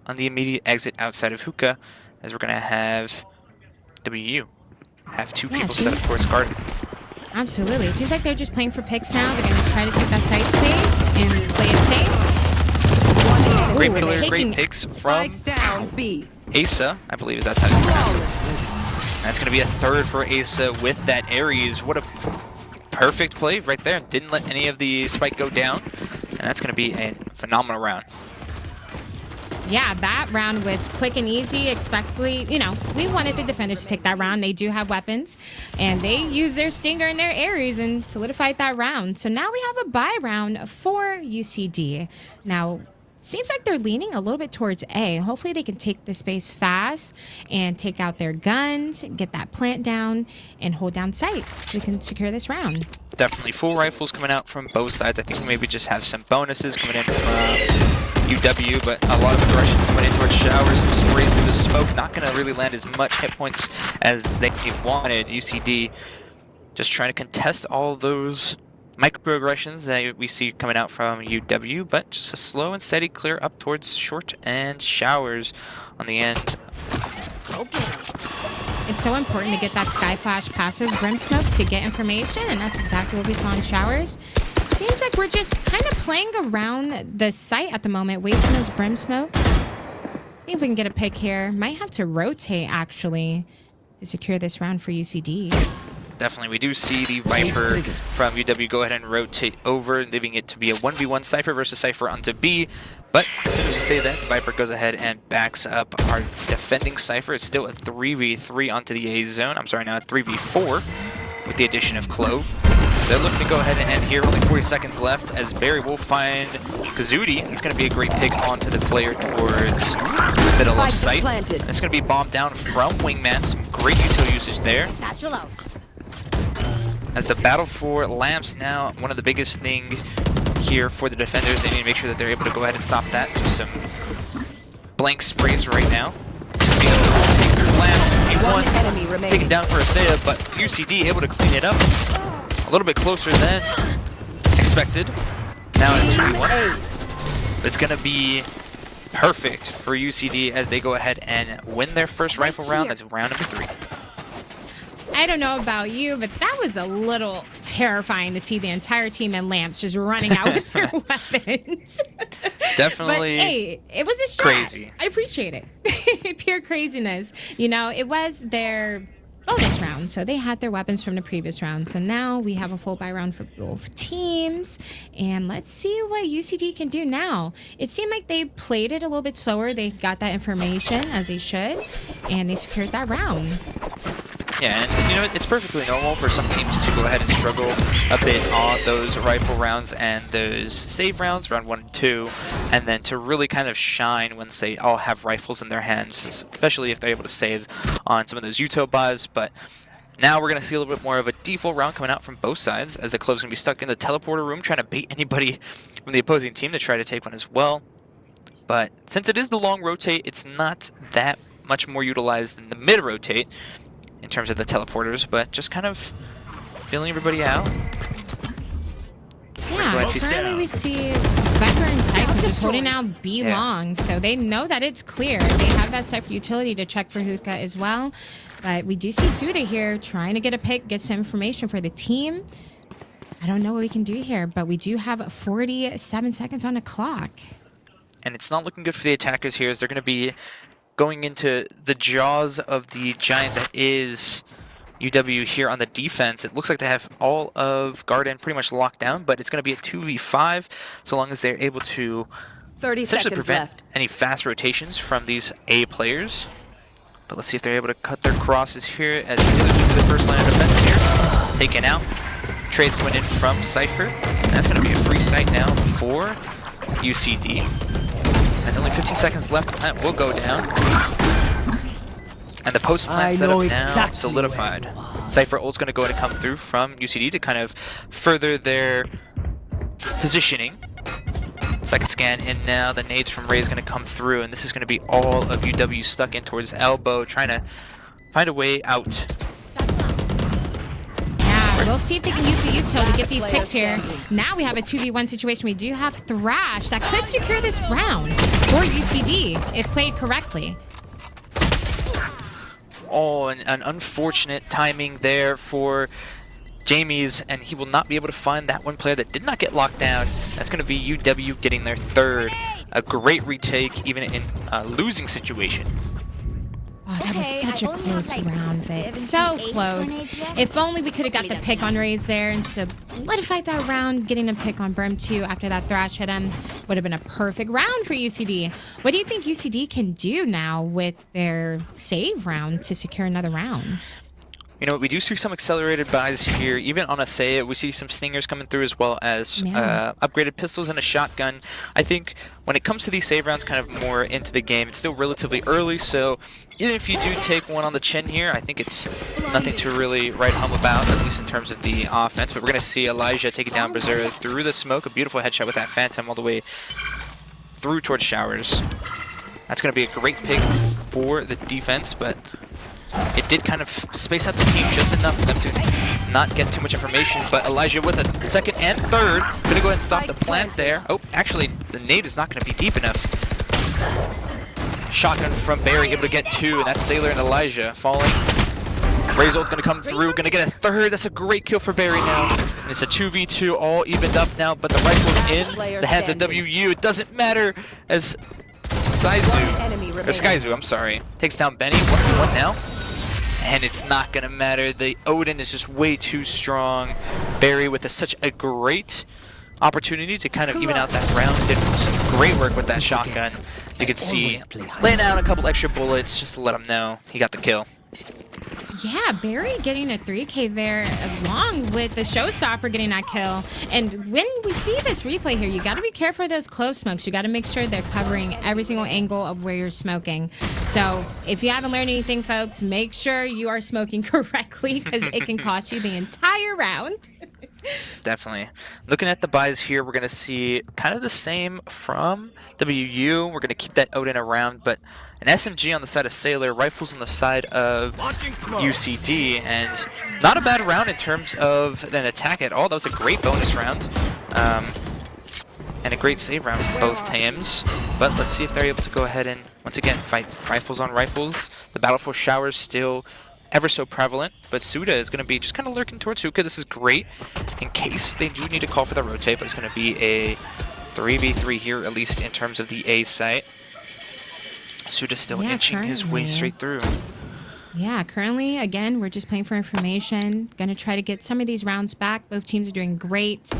on the immediate exit outside of Hookah, as we're going to have WU have 2 people set up towards garden. Absolutely. It seems like they're just playing for picks now. They're going to try to take that site space and play it safe. Great pillar, great picks from Asa, I believe that's how you pronounce it. That's going to be a third for Asa with that Ares. What a perfect play right there. Didn't let any of the spike go down, and that's going to be a phenomenal round. Yeah, that round was quick and easy. Expectedly, we wanted the defenders to take that round. They do have weapons, and they used their Stinger and their Ares and solidified that round. So now we have a bye round for UCD. Now, seems like they're leaning a little bit towards A. Hopefully they can take the space fast and take out their guns, get that plant down, and hold down site so we can secure this round. Definitely full rifles coming out from both sides. I think we maybe just have some bonuses coming in from UW, but a lot of aggression coming in towards showers, some sprays through the smoke. Not going to really land as much hit points as they wanted. UCD just trying to contest all those microaggressions that we see coming out from UW, but just a slow and steady clear up towards short and showers on the end. It's so important to get that sky flash past those brim smokes to get information, and that's exactly what we saw in showers. Seems like we're just kind of playing around the site at the moment, wasting those brim smokes. See if we can get a pick here. Might have to rotate, actually, to secure this round for UCD. Definitely, we do see the Viper from UW go ahead and rotate over, leaving it to be a 1v1 Cypher versus Cypher onto B. But as soon as you say that, the Viper goes ahead and backs up our defending Cypher. It's still a 3v3 onto the A zone. I'm sorry, now a 3v4 with the addition of Clove. They're looking to go ahead and end here. Only 40 seconds left as Barry will find Kazuti. It's going to be a great pick onto the player towards the middle of sight. It's going to be bombed down from Wingman. Some great utility usage there. As the battle for lamps now, one of the biggest thing here for the defenders. They need to make sure that they're able to go ahead and stop that. Just some blank sprays right now. It's going to be a full take through lamps. P1 taken down for Asea, but UCD able to clean it up. A little bit closer than expected. Now in 2v1. It's going to be perfect for UCD as they go ahead and win their first rifle round. That's round number 3. I don't know about you, but that was a little terrifying to see the entire team in lamps just running out with their weapons. Definitely. But hey, it was a shot. Crazy. I appreciate it. Pure craziness. It was their bonus round, so they had their weapons from the previous round. So now we have a full buy round for both teams, and let's see what UCD can do now. It seemed like they played it a little bit slower. They got that information as they should, and they secured that round. Yeah, and it's perfectly normal for some teams to go ahead and struggle a bit on those rifle rounds and those save rounds, round 1 and 2, and then to really kind of shine once they all have rifles in their hands, especially if they're able to save on some of those util buys. But now we're going to see a little bit more of a default round coming out from both sides, as the Clove's going to be stuck in the teleporter room trying to bait anybody from the opposing team to try to take one as well. But since it is the long rotate, it's not that much more utilized than the mid rotate in terms of the teleporters, but just kind of filling everybody out. Yeah, currently we see Viper and Cypher just holding out B long, so they know that it's clear. They have that Cypher utility to check for Hookah as well, but we do see Suda here trying to get a pick, get some information for the team. I don't know what we can do here, but we do have 47 seconds on the clock. And it's not looking good for the attackers here, as they're going to be going into the jaws of the giant that is UW here on the defense. It looks like they have all of Garden pretty much locked down, but it's going to be a 2v5 so long as they're able to 30 essentially seconds prevent left. any fast rotations from these A players. But let's see if they're able to cut their crosses here as Sailors do the first line of defense here. Taken out. Trades coming in from Cypher. And that's going to be a free site now for UCD. There's only 15 seconds left. That will go down. And the post plant setup now solidified. Cypher ult's going to go ahead and come through from UCD to kind of further their positioning. Second scan in now. The nades from Ray is going to come through, and this is going to be all of UW stuck in towards elbow, trying to find a way out. Yeah, we'll see if they can use the util to get these picks here. Now we have a 2v1 situation. We do have Thrash that could secure this round for UCD if played correctly. Oh, an unfortunate timing there for Jamie's, and he will not be able to find that one player that did not get locked down. That's going to be UW getting their third. A great retake, even in a losing situation. Oh, that was such a close round, Vic. So close. If only we could have got the pick on Raze there and solidified that round, getting a pick on Brim too after that Thrash hit him would have been a perfect round for UCD. What do you think UCD can do now with their save round to secure another round? You know, we do see some accelerated buys here. Even on a Say, we see some stingers coming through as well as upgraded pistols and a shotgun. I think when it comes to these save rounds kind of more into the game, it's still relatively early, so even if you do take one on the chin here, I think it's nothing to really write home about, at least in terms of the offense. But we're going to see Elijah taking down Berserker through the smoke. A beautiful headshot with that Phantom all the way through towards Showers. That's going to be a great pick for the defense, but it did kind of space out the team just enough for them to not get too much information. But Elijah with a second and third. Going to go ahead and stop the plant there. Oh, actually, the nade is not going to be deep enough. Shotgun from Barry, able to get two, and that's Sailor and Elijah falling. Razor's going to come through, going to get a third. That's a great kill for Barry now. And it's a 2v2, all evened up now, but the rifle's in the hands of WU. It doesn't matter as Skyzoo, I'm sorry, takes down Benny. 1v1 now. And it's not going to matter. The Odin is just way too strong. Barry with such a great opportunity to kind of even out that round. Did some great work with that shotgun. You can see laying out a couple extra bullets just to let him know he got the kill. Yeah, Barry getting a 3K there along with the showstopper getting that kill. And when we see this replay here, you got to be careful of those close smokes. You got to make sure they're covering every single angle of where you're smoking. So if you haven't learned anything, folks, make sure you are smoking correctly because it can cost you the entire round. Definitely. Looking at the buys here, we're going to see kind of the same from WU. We're going to keep that Odin around, but an SMG on the side of Sailor, rifles on the side of UCD, and not a bad round in terms of an attack at all. That was a great bonus round. And a great save round for both teams. But let's see if they're able to go ahead and, once again, fight rifles on rifles. The battle for Showers still ever so prevalent, but Suda is going to be just kind of lurking towards Hookah. This is great in case they do need to call for the rotate, but it's going to be a 3v3 here, at least in terms of the A site. Suda's still inching his way straight through. Yeah, currently, again, we're just playing for information. Going to try to get some of these rounds back. Both teams are doing great.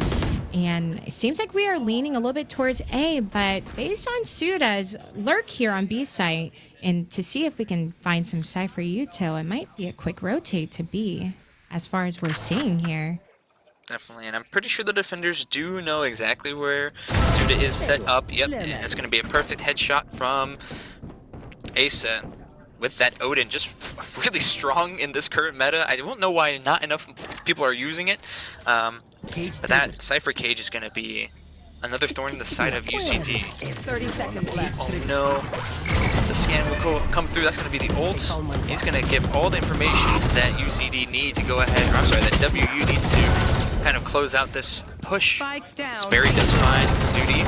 And it seems like we are leaning a little bit towards A, but based on Suda's lurk here on B site, and to see if we can find some Cypher util, it might be a quick rotate to B, as far as we're seeing here. Definitely, and I'm pretty sure the defenders do know exactly where Suda is set up. Yep, and it's going to be a perfect headshot from Asa. With that Odin, just really strong in this current meta. I don't know why not enough people are using it. But that Cypher Cage is going to be another thorn in the side of UCD. 30 seconds left. Oh no. The scan will come through. That's going to be the ult. He's going to give all the information that UCD need to go ahead, or I'm sorry, that WU need to kind of close out this push. Barry does find Zudi.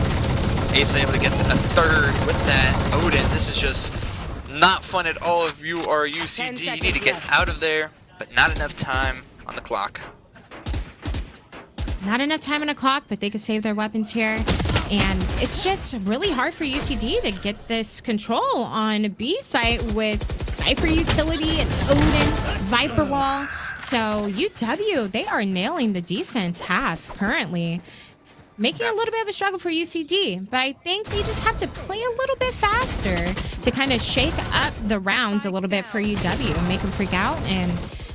Ace able to get a third with that Odin. This is just not fun at all if you are UCD. You need to get out of there, but not enough time on the clock. Not enough time on the clock, but they could save their weapons here. And it's just really hard for UCD to get this control on B site with Cypher utility and Odin, Viper Wall. So UW, they are nailing the defense half currently. Making a little bit of a struggle for UCD, but I think they just have to play a little bit faster to kind of shake up the rounds a little bit for UW and make them freak out and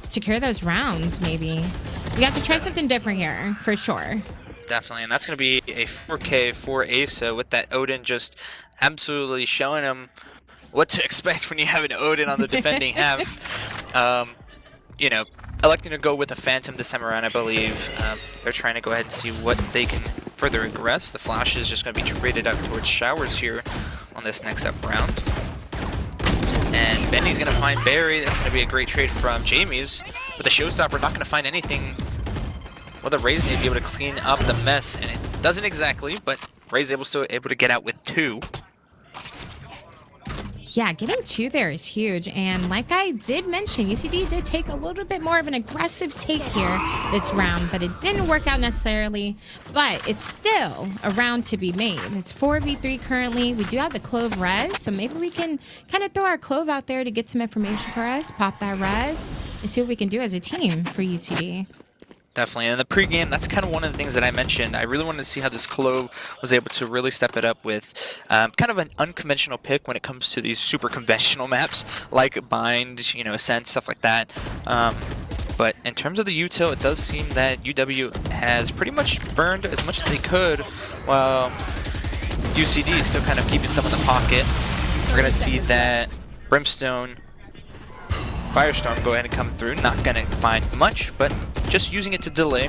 secure those rounds maybe. We have to try something different here, for sure. Definitely, and that's going to be a 4K for Asa with that Odin just absolutely showing him what to expect when you have an Odin on the defending half. You know, electing to go with a Phantom this time around, I believe. They're trying to go ahead and see what they can further aggress. The Flash is just going to be traded up towards Showers here on this next up round. And Benny's going to find Barry. That's going to be a great trade from Jamie's. But the Showstopper not going to find anything. Well, the Rays need to be able to clean up the mess, and it doesn't exactly, but Rays still able to get out with 2. Yeah, getting 2 there is huge, and like I did mention, UCD did take a little bit more of an aggressive take here this round, but it didn't work out necessarily, but it's still a round to be made. It's 4v3 currently. We do have the Clove res, so maybe we can kind of throw our Clove out there to get some information for us, pop that res, and see what we can do as a team for UCD. Definitely. In the pregame, that's kind of one of the things that I mentioned. I really wanted to see how this Clove was able to really step it up with kind of an unconventional pick when it comes to these super conventional maps like Bind, you know, Ascent, stuff like that. But in terms of the util, it does seem that UW has pretty much burned as much as they could, while UCD is still kind of keeping some in the pocket. We're going to see that Brimstone, Firestorm go ahead and come through. Not going to find much, but just using it to delay.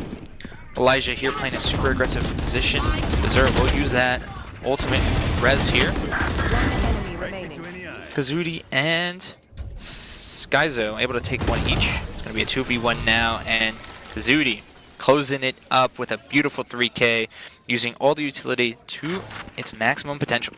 Elijah here playing a super aggressive position. Berserk will use that ultimate res here. Kazuti and Skyzo able to take 1 each. It's going to be a 2v1 now, and Kazuti closing it up with a beautiful 3K, using all the utility to its maximum potential.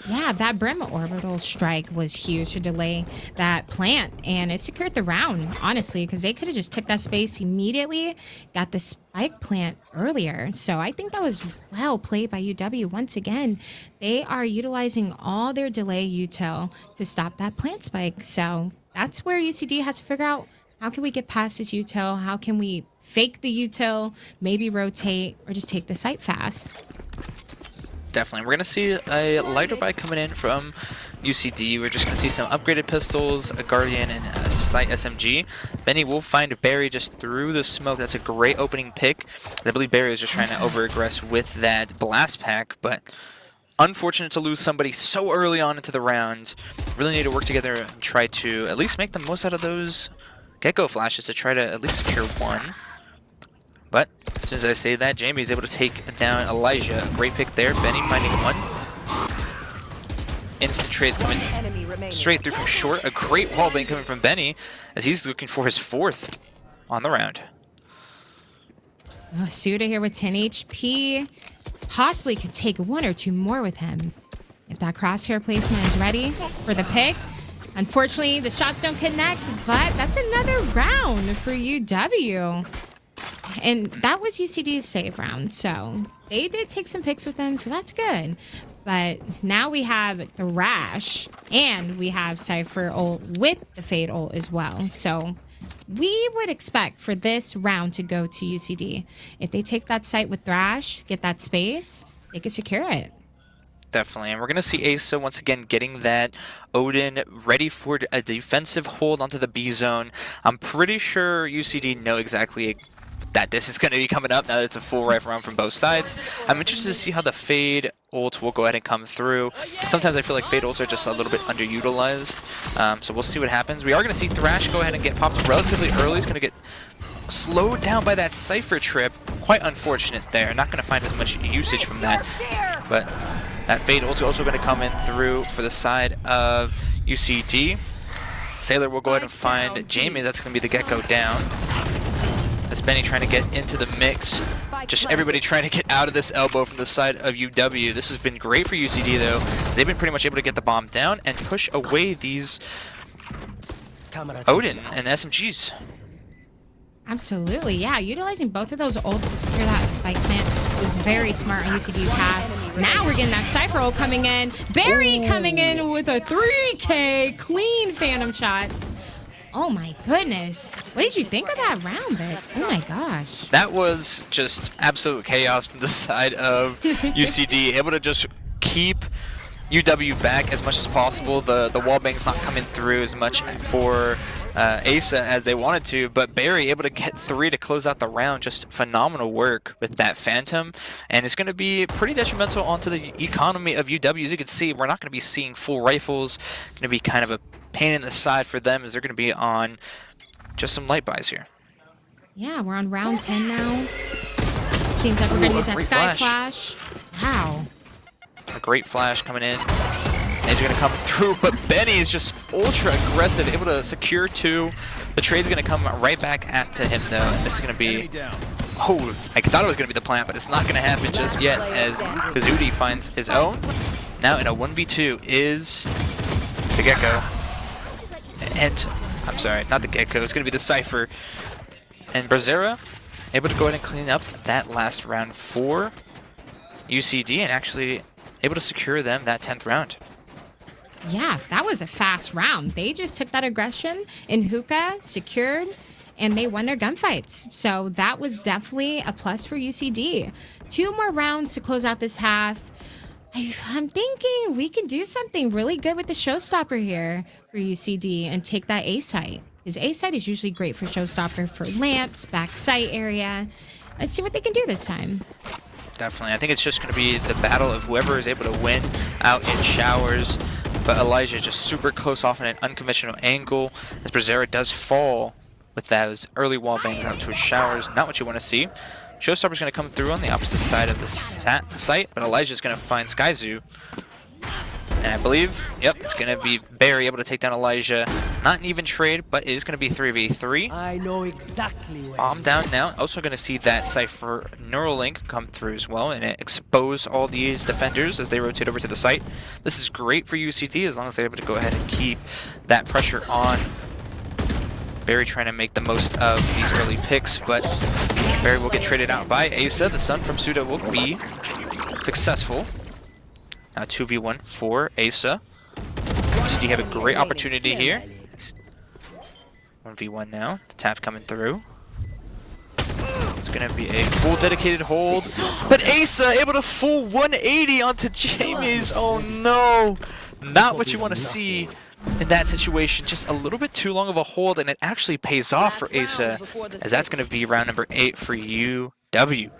Yeah, that Brim orbital strike was huge to delay that plant, and it secured the round, honestly, because they could have just took that space immediately, got the spike plant earlier. So I think that was well played by UW once again. They are utilizing all their delay util to stop that plant spike. So that's where UCD has to figure out, how can we get past this util? How can we fake the util, maybe rotate, or just take the site fast? Definitely. We're going to see a lighter buy coming in from UCD. We're just going to see some upgraded pistols, a Guardian, and a Sight SMG. Benny will find Barry just through the smoke. That's a great opening pick. I believe Barry is just trying to over-aggress with that blast pack, but unfortunate to lose somebody so early on into the round. Really need to work together and try to at least make the most out of those Gecko flashes to try to at least secure 1. But as soon as I say that, Jamie is able to take down Elijah. A great pick there. Benny finding 1. Instant trades coming straight through from short. A great wallbang coming from Benny as he's looking for his 4th on the round. Suda here with 10 HP. Possibly could take 1 or 2 more with him if that crosshair placement is ready for the pick. Unfortunately, the shots don't connect, but that's another round for UW. And that was UCD's save round, so they did take some picks with them, so that's good. But now we have the Rash, and we have Cypher ult with the Fade ult as well. So we would expect for this round to go to UCD. If they take that site with Thrash, get that space, they can secure it. Definitely, and we're going to see Asa once again getting that Odin ready for a defensive hold onto the B zone. I'm pretty sure UCD know exactly that this is going to be coming up now that it's a full rifle round from both sides. I'm interested to see how the Fade ult will go ahead and come through. Sometimes I feel like Fade ults are just a little bit underutilized, so we'll see what happens. We are going to see Thrash go ahead and get popped relatively early. He's going to get slowed down by that Cypher trip. Quite unfortunate there. Not going to find as much usage from that, but that Fade ult is also going to come in through for the side of UCD. Sailor will go ahead and find Jamie. That's going to be the Gecko down. As Benny trying to get into the mix. Just everybody trying to get out of this elbow from the side of UW. This has been great for UCD though. They've been pretty much able to get the bomb down and push away these Odin and SMGs. Absolutely, yeah. Utilizing both of those ults to secure that spike plant was very smart on UCD's half. Now we're getting that Cypher ult coming in. Barry coming in with a 3K clean Phantom shots. Oh my goodness. What did you think of that round, Vic? Oh my gosh. That was just absolute chaos from the side of UCD, able to just keep UW back as much as possible. The wallbang's not coming through as much for Asa as they wanted to, but Barry able to get 3 to close out the round. Just phenomenal work with that Phantom, and it's going to be pretty detrimental onto the economy of UW. As you can see, we're not going to be seeing full rifles. Going to be kind of a pain in the side for them, as they're going to be on just some light buys here. Yeah, we're on round 10 now. Seems like we're going to use that Sky Flash. Wow. A great flash coming in. And he's going to come through, but Benny is just ultra aggressive, able to secure 2. The trade's going to come right back to him, though. And this is going to be... Oh, I thought it was going to be the plant, but it's not going to happen just yet, as Kazudi finds his own. Now in a 1v2 is the Gecko. And, I'm sorry, not the Gecko. It's going to be the Cypher. And Brazzera able to go ahead and clean up that last round for UCD, and actually able to secure them that 10th round. Yeah, that was a fast round. They just took that aggression in hookah, secured, and they won their gunfights. So that was definitely a plus for UCD. 2 more rounds to close out this half. I'm thinking we can do something really good with the showstopper here for UCD and take that A site. His A site is usually great for showstopper for lamps, back site area. Let's see what they can do this time. Definitely. I think it's just going to be the battle of whoever is able to win out in showers. But Elijah just super close off in an unconventional angle, as Brazzera does fall with those early wall bangs out towards showers. Not what you want to see. Showstopper's going to come through on the opposite side of the site, but Elijah's going to find Skyzoo. And I believe, yep, it's going to be Barry able to take down Elijah. Not an even trade, but it is going to be 3v3. I know exactly where. Bomb down now. Also going to see that Cypher Neuralink come through as well, and it expose all these defenders as they rotate over to the site. This is great for UCD as long as they're able to go ahead and keep that pressure on. Barry trying to make the most of these early picks, but Barry will get traded out by Asa. The stun from Suda will be successful. Now 2v1 for Asa. UCD have a great opportunity here. 1v1 now. The tap coming through. It's going to be a full dedicated hold. But Asa able to full 180 onto Jamie's. Oh no! Not what you want to see in that situation. Just a little bit too long of a hold, and it actually pays off for Asa, as that's going to be round number 8 for UW.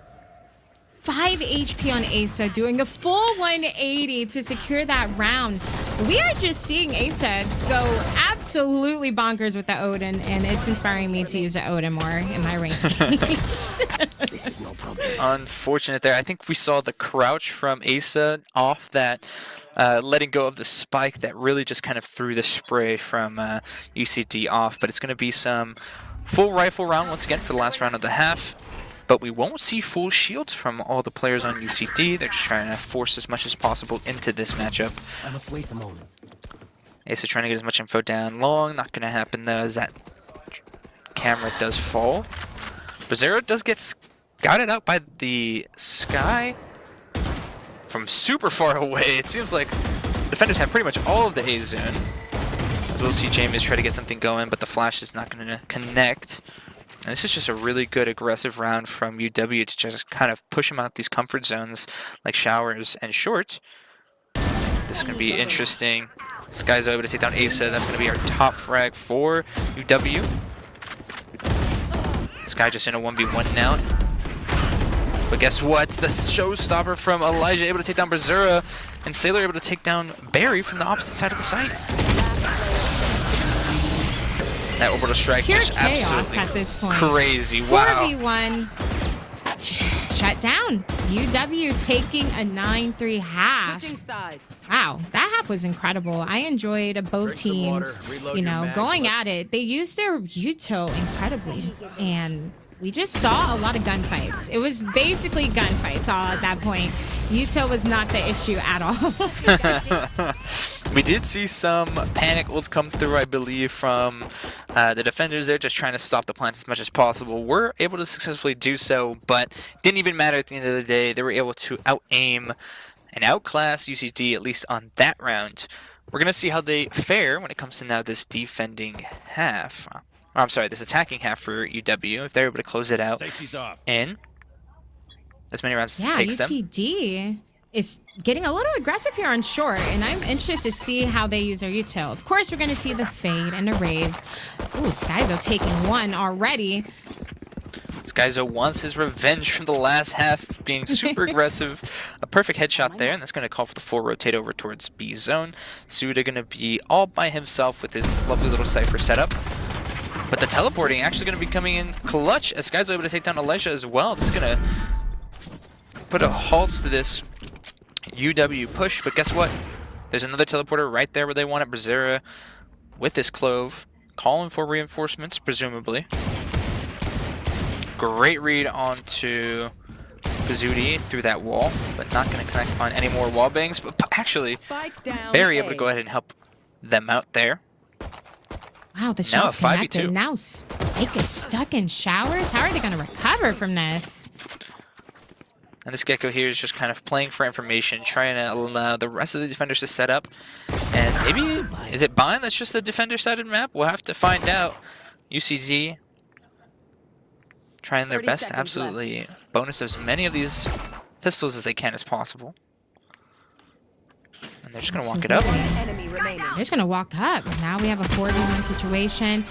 5 HP on Asa, doing a full 180 to secure that round. We are just seeing Asa go absolutely bonkers with the Odin, and it's inspiring me to use the Odin more in my rankings. This is no problem. Unfortunate there. I think we saw the crouch from Asa off that letting go of the spike that really just kind of threw the spray from UCD off. But it's going to be some full rifle round once again for the last round of the half. But we won't see full shields from all the players on UCD. They're just trying to force as much as possible into this matchup. I must wait a moment. Asa trying to get as much info down long. Not going to happen though, as that camera does fall. Brazzera does get scouted out by the Sky from super far away. It seems like defenders have pretty much all of the A zone. As we'll see James try to get something going, but the flash is not going to connect. And this is just a really good aggressive round from UW to just kind of push them out these comfort zones like showers and short. This is going to be interesting. Sky's able to take down Asa. That's going to be our top frag for UW. Sky just in a 1v1 now. But guess what? The showstopper from Elijah able to take down Brazzera, and Sailor able to take down Barry from the opposite side of the site. That orbital strike is absolutely at this point. Crazy. Wow. 4v1 shut down. UW taking a 9-3 half. Wow, that half was incredible. I enjoyed both teams, you know, going at it. They used their Yuto incredibly, and we just saw a lot of gunfights. It was basically gunfights all at that point. Yuto was not the issue at all. We did see some panic ults come through, I believe, from the defenders there, just trying to stop the plants as much as possible. Were able to successfully do so, but didn't even matter at the end of the day. They were able to out-aim and outclass UCD, at least on that round. We're going to see how they fare when it comes to now this defending half. Or, I'm sorry, this attacking half for UW, if they're able to close it out in as many rounds as it takes them. UTD is getting a little aggressive here on short, and I'm interested to see how they use their util. Of course, we're going to see the fade and the raise. Ooh, Skyzo taking one already. Skyzo wants his revenge from the last half, being super aggressive. A perfect headshot there, and that's going to call for the full rotate over towards B zone. Suda going to be all by himself with this lovely little Cypher setup. But the teleporting actually going to be coming in clutch, as Skyzo able to take down Elijah as well. This is going to put a halt to this UW push, but guess what? There's another teleporter right there where they want it. Brazzera with this Clove, calling for reinforcements, presumably. Great read onto Bazudi through that wall, but not going to connect on any more wall bangs. But actually, Barry able to go ahead and help them out there. Wow, the Now shot's a 5v2. connected. Now Spike is stuck in showers. How are they going to recover from this? And this Gecko here is just kind of playing for information, trying to allow the rest of the defenders to set up. And maybe, is it Bind that's just the defender-sided map? We'll have to find out. UCD trying their best to absolutely bonus as many of these pistols as they can as possible. And they're just going to walk it up. They're just going to walk up. Now we have a 4v1 situation.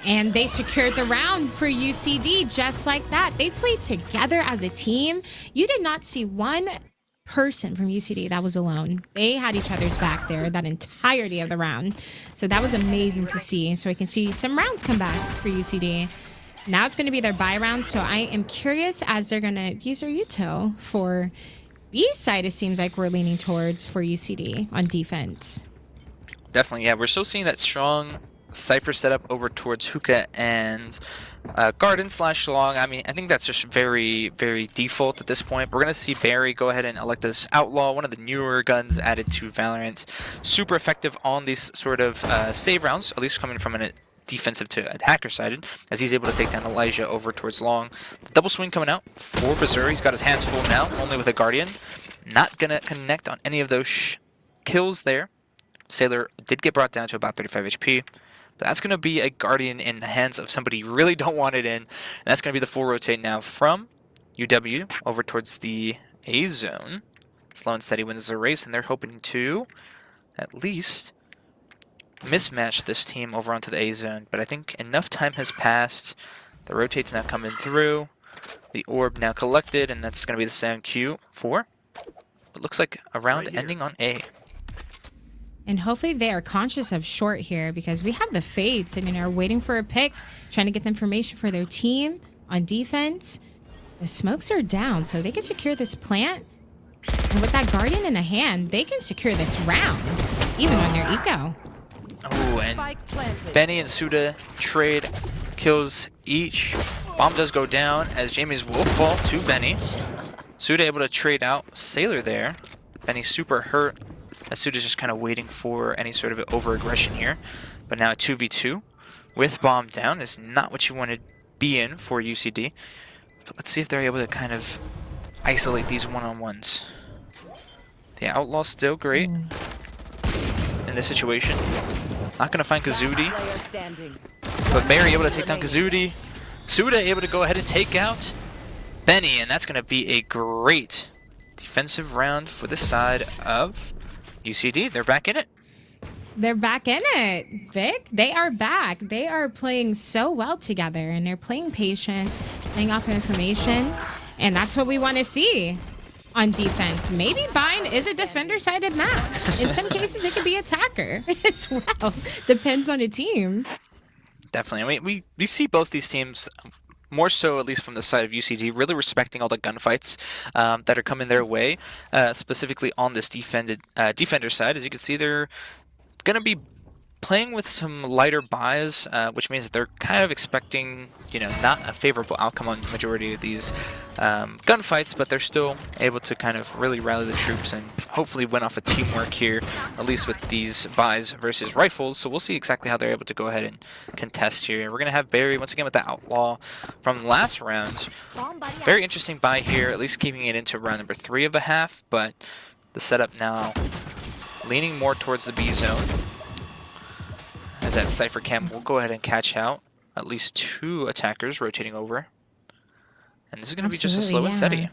And they secured the round for UCD just like that. They played together as a team. You did not see one person from UCD that was alone. They had each other's back there that entirety of the round. So that was amazing to see. So we can see some rounds come back for UCD. Now it's going to be their buy round. So I am curious as they're going to use their util for B side. It seems like we're leaning towards for UCD on defense. Definitely, yeah. We're still seeing that strong Cypher setup over towards Hookah and Garden / Long. I mean, I think that's just very, very default at this point. We're going to see Barry go ahead and elect this Outlaw, one of the newer guns added to Valorant. Super effective on these sort of save rounds, at least coming from a defensive to attacker sided, as he's able to take down Elijah over towards Long. The double swing coming out for Berserk. He's got his hands full now, only with a Guardian. Not going to connect on any of those kills there. Sailor did get brought down to about 35 HP. But that's going to be a Guardian in the hands of somebody you really don't want it in. And that's going to be the full rotate now from UW over towards the A zone. Slow and Steady wins the race, and they're hoping to at least mismatch this team over onto the A zone. But I think enough time has passed. The rotate's now coming through. The orb now collected, and that's going to be the sound cue for what looks like a round ending on A. And hopefully they are conscious of short here because we have the Fade sitting there waiting for a pick, trying to get the information for their team on defense. The smokes are down, so they can secure this plant. And with that Guardian in a hand, they can secure this round, even on their eco. Oh, and Benny and Suda trade kills each. Bomb does go down as Jamie's will fall to Benny. Suda able to trade out Sailor there. Benny super hurt. As Suda's just kind of waiting for any sort of over-aggression here. But now a 2v2 with Bomb down is not what you want to be in for UCD. But let's see if they're able to kind of isolate these one-on-ones. The Outlaw's still great in this situation. Not going to find Kazudi. But Barry able to take down Kazudi. Suda able to go ahead and take out Benny. And that's going to be a great defensive round for the side of UCD. They're back in it. They're back in it, Vic. They are back. They are playing so well together, and they're playing patient, playing off of information, and that's what we want to see on defense. Maybe Bind is a defender-sided map. In some cases, it could be attacker as well. Depends on the team. Definitely. I mean, we see both these teams, more so at least from the side of UCD, really respecting all the gunfights that are coming their way, specifically on this defender side. As you can see, they're going to be playing with some lighter buys, which means that they're kind of expecting, you know, not a favorable outcome on the majority of these gunfights, but they're still able to kind of really rally the troops and hopefully win off of teamwork here, at least with these buys versus rifles. So we'll see exactly how they're able to go ahead and contest here. We're going to have Barry once again with the Outlaw from last round. Very interesting buy here, at least keeping it into round number 3 of a half, but the setup now leaning more towards the B zone. As that Cypher Cam will go ahead and catch out at least 2 attackers rotating over. And this is going to be just a slow and steady.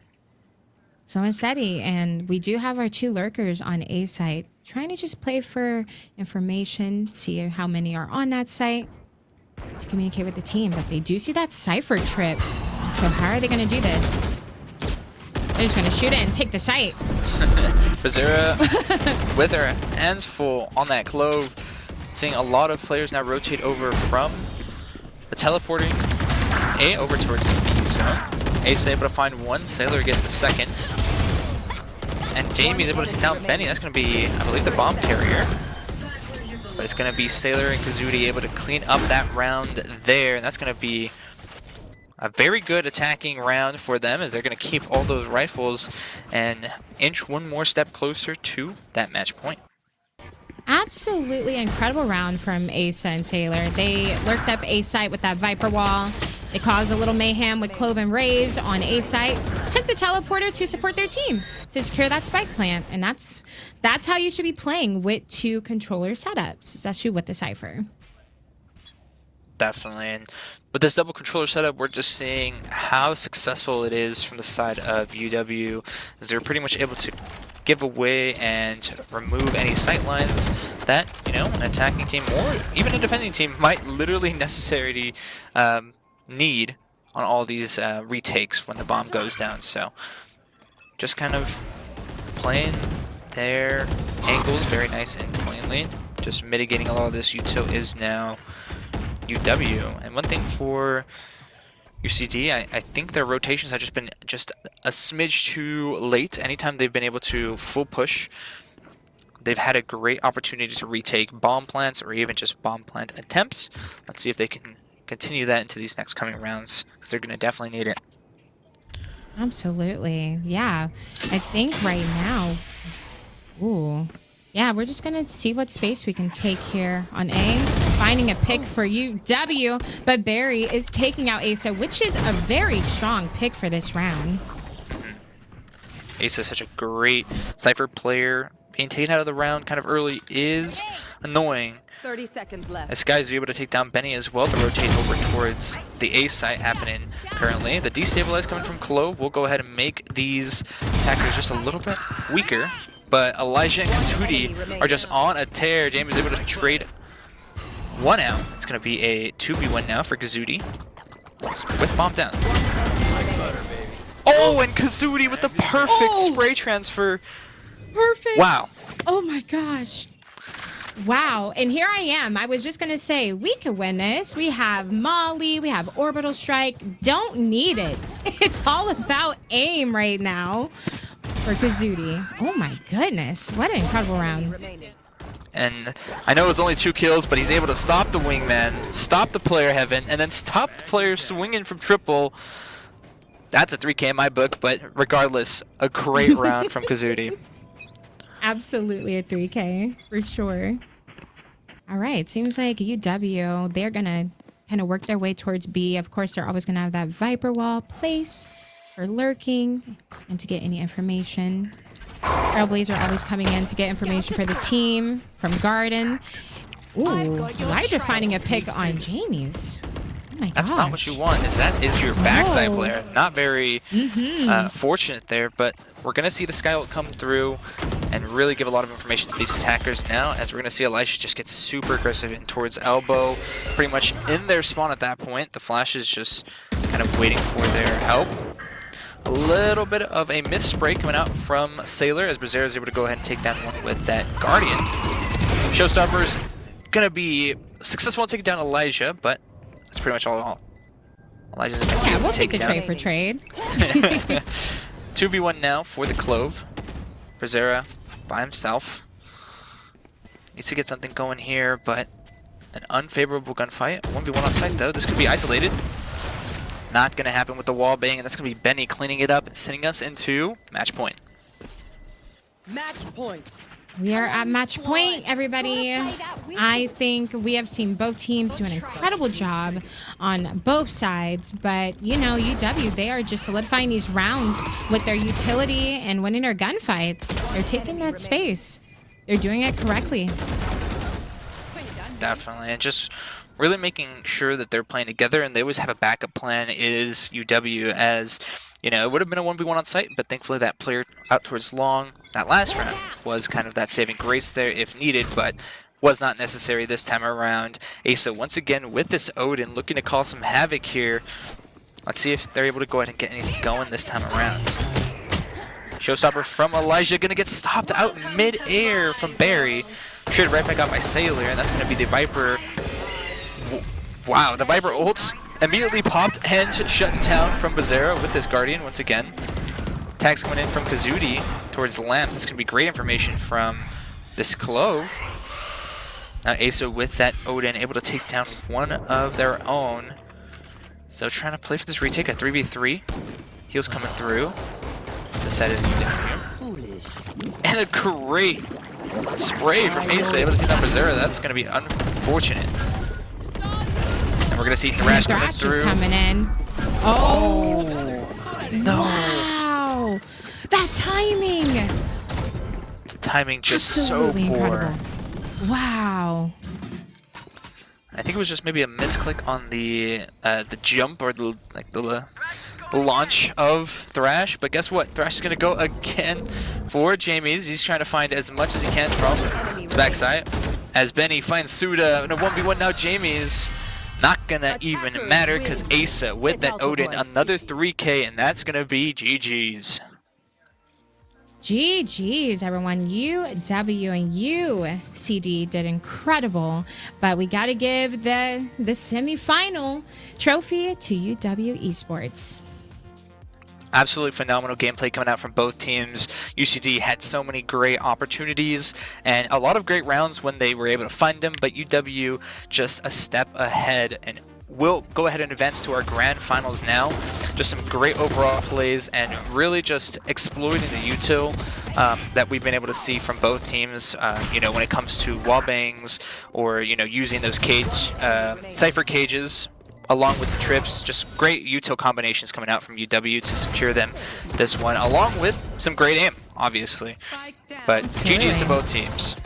Slow and steady. And we do have our 2 lurkers on A site, trying to just play for information, see how many are on that site to communicate with the team. But they do see that Cypher trip. So how are they going to do this? They're just going to shoot it and take the site. Bazera with her hands full on that Clove. Seeing a lot of players now rotate over from the teleporting A over towards the B zone. Ace able to find 1, Sailor getting the 2nd. And Jamie's able to take down Benny. That's going to be, I believe, the bomb carrier. But it's going to be Sailor and Kazuti able to clean up that round there. And that's going to be a very good attacking round for them, as they're going to keep all those rifles and inch 1 more step closer to that match point. Absolutely incredible round from Asa and Sailor. They lurked up A site with that Viper wall. They caused a little mayhem with Clove and Raze on A site. Took the teleporter to support their team to secure that spike plant. And that's how you should be playing with 2 controller setups, especially with the Cypher. Definitely. And with this double controller setup, we're just seeing how successful it is from the side of UW, as they're pretty much able to give away and remove any sight lines that, you know, an attacking team or even a defending team might literally necessarily need on all these retakes when the bomb goes down. So just kind of playing their angles very nice and cleanly, just mitigating a lot of this util is now UW. And one thing for UCD, I think their rotations have just been just a smidge too late. Anytime they've been able to full push, they've had a great opportunity to retake bomb plants or even just bomb plant attempts. Let's see if they can continue that into these next coming rounds, because they're going to definitely need it. Absolutely. Yeah. I think right now, ooh, yeah, we're just going to see what space we can take here on A. Finding a pick for UW, but Barry is taking out Asa, which is a very strong pick for this round. Asa is such a great Cypher player. Being taken out of the round kind of early is annoying. 30 seconds left. As guys are able to take down Benny as well to rotate over towards the A site happening currently. The destabilize coming from Clove will go ahead and make these attackers just a little bit weaker. But Elijah and Kazuti are just on a tear. James is able to trade 1 out. It's going to be a 2v1 now for Kazuti with bomb down. Oh, and Kazuti with the perfect spray transfer. Perfect. Wow. Oh my gosh. Wow. And here I am. I was just going to say, we could win this. We have Molly. We have Orbital Strike. Don't need it. It's all about aim right now for Kazuti. Oh my goodness. What an incredible round. And I know it was only 2 kills, but he's able to stop the wingman, stop the player heaven, and then stop the player swinging from triple. That's a 3K in my book, but regardless, a great round from Kazuti. Absolutely a 3K for sure. All right, seems like UW, they're gonna kind of work their way towards B. Of course, they're always gonna have that Viper wall placed for lurking and to get any information. Trailblazer always coming in to get information for the team from Garden. Ooh, Elijah finding a pick on Jamie's. Oh my That's gosh. not what you want. That is your backside player. Not very fortunate there, but we're going to see the Skyult come through and really give a lot of information to these attackers now, as we're going to see Elisha just get super aggressive in towards elbow, pretty much in their spawn at that point. The Flash is just kind of waiting for their help. A little bit of a miss spray coming out from Sailor, as Brazier is able to go ahead and take down one with that Guardian. Showstopper's going to be successful in taking down Elijah, but that's pretty much all Elijah's going to Yeah, we'll take take the down. trade for trade. 2v1 now for the Clove. Braziera by himself. Needs to get something going here, but An unfavorable gunfight. 1v1 on site though. This could be isolated. Not going to happen with the wall bang, and that's going to be Benny cleaning it up and sending us into match point. Match point. We are at match point, everybody. I think we have seen both teams do an incredible job on both sides, but you know, UW, they are just solidifying these rounds with their utility and winning their gunfights. They're taking that space. They're doing it correctly. Definitely, and just really making sure that they're playing together, and they always have a backup plan is UW, as you know, it would have been a 1v1 on site, but thankfully that player out towards long, that last round, was kind of that saving grace there if needed, but was not necessary this time around. Asa once again with this Odin looking to cause some havoc here. Let's see if they're able to go ahead and get anything going this time around. Showstopper from Elijah, gonna get stopped out mid-air from Barry. Traded right back out by Sailor, and that's gonna be the Viper. Wow, the Viper ults immediately popped and shut down from Bazera with this Guardian once again. Tags coming in from Kazuti towards Lamps. That's going to be great information from this Clove. Now Asa with that Odin able to take down one of their own. So trying to play for this retake, a 3v3. Heals coming through. The side of the UW. And a great spray from Asa able to take down Bazera. That's going to be unfortunate. And we're going to see Thrash coming through. Thrash is coming in. Oh! No! Wow! That timing! The timing just Absolutely so poor. incredible. Wow. I think it was just maybe a misclick on the jump or the launch of Thrash, but guess what? Thrash is going to go again for Jamie's. He's trying to find as much as he can from his backside. As Benny finds Suda in a 1v1 now, Jamie's not gonna even matter because Asa with that Odin, another 3K, and that's gonna be GG's. GG's, everyone. UW and UCD did incredible, but we got to give the semifinal trophy to UW Esports. Absolutely phenomenal gameplay coming out from both teams. UCD had so many great opportunities and a lot of great rounds when they were able to find them, but UW just a step ahead, and we'll go ahead and advance to our grand finals now. Just some great overall plays and really just exploiting the util that we've been able to see from both teams, you know, when it comes to wall bangs or, you know, using those Cypher cages along with the trips. Just great util combinations coming out from UW to secure them this one, along with some great aim, obviously. But GG's to both teams.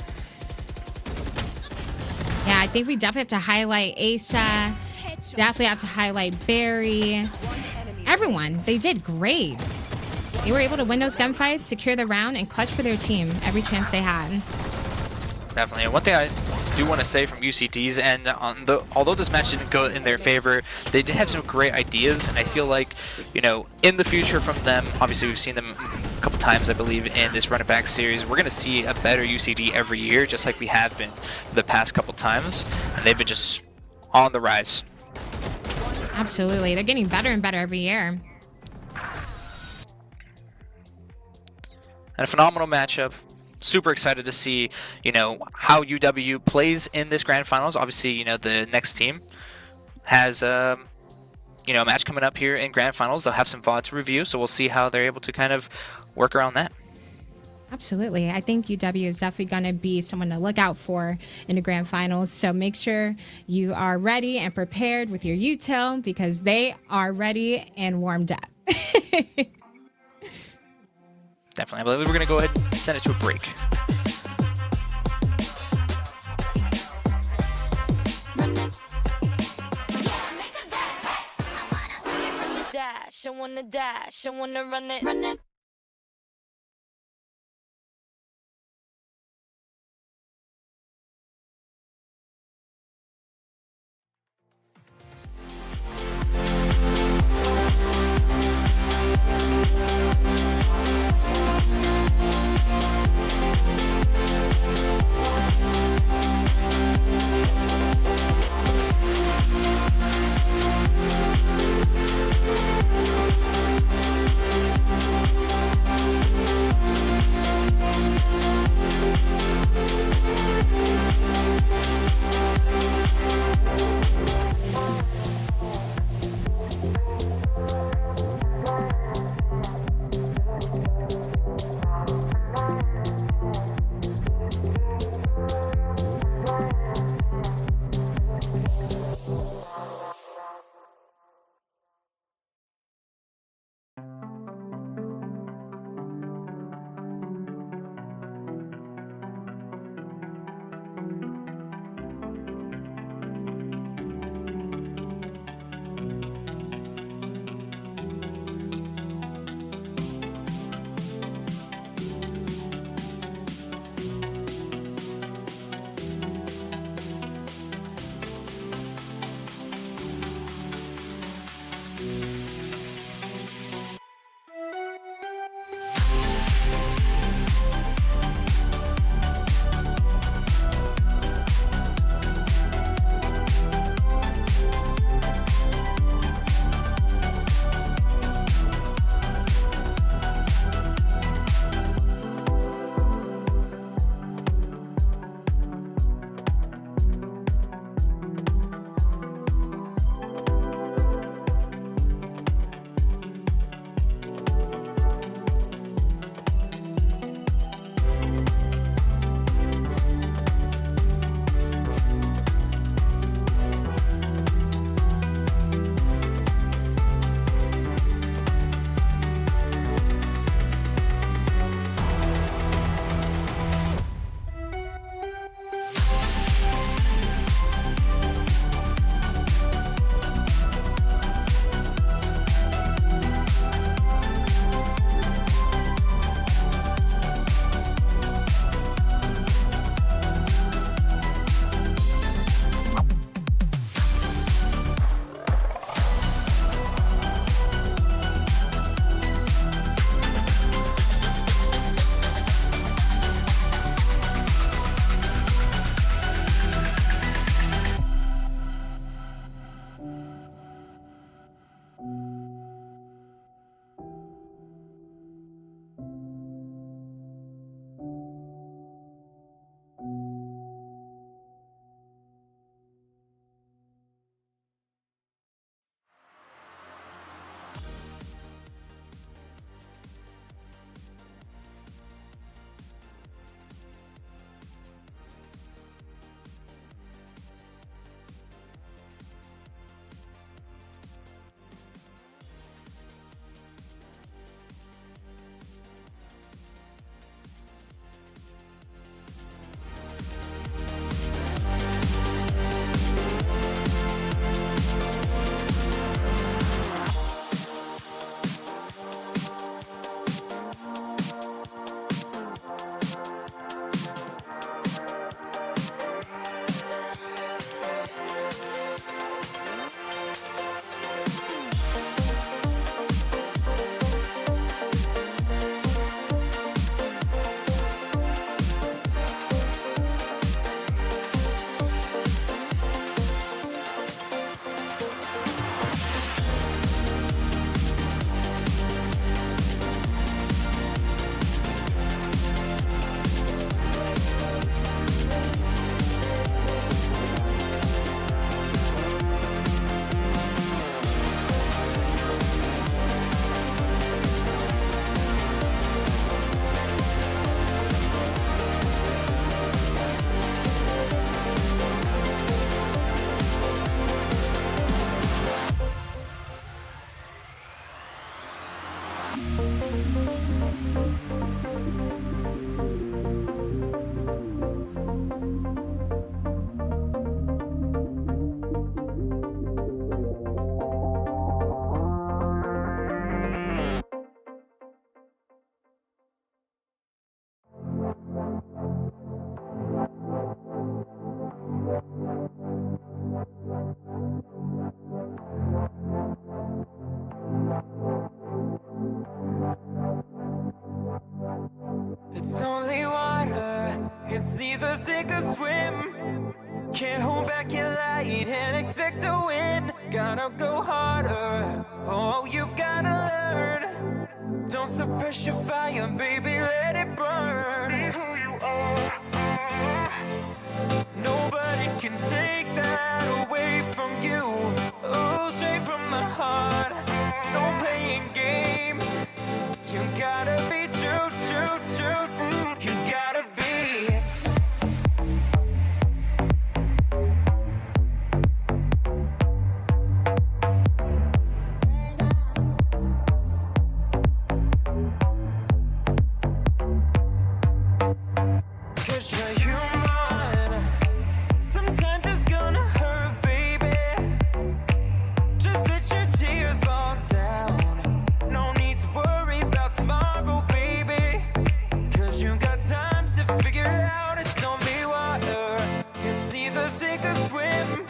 Yeah, I think we definitely have to highlight Asa. Definitely have to highlight Barry. Everyone, they did great. They were able to win those gunfights, secure the round, and clutch for their team every chance they had. Definitely. And one thing I do want to say from UCD's end, although this match didn't go in their favor, they did have some great ideas, and I feel like, you know, in the future from them, obviously we've seen them a couple times, I believe, in this Run It Back series. We're going to see a better UCD every year, just like we have been the past couple times, and they've been just on the rise. Absolutely. They're getting better and better every year. And a phenomenal matchup. Super excited to see, you know, how UW plays in this grand finals. Obviously, you know, the next team has, you know, a match coming up here in grand finals. They'll have some VOD to review, so we'll see how they're able to kind of work around that. Absolutely. I think UW is definitely going to be someone to look out for in the grand finals. So make sure you are ready and prepared with your util because they are ready and warmed up. Definitely. I believe we're going to go ahead and send it to a break. I wanna dash, I wanna run it, run it. It's only water, it's either sink or swim. Can't hold back your light and expect to win. Gotta go harder, oh, you've gotta learn. Don't suppress your fire, baby, let it burn. Be who you are. Nobody can take that away from you. Oh, straight from the heart, no playing games. You gotta be true, true, true. You gotta be. 'Cause you're human. Sometimes it's gonna hurt, baby. Just let your tears fall down. No need to worry about tomorrow, baby. 'Cause you got time to figure it out. It's only water. It's either sink or swim.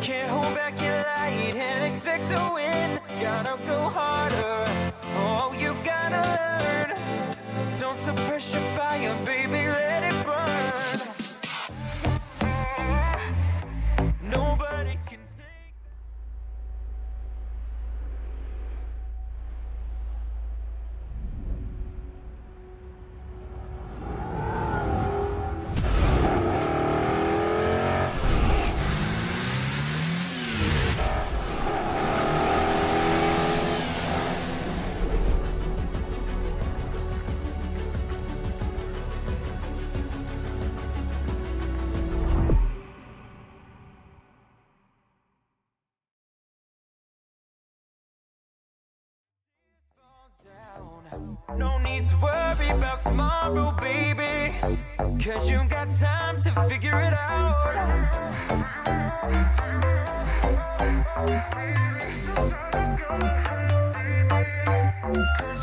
Can't hold back your light and expect to win. Gotta go harder. Oh, you've gotta learn. Don't suppress your fire, baby, let it burn. Nobody can take. No need to worry about tomorrow, baby. 'Cause you got time to figure it out. Sometimes it's gonna hurt, baby. 'Cause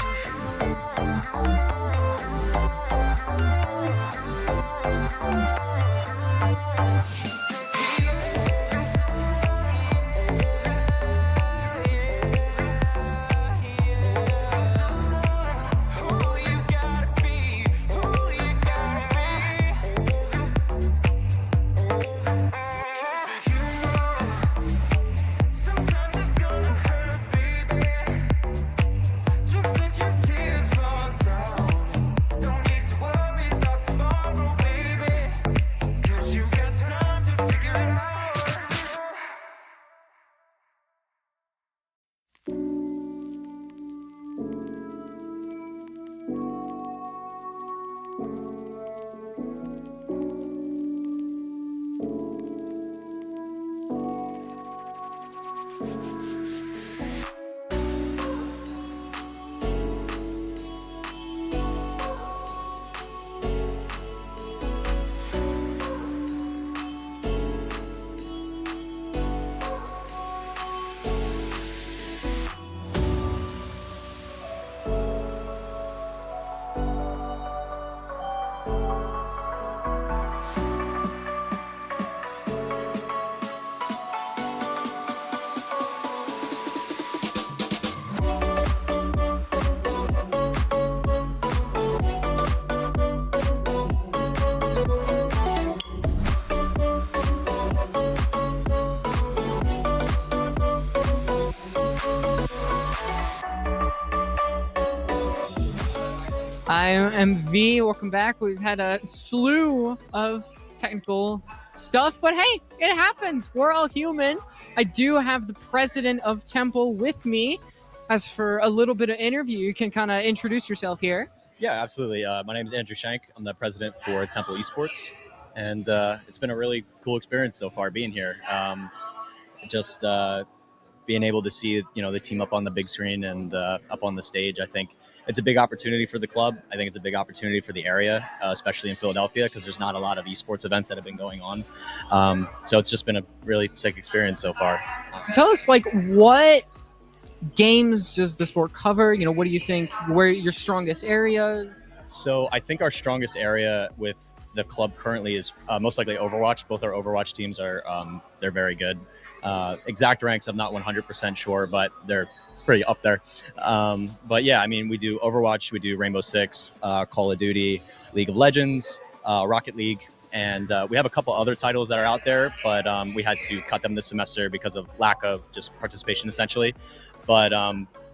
I am V. Welcome back. We've had a slew of technical stuff, but hey, it happens. We're all human. I do have the president of Temple with me. As for a little bit of interview, you can kind of introduce yourself here. Yeah, absolutely. My name is Andrew Shank. I'm the president for Temple Esports, and it's been a really cool experience so far being here. Just being able to see, the team up on the big screen and up on the stage, I think it's a big opportunity for the club. I think it's a big opportunity for the area, especially in Philadelphia, because there's not a lot of esports events that have been going on. So it's just been a really sick experience so far. Tell us, like, what games does the sport cover? What do you think, where your strongest areas? So I think our strongest area with the club currently is most likely Overwatch. Both our Overwatch teams are they're very good. Exact ranks, I'm not 100% sure, but they're pretty up there. But yeah, I mean, we do Overwatch, we do Rainbow Six, Call of Duty, League of Legends, Rocket League, and we have a couple other titles that are out there, but we had to cut them this semester because of lack of just participation, essentially. But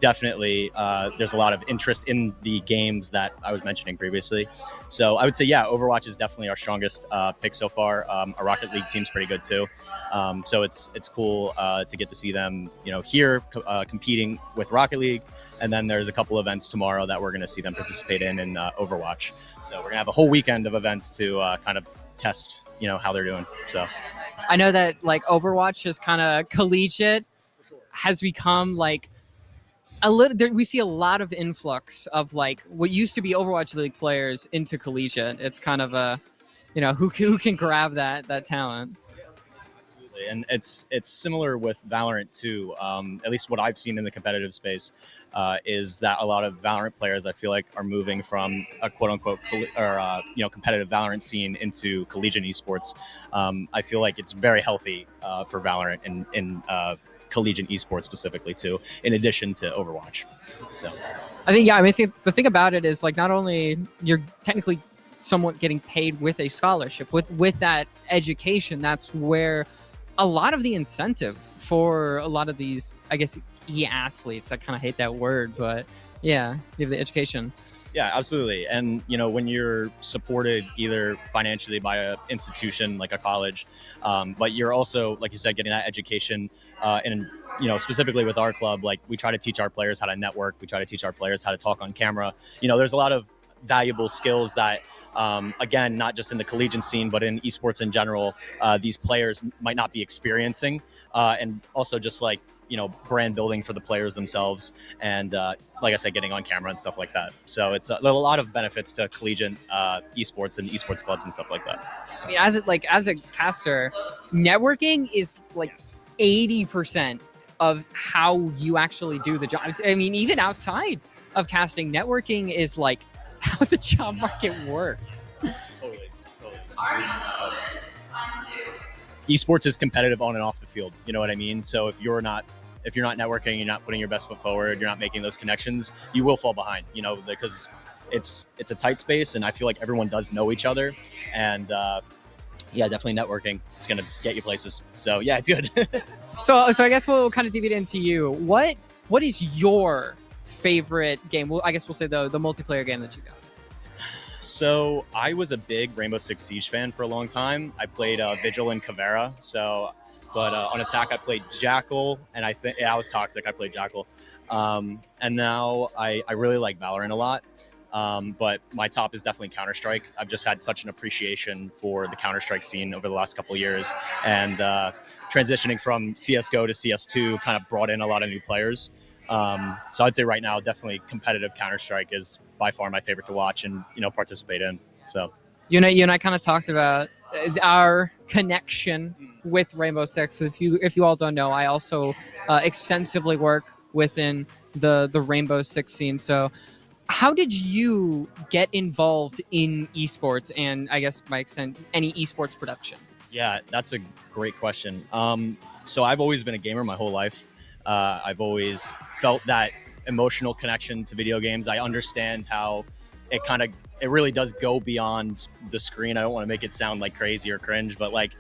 definitely, there's a lot of interest in the games that I was mentioning previously. So I would say, yeah, Overwatch is definitely our strongest pick so far. Our Rocket League team's pretty good too. So it's cool to get to see them, here competing with Rocket League. And then there's a couple events tomorrow that we're going to see them participate in Overwatch. So we're going to have a whole weekend of events to kind of test, how they're doing. So I know that like Overwatch is kind of collegiate, has become like a little. We see a lot of influx of like what used to be Overwatch League players into collegiate. It's kind of a, who can grab that talent. And it's similar with Valorant too. At least what I've seen in the competitive space is that a lot of Valorant players, I feel like, are moving from a quote unquote competitive Valorant scene into collegiate esports. I feel like it's very healthy for Valorant in collegiate esports specifically too, in addition to Overwatch. So I think the thing about it is like not only you're technically somewhat getting paid with a scholarship, with that education, that's where a lot of the incentive for a lot of these, I guess, e-athletes, I kind of hate that word, but yeah, give the education. Yeah, absolutely. And, when you're supported either financially by an institution like a college, but you're also, like you said, getting that education and, specifically with our club, like we try to teach our players how to network. We try to teach our players how to talk on camera. There's a lot of valuable skills that, again, not just in the collegiate scene, but in esports in general, these players might not be experiencing. And also just like, brand building for the players themselves. And like I said, getting on camera and stuff like that. So it's a lot of benefits to collegiate esports and esports clubs and stuff like that. I mean, as a caster, networking is like 80% of how you actually do the job. Even outside of casting, networking is like how the job market works. Totally. Esports is competitive on and off the field. You know what I mean? So if you're not networking, you're not putting your best foot forward, you're not making those connections, you will fall behind, because it's a tight space and I feel like everyone does know each other. And yeah, definitely networking. It's going to get you places. So yeah, it's good. So I guess we'll kind of deviate into you. What is your favorite game? Well, I guess we'll say the multiplayer game that you got. So I was a big Rainbow Six Siege fan for a long time. I played Vigil and Caveira. But on attack, I played Jackal, and I was Toxic. I played Jackal. And now I really like Valorant a lot. But my top is definitely Counter-Strike. I've just had such an appreciation for the Counter-Strike scene over the last couple of years. And transitioning from CSGO to CS2 kind of brought in a lot of new players. So I'd say right now, definitely competitive Counter-Strike is by far my favorite to watch and, participate in. So you and I kind of talked about our connection with Rainbow Six. If you all don't know, I also extensively work within the Rainbow Six scene. So how did you get involved in esports and, I guess by extent, any esports production? Yeah, that's a great question. So I've always been a gamer my whole life. I've always felt that emotional connection to video games. I understand how it really does go beyond the screen. I don't want to make it sound like crazy or cringe, but like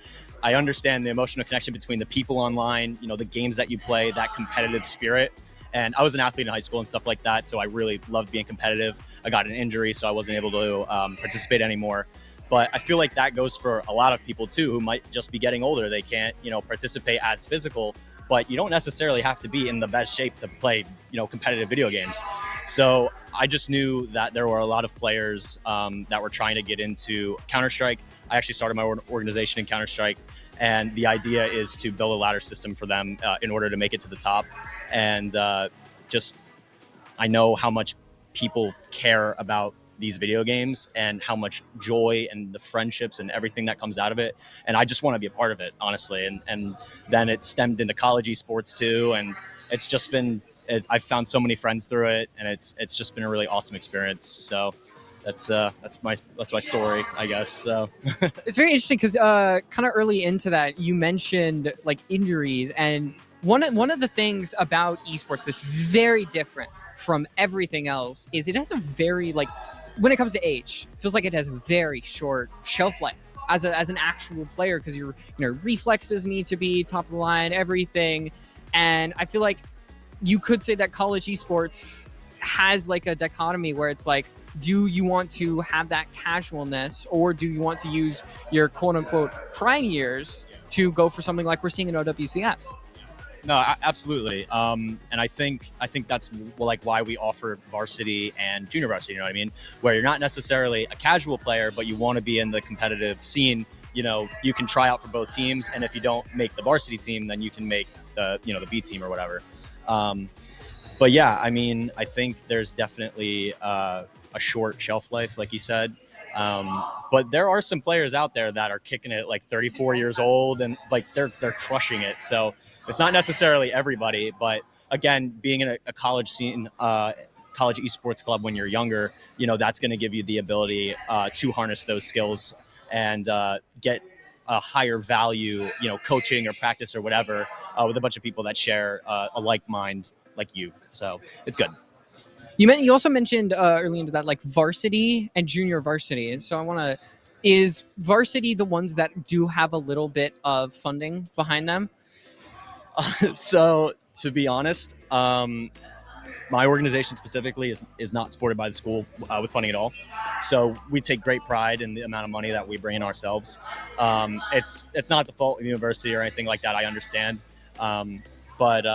I understand the emotional connection between the people online, the games that you play, that competitive spirit. And I was an athlete in high school and stuff like that, so I really loved being competitive. I got an injury, so I wasn't able to participate anymore. But I feel like that goes for a lot of people too, who might just be getting older. They can't, participate as physical, but you don't necessarily have to be in the best shape to play, competitive video games. So I just knew that there were a lot of players that were trying to get into Counter-Strike. I actually started my organization in Counter-Strike, And the idea is to build a ladder system for them in order to make it to the top. And just, I know how much people care about these video games and how much joy and the friendships and everything that comes out of it. And I just want to be a part of it, honestly. And then it stemmed into college esports too. And it's just been, I've found so many friends through it, and it's just been a really awesome experience. So that's my story, I guess. So It's very interesting because kind of early into that, you mentioned like injuries, and one of the things about esports that's very different from everything else is it has a very like when it comes to age, it feels like it has a very short shelf life as an actual player because your reflexes need to be top of the line, everything, and I feel like you could say that college esports has like a dichotomy where it's like, do you want to have that casualness or do you want to use your quote unquote prime years to go for something like we're seeing in OWCS? No, absolutely. And I think that's like why we offer varsity and junior varsity. You know what I mean? Where you're not necessarily a casual player, but you want to be in the competitive scene. You can try out for both teams, and if you don't make the varsity team, then you can make the the B team or whatever. But yeah, I mean, I think there's definitely a short shelf life, like you said. But there are some players out there that are kicking it like 34 years old, and like they're crushing it. So it's not necessarily everybody, but again, being in a college scene, college esports club when you're younger, that's going to give you the ability to harness those skills and get a higher value, coaching or practice or whatever with a bunch of people that share a like mind like you. So it's good. You also mentioned early into that like varsity and junior varsity, and so I want to. Is varsity the ones that do have a little bit of funding behind them? So to be honest, my organization specifically is not supported by the school with funding at all. So we take great pride in the amount of money that we bring in ourselves. It's not the fault of the university or anything like that. I understand, but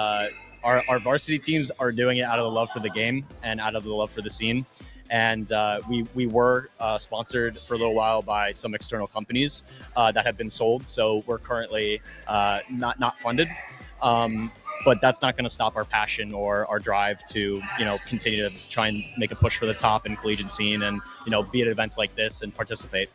our varsity teams are doing it out of the love for the game and out of the love for the scene. And we were sponsored for a little while by some external companies that have been sold. So we're currently not funded. But that's not going to stop our passion or our drive to, continue to try and make a push for the top in collegiate scene and, be at events like this and participate.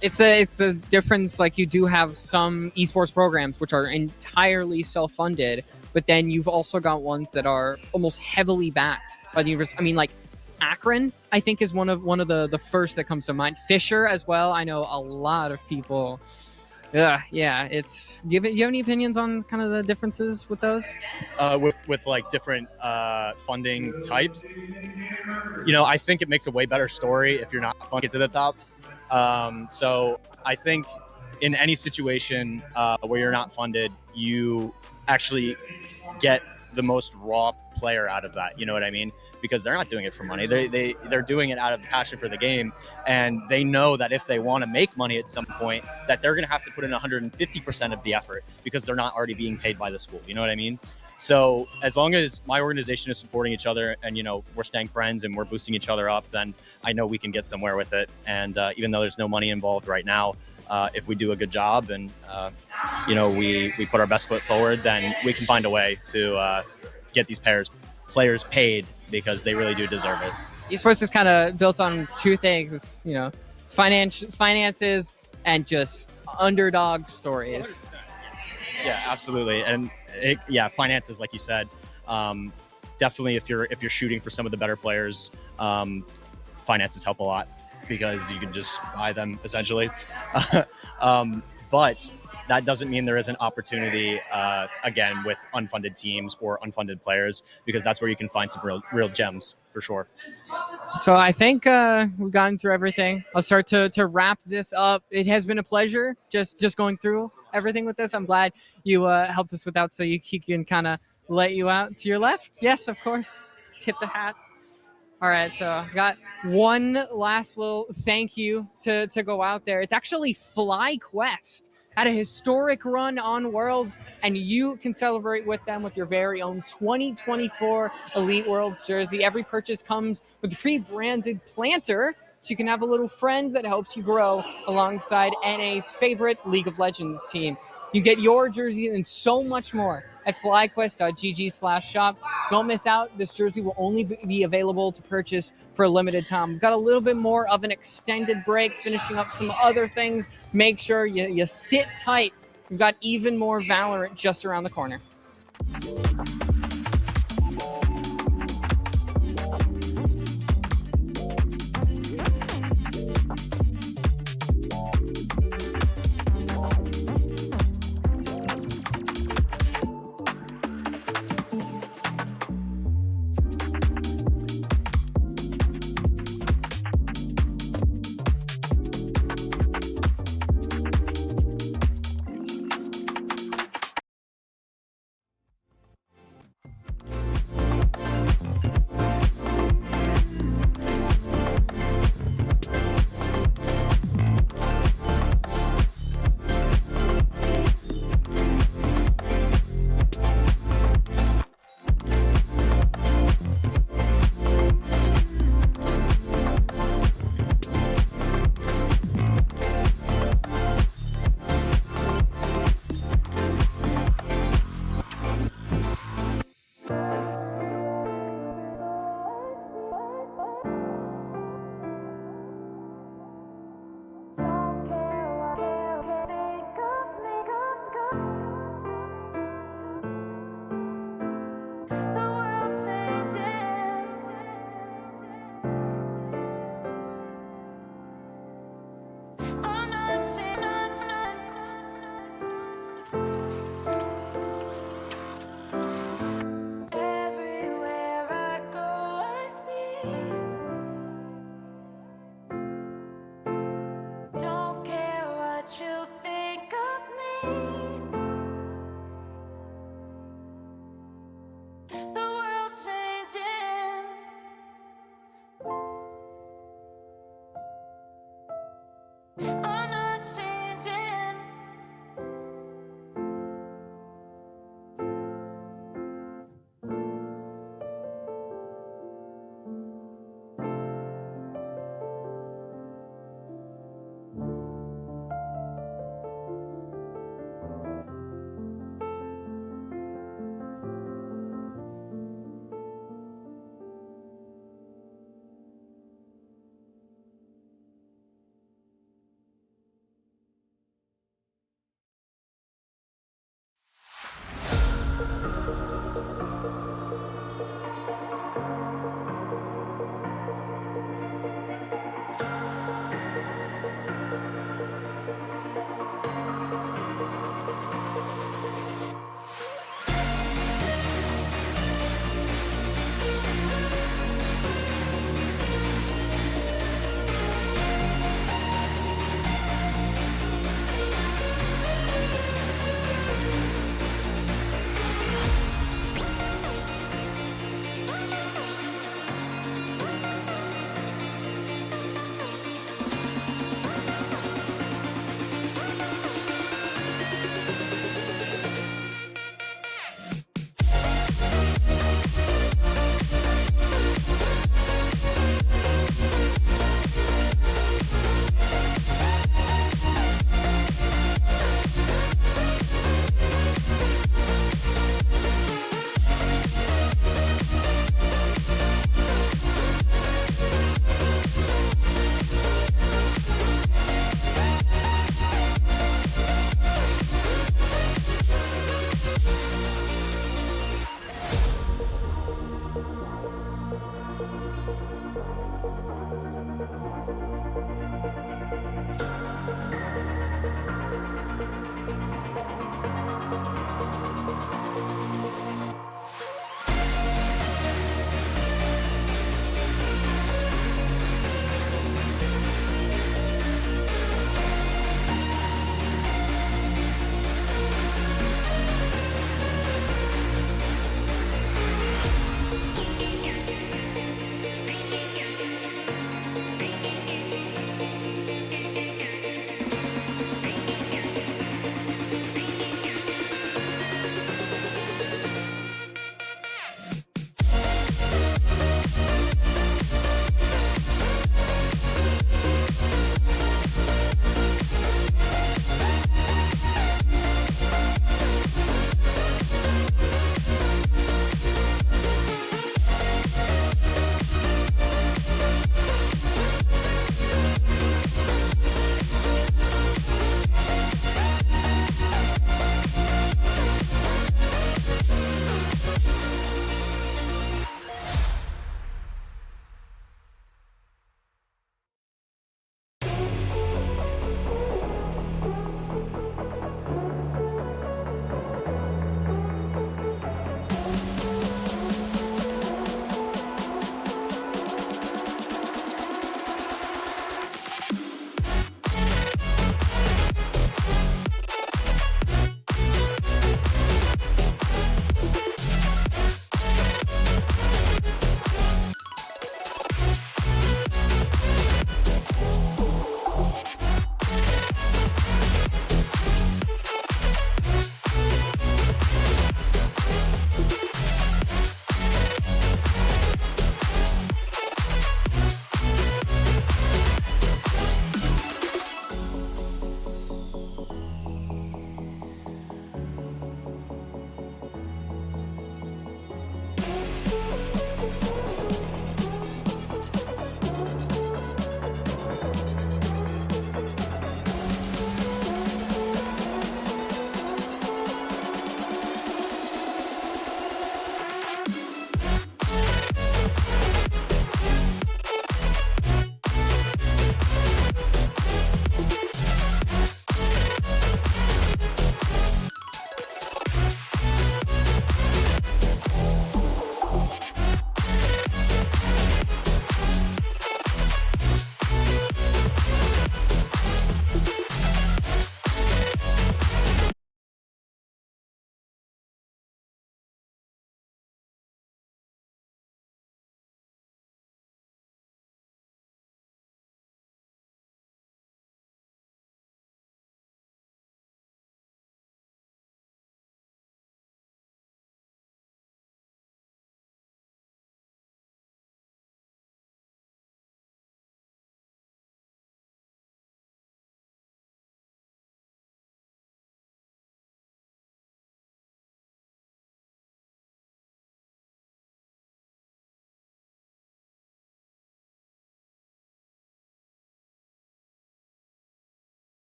It's the difference. Like you do have some esports programs which are entirely self-funded, but then you've also got ones that are almost heavily backed by the university. I mean, like Akron, I think is one of the first that comes to mind. Fisher as well. I know a lot of people. Yeah. It's do you have any opinions on kind of the differences with those? With like different funding types, I think it makes a way better story if you're not funded to the top. So I think in any situation where you're not funded, you actually get the most raw player out of that. You know what I mean? Because they're not doing it for money. They're doing it out of passion for the game. And they know that if they want to make money at some point, that they're going to have to put in 150% of the effort because they're not already being paid by the school. You know what I mean? So as long as my organization is supporting each other and, we're staying friends and we're boosting each other up, then I know we can get somewhere with it. And even though there's no money involved right now, if we do a good job and, we put our best foot forward, then we can find a way to get these players paid because they really do deserve it. Esports is kind of built on two things. It's, finances and just underdog stories. 100%. Yeah, absolutely. And finances, like you said, definitely if you're shooting for some of the better players, finances help a lot because you can just buy them essentially. But that doesn't mean there isn't opportunity, again, with unfunded teams or unfunded players, because that's where you can find some real gems for sure. So I think we've gotten through everything. I'll start to wrap this up. It has been a pleasure just going through everything with this. I'm glad you helped us with that so he can kind of let you out to your left. Yes, of course. Tip the hat. All right, so I got one last little thank you to go out there. It's actually FlyQuest. Had a historic run on Worlds, and you can celebrate with them with your very own 2024 Elite Worlds jersey. Every purchase comes with a free branded planter so you can have a little friend that helps you grow alongside NA's favorite League of Legends team. You get your jersey and so much more at flyquest.gg/shop. Don't miss out. This jersey will only be available to purchase for a limited time. We've got a little bit more of an extended break, finishing up some other things. Make sure you sit tight. We've got even more Valorant just around the corner. Everywhere I go, I see. Don't care what you think of me. The world changing. I'm not changing.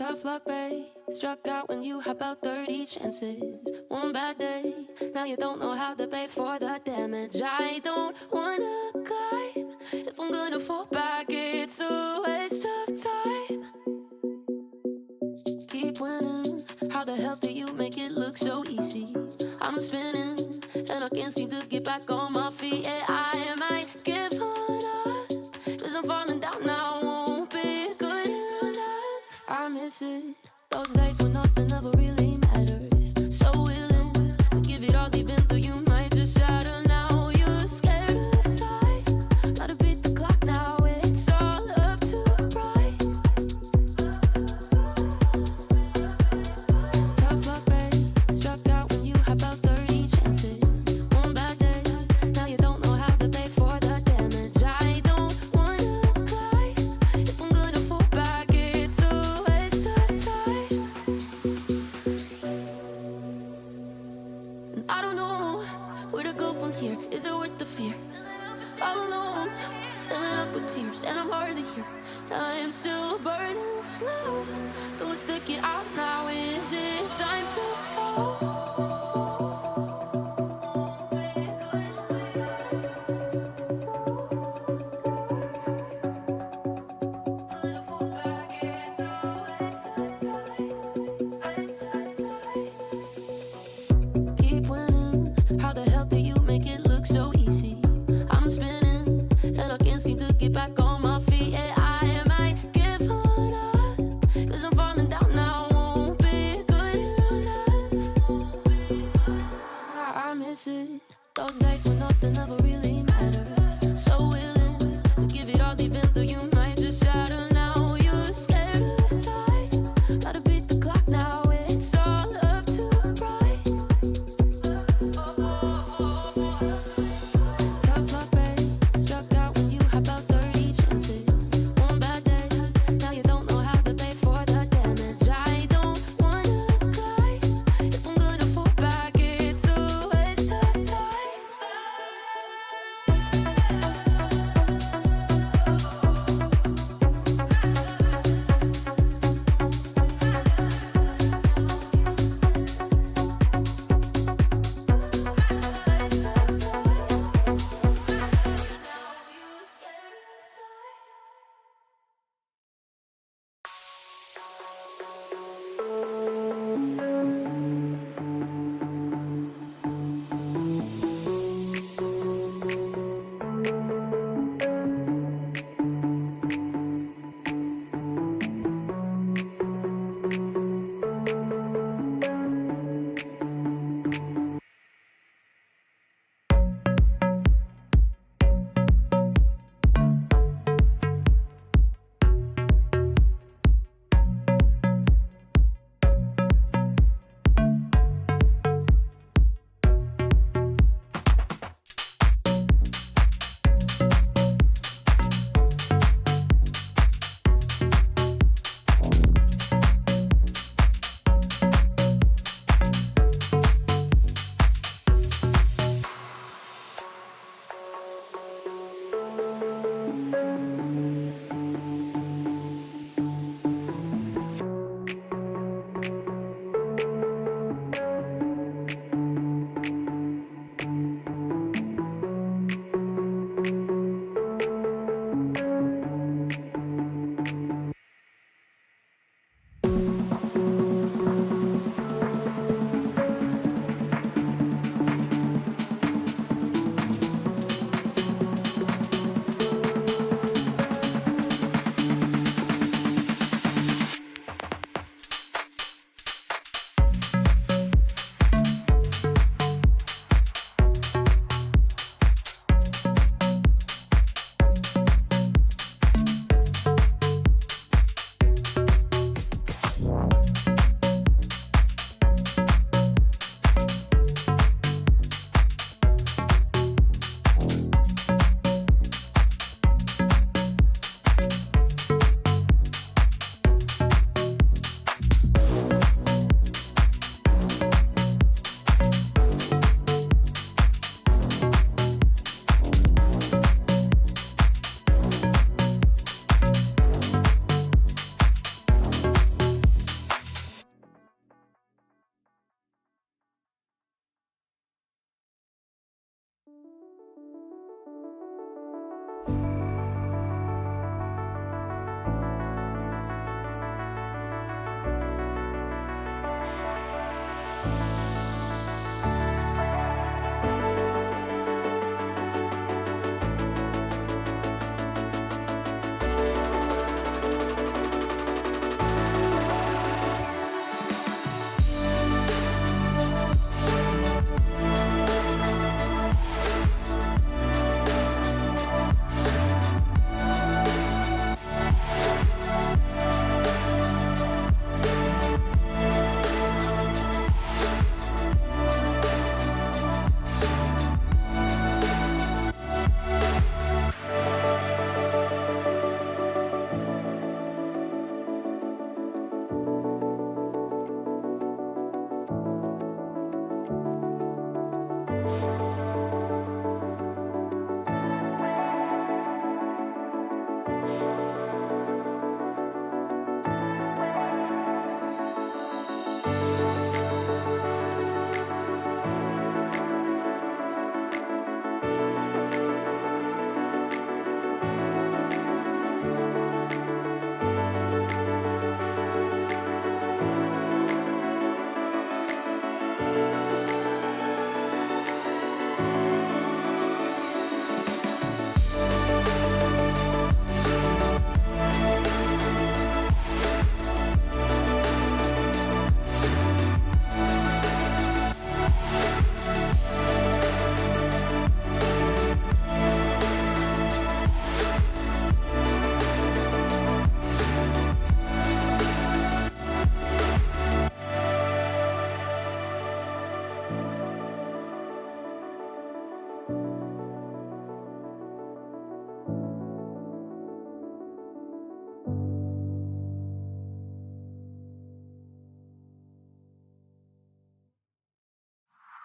Tough luck, babe. Struck out when you had about 30 chances. One bad day, now you don't know how to pay for the damage. I don't wanna climb. If I'm gonna fall back, it's a waste of time. Keep winning. How the hell do you make it look so easy? I'm spinning, and I can't seem to get back on my feet. Yeah, I might give up, cause I'm falling down now. Won't be good enough. I miss it. Those days when nothing ever really mattered. So willing to give it all deep into you might just shatter now. You're scared of time. Gotta beat the clock now. It's all up to pride. Tough luck, babe. Struck out when you had about 30 chances. One bad day, now you don't know how to pay for the damage. I don't wanna cry. If I'm gonna fall back, it's a waste of time. And I don't know where to go from here. Is it worth the fear? All alone, filling up with tears, and I'm hardly here. I am still burning slow. Though stick it out now. Is it time to go? Keep winning. How the hell do you make it look so easy? I'm spinning, and I can't seem to get back on my feet. Yeah, I might give up, cause I'm falling down now. Won't be good enough. I miss it. Those days when nothing ever really mattered. So willing to give it all deep into you might just shatter now. You're scared of time. Gotta beat the clock now. It's all up to pride. Tough luck, babe. Struck out when you had about 30 chances. One bad day, now you don't know how to pay for the damage. I don't wanna cry. If I'm gonna fall back, it's a waste of time.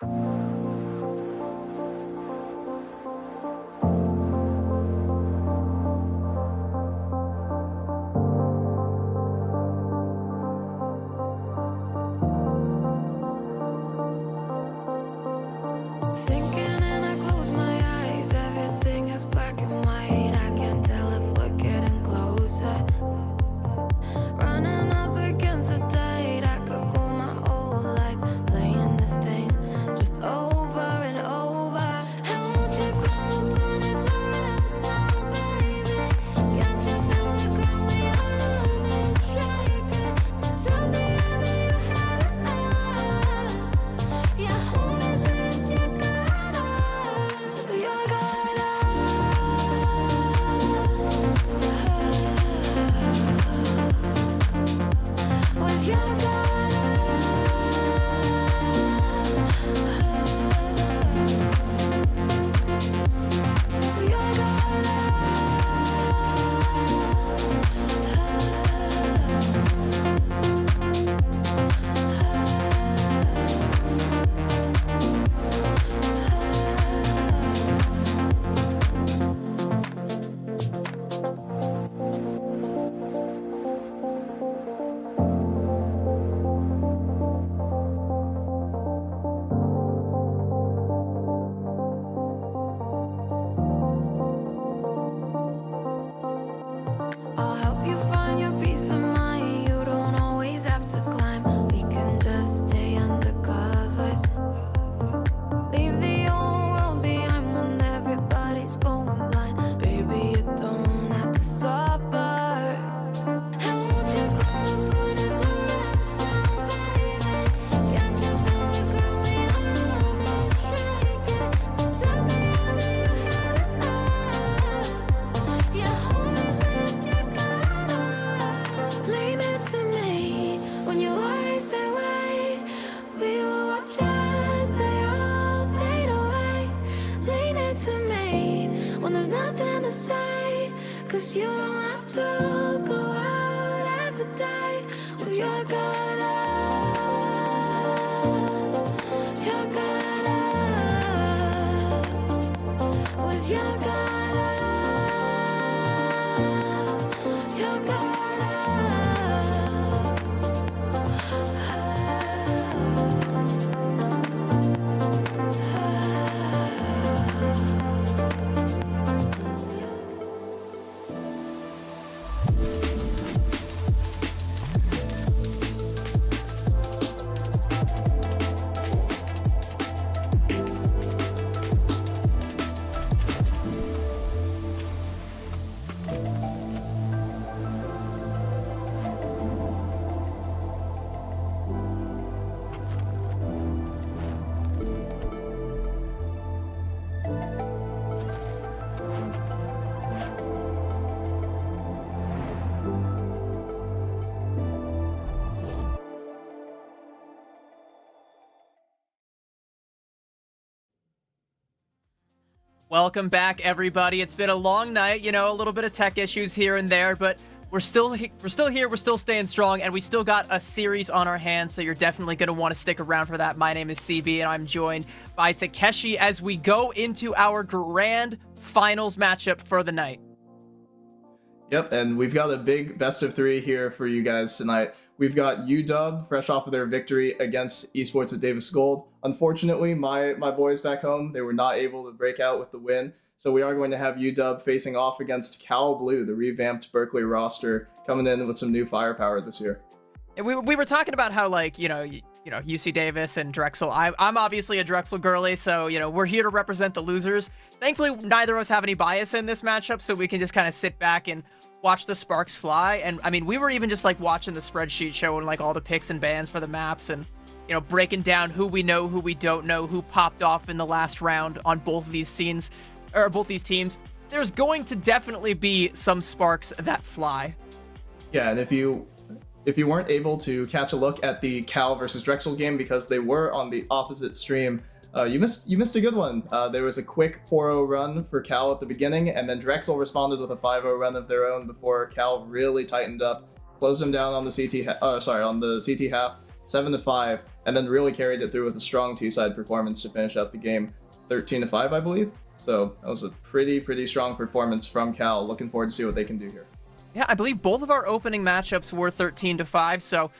Thinking and I close my eyes, everything is black and white. I can't tell if we're getting closer. Running up against the tide, I could go my whole life playing this thing just over and over. And won't you come and put it to rest now, baby? Can't you feel the ground when your hand is shaking? Tell me I know you had enough. Yeah, hold me with your guard up, your guard up. With your guard up. Your guard I'll help you find your peace of mind. You don't always have to climb. We can just stay under covers. Leave the old world behind when everybody's going blind. Baby, you don't have to suffer. And won't you come and put it to rest now, baby? Can't you feel the ground when your hand is shaking? Tell me I know you had enough. Yeah, hold me with your guard up. Lean into me when your worries they wait. We will watch as they all fade away. Lean into me when there's nothing to say. 'Cause you don't have to go out every day with your guard up. Your guard up. With your guard up. Your guard Welcome back, everybody. It's been a long night, a little bit of tech issues here and there, but we're still here, we're still staying strong, and we still got a series on our hands, so you're definitely going to want to stick around for that. My name is CB, and I'm joined by Takeshi as we go into our grand finals matchup for the night. Yep, and we've got a big best of three here for you guys tonight. We've got UW, fresh off of their victory against Esports at Davis Gold. Unfortunately, my boys back home, they were not able to break out with the win. So we are going to have UW facing off against Cal Blue, the revamped Berkeley roster, coming in with some new firepower this year. And we were talking about how, UC Davis and Drexel. I'm obviously a Drexel girly, so, we're here to represent the losers. Thankfully, neither of us have any bias in this matchup, so we can just kind of sit back and watch the sparks fly. And I mean, we were even just watching the spreadsheet showing all the picks and bans for the maps and, breaking down who we know, who we don't know, who popped off in the last round on both of these scenes, or both these teams. There's going to definitely be some sparks that fly. Yeah, and if you weren't able to catch a look at the Cal versus Drexel game because they were on the opposite stream, you missed a good one. There was a quick 4-0 run for Cal at the beginning, and then Drexel responded with a 5-0 run of their own before Cal really tightened up, closed them down on the CT half, 7-5. and then really carried it through with a strong two-side performance to finish out the game 13-5, I believe. So that was a pretty strong performance from Cal. Looking forward to see what they can do here. Yeah, I believe both of our opening matchups were 13-5, so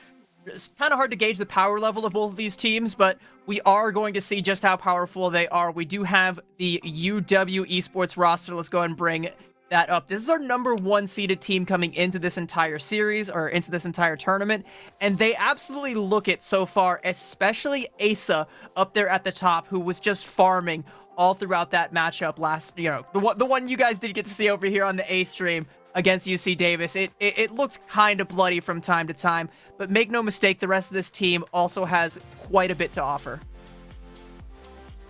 it's kind of hard to gauge the power level of both of these teams, but we are going to see just how powerful they are. We do have the UW Esports roster. Let's go ahead and bring that up. This is our number 1 seeded team coming into this entire series, or into this entire tournament, and they absolutely look it so far, especially Asa up there at the top, who was just farming all throughout that matchup last, the one you guys did get to see over here on the A stream against UC Davis. It looked kind of bloody from time to time, but make no mistake, the rest of this team also has quite a bit to offer.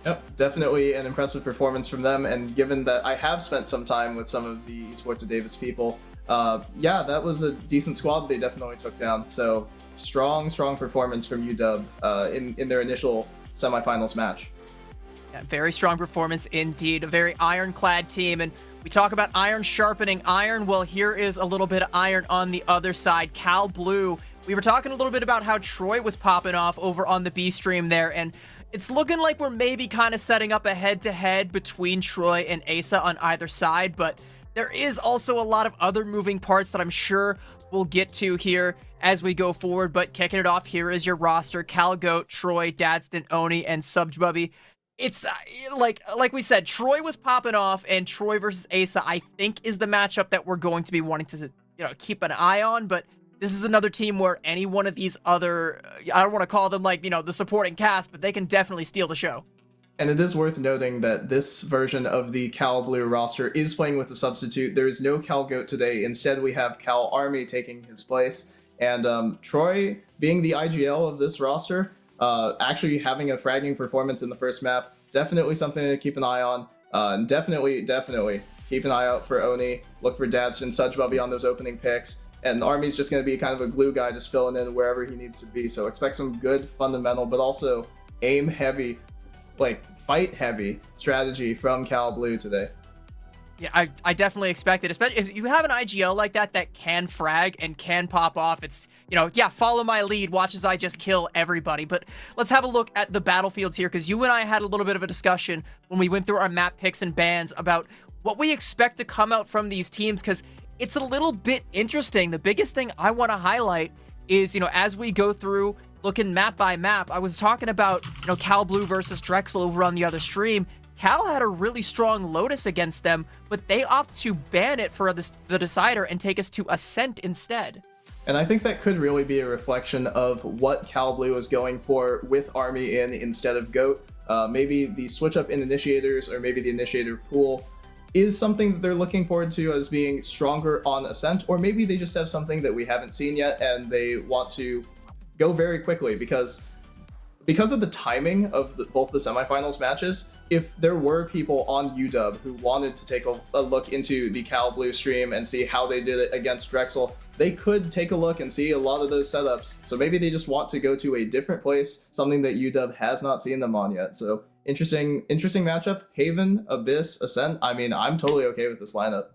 Yep, definitely an impressive performance from them, and given that I have spent some time with some of the Esports of Davis people, yeah, that was a decent squad that they definitely took down. So strong performance from UW in their initial semifinals match. Yeah, very strong performance indeed, a very ironclad team, and we talk about iron sharpening iron. Well, here is a little bit of iron on the other side. Cal Blue, we were talking a little bit about how Troy was popping off over on the B stream there, and it's looking like we're maybe kind of setting up a head-to-head between Troy and Asa on either side, but there is also a lot of other moving parts that I'm sure we'll get to here as we go forward. But kicking it off, here is your roster: Cal Goat, Troy, Dadston, Oni, and Subjbubby. It's like we said, Troy was popping off, and Troy versus Asa, I think, is the matchup that we're going to be wanting to keep an eye on. But this is another team where any one of these other, I don't want to call them the supporting cast, but they can definitely steal the show. And it is worth noting that this version of the Cal Blue roster is playing with a substitute. There is no Cal Goat today. Instead, we have Cal Army taking his place. And Troy, being the IGL of this roster, actually having a fragging performance in the first map, definitely something to keep an eye on. And definitely keep an eye out for Oni. Look for Dadston, Subjbubby on those opening picks. And Army's just going to be kind of a glue guy, just filling in wherever he needs to be. So expect some good fundamental, but also aim heavy, fight heavy strategy from Cal Blue today. Yeah, I definitely expect it, especially if you have an IGL like that can frag and can pop off. It's, yeah, follow my lead, watch as I just kill everybody. But let's have a look at the battlefields here, because you and I had a little bit of a discussion when we went through our map picks and bans about what we expect to come out from these teams, because it's a little bit interesting. The biggest thing I want to highlight is, as we go through looking map by map, I was talking about, Cal Blue versus Drexel over on the other stream. Cal had a really strong Lotus against them, but they opt to ban it for the decider and take us to Ascent instead. And I think that could really be a reflection of what Cal Blue is going for with Army in instead of Goat. Maybe the switch up in initiators, or maybe the initiator pool, is something that they're looking forward to as being stronger on Ascent, or maybe they just have something that we haven't seen yet and they want to go very quickly because of the timing of both the semifinals matches. If there were people on UW who wanted to take a look into the Cal Blue stream and see how they did it against Drexel, they could take a look and see a lot of those setups. So maybe they just want to go to a different place, something that UW has not seen them on yet. So interesting matchup. Haven, Abyss, Ascent. I mean, I'm totally okay with this lineup.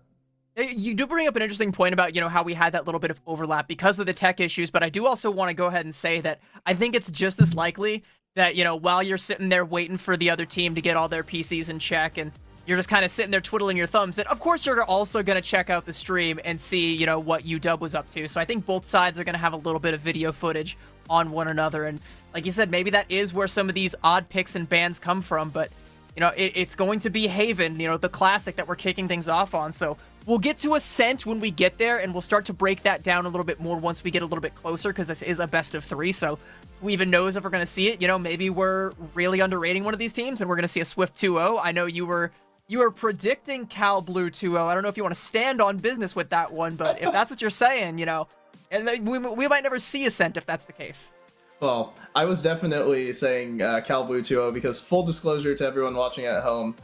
You do bring up an interesting point about, how we had that little bit of overlap because of the tech issues, but I do also want to go ahead and say that I think it's just as likely that, while you're sitting there waiting for the other team to get all their PCs in check and you're just kind of sitting there twiddling your thumbs, that of course you're also going to check out the stream and see, what UW was up to. So I think both sides are going to have a little bit of video footage on one another. And like you said, maybe that is where some of these odd picks and bans come from, but it's going to be Haven, the classic that we're kicking things off on. So we'll get to Ascent when we get there, and we'll start to break that down a little bit more once we get a little bit closer, because this is a best of 3, so who even knows if we're going to see it. Maybe we're really underrating one of these teams, and we're going to see a swift 2-0. I know you were predicting Cal Blue 2-0. I don't know if you want to stand on business with that one, but if that's what you're saying, and we might never see Ascent if that's the case. Well, I was definitely saying Cal Blue 2-0 because, full disclosure to everyone watching at home,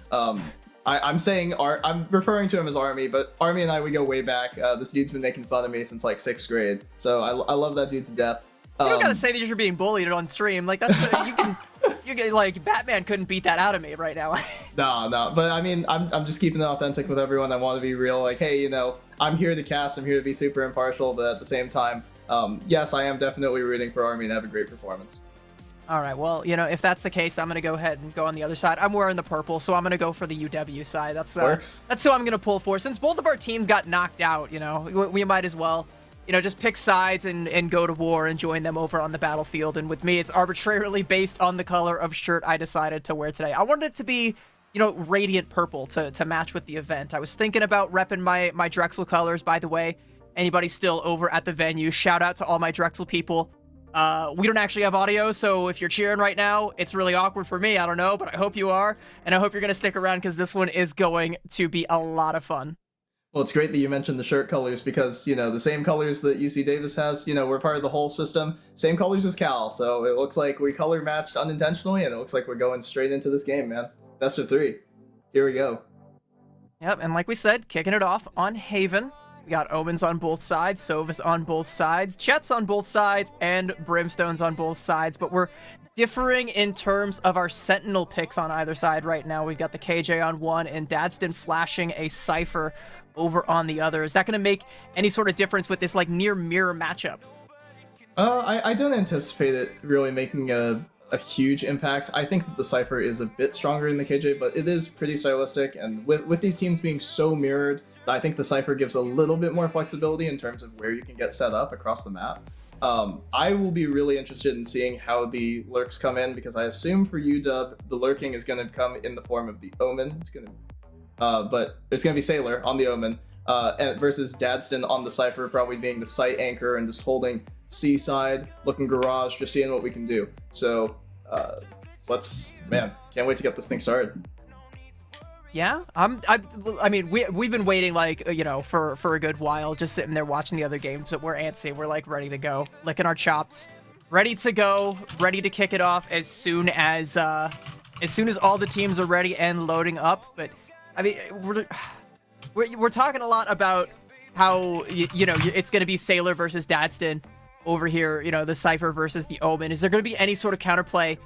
I'm saying I'm referring to him as Army, but Army and I, we go way back. This dude's been making fun of me since 6th grade, so I love that dude to death. You don't gotta say that you're being bullied on stream. That's you can Batman couldn't beat that out of me right now. No, but I mean, I'm just keeping it authentic with everyone. I want to be real. Hey, I'm here to cast. I'm here to be super impartial, but at the same time, yes, I am definitely rooting for Army and have a great performance. All right, well, if that's the case, I'm going to go ahead and go on the other side. I'm wearing the purple, so I'm going to go for the UW side. Works. That's who I'm going to pull for. Since both of our teams got knocked out, we might as well, just pick sides and go to war and join them over on the battlefield. And with me, it's arbitrarily based on the color of shirt I decided to wear today. I wanted it to be, radiant purple to match with the event. I was thinking about repping my Drexel colors, by the way. Anybody still over at the venue, shout out to all my Drexel people. We don't actually have audio, so if you're cheering right now, it's really awkward for me. I don't know, but I hope you are, and I hope you're going to stick around because this one is going to be a lot of fun. Well, it's great that you mentioned the shirt colors because, the same colors that UC Davis has, we're part of the whole system, same colors as Cal, so it looks like we color matched unintentionally, and it looks like we're going straight into this game, man. Best of 3. Here we go. Yep, and like we said, kicking it off on Haven. We got Omens on both sides, Sovus on both sides, Jets on both sides, and Brimstones on both sides. But we're differing in terms of our Sentinel picks on either side right now. We've got the KJ on one and Dadston flashing a Cypher over on the other. Is that going to make any sort of difference with this near mirror matchup? I don't anticipate it really making a huge impact. I think that the Cypher is a bit stronger in the KJ, but it is pretty stylistic, and with these teams being so mirrored, I think the Cypher gives a little bit more flexibility in terms of where you can get set up across the map. I will be really interested in seeing how the lurks come in, because I assume for UW, the lurking is going to come in the form of the Omen. But it's going to be Sailor on the Omen, and versus Dadston on the Cypher, probably being the site anchor and just holding Seaside, looking garage, just seeing what we can do. So can't wait to get this thing started. Yeah, we've been waiting for a good while, just sitting there watching the other games. But we're antsy. We're ready to go, licking our chops, ready to go, ready to kick it off as soon as all the teams are ready and loading up. But we're talking a lot about how it's going to be Sailor versus Dadston over here, the Cypher versus the Omen. Is there going to be any sort of counterplay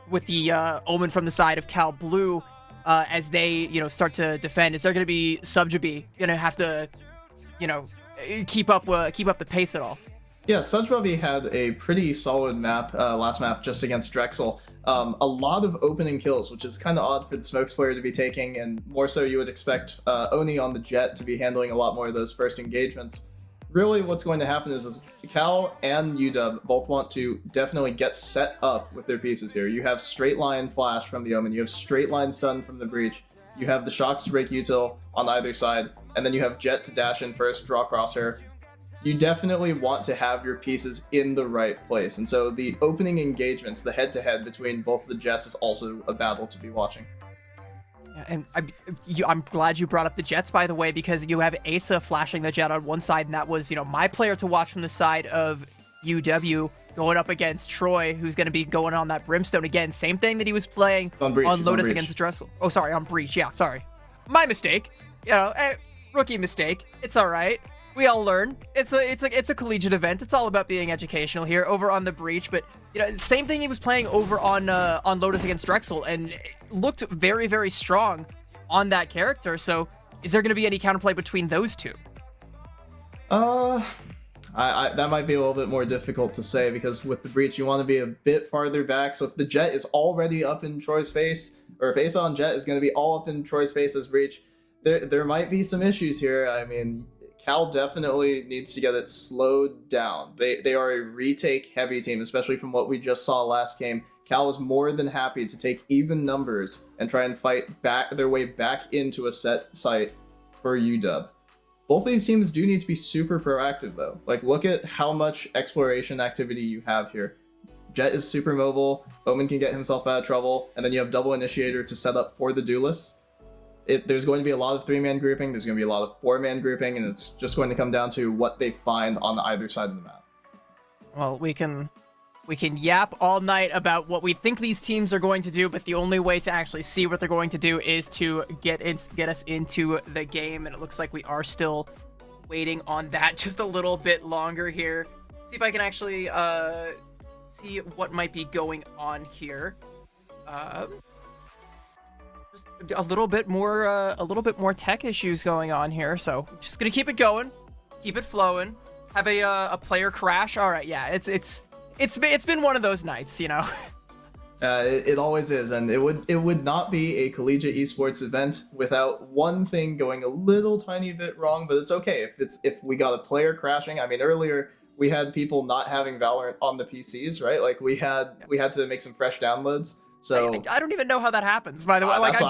with the Omen from the side of Cal Blue as they start to defend? Is there going to be Subjubi going to have to keep up the pace at all? Yeah, Subjubi had a pretty solid map last map just against Drexel. A lot of opening kills, which is kind of odd for the Smokes player to be taking, and more so you would expect Oni on the Jet to be handling a lot more of those first engagements. Really, what's going to happen is Cal and UW both want to definitely get set up with their pieces here. You have straight line flash from the Omen, you have straight line stun from the Breach, you have the shocks to break util on either side, and then you have Jet to dash in first, draw crosshair. You definitely want to have your pieces in the right place, and so the opening engagements, the head-to-head between both the Jets is also a battle to be watching. And I'm glad you brought up the Jets, by the way, because you have Asa flashing the Jet on one side, and that was, my player to watch from the side of UW going up against Troy, who's going to be going on that Brimstone again. Same thing that he was playing on Lotus against Drexel. Oh, sorry, on Breach. Yeah, sorry. My mistake. Rookie mistake. It's all right. We all learn. It's a collegiate event. It's all about being educational here over on the Breach. But same thing he was playing over on Lotus against Drexel, and it looked very, very strong on that character. So is there going to be any counterplay between those two? That might be a little bit more difficult to say, because with the Breach you want to be a bit farther back. So if the Jet is already up in Troy's face, or if Asa on Jet is going to be all up in Troy's face as Breach, there might be some issues here. I mean, Cal definitely needs to get it slowed down. They are a retake heavy team, especially from what we just saw last game. Cal was more than happy to take even numbers and try and fight their way back into a set site for UW. Both of these teams do need to be super proactive though. Look at how much exploration activity you have here. Jet is super mobile, Omen can get himself out of trouble, and then you have double initiator to set up for the duelists. There's going to be a lot of 3-man grouping, there's going to be a lot of 4-man grouping, and it's just going to come down to what they find on either side of the map. Well, we can yap all night about what we think these teams are going to do, but the only way to actually see what they're going to do is to get us into the game, and it looks like we are still waiting on that just a little bit longer here. See if I can actually see what might be going on here. A little bit more tech issues going on here, so just gonna keep it going, keep it flowing. Have a player crash. All right, yeah, it's it's been one of those nights, you know. It always is, and it would not be a collegiate esports event without one thing going a little tiny bit wrong. But it's okay if we got a player crashing. I mean, earlier we had people not having Valorant on the PCs, right? Like we had to make some fresh downloads. So I don't even know how that happens, by the way. Like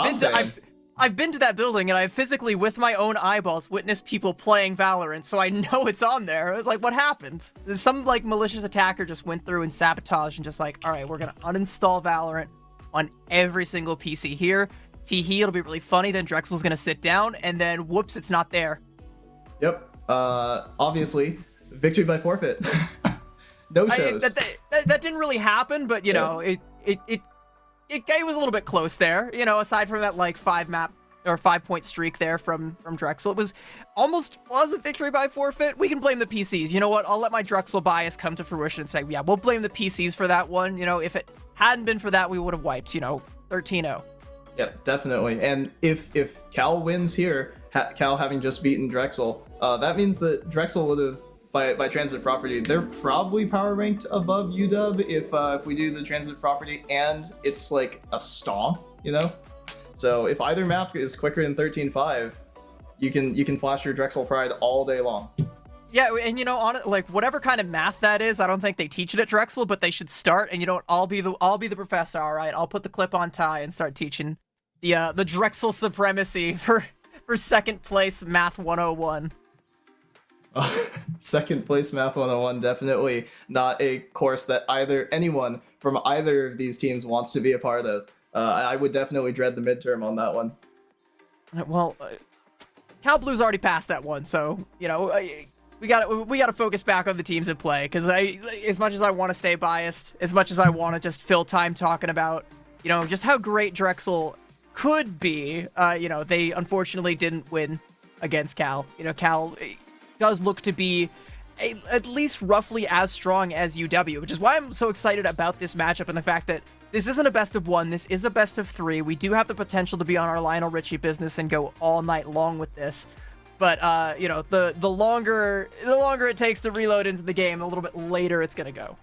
I've been to that building and I've physically, with my own eyeballs, witnessed people playing Valorant, so I know it's on there. It was like, what happened? Some like malicious attacker just went through and sabotaged and just like, all right, we're gonna uninstall Valorant on every single PC here. Tee-hee, it'll be really funny. Then Drexel's gonna sit down, and then whoops, it's not there. Yep. Obviously, victory by forfeit. No shows. That didn't really happen, but you know, it was a little bit close there, you know, aside from that like 5-point streak there from Drexel. It was a victory by forfeit. We can blame the PCs. You know what? I'll let my Drexel bias come to fruition and say, yeah, we'll blame the PCs for that one. You know, if it hadn't been for that, we would have wiped, you know, 13-0. Yeah, definitely. And if Cal wins here, Cal having just beaten Drexel, that means that Drexel would have, by transitive property, they're probably power ranked above UW if we do the transitive property and it's like a stomp, you know? So if either map is quicker than 13.5, you can flash your Drexel Pride all day long. Yeah, and you know, on it, like whatever kind of math that is, I don't think they teach it at Drexel, but they should start. And you know, I'll be the professor. All right, I'll put the clip on tie and start teaching the Drexel supremacy for second place Math 101. Second place Math 101, definitely not a course that anyone from either of these teams wants to be a part of. I would definitely dread the midterm on that one. Well, Cal Blue's already passed that one, so you know we got to focus back on the teams at play. Because as much as I want to stay biased, as much as I want to just fill time talking about, you know, just how great Drexel could be, you know, they unfortunately didn't win against Cal. You know, Cal does look to be at least roughly as strong as UW, which is why I'm so excited about this matchup and the fact that this isn't a best of one, this is a best of three. We do have the potential to be on our Lionel Richie business and go all night long with this. But, you know, the longer it takes to reload into the game, a little bit later it's going to go.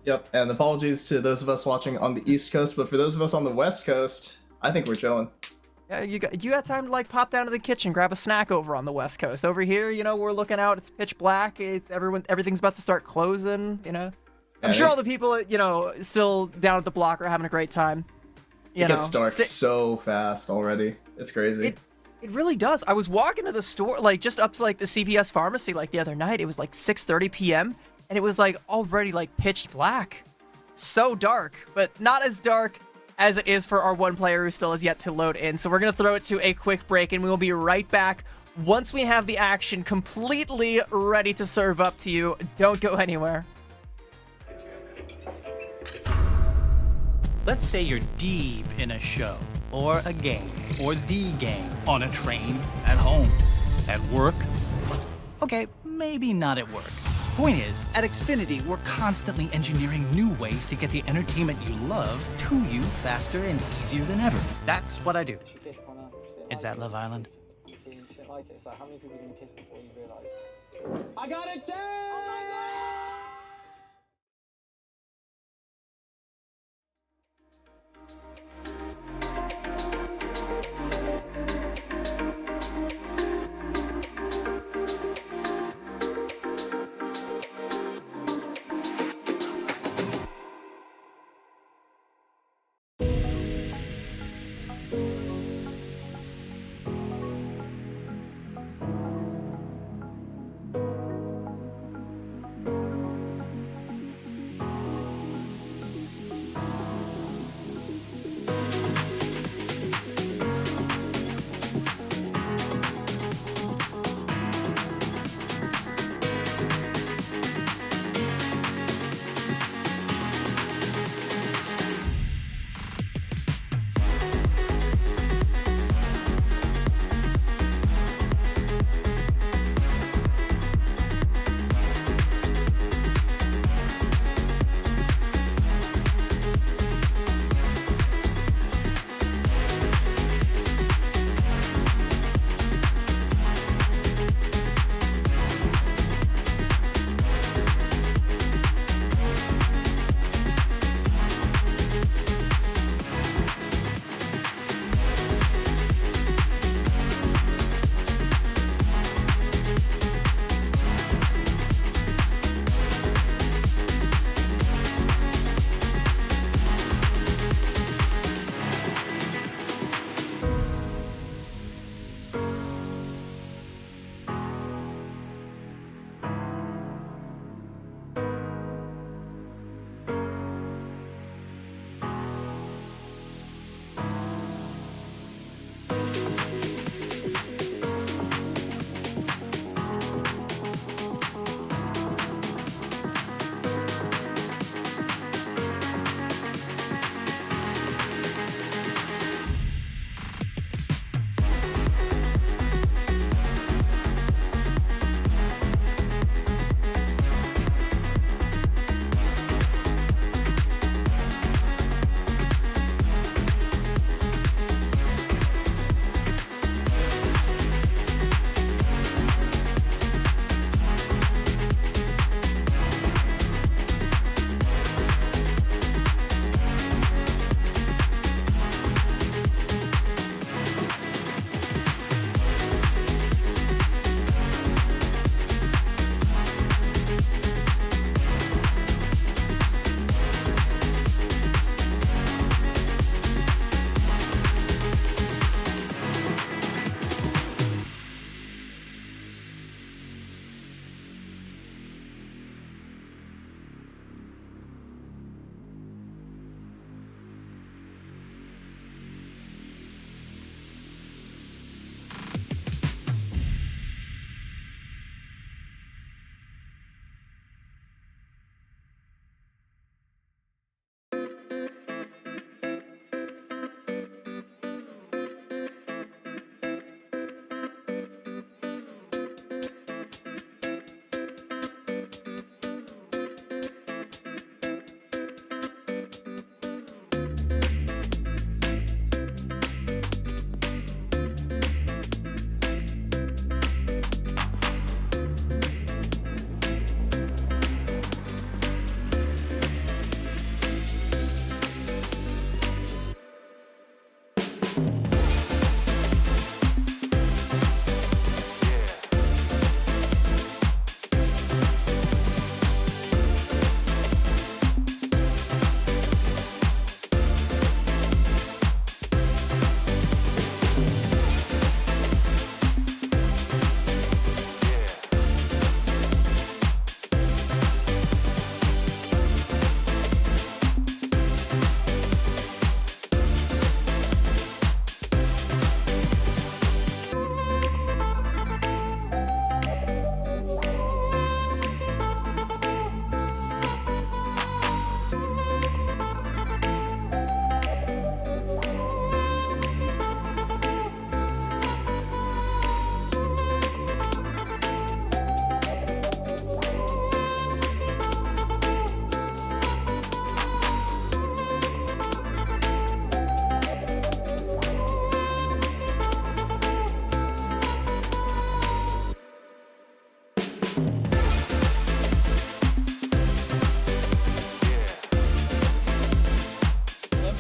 Yep, and apologies to those of us watching on the East Coast, but for those of us on the West Coast, I think we're chilling. Yeah, you got time to like pop down to the kitchen, grab a snack over on the West Coast. Over here, you know, we're looking out. It's pitch black. Everything's about to start closing. You know, I'm sure all the people, you know, still down at the block are having a great time. It gets dark so fast already. It's crazy. It really does. I was walking to the store, like just up to like the CVS pharmacy, like the other night. It was like 6:30 p.m. and it was like already like pitch black. So dark, but not as dark as it is for our one player who still has yet to load in. So we're going to throw it to a quick break, and we will be right back once we have the action completely ready to serve up to you. Don't go anywhere. Let's say you're deep in a show, or a game, or the game, on a train, at home, at work. Okay, maybe not at work. Point is, at Xfinity, we're constantly engineering new ways to get the entertainment you love to you faster and easier than ever. That's what I do. Is that Love Island? I got it, Dave!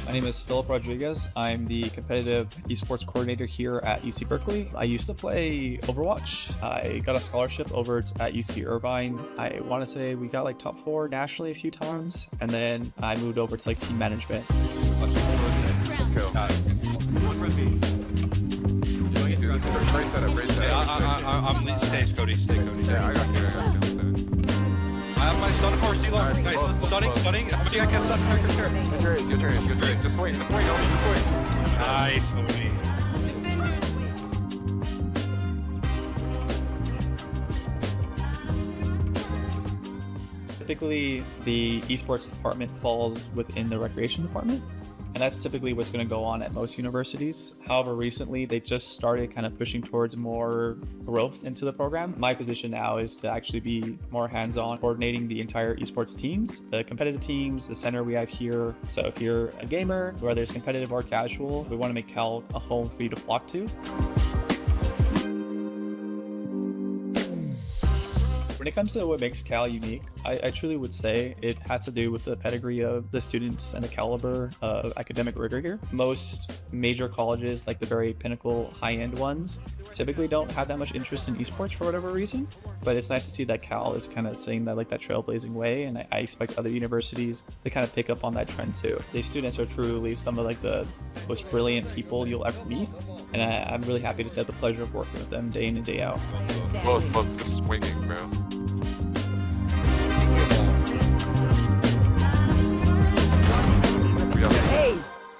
My name is Philip Rodriguez. I'm the competitive esports coordinator here at UC Berkeley. I used to play Overwatch. I got a scholarship over at UC Irvine. I want to say we got like top 4 nationally a few times, and then I moved over to like team management. Let's go. I'm lead stage, Cody. Stay, Cody. Yeah, I got you. I have my stun for C-Lock. Nice. Stunning. How many I can stun? Good trade. Just wait, Obi, just wait. Nice, Obi. Typically, the esports department falls within the recreation department, and that's typically what's going to go on at most universities. However, recently they just started kind of pushing towards more growth into the program. My position now is to actually be more hands-on, coordinating the entire esports teams, the competitive teams, the center we have here. So if you're a gamer, whether it's competitive or casual, we want to make Cal a home for you to flock to. When it comes to what makes Cal unique, I truly would say it has to do with the pedigree of the students and the caliber of academic rigor here. Most major colleges, like the very pinnacle high-end ones, typically don't have that much interest in esports for whatever reason, but it's nice to see that Cal is kind of saying that like that trailblazing way, and I expect other universities to kind of pick up on that trend too. These students are truly some of like the most brilliant people you'll ever meet, and I'm really happy to have the pleasure of working with them day in and day out. Both just swinging, bro. Ace!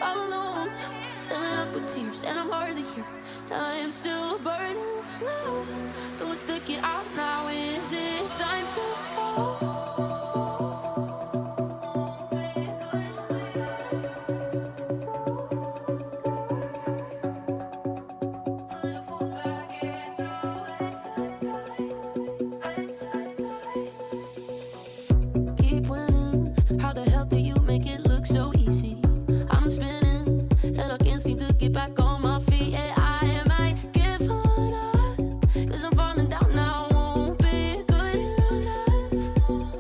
all alone, filling up with tears, and I'm hardly here. I am still burning slow, though it's sticking out now. Is it time to go? Keep winning. How the hell do you make it look so easy? I'm spinning, and I can't seem to get back on my feet. Yeah, I might give up, 'cause I'm falling down now. Won't be good enough.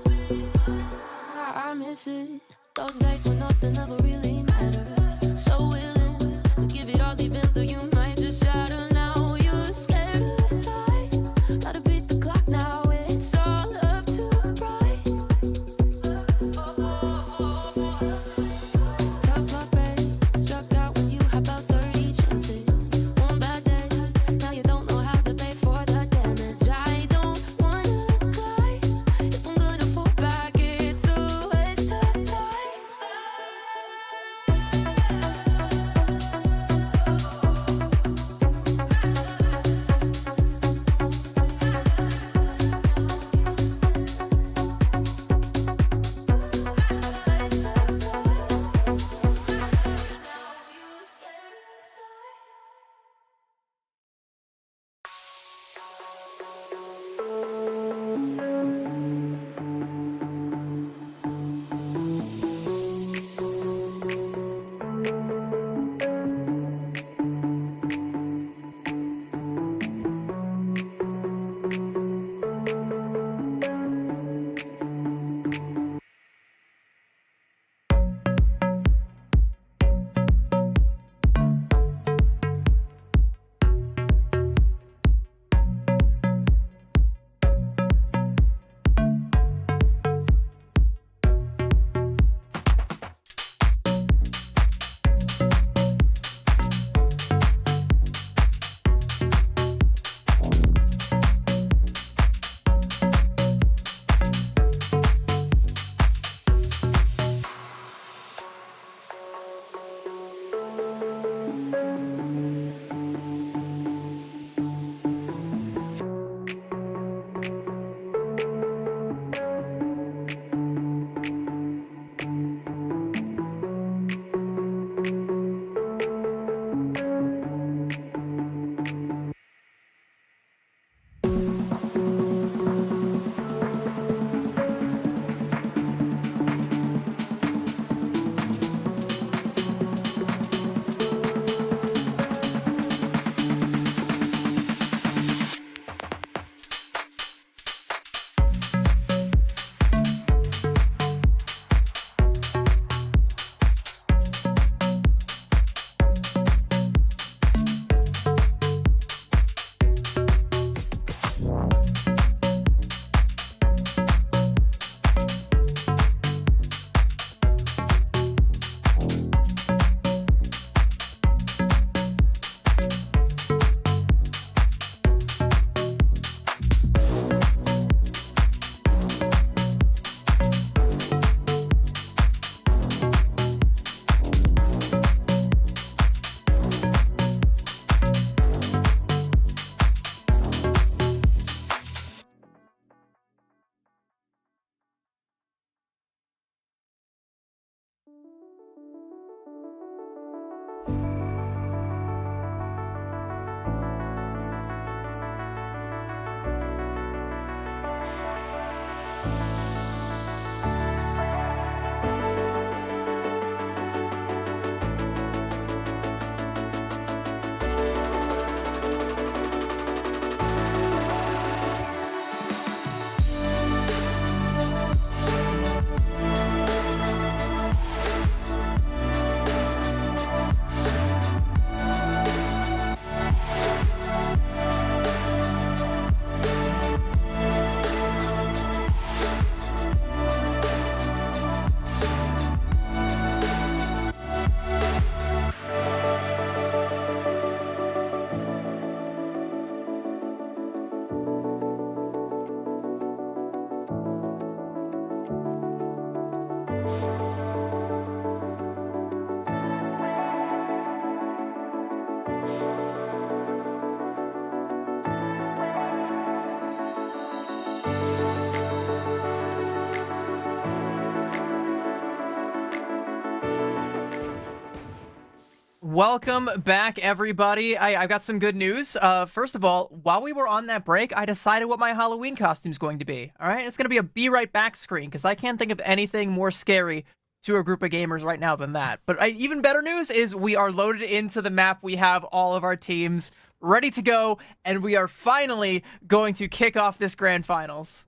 Welcome back, everybody. I've got some good news. First of all, while we were on that break, I decided what my Halloween costume's going to be. All right, it's going to be a Be Right Back screen, because I can't think of anything more scary to a group of gamers right now than that. But even better news is we are loaded into the map. We have all of our teams ready to go, and we are finally going to kick off this grand finals.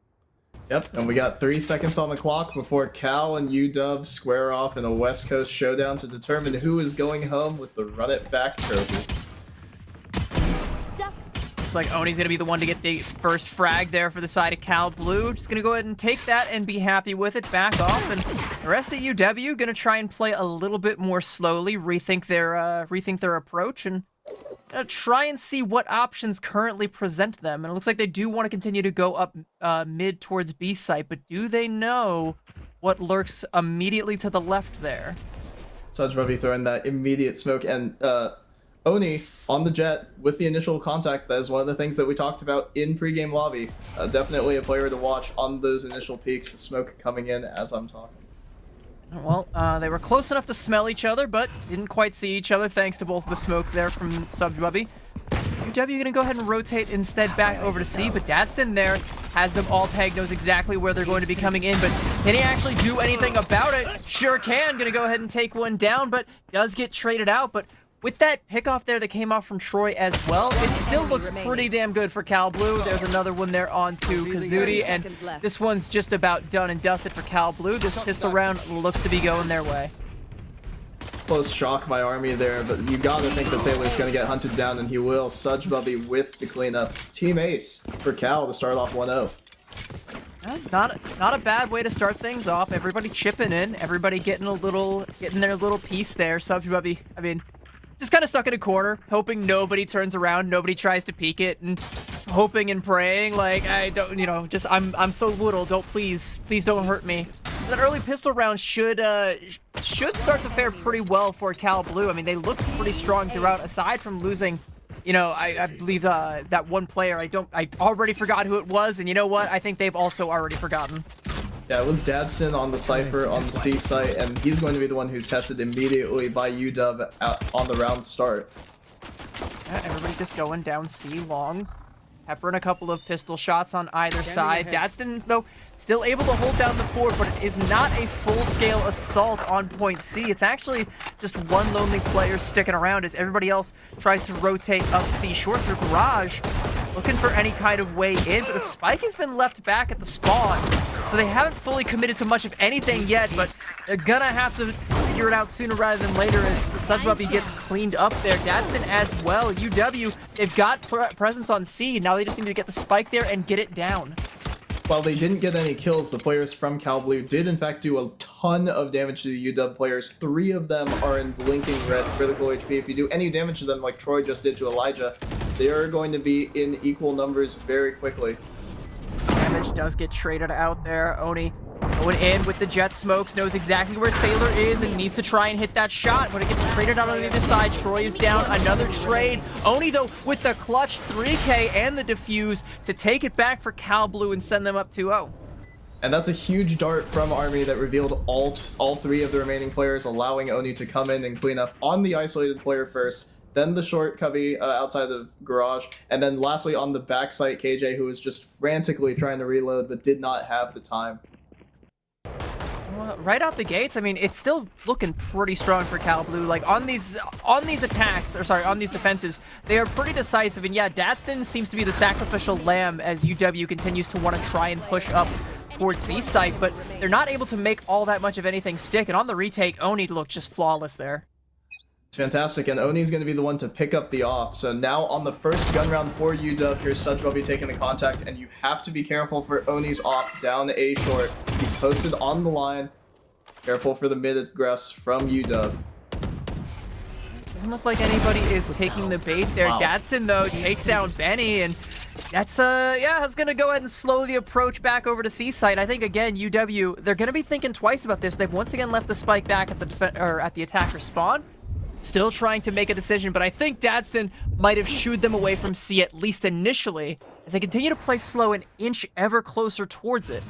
Yep, and we got 3 seconds on the clock before Cal and UW square off in a West Coast showdown to determine who is going home with the Run It Back trophy. Looks like Oni's going to be the one to get the first frag there for the side of Cal Blue. Just going to go ahead and take that and be happy with it, back off, and the rest of UW going to try and play a little bit more slowly, rethink their approach, and try and see what options currently present them. And it looks like they do want to continue to go up mid towards B site, but do they know what lurks immediately to the left there? Sudgebubby throwing that immediate smoke, and Oni on the jet with the initial contact. That is one of the things that we talked about in pregame lobby. Definitely a player to watch on those initial peaks, the smoke coming in as I'm talking. Well, they were close enough to smell each other, but didn't quite see each other thanks to both of the smokes there from Sudgebubby. UW gonna go ahead and rotate instead back over to C, but Dadston there has them all pegged, knows exactly where they're going to be coming in, but can he actually do anything about it? Sure can, gonna go ahead and take one down, but does get traded out. But with that pickoff there that came off from Troy as well, it still looks pretty damn good for Cal Blue. There's another one there onto Kazuti, and this one's just about done and dusted for Cal Blue. This pistol round looks to be going their way. Close shock by Army there, but you gotta think that Sailor's gonna get hunted down, and he will. Sudgebubby with the cleanup. Team ace for Cal to start off 1-0. Not a bad way to start things off. Everybody chipping in, everybody getting their little piece there. Sudgebubby, I mean, just kind of stuck in a corner, hoping nobody turns around, nobody tries to peek it, and hoping and praying like, I don't, you know, just I'm so little, don't please don't hurt me. That early pistol round should start to fare pretty well for Cal Blue. I mean, they looked pretty strong throughout, aside from losing, you know, I believe that one player. I already forgot who it was, and you know what? I think they've also already forgotten. Yeah, it was Dadston on the Cypher on the C site, and he's going to be the one who's tested immediately by UW on the round start. Yeah, everybody just going down C long. Peppering a couple of pistol shots on either side. Dadston, though, still able to hold down the fort, but it is not a full-scale assault on point C. It's actually just one lonely player sticking around as everybody else tries to rotate up C short through garage, looking for any kind of way in, but the spike has been left back at the spawn, so they haven't fully committed to much of anything yet, but they're gonna have to figure it out sooner rather than later as the Sudgebubby gets cleaned up there. Dadston as well. UW, they've got presence on C. Now they just need to get the spike there and get it down. While they didn't get any kills, the players from Cal Blue did in fact do a ton of damage to the UW players. 3 of them are in blinking red critical HP. If you do any damage to them like Troy just did to Elijah, they are going to be in equal numbers very quickly. Damage does get traded out there. Oni going in with the jet smokes, knows exactly where Sailor is and needs to try and hit that shot. When it gets traded out on the other side, Troy is down. Another trade. Oni, though, with the clutch 3K and the defuse to take it back for Cal Blue and send them up 2-0. And that's a huge dart from Army that revealed all 3 of the remaining players, allowing Oni to come in and clean up on the isolated player first, then the short cubby outside the garage, and then lastly on the backside, KJ, who was just frantically trying to reload but did not have the time. Right out the gates, I mean, it's still looking pretty strong for Cal Blue. Like on these attacks, or sorry, on these defenses, they are pretty decisive. And yeah, Dadston seems to be the sacrificial lamb as UW continues to want to try and push up towards C site, but they're not able to make all that much of anything stick. And on the retake, Oni looked just flawless there. It's fantastic, and Oni's going to be the one to pick up the off. So now on the first gun round for UW, here's Sudgebubby taking the contact, and you have to be careful for Oni's off down A short. He's posted on the line. Careful for the mid aggress from UW. Doesn't look like anybody is taking the bait there. Wow. Dadston, though, takes down Benny, and that's that's gonna go ahead and slowly approach back over to C site. I think again, UW, they're gonna be thinking twice about this. They've once again left the spike back at the attacker spawn. Still trying to make a decision, but I think Dadston might have shooed them away from C at least initially, as they continue to play slow and inch ever closer towards it.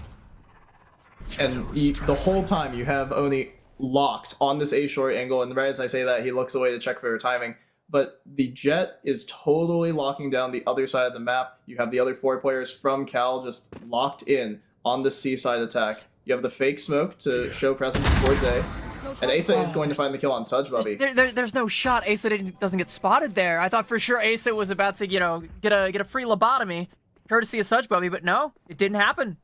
And the whole time you have Oni locked on this A short angle, and right as I say that, he looks away to check for timing. But the Jet is totally locking down the other side of the map. You have the other 4 players from Cal just locked in on the C side attack. You have the fake smoke to show presence towards A. And Asa is going to find the kill on Sudge Bubby. There's no shot Asa doesn't get spotted there. I thought for sure Asa was about to, get a free lobotomy, courtesy of Sudge Bubby, but no, it didn't happen.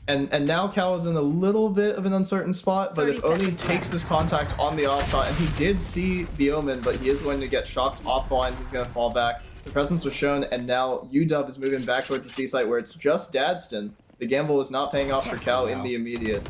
And now Cal is in a little bit of an uncertain spot, but if Oni takes this contact on the off shot, and he did see the Omen, but he is going to get shocked off the line, he's going to fall back. The presence was shown, and now UW is moving back towards the C site where it's just Dadston. The gamble is not paying off for Cal in the immediate.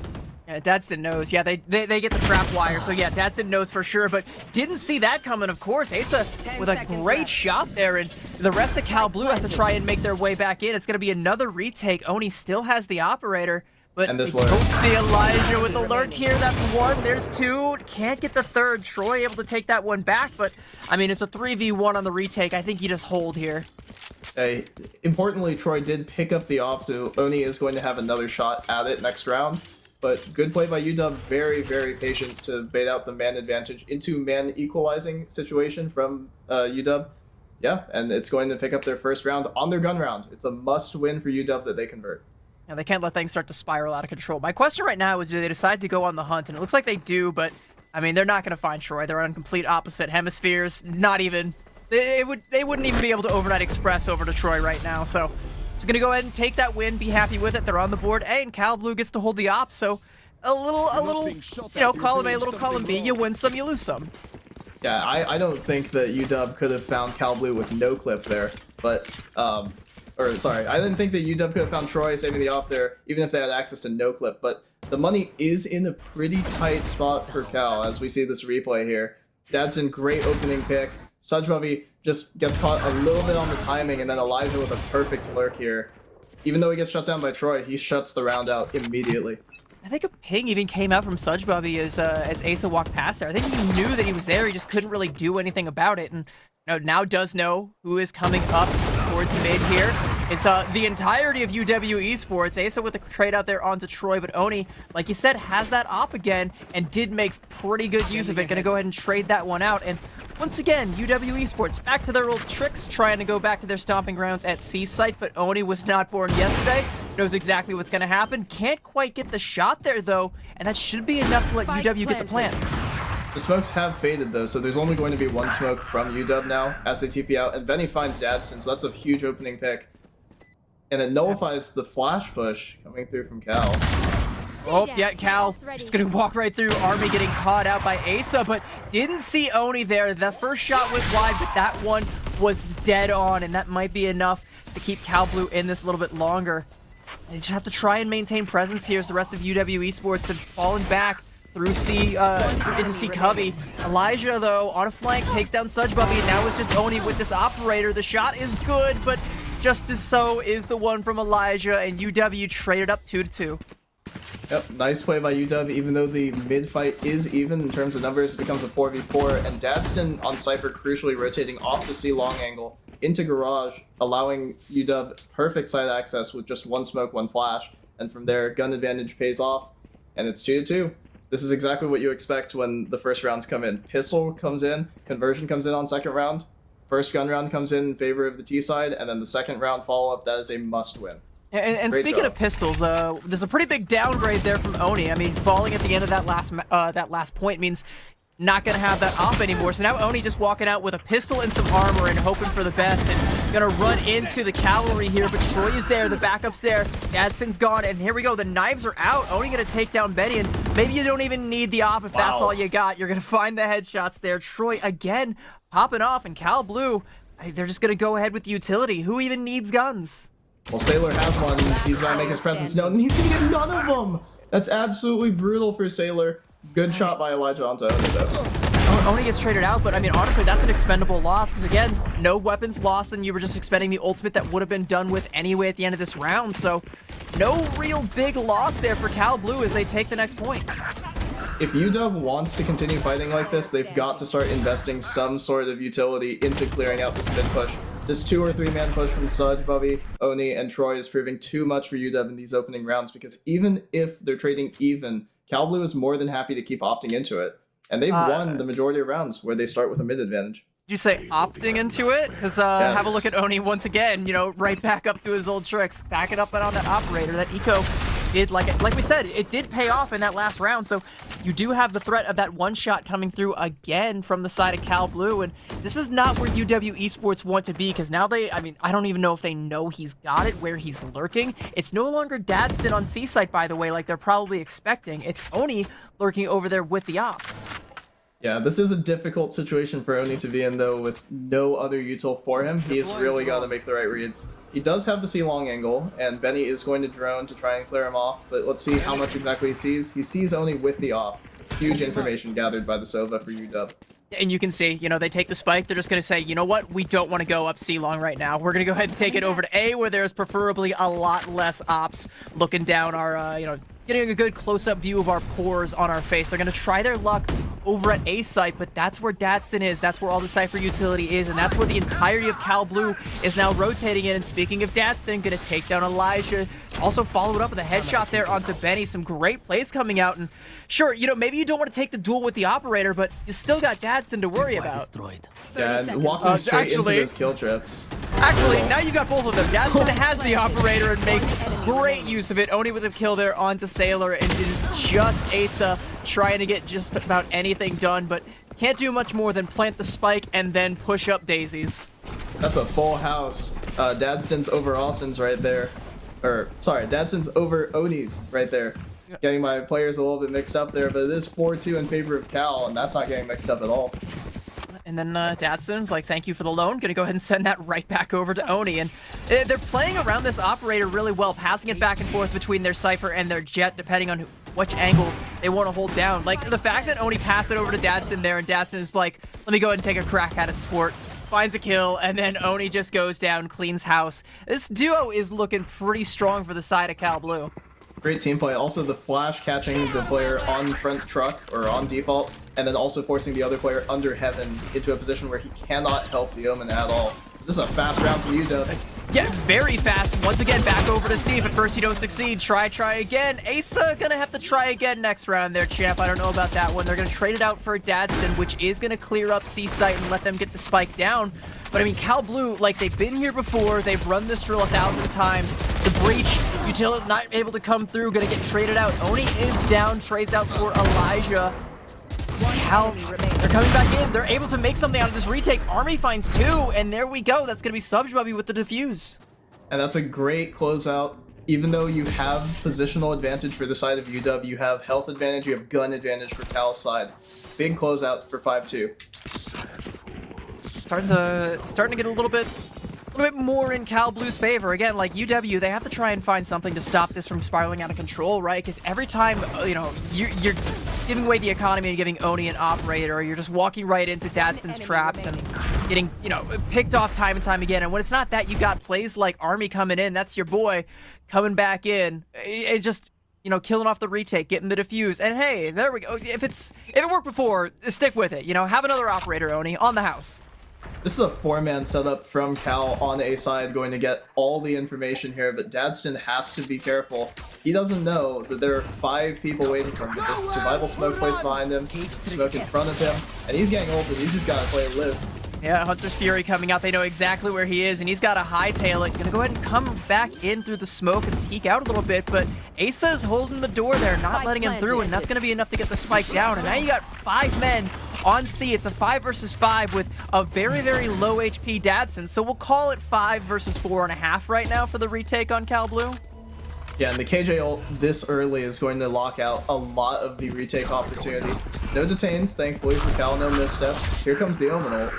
Yeah, Dadston knows. Yeah, they get the trap wire, so yeah, Dadston knows for sure, but didn't see that coming, of course. Asa with a great shot there, and the rest of Cal Blue has to try and make their way back in. It's going to be another retake. Oni still has the operator, but and this we don't see Elijah with the lurk here. That's 1, there's 2. Can't get the 3rd. Troy able to take that one back, but I mean, it's a 3v1 on the retake. I think you just hold here. Importantly, Troy did pick up the off, so Oni is going to have another shot at it next round. But good play by UW, very, very patient to bait out the man advantage into man equalizing situation from UW. Yeah, and it's going to pick up their first round on their gun round. It's a must win for UW that they convert. Yeah, they can't let things start to spiral out of control. My question right now is, do they decide to go on the hunt? And it looks like they do, but I mean, they're not going to find Troy. They're on complete opposite hemispheres. Not even, they wouldn't even be able to overnight express over to Troy right now. So just going to go ahead and take that win, be happy with it. They're on the board A, and Cal Blue gets to hold the op. So a little, column A, a little column B. You win some, you lose some. Yeah, I don't think that UW could have found Cal Blue with no clip there, but, or sorry, I didn't think that UW could have found Troy saving the off there, even if they had access to no clip, but the money is in a pretty tight spot for Cal, as we see this replay here. Dadson, great opening pick. Sudge Bubby just gets caught a little bit on the timing, and then Elijah with a perfect lurk here. Even though he gets shut down by Troy, he shuts the round out immediately. I think a ping even came out from Sudge Bubby as Asa walked past there. I think he knew that he was there, he just couldn't really do anything about it, and now does know who is coming up towards mid here. It's the entirety of UW Esports. Asa with a trade out there onto Troy, but Oni, like you said, has that op again and did make pretty good use of it. Gonna go ahead and trade that one out. And once again, UW Esports back to their old tricks, trying to go back to their stomping grounds at C site, but Oni was not born yesterday. Knows exactly what's gonna happen. Can't quite get the shot there though, and that should be enough to let UW get the plant. The smokes have faded though, so there's only going to be one smoke from UW now as they TP out, and Benny finds Dadston, so that's a huge opening pick. And it nullifies the flash push coming through from Cal. Oh, yeah, Cal just gonna walk right through. Army getting caught out by Asa, but didn't see Oni there. The first shot was wide, but that one was dead on, and that might be enough to keep Cal Blue in this a little bit longer. They just have to try and maintain presence here as the rest of UW Esports have fallen back through C, into C Cubby. Elijah, though, on a flank, takes down Sudge Bubby, and now it's just Oni with this operator. The shot is good, but just as so is the one from Elijah, and UW traded up 2-2. Yep, nice play by UW. Even though the mid fight is even in terms of numbers, it becomes a 4v4, and Dadston on Cypher crucially rotating off the C long angle into garage, allowing UW perfect side access with just one smoke, one flash, and from there, gun advantage pays off, and it's 2-2. This is exactly what you expect when the first rounds come in. Pistol comes in, conversion comes in on second round, first gun round comes in favor of the T side, and then the second round follow-up, that is a must-win. And speaking of pistols, there's a pretty big downgrade there from Oni. I mean, falling at the end of that last point means not going to have that op anymore. So now Oni just walking out with a pistol and some armor and hoping for the best, and going to run into the cavalry here, but Troy is there, the backup's there, Dadson's gone, and here we go, the knives are out. Oni going to take down Betty, and maybe you don't even need the op if that's all you got. You're going to find the headshots there. Troy, again, popping off, and Cal Blue, they're just going to go ahead with the utility. Who even needs guns? Well, Sailor has one. He's going to make his presence known, and he's going to get none of them! That's absolutely brutal for Sailor. Good shot by Elijah onto Oni, though. Oni gets traded out, but I mean, honestly, that's an expendable loss, because again, no weapons lost, and you were just expending the ultimate that would have been done with anyway at the end of this round, so no real big loss there for Cal Blue as they take the next point. If UW wants to continue fighting like this, they've got to start investing some sort of utility into clearing out this mid push. This 2 or 3 man push from Sudge, Bubby, Oni, and Troy is proving too much for UW in these opening rounds, because even if they're trading even, Cal Blue is more than happy to keep opting into it. And they've won the majority of rounds where they start with a mid advantage. Did you say opting into it? Because have a look at Oni once again, right back up to his old tricks. Back it up and on that operator. That eco did, like we said, it did pay off in that last round. So you do have the threat of that one shot coming through again from the side of Cal Blue. And this is not where UW Esports want to be, because now I don't even know if they know he's got it, where he's lurking. It's no longer Dadston on C site, by the way, like they're probably expecting. It's Oni lurking over there with the op. Yeah, this is a difficult situation for Oni to be in, though, with no other util for him. He's really got to make the right reads. He does have the C-long angle, and Benny is going to drone to try and clear him off, but let's see how much exactly he sees. He sees Oni with the op. Huge information gathered by the Sova for UW. And you can see, they take the spike. They're just going to say, you know what? We don't want to go up C-long right now. We're going to go ahead and take it over to A, where there's preferably a lot less ops looking down our, getting a good close-up view of our pores on our face. They're going to try their luck over at A site, but that's where Dadston is. That's where all the Cypher utility is, and that's where the entirety of Cal Blue is now rotating in. And speaking of Dadston, going to take down Elijah. Also followed up with a headshot there onto Benny. Some great plays coming out. And sure, maybe you don't want to take the duel with the operator, but you still got Dadston to worry about. Yeah, and walking straight into those kill trips. Actually, now you got both of them. Dadston has the operator and makes great use of it. Oni with a kill there onto Sailor, and it is just Asa trying to get just about anything done, but can't do much more than plant the spike and then push up daisies. That's a full house. Dadston's over Austin's right there. Dadston's over Oni's right there. Getting my players a little bit mixed up there, but it is 4-2 in favor of Cal, and that's not getting mixed up at all. And then Dadston's like, thank you for the loan. Gonna go ahead and send that right back over to Oni. And they're playing around this operator really well, passing it back and forth between their Cypher and their Jet, depending on which angle they want to hold down. Like, the fact that Oni passed it over to Dadston there, and Dadston's like, let me go ahead and take a crack at it, sport. Finds a kill, and then Oni just goes down, cleans house. This duo is looking pretty strong for the side of Cal Blue. Great team play. Also, the flash catching the player on front truck, or on default, and then also forcing the other player under heaven into a position where he cannot help the Omen at all. This is a fast round for UW. Yeah, very fast. Once again, back over to C, but first you don't succeed. Try again. Asa gonna have to try again next round there, champ. I don't know about that one. They're gonna trade it out for Dadston, which is gonna clear up C site and let them get the spike down. But I mean, Cal Blue, like, they've been here before. They've run this drill 1,000 times. The breach, utility not able to come through, gonna get traded out. Oni is down, trades out for Elijah. Cal, they're coming back in. They're able to make something out of this retake. Army finds 2, and there we go. That's going to be Subjubby with the defuse. And that's a great closeout. Even though you have positional advantage for the side of UW, you have health advantage, you have gun advantage for Cal's side. Big closeout for 5-2. Starting to get a little bit more in Cal Blue's favor. Again, like UW, they have to try and find something to stop this from spiraling out of control, right? Because every time, you're giving away the economy and giving Oni an operator, or you're just walking right into Dadston's traps and getting, picked off time and time again. And when it's not that, you got plays like Army coming in. That's your boy coming back in. It just, killing off the retake, getting the defuse. And hey, there we go. If it worked before, stick with it. Have another operator, Oni, on the house. This is a 4-man setup from Cal on A side, going to get all the information here, but Dadston has to be careful. He doesn't know that there are 5 people waiting for him. There's survival smoke placed behind him, smoke in front of him, and he's getting ulted. He's just got to play live. Yeah, Hunter's Fury coming out. They know exactly where he is, and he's got to hightail it. Gonna go ahead and come back in through the smoke and peek out a little bit, but Asa is holding the door there, not letting him through, and that's gonna be enough to get the spike down. And now you got 5 men on C. It's a 5 versus 5 with a very, very low HP Dadston, so we'll call it 5 versus 4.5 right now for the retake on Cal Blue. Yeah, and the KJ ult this early is going to lock out a lot of the retake opportunity. No detains, thankfully, for Cal, no missteps. Here comes the Omen ult.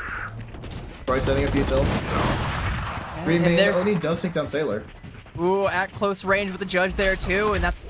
Roy setting up util. Remain, Oni does take down Sailor. Ooh, at close range with the judge there too, and that's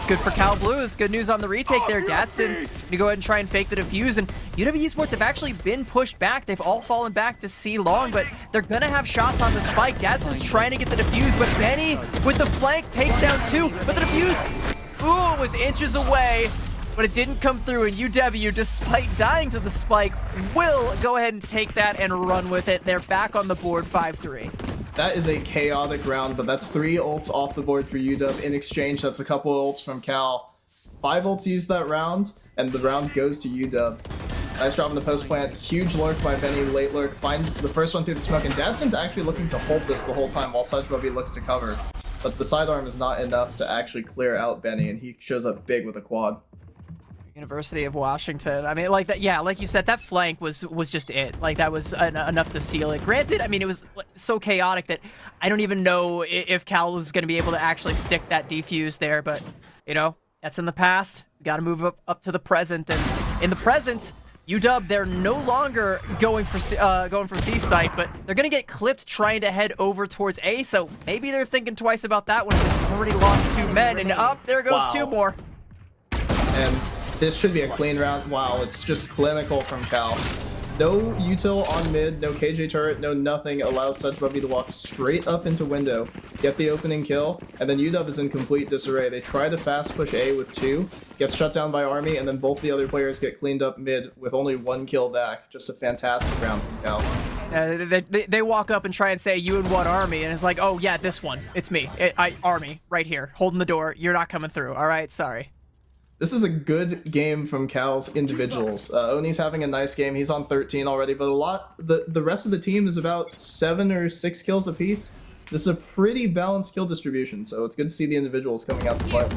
good for Cal Blue. It's good news on the retake there. Dadston to go ahead and try and fake the defuse, and UW Esports have actually been pushed back. They've all fallen back to C long, but they're gonna have shots on the spike. Dadston's trying to get the defuse, but Benny with the flank takes down 2, but the defuse, ooh, it was inches away, but it didn't come through, and UW, despite dying to the spike, will go ahead and take that and run with it. They're back on the board 5-3. That is a chaotic round, but that's 3 ults off the board for UW. In exchange, that's a couple ults from Cal. 5 ults used that round, and the round goes to UW. Nice job in the post plant. Huge lurk by Benny. Late lurk finds the first one through the smoke, and Dadson's actually looking to hold this the whole time while Sudgebubby looks to cover. But the sidearm is not enough to actually clear out Benny, and he shows up big with a quad. University of Washington. I mean, like that. Yeah, like you said, that flank was just it. Like that was enough to seal it. Granted, I mean, it was so chaotic that I don't even know if Cal was going to be able to actually stick that defuse there. But you know, that's in the past. We got to move up to the present, and in the present, UW, they're no longer going for C site, but they're gonna get clipped trying to head over towards A. So maybe they're thinking twice about that when they've already lost 2 men, and up there goes 2 more. And this should be a clean round. Wow, it's just clinical from Cal. No util on mid, no KJ turret, no nothing allows Sudgebubby to walk straight up into window, get the opening kill, and then UW is in complete disarray. They try to fast push A with 2, gets shut down by Army, and then both the other players get cleaned up mid with only 1 kill back. Just a fantastic round from Cal. They walk up and try and say, you and what Army? And it's like, oh yeah, this one. It's me. Army, right here, holding the door. You're not coming through. All right, sorry. This is a good game from Cal's individuals. Oni's having a nice game. He's on 13 already, but the rest of the team is about 7 or 6 kills apiece. This is a pretty balanced kill distribution, so it's good to see the individuals coming out to play.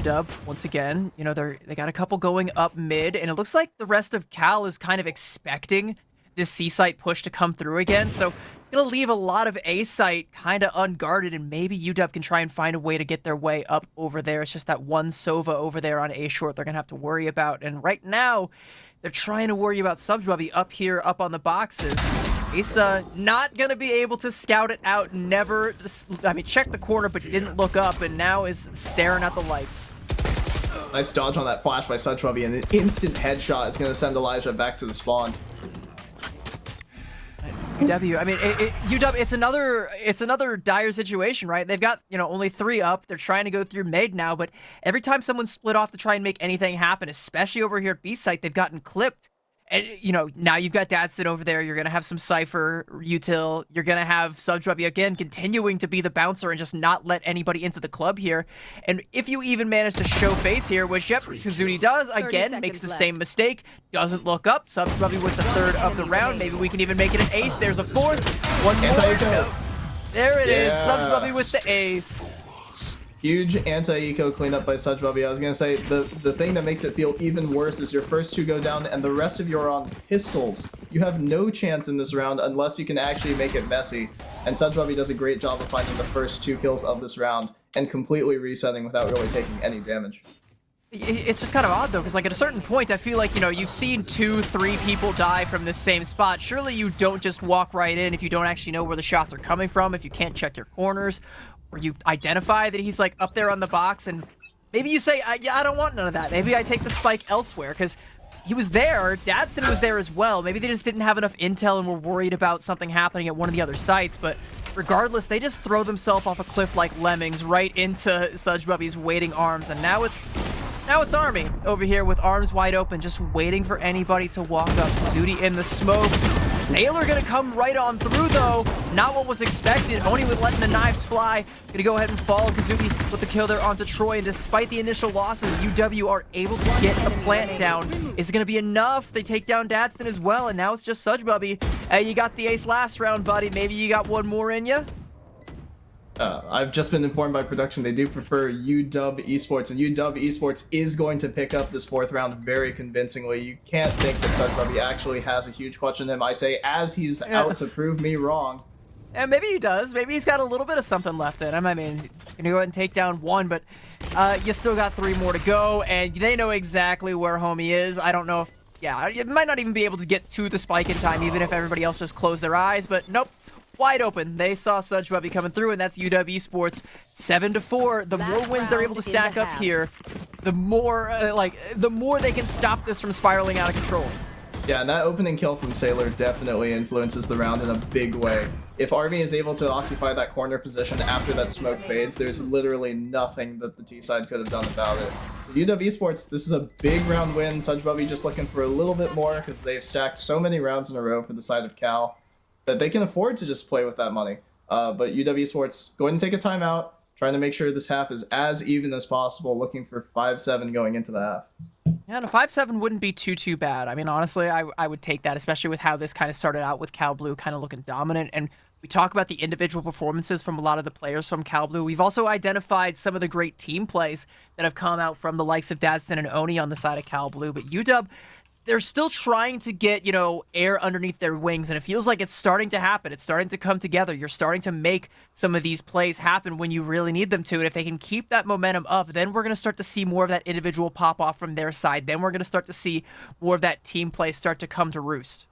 UW, once again, you know, they got a couple going up mid, and it looks like the rest of Cal is kind of expecting this C site push to come through again, so it's going to leave a lot of A site kind of unguarded, and maybe UW can try and find a way to get their way up over there. It's just that one Sova over there on A short they're going to have to worry about, and right now they're trying to worry about Sudgebubby up here, up on the boxes. He's not going to be able to scout it out, checked the corner but didn't look up, and now is staring at the lights. Nice dodge on that flash by Sudgebubby, and an instant headshot is going to send Elijah back to the spawn. UW, I mean, UW, it's another dire situation, right? They've got, you know, only 3 up. They're trying to go through mid now, but every time someone split off to try and make anything happen, especially over here at B site, they've gotten clipped. And, you know, now you've got Dadson over there. You're going to have some Cypher, Util. You're going to have Sudgebubby, again, continuing to be the bouncer and just not let anybody into the club here. And if you even manage to show face here, which, yep, Kazuni does, again, makes the same mistake. Doesn't look up. Sudgebubby with the 3rd of the round. Maybe we can even make it an ace. There's a 4th. One more. No. There it is. Sudgebubby with the ace. Huge anti-eco cleanup by Sudgebubby. I was going to say, the thing that makes it feel even worse is your first 2 go down and the rest of you are on pistols. You have no chance in this round unless you can actually make it messy. And Sudgebubby does a great job of finding the first 2 kills of this round and completely resetting without really taking any damage. It's just kind of odd, though, because like at a certain point, I feel like, you know, you've seen 2, 3 people die from this same spot. Surely you don't just walk right in if you don't actually know where the shots are coming from, if you can't check your corners, or you identify that he's like up there on the box, and maybe you say, yeah, I don't want none of that. Maybe I take the spike elsewhere, because he was there. Dadson was there as well. Maybe they just didn't have enough intel and were worried about something happening at one of the other sites, but regardless, they just throw themselves off a cliff like lemmings right into Sudgebubby's waiting arms, and now it's Army over here with arms wide open, just waiting for anybody to walk up. Zudi in the smoke. Sailor gonna come right on through, though. Not what was expected. Oni with letting the knives fly. Gonna go ahead and follow Kazuki with the kill there onto Troy. And despite the initial losses, UW are able to get the plant down. Is it gonna be enough? They take down Dadston as well, and now it's just Sudgebubby. You got the ace last round, buddy. Maybe you got one more in you? I've just been informed by production they do prefer UW Esports, and UW Esports is going to pick up this 4th round very convincingly. You can't think that Sudgebubby actually has a huge clutch in him. I say as he's out to prove me wrong. And maybe he does. Maybe he's got a little bit of something left in him. I mean, gonna go ahead and take down 1, but you still got 3 more to go, and they know exactly where homie is. I don't know if, it might not even be able to get to the spike in time, even if everybody else just closed their eyes, but nope. Wide open. They saw Sudgebubby coming through, and that's UW Esports 7-4. The more wins they're able to stack up here, the more they can stop this from spiraling out of control. Yeah, and that opening kill from Sailor definitely influences the round in a big way. If Army is able to occupy that corner position after that smoke fades, there's literally nothing that the T-side could have done about it. So UW Esports, this is a big round win. Sudgebubby just looking for a little bit more because they've stacked so many rounds in a row for the side of Cal that they can afford to just play with that money. But UW Esports going to take a timeout, trying to make sure this half is as even as possible, looking for 5-7 going into the half. Yeah, and a 5-7 wouldn't be too bad. I mean, honestly, I would take that, especially with how this kind of started out with Cal Blue kind of looking dominant. And we talk about the individual performances from a lot of the players from Cal Blue. We've also identified some of the great team plays that have come out from the likes of Dadston and Oni on the side of Cal Blue. But UW, they're still trying to get, air underneath their wings, and it feels like it's starting to happen. It's starting to come together. You're starting to make some of these plays happen when you really need them to, and if they can keep that momentum up, then we're going to start to see more of that individual pop-off from their side. Then we're going to start to see more of that team play start to come to roost.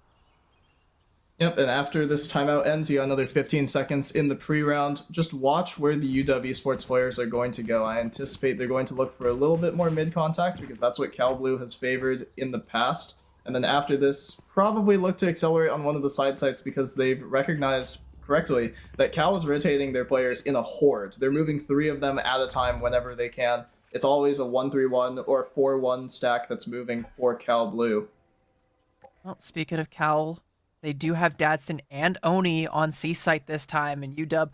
Yep, and after this timeout ends, you got another 15 seconds in the pre-round. Just watch where the UW Sports players are going to go. I anticipate they're going to look for a little bit more mid-contact because that's what Cal Blue has favored in the past. And then after this, probably look to accelerate on one of the side sites because they've recognized correctly that Cal is rotating their players in a horde. They're moving 3 of them at a time whenever they can. It's always a 1-3-1 or 4-1 stack that's moving for Cal Blue. Well, speaking of Cal, they do have Dadston and Oni on C site this time, and UW,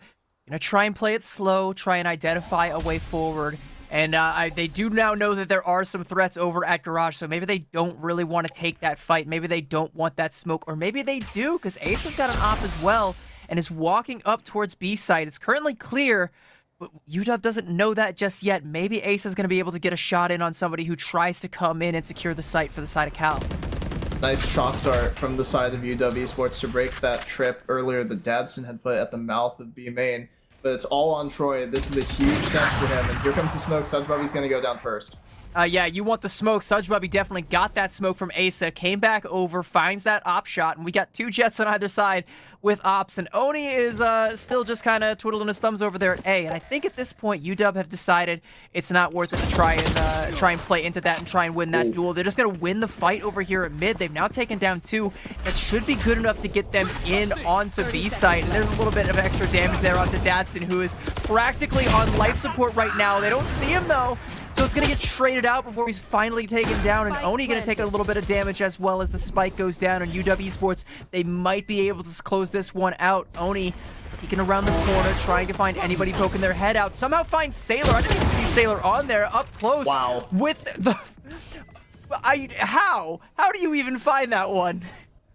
try and play it slow, try and identify a way forward. And they do now know that there are some threats over at Garage, so maybe they don't really want to take that fight. Maybe they don't want that smoke, or maybe they do, because Ace has got an op as well and is walking up towards B site. It's currently clear, but UW doesn't know that just yet. Maybe Ace is going to be able to get a shot in on somebody who tries to come in and secure the site for the side of Cal. Nice shock dart from the side of UW Sports to break that trip earlier that Dadston had put at the mouth of B main. But it's all on Troy. This is a huge test for him, and here comes the smoke. Sudgebubby's going to go down first. Yeah, you want the smoke. Sudgebubby definitely got that smoke from Asa, came back over, finds that op shot, and we got 2 jets on either side with ops, and Oni is still just kind of twiddling his thumbs over there at A, and I think at this point UW have decided it's not worth it to try and play into that and try and win that duel. They're just going to win the fight over here at mid. They've now taken down 2. That should be good enough to get them in onto B site, and there's a little bit of extra damage there onto Dadston, who is practically on life support right now. They don't see him though. So it's going to get traded out before he's finally taken down, and Oni going to take a little bit of damage as well as the spike goes down. And UW Sports, they might be able to close this one out. Oni peeking around the corner, trying to find anybody poking their head out. Somehow finds Sailor. I didn't even see Sailor on there, up close. Wow. With the... How? How do you even find that one?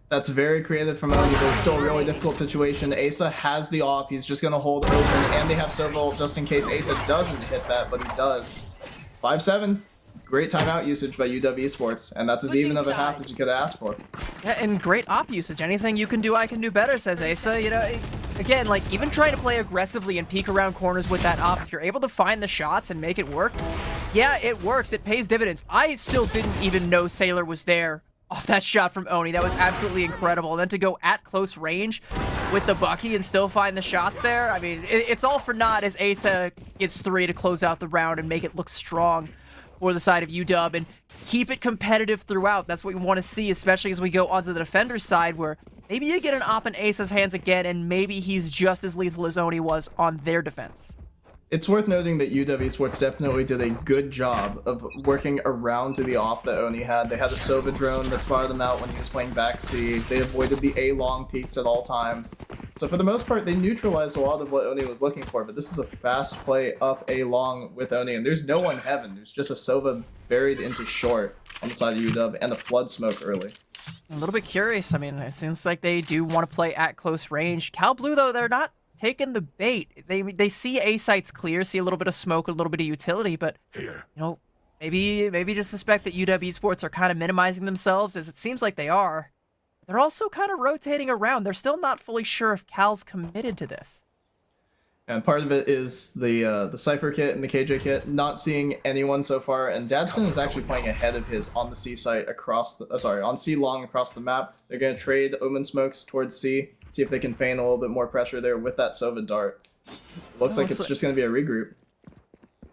That's very creative from Oni, but it's still a really difficult situation. Asa has the op. He's just going to hold open, and they have Sovol just in case Asa doesn't hit that, but he does. 5-7. Great timeout usage by UW Sports, and that's as even of a half as you could ask for. Yeah, and great op usage. Anything you can do, I can do better, says Asa. Again, like, even trying to play aggressively and peek around corners with that op, if you're able to find the shots and make it work, yeah, it works. It pays dividends. I still didn't even know Sailor was there off that shot from Oni. That was absolutely incredible. And then to go at close range with the Bucky and still find the shots there, I mean, it's all for naught as Asa gets 3 to close out the round and make it look strong for the side of UW and keep it competitive throughout. That's what we want to see, especially as we go onto the defender's side, where maybe you get an op in Asa's hands again, and maybe he's just as lethal as Oni was on their defense. It's worth noting that UW Sports definitely did a good job of working around to the off that Oni had. They had a Sova drone that spotted him out when he was playing back C. They avoided the A-long peaks at all times. So for the most part, they neutralized a lot of what Oni was looking for, but this is a fast play up A-long with Oni, and there's no one heaven. There's just a Sova buried into short on the side of UW and a flood smoke early. A little bit curious. I mean, it seems like they do want to play at close range. Cal Blue, though, they're not taking the bait. They see A sites clear, see a little bit of smoke, a little bit of utility, but maybe just suspect that UW Sports are kind of minimizing themselves, as it seems like they are. They're also kind of rotating around. They're still not fully sure if Cal's committed to this. And part of it is the Cypher kit and the KJ kit, not seeing anyone so far, and Dadston is actually playing ahead of his on the C site across the, on C long across the map. They're going to trade Omen Smokes towards C, see if they can feign a little bit more pressure there with that Sova dart. Looks like it's just going to be a regroup.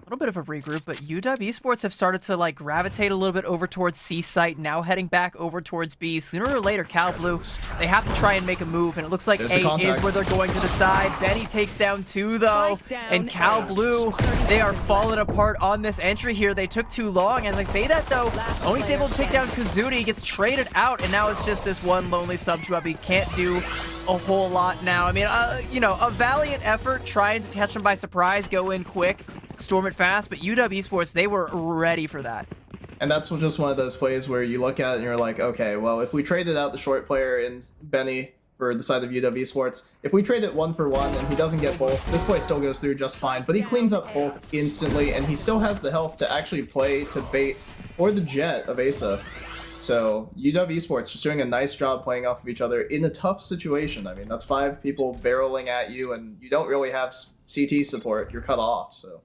little bit of a regroup, but UW Esports have started to like gravitate a little bit over towards C site, now heading back over towards B. Sooner or later, Cal Blue, they have to try and make a move, and it looks like There's A the contact. is where they're going to decide. Benny takes down 2 though, and Cal Blue, they are falling apart on this entry here. They took too long, and they say that though, Oni's able to take down Kazuti, gets traded out, and now it's just this one lonely sub-2. He can't do a whole lot now. I mean, you know, a valiant effort trying to catch them by surprise, go in quick, storm it fast, but UW Esports, they were ready for that. And that's just one of those plays where you look at it and you're like, okay, well, if we traded out the short player in Benny for the side of UW Esports, if we trade it 1 for 1 and he doesn't get both, this play still goes through just fine, but he cleans up both instantly, and he still has the health to actually play to bait or the jet of Asa. So UW Esports just doing a nice job playing off of each other in a tough situation. I mean, that's 5 people barreling at you, and you don't really have CT support. You're cut off, so...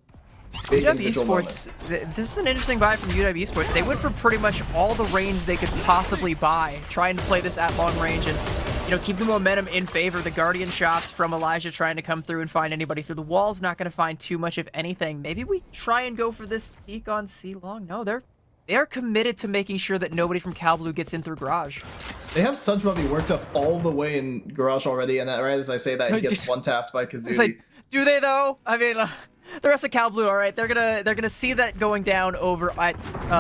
Big UW individual Esports, this is an interesting buy from UW Esports. They went for pretty much all the range they could possibly buy, trying to play this at long range and, you know, keep the momentum in favor. The Guardian shots from Elijah trying to come through and find anybody through the walls, not going to find too much, if anything. Maybe we try and go for this peek on C long. No, they are committed to making sure that nobody from Cal Blue gets in through Garage. They have Sudgebubby worked up all the way in Garage already, and right as I say that, he gets one-tapped by Kazuti. It's like, do they though? I mean, the rest of Cal Blue, all right, they're gonna see that going down over at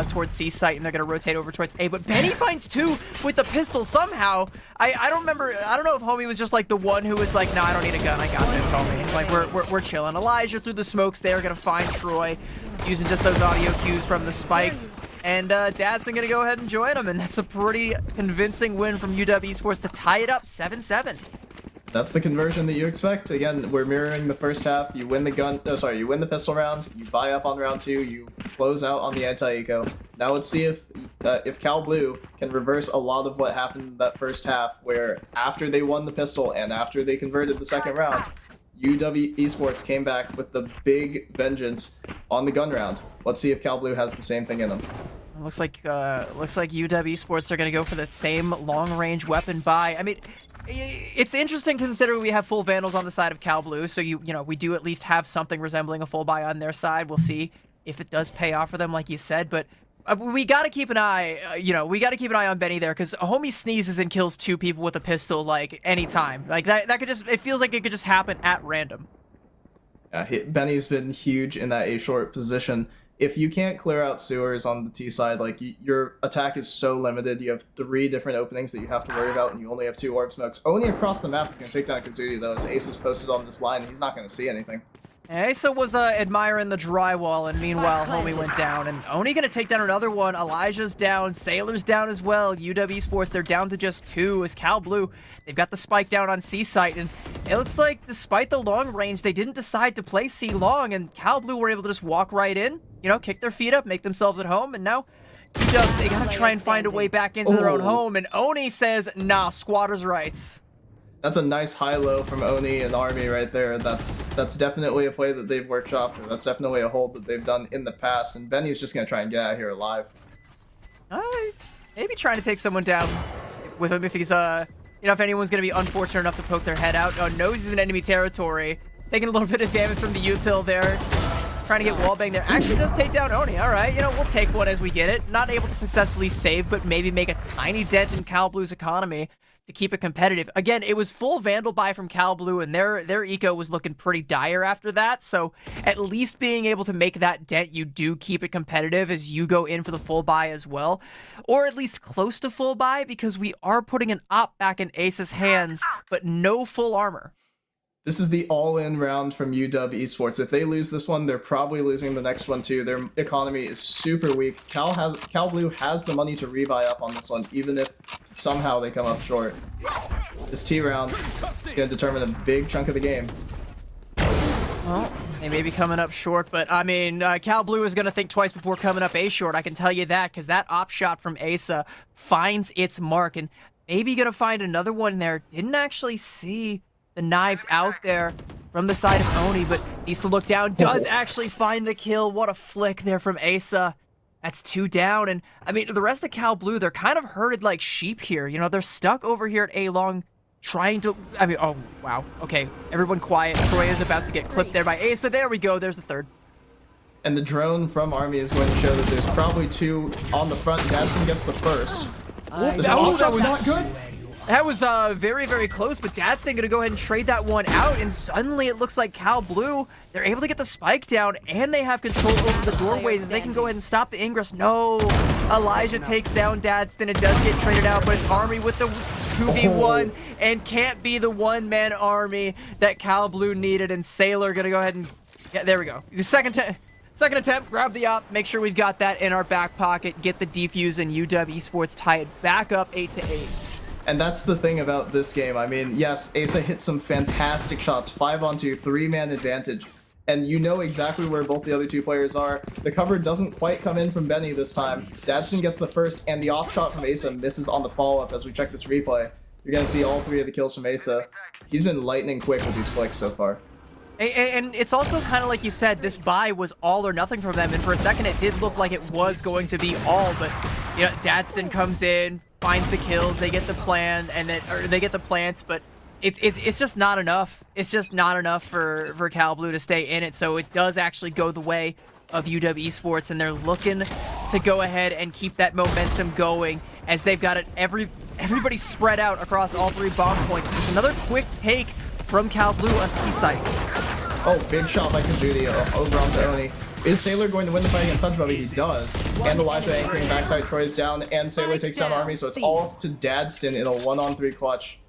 towards C site, and they're gonna rotate over towards A. But Benny finds 2 with the pistol somehow. I don't remember. I don't know if Homie was just like the one who was like, nah, I don't need a gun. I got this, Homie. Like we're chilling. Elijah through the smokes. They're gonna find Troy using just those audio cues from the spike. And Dadson gonna go ahead and join him, and that's a pretty convincing win from UW Esports to tie it up 7-7. That's the conversion that you expect. Again, we're mirroring the first half. You win the gun. Oh, sorry, you win the pistol round. You buy up on round 2. You close out on the anti-eco. Now let's see if Cal Blue can reverse a lot of what happened in that first half, where after they won the pistol and after they converted the second round, UW Esports came back with the big vengeance on the gun round. Let's see if Cal Blue has the same thing in them. Looks like UW Esports are gonna go for that same long-range weapon buy. I mean, it's interesting considering we have full Vandals on the side of Cal Blue, so you know we do at least have something resembling a full buy on their side. We'll see if it does pay off for them, like you said, but we got to keep an eye, we got to keep an eye on Benny there, because Homie sneezes and kills 2 people with a pistol, like, anytime. Like, that could just, it feels like it could just happen at random. Yeah, Benny's been huge in that A-short position. If you can't clear out sewers on the T side, like, your attack is so limited. You have 3 different openings that you have to worry about, and you only have 2 orb smokes. Only across the map is going to take down Kazuti, though, as Ace is posted on this line. He's not going to see anything. Asa was admiring the drywall, and meanwhile, Homie went down. And Oni gonna take down another one. Elijah's down. Sailor's down as well. UW Esports, they're down to just 2 as Cal Blue. They've got the spike down on C site, and it looks like despite the long range, they didn't decide to play C long, and Cal Blue were able to just walk right in, kick their feet up, make themselves at home, and now UW, they gotta try and find a way back into their own home, and Oni says, nah, squatters' rights. That's a nice high-low from Oni and Army right there. That's definitely a play that they've workshopped, or that's definitely a hold that they've done in the past, and Benny's just going to try and get out of here alive. Maybe trying to take someone down with him if he's, if anyone's going to be unfortunate enough to poke their head out. Oh, knows he's in enemy territory. Taking a little bit of damage from the util there. Trying to get wallbang there. Actually does take down Oni. All right, we'll take one as we get it. Not able to successfully save, but maybe make a tiny dent in Cal Blue's economy to keep it competitive. Again, it was full Vandal buy from Cal Blue, and their eco was looking pretty dire after that, so at least being able to make that dent, you do keep it competitive as you go in for the full buy as well, or at least close to full buy, because we are putting an op back in Ace's hands, but no full armor. This is the all-in round from UW Esports. If they lose this one, they're probably losing the next one too. Their economy is super weak. Cal Blue has the money to rebuy up on this one, even if somehow they come up short. This T round is going to determine a big chunk of the game. Well, they may be coming up short, but I mean, Cal Blue is going to think twice before coming up A short. I can tell you that, because that op shot from Asa finds its mark, and maybe going to find another one there. Didn't actually see the knives out there from the side of Oni, but needs to look down. Does actually find the kill. What a flick there from Asa. That's 2 down. And I mean, the rest of Cal Blue, they're kind of herded like sheep here. They're stuck over here at A long trying to, oh, wow. Okay, everyone quiet. Troy is about to get clipped there by Asa. There we go. There's the third. And the drone from Army is going to show that there's probably 2 on the front. Dadson gets the first. This offshot's not good. That was very, very close, but Dadson gonna go ahead and trade that one out, and suddenly it looks like Cal Blue, they're able to get the spike down, and they have control over the doorways, and they can go ahead and stop the ingress. No, Elijah takes down Dadson. It does get traded out, but it's Army with the 2v1, and can't be the one-man Army that Cal Blue needed, and Sailor gonna go ahead and, yeah, there we go. The second attempt, grab the op, make sure we've got that in our back pocket, get the defuse, and UW Esports tie it back up 8-8. And that's the thing about this game. I mean, yes, Asa hit some fantastic shots, 5-on-2, 3-man advantage, and you know exactly where both the other 2 players are. The cover doesn't quite come in from Benny this time. Dadson gets the first, and the off shot from Asa misses on the follow-up as we check this replay. You're going to see all 3 of the kills from Asa. He's been lightning quick with these flicks so far. And it's also kind of like you said, this buy was all or nothing from them, and for a second it did look like it was going to be all, but you know, Dadson comes in, finds the kills, they get the plan, and then they get the plants, but it's just not enough. It's just not enough for Cal Blue to stay in it, so it does actually go the way of UW Esports, and they're looking to go ahead and keep that momentum going as they've got it everybody spread out across all 3 bomb points. Another quick take from Cal Blue on C-Site. Oh, big shot by Kazuti over onto Oni. Is Sailor going to win the fight against Sunbubby? He does. And Elijah anchoring backside, Troy's down, and Sailor takes down Army, so it's all to Dadston in a 1-on-3 clutch.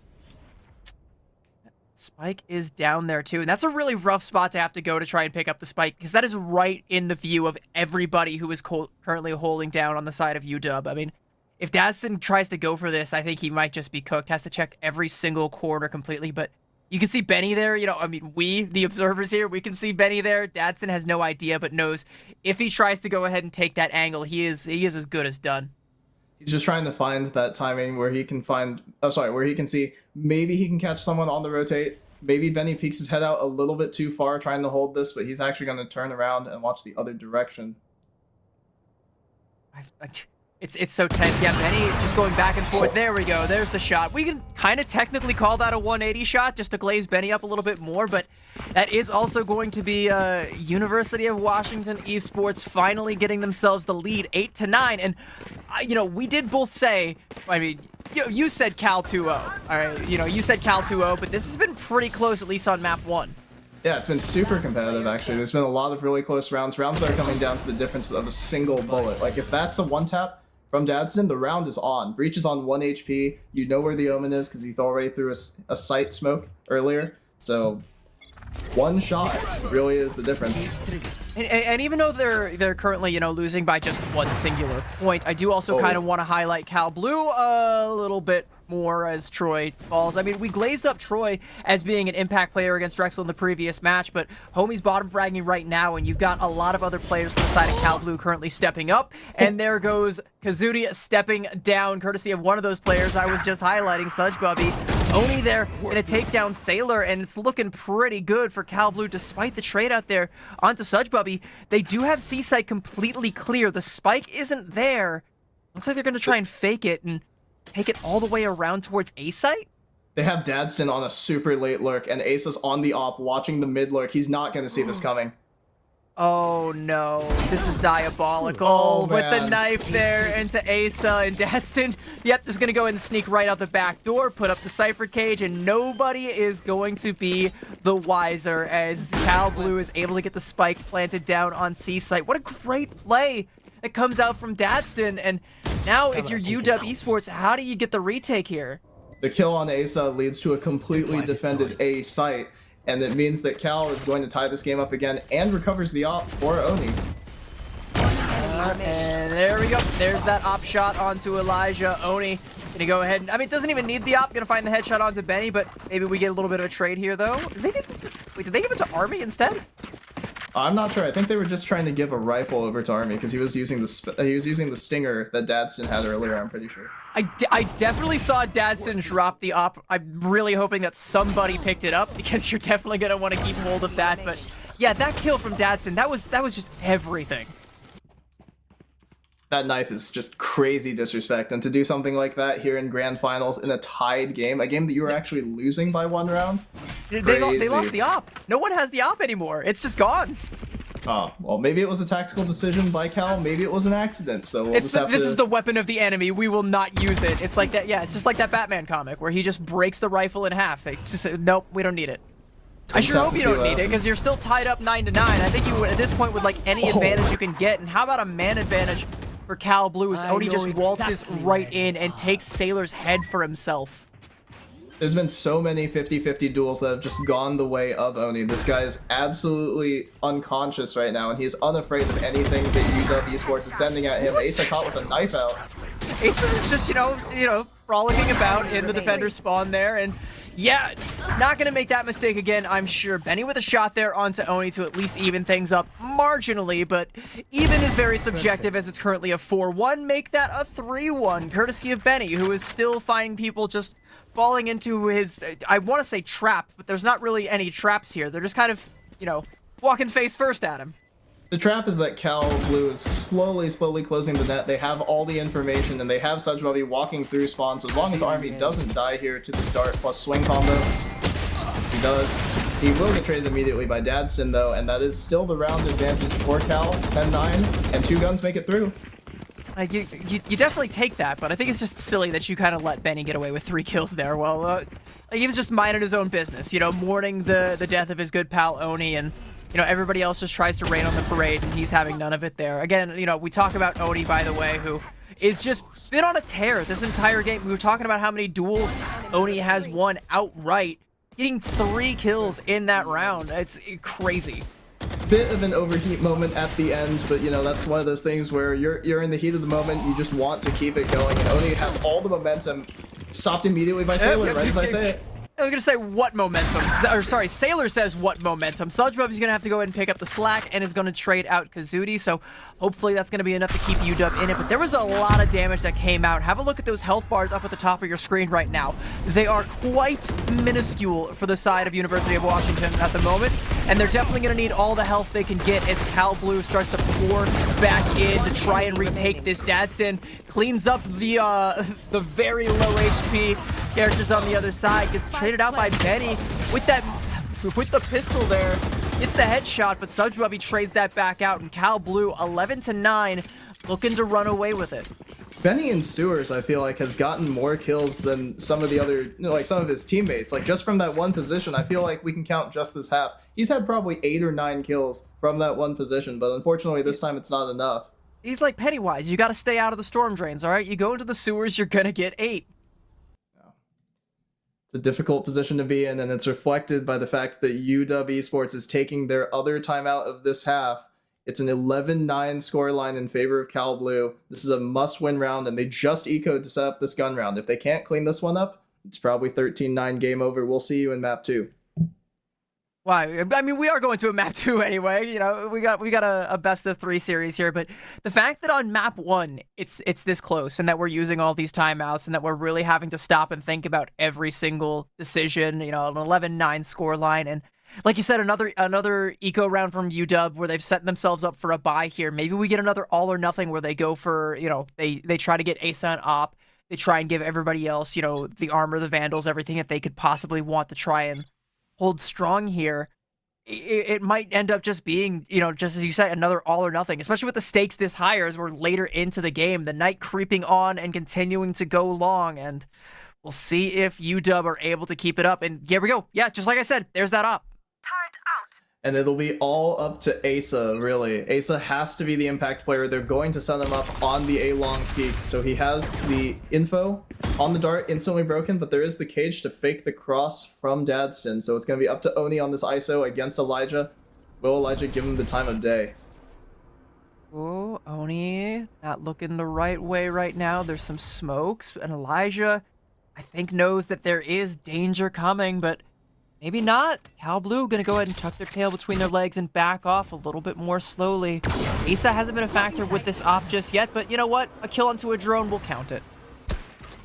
Spike is down there too, and that's a really rough spot to have to go to try and pick up the spike, because that is right in the view of everybody who is currently holding down on the side of UW. I mean, if Dadston tries to go for this, I think he might just be cooked. Has to check every single corner completely, but you can see Benny there, you know, I mean, we, the observers here, we can see Benny there. Dadson has no idea, but knows if he tries to go ahead and take that angle, he is as good as done. He's just trying to find that timing where he can where he can see maybe he can catch someone on the rotate. Maybe Benny peeks his head out a little bit too far trying to hold this, but he's actually going to turn around and watch the other direction. It's so tense. Yeah, Benny just going back and forth. There we go. There's the shot. We can kind of technically call that a 180 shot just to glaze Benny up a little bit more, but that is also going to be University of Washington Esports finally getting themselves the lead 8-9. And, you know, we did both say, I mean, you said Cal 2-0. All right, you know, you said Cal 2-0, but this has been pretty close, at least on map 1. Yeah, it's been super competitive, actually. There's been a lot of really close rounds that are coming down to the difference of a single bullet. Like, if that's a one-tap from Dadston, the round is on. Breach is on 1 HP. You know where the Omen is because he already threw a sight smoke earlier. So, one shot really is the difference. And even though they're currently, you know, losing by just 1 singular point, I do also kind of want to highlight Cal Blue a little bit more as Troy falls. I mean, we glazed up Troy as being an impact player against Drexel in the previous match, but homie's bottom fragging right now, and you've got a lot of other players from the side of Cal Blue currently stepping up, and there goes Kazuti stepping down, courtesy of one of those players I was just highlighting, Sudgebubby. Oni there in a takedown Sailor, and it's looking pretty good for Cal Blue despite the trade out there onto Sudgebubby. They do have C-Site completely clear. The spike isn't there. Looks like they're going to try and fake it and take it all the way around towards A-Site? They have Dadston on a super late lurk, and Asa's on the op watching the mid lurk. He's not going to see this coming. Oh no, this is diabolical with the knife there into Asa, and Dadston, yep, just gonna go ahead and sneak right out the back door, put up the Cypher cage, and nobody is going to be the wiser as Cal Blue is able to get the spike planted down on C-Site. What a great play that comes out from Dadston, and now if you're UW Esports, how do you get the retake here? The kill on Asa leads to a completely defended A site, and it means that Cal is going to tie this game up again and recovers the op for Oni. And there we go. There's that op shot onto Elijah. Oni gonna go ahead and, I mean, it doesn't even need the op. Gonna find the headshot onto Benny, but maybe we get a little bit of a trade here, though. Wait, did they give it to Army instead? I'm not sure. I think they were just trying to give a rifle over to Army because he was using the stinger that Dadston had earlier. I'm pretty sure. I definitely saw Dadston drop the op. I'm really hoping that somebody picked it up because you're definitely gonna want to keep hold of that. But yeah, that kill from Dadston, that was just everything. That knife is just crazy disrespect, and to do something like that here in grand finals in a tied game, a game that you were actually losing by 1 round. They lost the op. No one has the op anymore. It's just gone. Oh, well, maybe it was a tactical decision by Cal. Maybe it was an accident. So we'll just have This to... is the weapon of the enemy. We will not use it. It's like that. Yeah, it's just like that Batman comic where he just breaks the rifle in half. It's just nope, we don't need it. I sure hope you don't need it because you're still tied up 9-9. I think you at this point would like any advantage you can get. And how about a man advantage for Cal Blue as Oni just waltzes right in and takes Sailor's head for himself. There's been so many 50-50 duels that have just gone the way of Oni. This guy is absolutely unconscious right now, and he is unafraid of anything that UW Esports is sending at him. Asa caught with a knife out. Asa is just, you know, frolicking about in the defender's spawn there, and yeah, not gonna make that mistake again, I'm sure. Benny with a shot there onto Oni to at least even things up marginally, but even is very subjective as it's currently a 4-1. Make that a 3-1, courtesy of Benny, who is still finding people just falling into his, I want to say trap, but there's not really any traps here. They're just kind of, you know, walking face first at him. The trap is that Cal Blue is slowly closing the net. They have all the information, and they have Sudgebubby walking through spawn, so as long as Army doesn't die here to the dart plus swing combo, he does. He will get traded immediately by Dadston, though, and that is still the round advantage for Cal. 10-9, and 2 guns make it through. You definitely take that, but I think it's just silly that you kind of let Benny get away with 3 kills there. Well, like he was just minding his own business, you know, mourning the death of his good pal Oni, and you know, everybody else just tries to rain on the parade, and he's having none of it there. Again, you know, we talk about Oni, by the way, who is just been on a tear this entire game. We were talking about how many duels Oni has won outright, getting 3 kills in that round. It's crazy. Bit of an overheat moment at the end, but you know, that's one of those things where you're in the heat of the moment, you just want to keep it going, and Oni has all the momentum, stopped immediately by Sailor, right as I say it. I was gonna say what momentum, or sorry, Sailor says what momentum. Sudgebubby's gonna have to go ahead and pick up the slack and is gonna trade out Kazuti, so hopefully that's gonna be enough to keep UW in it. But there was a lot of damage that came out. Have a look at those health bars up at the top of your screen right now. They are quite minuscule for the side of University of Washington at the moment, and they're definitely gonna need all the health they can get as Cal Blue starts to pour back in to try and retake this. Dadson cleans up the very low HP characters on the other side, gets traded out by Benny with the pistol there. It's the headshot, but Sudgebubby trades that back out, and Cal Blue 11-9, looking to run away with it. Benny in Sewers, I feel like, has gotten more kills than some of the other, you know, like some of his teammates. Like just from that one position, I feel like we can count just this half. He's had probably 8 or 9 kills from that one position, but unfortunately this time it's not enough. He's like Pennywise. You got to stay out of the storm drains, all right? You go into the sewers, you're gonna get 8. It's a difficult position to be in, and it's reflected by the fact that UW Esports is taking their other timeout of this half. It's an 11-9 scoreline in favor of Cal Blue. This is a must-win round, and they just ecoed to set up this gun round. If they can't clean this one up, it's probably 13-9 game over. We'll see you in map 2. Why? I mean, we are going to a map 2 anyway. You know, we got a best of 3 series here, but the fact that on map 1 it's this close, and that we're using all these timeouts, and that we're really having to stop and think about every single decision. You know, an 11-9 scoreline, and like you said, another eco round from UW where they've set themselves up for a bye here. Maybe we get another all or nothing where they go for, you know, they try to get Asa and Op. They try and give everybody else, you know, the armor, the vandals, everything that they could possibly want to try and hold strong here. It might end up just being, you know, just as you said, another all or nothing, especially with the stakes this higher as we're later into the game, the night creeping on and continuing to go long, and we'll see if UW are able to keep it up. And here we go. Yeah, just like I said, there's that op. And it'll be all up to Asa, really. Asa has to be the impact player. They're going to set him up on the A-long peak. So he has the info on the dart, instantly broken, but there is the cage to fake the cross from Dadston. So it's going to be up to Oni on this ISO against Elijah. Will Elijah give him the time of day? Oh, Oni not looking the right way right now. There's some smokes, and Elijah, I think, knows that there is danger coming, but maybe not. Cal Blue gonna go ahead and tuck their tail between their legs and back off a little bit more slowly. Asa hasn't been a factor with this op just yet, but you know what? A kill onto a drone will count it.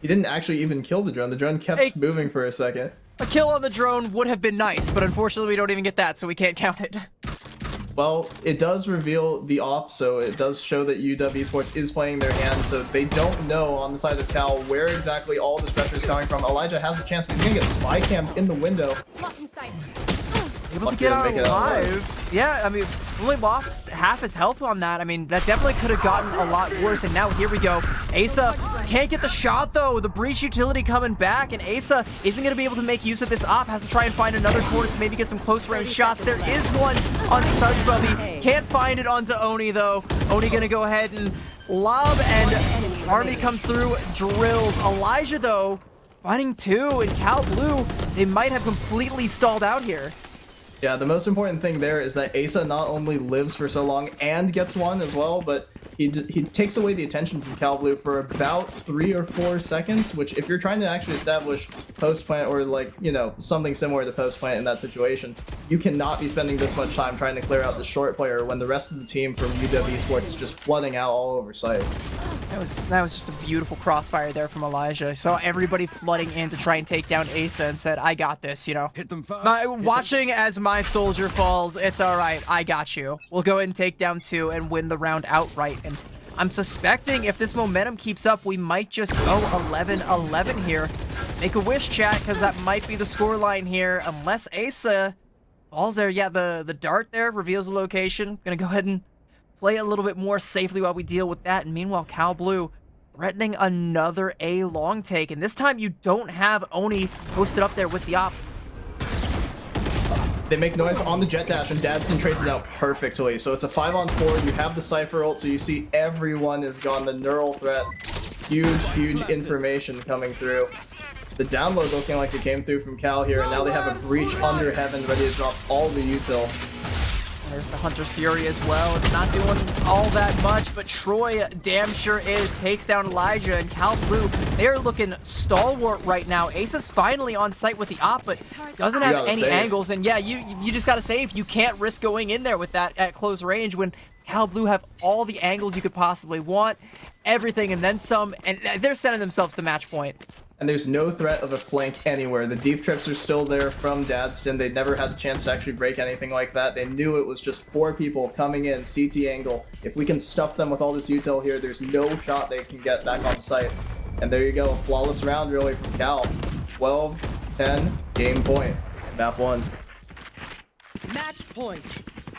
He didn't actually even kill the drone. The drone kept moving for a second. A kill on the drone would have been nice, but unfortunately we don't even get that, so we can't count it. Well, it does reveal the op, so it does show that UW Esports is playing their hand, so they don't know on the side of Cal where exactly all this pressure is coming from. Elijah has a chance, but he's going to get spy cammed in the window. able to get out alive. Yeah, I mean, only lost half his health on that. I mean, that definitely could have gotten a lot worse. And now here we go. Asa can't get the shot, though. The breach utility coming back, and Asa isn't going to be able to make use of this op. Has to try and find another corner to maybe get some close range shots. There is one on Sudgebubby. Can't find it onto Oni, though. Oni going to go ahead and lob, and Army comes through, drills. Elijah, though, finding two, and Cal Blue, they might have completely stalled out here. Yeah, the most important thing there is that Asa not only lives for so long and gets one as well, but he takes away the attention from Cal Blue for about 3 or 4 seconds, which if you're trying to actually establish post plant or like, you know, something similar to post plant in that situation, you cannot be spending this much time trying to clear out the short player when the rest of the team from UW Esports is just flooding out all over site. That was just a beautiful crossfire there from Elijah. I saw everybody flooding in to try and take down Asa and said, I got this, you know. Hit them fast. Watching as my soldier falls, it's all right. I got you. We'll go ahead and take down 2 and win the round outright. And I'm suspecting if this momentum keeps up, we might just go 11-11 here. Make a wish, chat, because that might be the scoreline here, unless Asa falls there. Yeah, the dart there reveals the location. Gonna go ahead and play a little bit more safely while we deal with that. And meanwhile, Cal Blue threatening another A long take. And this time you don't have Oni posted up there with the op. They make noise on the jet dash, and Dadson trades it out perfectly. So it's a 5-on-4. You have the Cypher ult, so you see everyone is gone. The neural threat. Huge information coming through. The download looking like it came through from Cal here, and now they have a breach under heaven ready to drop all the util. There's the Hunter's Fury as well. It's not doing all that much, but Troy damn sure is. Takes down Elijah, and Cal Blue, they're looking stalwart right now. Asa's finally on site with the op, but doesn't have any angles. And yeah, you just gotta save. You can't risk going in there with that at close range when Cal Blue have all the angles you could possibly want, everything, and then some, and they're sending themselves to match point. And there's no threat of a flank anywhere. The deep trips are still there from Dadston. They never had the chance to actually break anything like that. They knew it was just 4 people coming in, CT angle. If we can stuff them with all this util here, there's no shot they can get back on site. And there you go, a flawless round really from Cal. 12-10, game point. Map 1. Match point.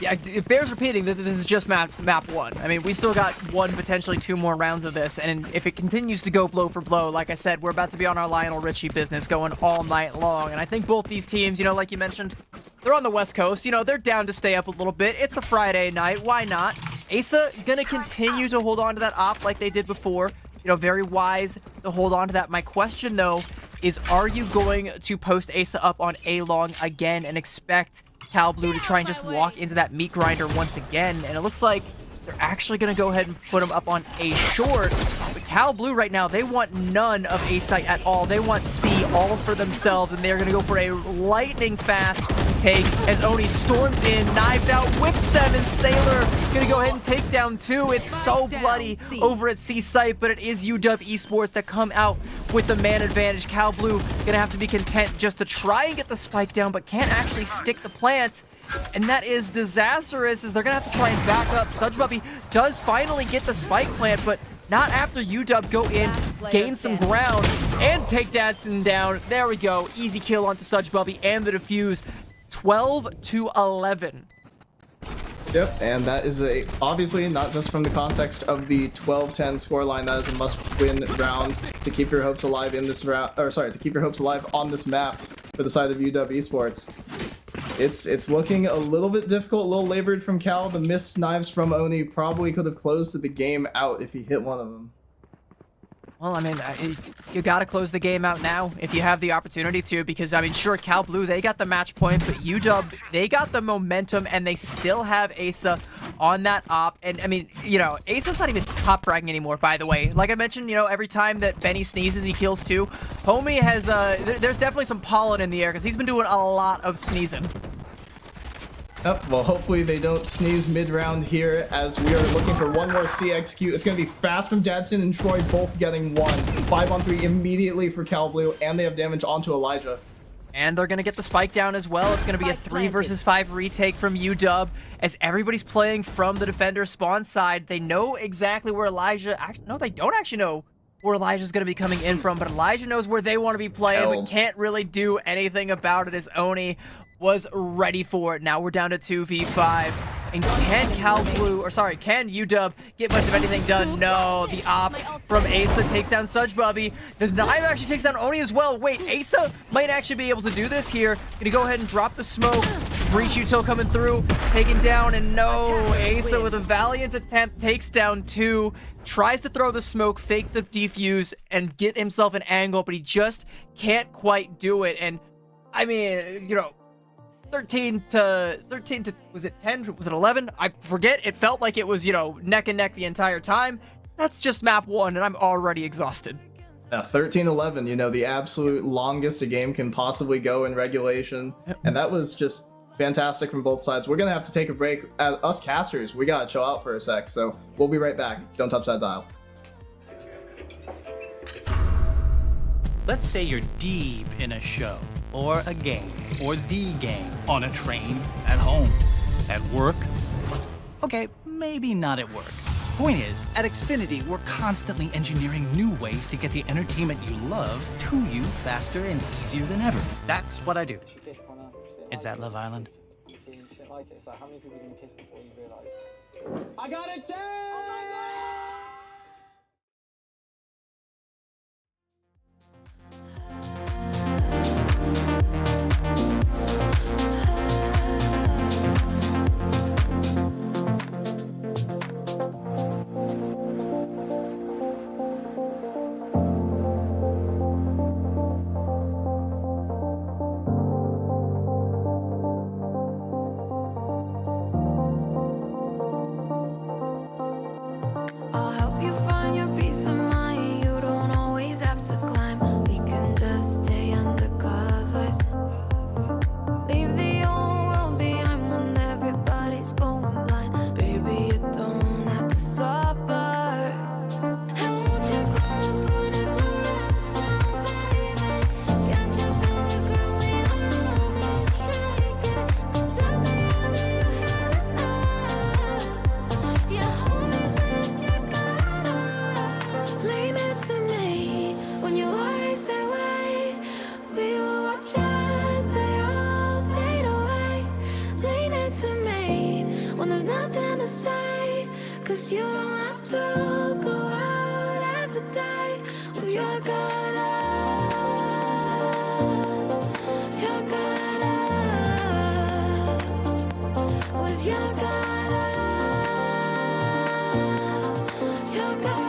Yeah, it bears repeating that this is just map 1. I mean, we still got 1, potentially 2 more rounds of this, and if it continues to go blow for blow, like I said, we're about to be on our Lionel Richie business going all night long. And I think both these teams, you know, like you mentioned, they're on the West Coast. You know, they're down to stay up a little bit. It's a Friday night. Why not? Asa gonna continue to hold on to that op like they did before. You know, very wise to hold on to that. My question, though, is are you going to post Asa up on A-Long again and expect Cal Blue to try and just walk into that meat grinder once again? And it looks like they're actually going to go ahead and put him up on A short. But Cal Blue right now, they want none of A site at all. They want C all for themselves, and they're going to go for a lightning fast take as Oni storms in, knives out, whips them, and Sailor going to go ahead and take down 2. It's so bloody over at C site, but it is UW Esports that come out with the man advantage. Cal Blue going to have to be content just to try and get the spike down, but can't actually stick the plant. And that is disastrous, as they're going to have to try and back up. Sudgebubby does finally get the spike plant, but not after UW go in, gain some ground, and take Dadson down. There we go. Easy kill onto Sudgebubby and the defuse. 12-11. Yep, and that is obviously not just from the context of the 12-10 scoreline. That is a must-win round to keep your hopes alive in this round, or sorry, to keep your hopes alive on this map for the side of UW Esports. It's looking a little bit difficult, a little labored from Cal. The missed knives from Oni probably could have closed the game out if he hit one of them. Well, I mean, you got to close the game out now if you have the opportunity to, because, I mean, sure, Cal Blue, they got the match point, but UW, they got the momentum, and they still have Asa on that op. And, I mean, you know, Asa's not even top fragging anymore, by the way. Like I mentioned, you know, every time that Benny sneezes, he kills 2. Homie has, there's definitely some pollen in the air, because he's been doing a lot of sneezing. Well, hopefully they don't sneeze mid-round here, as we are looking for one more C execute. It's going to be fast from Dadson and Troy both getting 1. 5-on-3 immediately for Cal Blue, and they have damage onto Elijah. And they're going to get the spike down as well. It's going to be a 3 versus 5 retake from UW, as everybody's playing from the defender spawn side. They know exactly where Elijah... No, they don't actually know where Elijah's going to be coming in from, but Elijah knows where they want to be playing, but can't really do anything about it, as Oni was ready for it. Now we're down to 2v5. And can can UW get much of anything done? No, the op from Asa takes down Sudge Bubby. The knife actually takes down Oni as well. Wait, Asa might actually be able to do this here. Gonna go ahead and drop the smoke. Breach Util coming through, taken down, and no, Asa with a valiant attempt takes down 2. Tries to throw the smoke, fake the defuse, and get himself an angle, but he just can't quite do it. And I mean, 13 to was it 10? Was it 11? I forget. It felt like it was, neck and neck the entire time. That's just map 1, and I'm already exhausted. 13-11, the absolute longest a game can possibly go in regulation. And that was just fantastic from both sides. We're going to have to take a break. Us casters, we got to chill out for a sec. So we'll be right back. Don't touch that dial. Let's say you're deep in a show, or a game, or the game, on a train, at home, at work. Okay, maybe not at work. Point is, at Xfinity, we're constantly engineering new ways to get the entertainment you love to you faster and easier than ever. That's what I do. Is that Love Island? I got it, Dave! I'll help you find your peace of mind. You don't always have to climb. We can just stay under covers. Leave the old world behind when everybody's going blind. Baby, you don't have to suffer. And won't you go and put it to rest now, baby? Can't you feel it growing on me, shaking? Tell me how do you have it now? Yeah, always with your lean into me when your worries they weigh. We will watch as they all fade away. Lean into me when there's nothing to say. 'Cause you don't have to go out every day with your good up. Your good up. With your good up. Your good up.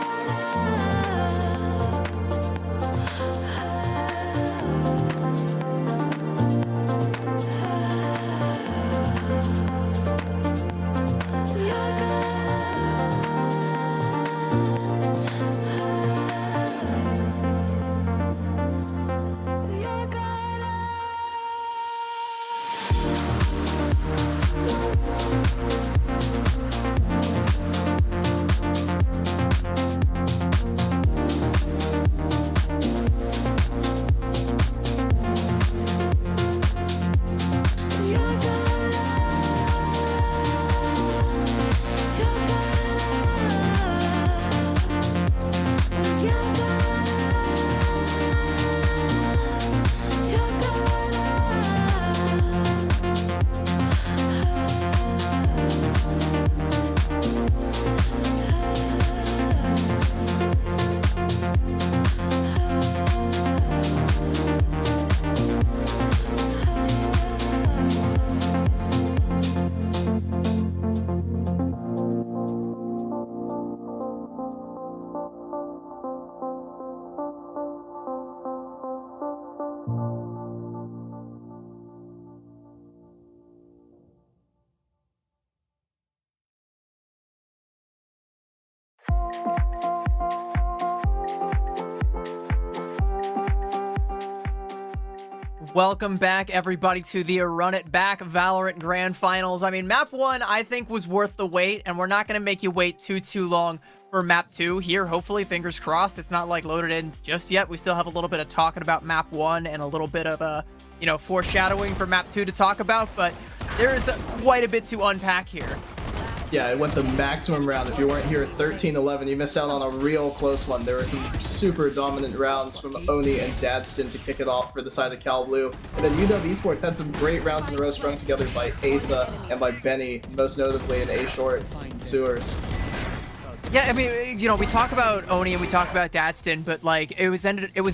Welcome back, everybody, to the Run It Back Valorant Grand Finals. I mean, map 1, I think, was worth the wait, and we're not going to make you wait too long for map 2 here. Hopefully, fingers crossed, it's not, loaded in just yet. We still have a little bit of talking about map 1 and a little bit of, foreshadowing for map 2 to talk about, but there is quite a bit to unpack here. Yeah, it went the maximum round. If you weren't here at 13-11, you missed out on a real close one. There were some super dominant rounds from Oni and Dadston to kick it off for the side of Cal Blue. And then UW Esports had some great rounds in a row strung together by Asa and by Benny, most notably in A Short and Sewers. Yeah, I mean, you know, we talk about Oni and we talk about Dadston, but like it was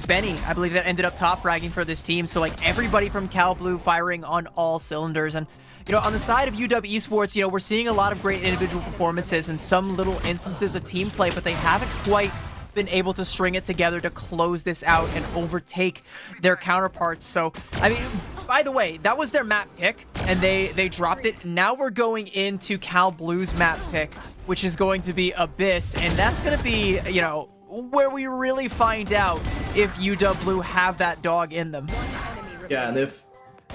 Benny, I believe, that ended up top fragging for this team. So like everybody from Cal Blue firing on all cylinders. And you know, on the side of UW Esports, you know, we're seeing a lot of great individual performances and some little instances of team play, but they haven't quite been able to string it together to close this out and overtake their counterparts. So, I mean, by the way, that was their map pick, and they dropped it. Now we're going into Cal Blue's map pick, which is going to be Abyss, and that's going to be, you know, where we really find out if UW Blue have that dog in them. Yeah, and if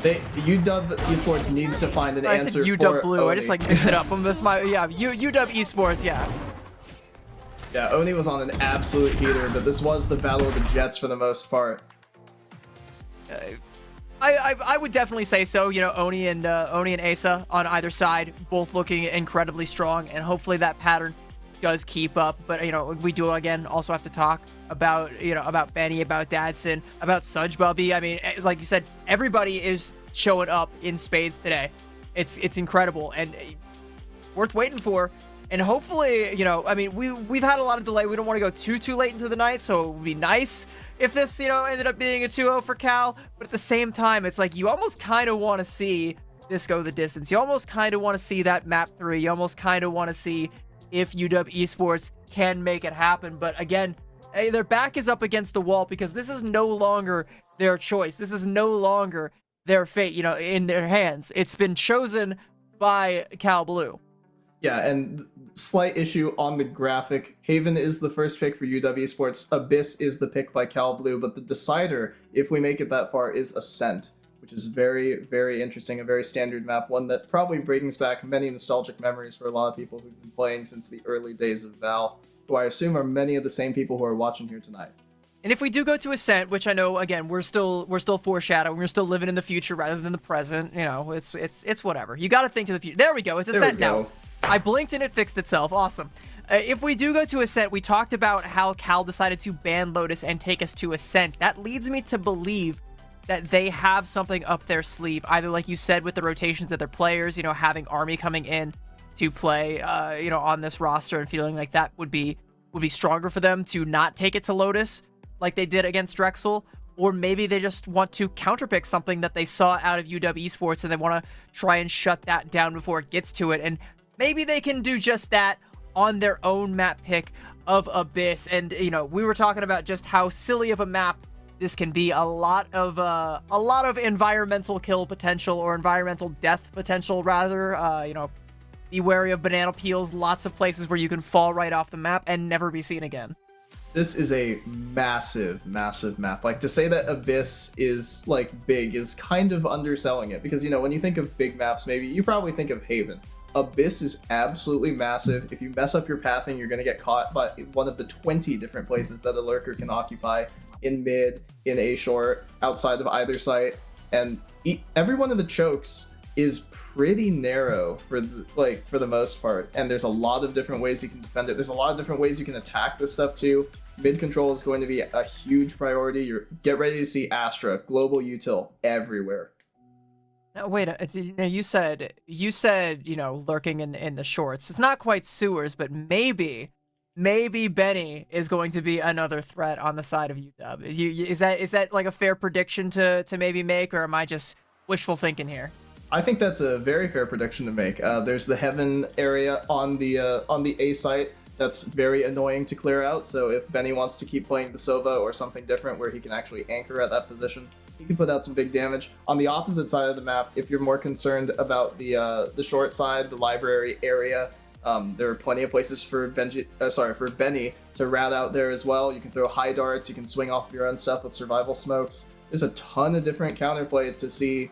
UW Esports needs to find an answer said UW for Blue. Oni. I just like mixed it up. UW Esports. Yeah. Yeah, Oni was on an absolute heater, but this was the battle of the Jets for the most part. I would definitely say so. You know, Oni and Asa on either side, both looking incredibly strong, and hopefully that pattern does keep up. But you know, we do again also have to talk about about Benny, about Dadson, about Sudge Bubby. I mean, like you said, everybody is showing up in spades today. It's incredible and worth waiting for. And hopefully, you know, I mean, we've had a lot of delay. We don't want to go too late into the night, so it would be nice if this, you know, ended up being a 2-0 for Cal. But at the same time, it's like you almost kind of want to see this go the distance. You almost kind of want to see that map 3. You almost kind of want to see if UW Esports can make it happen. But again, their back is up against the wall because this is no longer their choice. This is no longer their fate, you know, in their hands. It's been chosen by Cal Blue. Yeah, and slight issue on the graphic. Haven is the first pick for UW Esports. Abyss is the pick by Cal Blue, but the decider, if we make it that far, is Ascent, which is very, very interesting, a very standard map, one that probably brings back many nostalgic memories for a lot of people who've been playing since the early days of Val, who I assume are many of the same people who are watching here tonight. And if we do go to Ascent, which I know, again, we're still foreshadowing, we're still living in the future rather than the present, you know, it's whatever. You got to think to the future. There we go. It's Ascent now. I blinked and it fixed itself. Awesome. If we do go to Ascent, we talked about how Cal decided to ban Lotus and take us to Ascent. That leads me to believe that they have something up their sleeve, either like you said with the rotations of their players, you know, having Army coming in to play, you know, on this roster and feeling like that would be stronger for them to not take it to Lotus like they did against Drexel. Or maybe they just want to counterpick something that they saw out of UW Esports and they want to try and shut that down before it gets to it. And maybe they can do just that on their own map pick of Abyss. And, you know, we were talking about just how silly of a map this can be. A lot of environmental kill potential, or environmental death potential, rather. You know, be wary of banana peels. Lots of places where you can fall right off the map and never be seen again. This is a massive, massive map. Like, to say that Abyss is, like, big is kind of underselling it. Because, you know, when you think of big maps, maybe you probably think of Haven. Abyss is absolutely massive. If you mess up your pathing, you're going to get caught by one of the 20 different places that a lurker can occupy in mid, in A short, outside of either site. And every one of the chokes is pretty narrow for the most part. And there's a lot of different ways you can defend it. There's a lot of different ways you can attack this stuff too. Mid control is going to be a huge priority. Get ready to see Astra, global util everywhere. Now, wait, you said, you know, lurking in the shorts. It's not quite sewers, but maybe Benny is going to be another threat on the side of UW. Is that like a fair prediction to maybe make, or am I just wishful thinking here? I think that's a very fair prediction to make. There's the Heaven area on the A site that's very annoying to clear out. So if Benny wants to keep playing the Sova or something different where he can actually anchor at that position, he can put out some big damage. On the opposite side of the map, if you're more concerned about the short side, the library area, there are plenty of places for Benny to rat out there as well. You can throw high darts, you can swing off your own stuff with survival smokes. There's a ton of different counterplay to see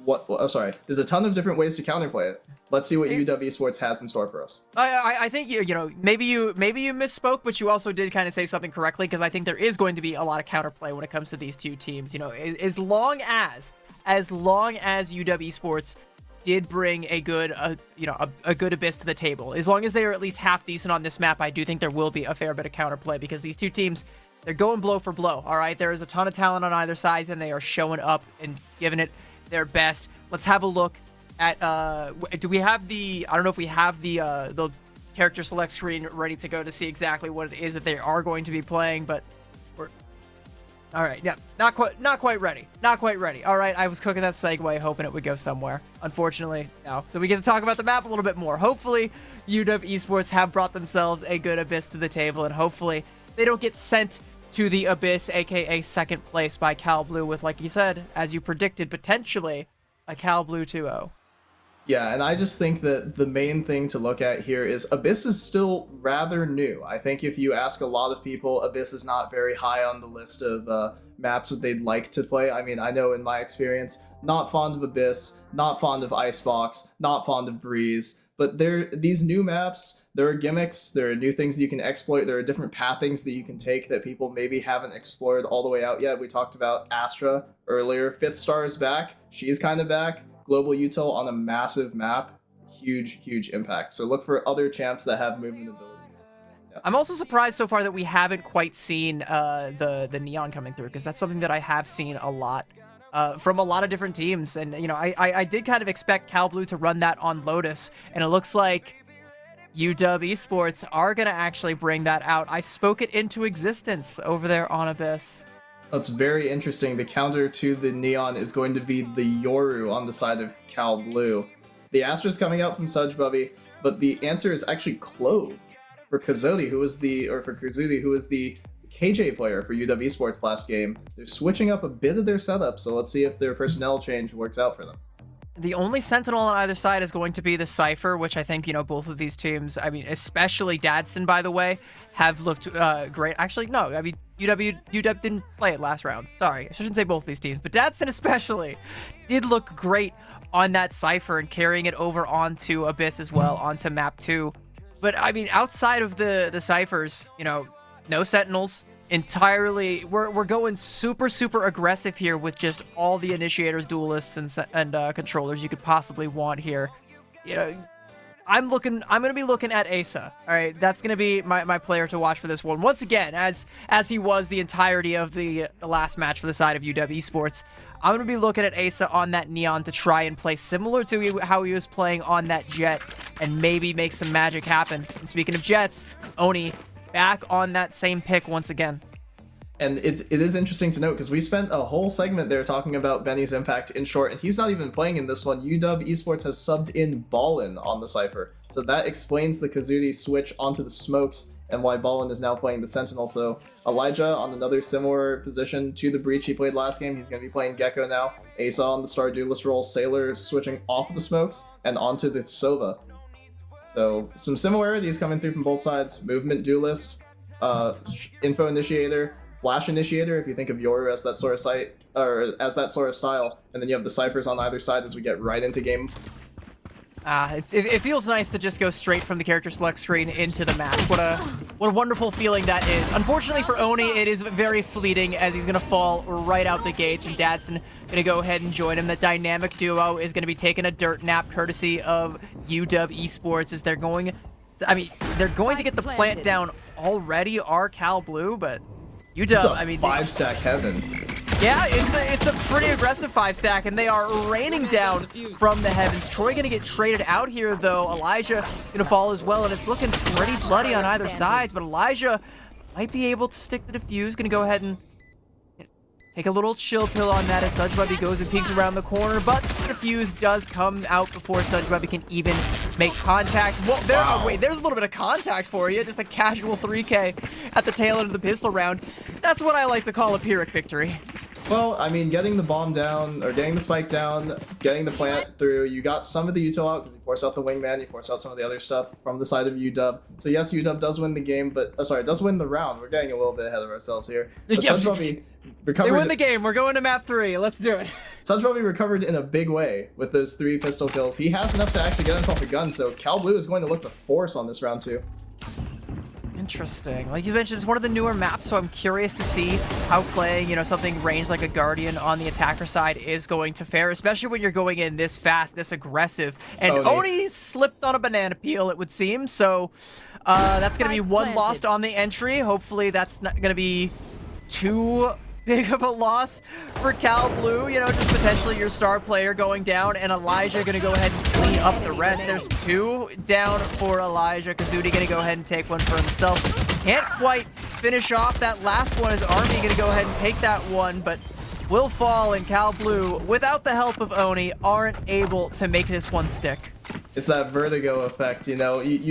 there's a ton of different ways to counterplay it. Let's see what UW Esports has in store for us. I think you know, maybe you misspoke, but you also did kind of say something correctly, because I think there is going to be a lot of counterplay when it comes to these two teams. You know, as long as UW Esports did bring a good, a good Abyss to the table. As long as they are at least half decent on this map, I do think there will be a fair bit of counterplay because these two teams, they're going blow for blow. All right, there is a ton of talent on either side, and they are showing up and giving it their best. Let's have a look at. Do we have the? I don't know if we have the character select screen ready to go to see exactly what it is that they are going to be playing, but we're. All right, yeah, not quite ready. Not quite ready. All right, I was cooking that segue, hoping it would go somewhere. Unfortunately, no. So we get to talk about the map a little bit more. Hopefully, UW Esports have brought themselves a good Abyss to the table, and hopefully they don't get sent to the Abyss, aka second place by Cal Blue with, like you said, as you predicted, potentially a Cal Blue 2-0. Yeah, and I just think that the main thing to look at here is Abyss is still rather new. I think if you ask a lot of people, Abyss is not very high on the list of maps that they'd like to play. I mean, I know in my experience, not fond of Abyss, not fond of Icebox, not fond of Breeze, but these new maps, there are gimmicks, there are new things you can exploit, there are different pathings that you can take that people maybe haven't explored all the way out yet. We talked about Astra earlier. Fifth Star is back. She's kind of back. Global Util on a massive map, huge impact. So look for other champs that have movement abilities. Yeah. I'm also surprised so far that we haven't quite seen the Neon coming through, because that's something that I have seen a lot from a lot of different teams. And, you know, I did kind of expect Cal Blue to run that on Lotus, and it looks like UW Esports are going to actually bring that out. I spoke it into existence over there on Abyss. That's very interesting. The counter to the Neon is going to be the Yoru on the side of Cal Blue. The Astra's coming out from Sudgebubby, but the answer is actually Clove for Kazuti, who was the KJ player for UW Esports last game. They're switching up a bit of their setup, so let's see if their personnel change works out for them. The only Sentinel on either side is going to be the Cypher, which I think, you know, both of these teams, I mean, especially Dadson, by the way, have looked great. Actually, no, I mean, UW didn't play it last round. Sorry, I shouldn't say both of these teams, but Dadson especially did look great on that Cypher and carrying it over onto Abyss as well, onto map 2. But, I mean, outside of the Cyphers, you know, no Sentinels. Entirely, we're going super aggressive here with just all the initiators, duelists, and controllers you could possibly want here. You know, I'm gonna be looking at Asa. All right, that's gonna be my player to watch for this one. Once again, as he was the entirety of the last match for the side of UW Esports, I'm gonna be looking at Asa on that Neon to try and play similar to how he was playing on that Jet, and maybe make some magic happen. And speaking of Jets, Oni back on that same pick once again. And it is interesting to note, because we spent a whole segment there talking about Benny's impact in short, and he's not even playing in this one. UW Esports has subbed in Ballin on the Cypher. So that explains the Kazuti switch onto the Smokes and why Ballin is now playing the Sentinel. So Elijah on another similar position to the Breach he played last game. He's going to be playing Gecko now. Asa on the Star Duelist role. Sailor switching off of the Smokes and onto the Sova. So some similarities coming through from both sides. Movement Duelist, Info Initiator, Flash Initiator, if you think of Yoru as that sort of site, or as that sort of style, and then you have the Cyphers on either side as we get right into game. It feels nice to just go straight from the character select screen into the map. What a wonderful feeling that is. Unfortunately for Oni, it is very fleeting as he's going to fall right out the gates, and Dadson going to go ahead and join him. The dynamic duo is going to be taking a dirt nap courtesy of UW Esports as they're going to get the plant down already, are Cal Blue, but UW, I mean, 5-stack heaven. Yeah, it's a pretty aggressive 5-stack, and they are raining down from the heavens. Troy going to get traded out here, though. Elijah going to fall as well, and it's looking pretty bloody on either side, but Elijah might be able to stick the defuse. Going to go ahead and take a little chill pill on that as Sudgebubby goes and peeks around the corner, but the defuse does come out before Sudgebubby can even make contact. Well, wait, there's a little bit of contact for you. Just a casual 3K at the tail end of the pistol round. That's what I like to call a Pyrrhic victory. Well, I mean, getting the bomb down, or getting the spike down, getting the plant through, you got some of the util out because you forced out the wingman, you forced out some of the other stuff from the side of UW. So yes, UW does win the game, but, does win the round. We're getting a little bit ahead of ourselves here. But Sudgebubby recovered. They win the game. We're going to map 3. Let's do it. Sudgebubby recovered in a big way with those 3 pistol kills. He has enough to actually get himself a gun, so Cal Blue is going to look to force on this round 2. Interesting. Like you mentioned, it's one of the newer maps, so I'm curious to see how playing, something ranged like a Guardian on the attacker side is going to fare, especially when you're going in this fast, this aggressive. And Oni slipped on a banana peel, it would seem, so that's going to be one lost on the entry. Hopefully that's not going to be too big of a loss for Cal Blue, just potentially your star player going down, and Elijah going to go ahead and clean up the rest. There's 2 down for Elijah. Kazudi going to go ahead and take one for himself. Can't quite finish off that last one as Army going to go ahead and take that one, but will fall, and Cal Blue, without the help of Oni, aren't able to make this one stick. It's that vertigo effect, you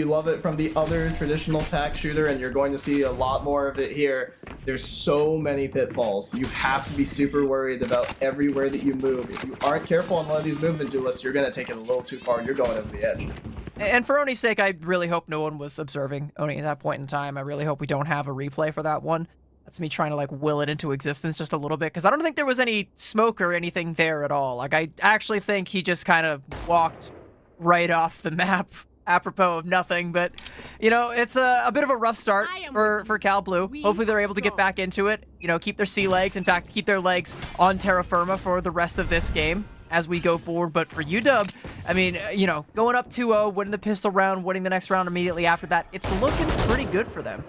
love it from the other traditional tac shooter, and you're going to see a lot more of it here. There's so many pitfalls. You have to be super worried about everywhere that you move. If you aren't careful on one of these movement duelists, you're going to take it a little too far. You're going over the edge. And for Oni's sake, I really hope no one was observing Oni at that point in time. I really hope we don't have a replay for that one. That's me trying to will it into existence just a little bit, because I don't think there was any smoke or anything there at all. I actually think he just kind of walked right off the map apropos of nothing, but it's a bit of a rough start for Cal Blue. Hopefully they're able to get back into it, keep their sea legs, in fact keep their legs on terra firma for the rest of this game as we go forward. But for UW, I mean, going up 2-0, winning the pistol round, winning the next round immediately after that, it's looking pretty good for them.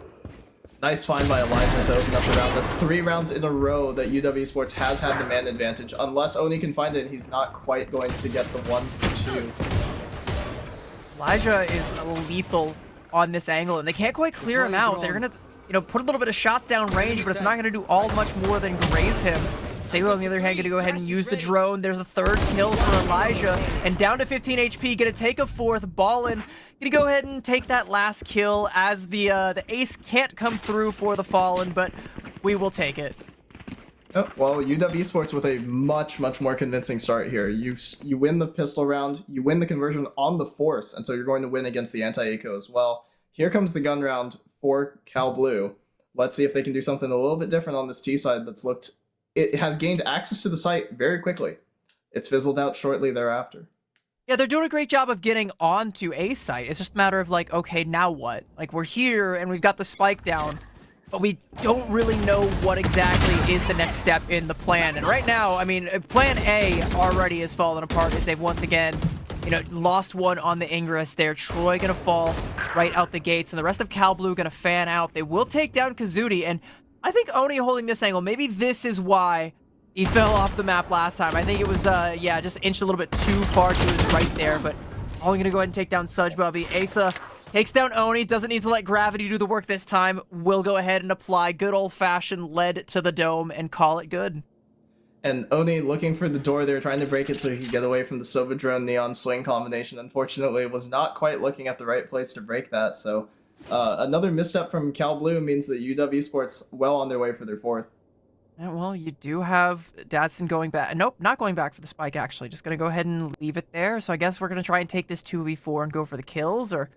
Nice find by Elijah to open up the round. That's 3 rounds in a row that UW Esports has had the man advantage. Unless Oni can find it, he's not quite going to get the 1 for 2. Elijah is lethal on this angle, and they can't quite clear him out. They're going to, put a little bit of shots down range, but it's not going to do all much more than graze him. Salo, on the other hand, going to go ahead and use the drone. There's a 3rd kill for Elijah, and down to 15 HP, going to take a 4th. Ballin, going to go ahead and take that last kill as the ace can't come through for the Fallen, but we will take it. Oh, well, UW Esports with a much more convincing start here. You win the pistol round, you win the conversion on the Force, and so you're going to win against the anti-eco as well. Here comes the gun round for Cal Blue. Let's see if they can do something a little bit different on this T side that's looked... It has gained access to the site very quickly. It's fizzled out shortly thereafter. Yeah, they're doing a great job of getting onto a site. It's just a matter of okay, now what? We're here and we've got the spike down, but we don't really know what exactly is the next step in the plan. And right now, I mean, plan A already has fallen apart as they've once again, lost one on the Ingress there. Troy gonna fall right out the gates, and the rest of Cal Blue gonna fan out. They will take down Kazudi, and I think Oni holding this angle, maybe this is why he fell off the map last time. I think it was, just inched a little bit too far to his right there, but only gonna go ahead and take down Sudge Bubby. Asa takes down Oni, doesn't need to let gravity do the work this time. Will go ahead and apply good old-fashioned lead to the dome and call it good. And Oni looking for the door there, trying to break it so he could get away from the Sova Drone Neon Swing combination. Unfortunately, was not quite looking at the right place to break that, so another misstep from Cal Blue means that UW Esports well on their way for their 4th. Yeah, well, you do have Dadson going back. Nope, not going back for the spike, actually. Just going to go ahead and leave it there. So I guess we're going to try and take this 2v4 and go for the kills, or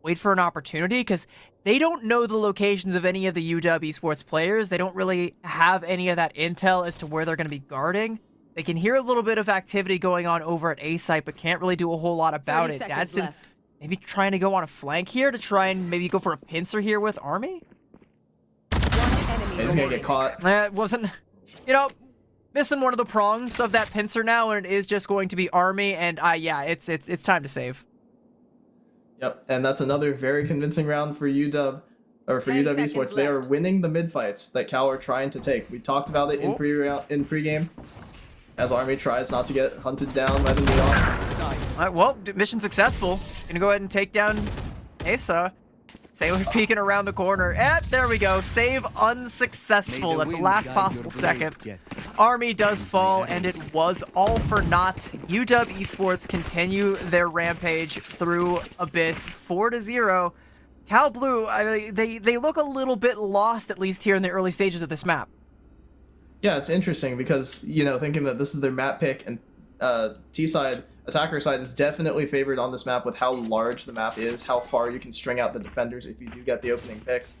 wait for an opportunity, because they don't know the locations of any of the UW Esports players. They don't really have any of that intel as to where they're going to be guarding. They can hear a little bit of activity going on over at A site, but can't really do a whole lot about it. Dadson maybe trying to go on a flank here to try and maybe go for a pincer here with Army? He's gonna get caught. It wasn't, missing one of the prongs of that pincer now, and it is just going to be Army, and it's time to save. Yep, and that's another very convincing round for UW, or for UW Esports. They are winning the mid fights that Cal are trying to take. We talked about it in pregame, as Army tries not to get hunted down by the Neon. Alright, well, mission successful. Gonna go ahead and take down Asa. Sailor peeking around the corner. And there we go. Save unsuccessful at the last possible second. Army does fall, and it was all for naught. UW Esports continue their rampage through Abyss, 4-0. Cal Blue, they look a little bit lost, at least here in the early stages of this map. Yeah, it's interesting because, thinking that this is their map pick, and T-side, attacker side is definitely favored on this map with how large the map is, how far you can string out the defenders if you do get the opening picks.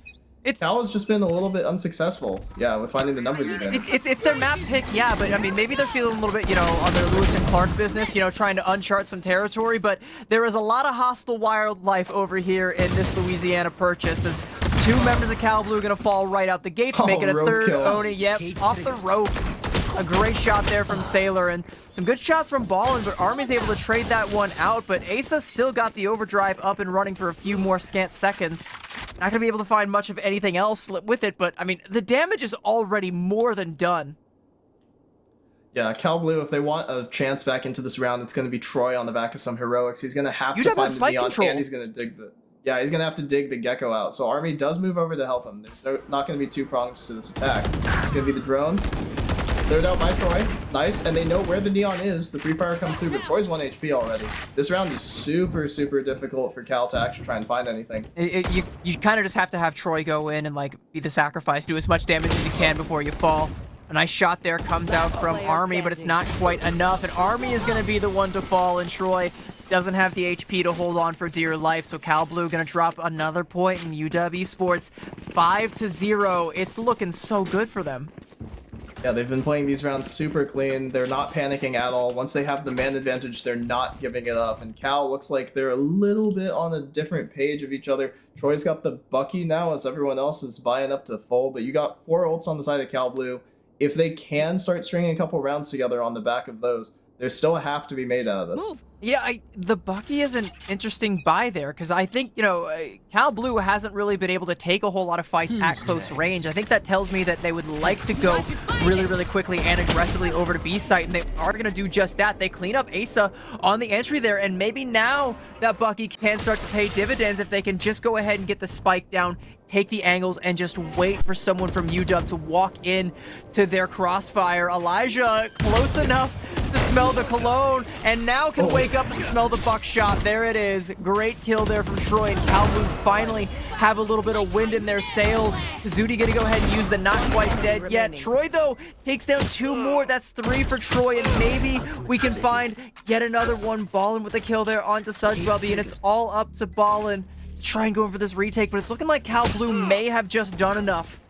Cal has just been a little bit unsuccessful, with finding the numbers again. It's their map pick, yeah, but I mean, maybe they're feeling a little bit, on their Lewis and Clark business, trying to unchart some territory, but there is a lot of hostile wildlife over here in this Louisiana purchase, as Two members of Cal Blue gonna fall right out the gates, Oh, making a rope third kill. Oni. Yep, off the rope. A great shot there from Sailor, and some good shots from Ballin, but Army's able to trade that one out, but Asa still got the overdrive up and running for a few more scant seconds. Not gonna be able to find much of anything else with it, but I mean, the damage is already more than done. Yeah, Cal Blue, if they want a chance back into this round, it's going to be Troy on the back of some heroics. He's going to have You'd to have find that the spike Neon, control. and he's going to dig the... Yeah, he's going to have to dig the Gecko out. So Army does move over to help him. There's not going to be two prongs to this attack. It's going to be the drone. Cleared out by Troy. Nice, and they know where the Neon is. The Free Fire comes through, but Troy's 1 HP already. This round is super, super difficult for Cal to actually try and find anything. You kind of just have to have Troy go in and like be the sacrifice, do as much damage as you can before you fall. A nice shot there comes out from Army, but it's not quite enough, and Army is going to be the one to fall, and Troy doesn't have the HP to hold on for dear life, so Cal Blue going to drop another point in UW Esports. 5-0. It's looking so good for them. Yeah, they've been playing these rounds super clean. They're not panicking at all. Once they have the man advantage, they're not giving it up. And Cal looks like they're a little bit on a different page of each other. Troy's got the Bucky now as everyone else is buying up to full, but you got 4 ults on the side of Cal Blue. If they can start stringing a couple rounds together on the back of those, there's still a half to be made out of this. Yeah, the Bucky is an interesting buy there, because I think, you know, Cal Blue hasn't really been able to take a whole lot of fights at close range. I think that tells me that they would like to go really, really quickly and aggressively over to B site, and they are going to do just that. They clean up Asa on the entry there, and maybe now that Bucky can start to pay dividends if they can just go ahead and get the spike down, take the angles, and just wait for someone from UW to walk in to their crossfire. Elijah close enough to smell the cologne, and now can wake up and smell the buckshot. There it is. Great kill there from Troy, and Cal Blue finally have a little bit of wind in their sails. Zudi gonna go ahead and use the not quite dead yet. Troy, though, takes down 2 more. That's 3 for Troy, and maybe we can find yet another one. Ballin with a kill there onto Sudgebubby, and it's all up to Ballin. Try and go for this retake, but it's looking like Cal Blue may have just done enough.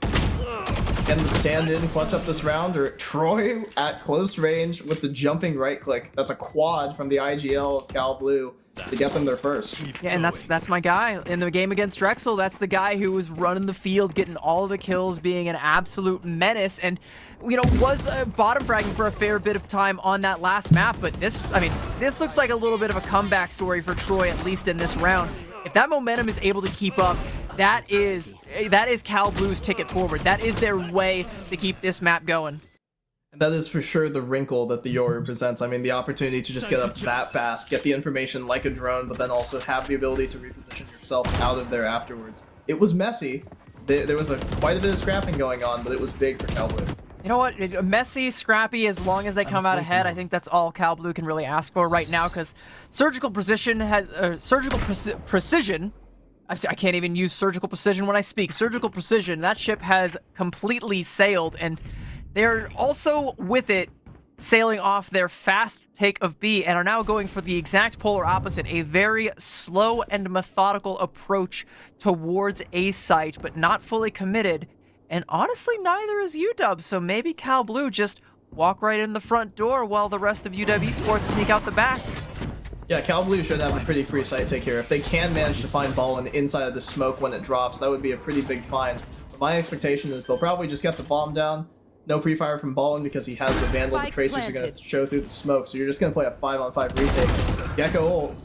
Can the stand-in clutch up this round, or Troy at close range with the jumping right click? That's a quad from the IGL of Cal Blue to get them their first. Yeah, and that's my guy. In the game against Drexel, that's the guy who was running the field, getting all the kills, being an absolute menace, and you know, was bottom fragging for a fair bit of time on that last map, but this looks like a little bit of a comeback story for Troy, at least in this round. If that momentum is able to keep up, that is Cal Blue's ticket forward. That is their way to keep this map going. And that is for sure the wrinkle that the Yoru presents. I mean, the opportunity to just get up that fast, get the information like a drone, but then also have the ability to reposition yourself out of there afterwards. It was messy. There was quite a bit of scrapping going on, but it was big for Cal Blue. You know what? Messy, scrappy, as long as they come out ahead, I think that's all Cal Blue can really ask for right now, because surgical precision has precision. I can't even use surgical precision when I speak. Surgical precision. That ship has completely sailed, and they're also with it sailing off their fast take of B, and are now going for the exact polar opposite, a very slow and methodical approach towards A site, but not fully committed. And honestly, neither is UW, so maybe Cal Blue just walk right in the front door while the rest of UW Esports sneak out the back. Yeah, Cal Blue should have a pretty free site take here. If they can manage to find Ballin inside of the smoke when it drops, that would be a pretty big find. But my expectation is they'll probably just get the bomb down. No pre-fire from Ballin because he has the Vandal. The Tracers are going to show through the smoke, so you're just going to play a 5-on-5 retake. Gecko ult.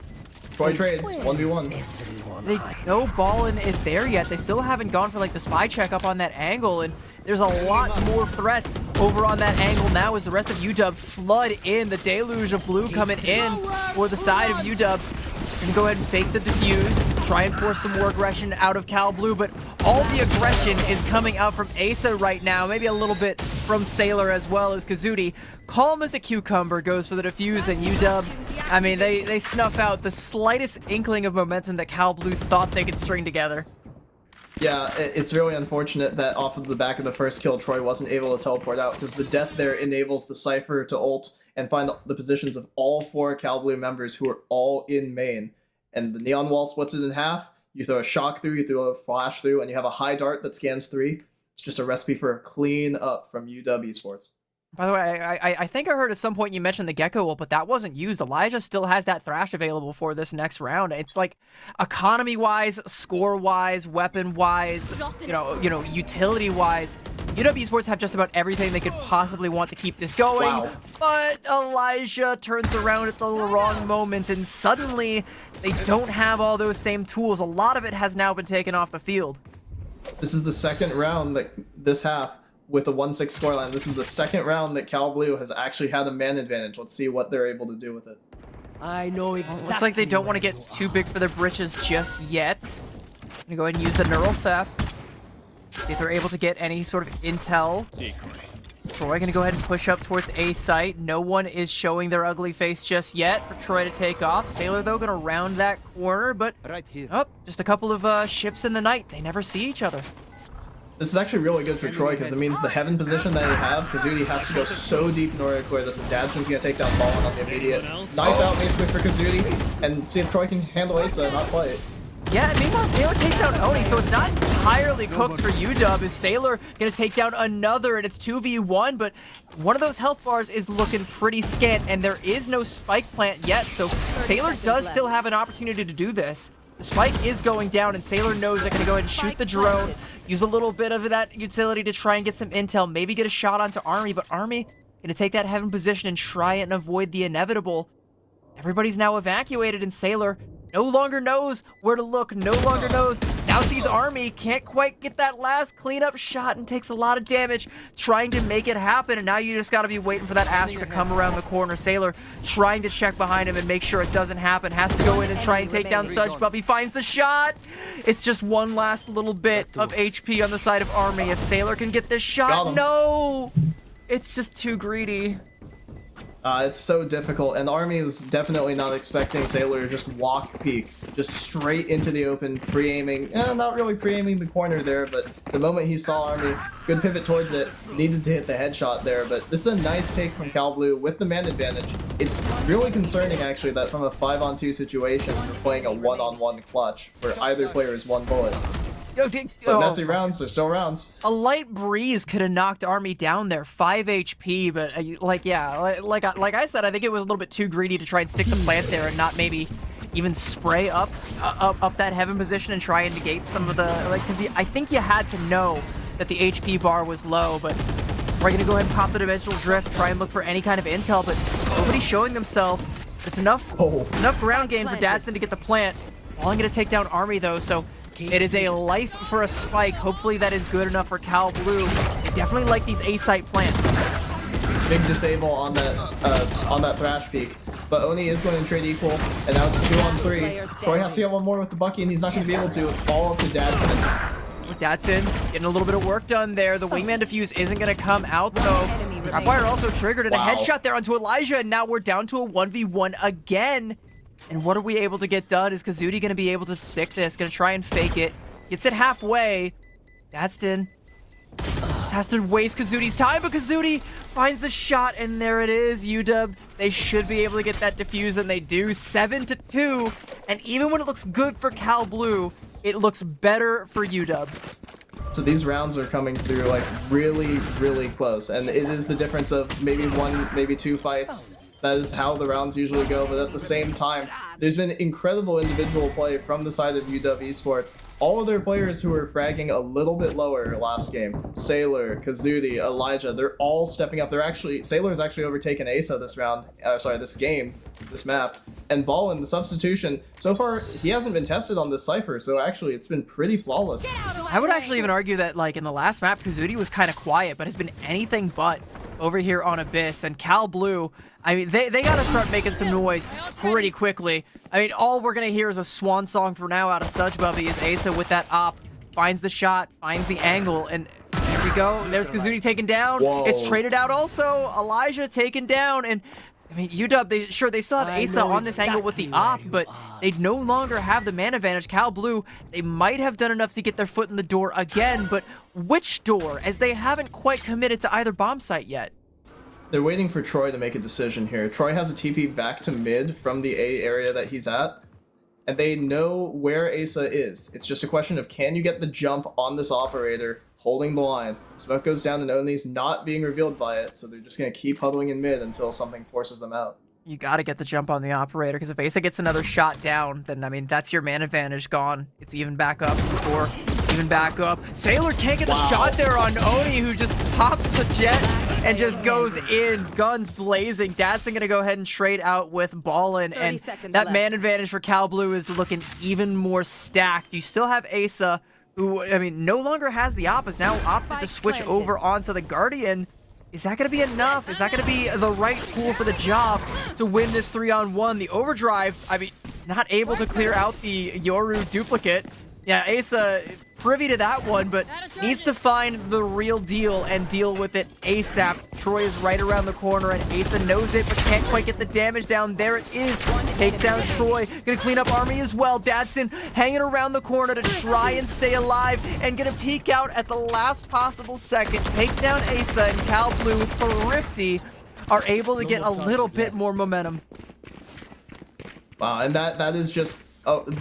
Troy trades, 1v1. They know Ballin is there yet. They still haven't gone for like the spy check up on that angle, and there's a lot more threats over on that angle now as the rest of UW flood in. The deluge of blue coming in for the side of UW. Gonna go ahead and fake the defuse, try and force some more aggression out of Cal Blue, but all the aggression is coming out from Asa right now, maybe a little bit from Sailor as well as Kazuti. Calm as a cucumber goes for the defuse, and UW, I mean, they snuff out the slightest inkling of momentum that Cal Blue thought they could string together. Yeah, it's really unfortunate that off of the back of the first kill, Troy wasn't able to teleport out, because the death there enables the Cypher to ult and find the positions of all 4 Cal Blue members who are all in main. And the Neon Wall splits it in half. You throw a shock through, you throw a flash through, and you have a high dart that scans 3. It's just a recipe for a clean up from UW Esports. By the way, I think I heard at some point you mentioned the Gecko ult, but that wasn't used. Elijah still has that Thrash available for this next round. It's like economy-wise, score-wise, weapon-wise, utility-wise, UW Esports have just about everything they could possibly want to keep this going. Wow. But Elijah turns around at the wrong moment, and suddenly they don't have all those same tools. A lot of it has now been taken off the field. This is the second round that this half with a 1-6 scoreline. This is the second round that Cal Blue has actually had a man advantage. Let's see what they're able to do with it. I know exactly. Looks like they don't want to get too big for their britches just yet. Gonna go ahead and use the neural theft. See if they're able to get any sort of intel. Troy gonna go ahead and push up towards A site. No one is showing their ugly face just yet for Troy to take off. Sailor though gonna round that corner, but just a couple of ships in the night. They never see each other. This is actually really good for Troy because it means the heaven position that they have, Kazudi has to go so deep in order to clear this, and Dadson's going to take down Ballin on the immediate. Knife out basically for Kazudi, and see if Troy can handle Asa and not play it. Yeah, meanwhile, Sailor takes down Oni, so it's not entirely cooked for UW. Is Sailor going to take down another, and it's 2v1, but one of those health bars is looking pretty scant, and there is no spike plant yet, so Sailor does still have an opportunity to do this. The spike is going down, and Sailor knows they're going to go ahead and shoot the drone, use a little bit of that utility to try and get some intel, maybe get a shot onto Army, but Army going to take that heaven position and try and avoid the inevitable. Everybody's now evacuated, and Sailor no longer knows where to look, no longer knows. Now sees Army, can't quite get that last cleanup shot and takes a lot of damage trying to make it happen, and now you just got to be waiting for that Astra to come around the corner. Sailor trying to check behind him and make sure it doesn't happen. Has to go in and try and take down Sudge, but he finds the shot. It's just one last little bit of HP on the side of Army. If Sailor can get this shot, no! It's just too greedy. It's so difficult, and Army is definitely not expecting Sailor to just walk peek, just straight into the open, pre-aiming. Not really pre-aiming the corner there, but the moment he saw Army, good pivot towards it, needed to hit the headshot there, but this is a nice take from Cal Blue with the man advantage. It's really concerning, actually, that from a 5-on-2 situation, you're playing a 1-on-1 clutch, where either player is one bullet. But messy rounds, they're still rounds. A light breeze could have knocked Army down there, 5 HP, but like I said, I think it was a little bit too greedy to try and stick the plant there and not maybe even spray up that heaven position and try and negate some of the, because I think you had to know that the HP bar was low, but we're gonna go ahead and pop the dimensional drift, try and look for any kind of intel, but nobody's showing themselves. It's enough ground game for Dadson to get the plant. All I'm gonna take down Army though, so it is a life for a spike. Hopefully that is good enough for Cal Blue. They definitely like these A-site plants. Big disable on that Thrash peak. But Oni is going to trade equal, and now it's a 2-on-3. Troy has to get one more with the Bucky, and he's not going to be able to. It's fall up to Dadson. Dadson getting a little bit of work done there. The wingman defuse isn't going to come out, though. Trapwire also triggered, and a headshot there onto Elijah, and now we're down to a 1v1 again. And what are we able to get done? Is Kazudi going to be able to stick this? Going to try and fake it. Gets it halfway. Dadston just has to waste Kazudi's time, but Kazudi finds the shot, and there it is. UW, they should be able to get that defuse, and they do. 7-2. And even when it looks good for Cal Blue, it looks better for UW. So these rounds are coming through like really, really close. And it is the difference of maybe one, maybe two fights. That is how the rounds usually go, but at the same time, there's been incredible individual play from the side of UW Esports. All of their players who were fragging a little bit lower last game, Sailor, Kazudi, Elijah, they're all stepping up. Sailor's actually overtaken Asa this this map, and Ballin, the substitution, so far, he hasn't been tested on this Cypher, so actually, it's been pretty flawless. I would actually even argue that, like, in the last map, Kazudi was kind of quiet, but has been anything but over here on Abyss, and Cal Blue, I mean, they gotta start making some noise pretty quickly. I mean, all we're gonna hear is a swan song for now out of Sudge Bubby is Asa with that op, finds the shot, finds the angle, and there we go. There's Kazudi taken down. Whoa. It's traded out also. Elijah taken down, and I mean, UW, they still have Asa on this angle with the op, but they no longer have the man advantage. Cal Blue, they might have done enough to get their foot in the door again, but which door, as they haven't quite committed to either bomb site yet. They're waiting for Troy to make a decision here. Troy has a TP back to mid from the A area that he's at, and they know where Asa is. It's just a question of, can you get the jump on this operator holding the line. Smoke goes down and Oni's not being revealed by it, so they're just going to keep huddling in mid until something forces them out. You got to get the jump on the operator, because if Asa gets another shot down, then, I mean, that's your man advantage gone. It's even back up. The score even back up. Sailor can't get the shot there on Oni, who just pops the jet and just goes in, guns blazing. Datsun going to go ahead and trade out with Ballin, and that man advantage for Cal Blue is looking even more stacked. You still have Asa, who, I mean, no longer has the op, is now opted to switch over onto the Guardian. Is that going to be enough? Is that going to be the right tool for the job to win this 3-on-1? The overdrive, I mean, not able to clear out the Yoru duplicate. Yeah, Asa is privy to that one, but needs to find the real deal and deal with it ASAP. Troy is right around the corner, and Asa knows it, but can't quite get the damage down. There it is. Takes down Troy. Gonna clean up Army as well. Datsun hanging around the corner to try and stay alive, and gonna peek out at the last possible second. Take down Asa, and Cal Blue, Thrifty, are able to get a little bit more momentum. Wow, and that is just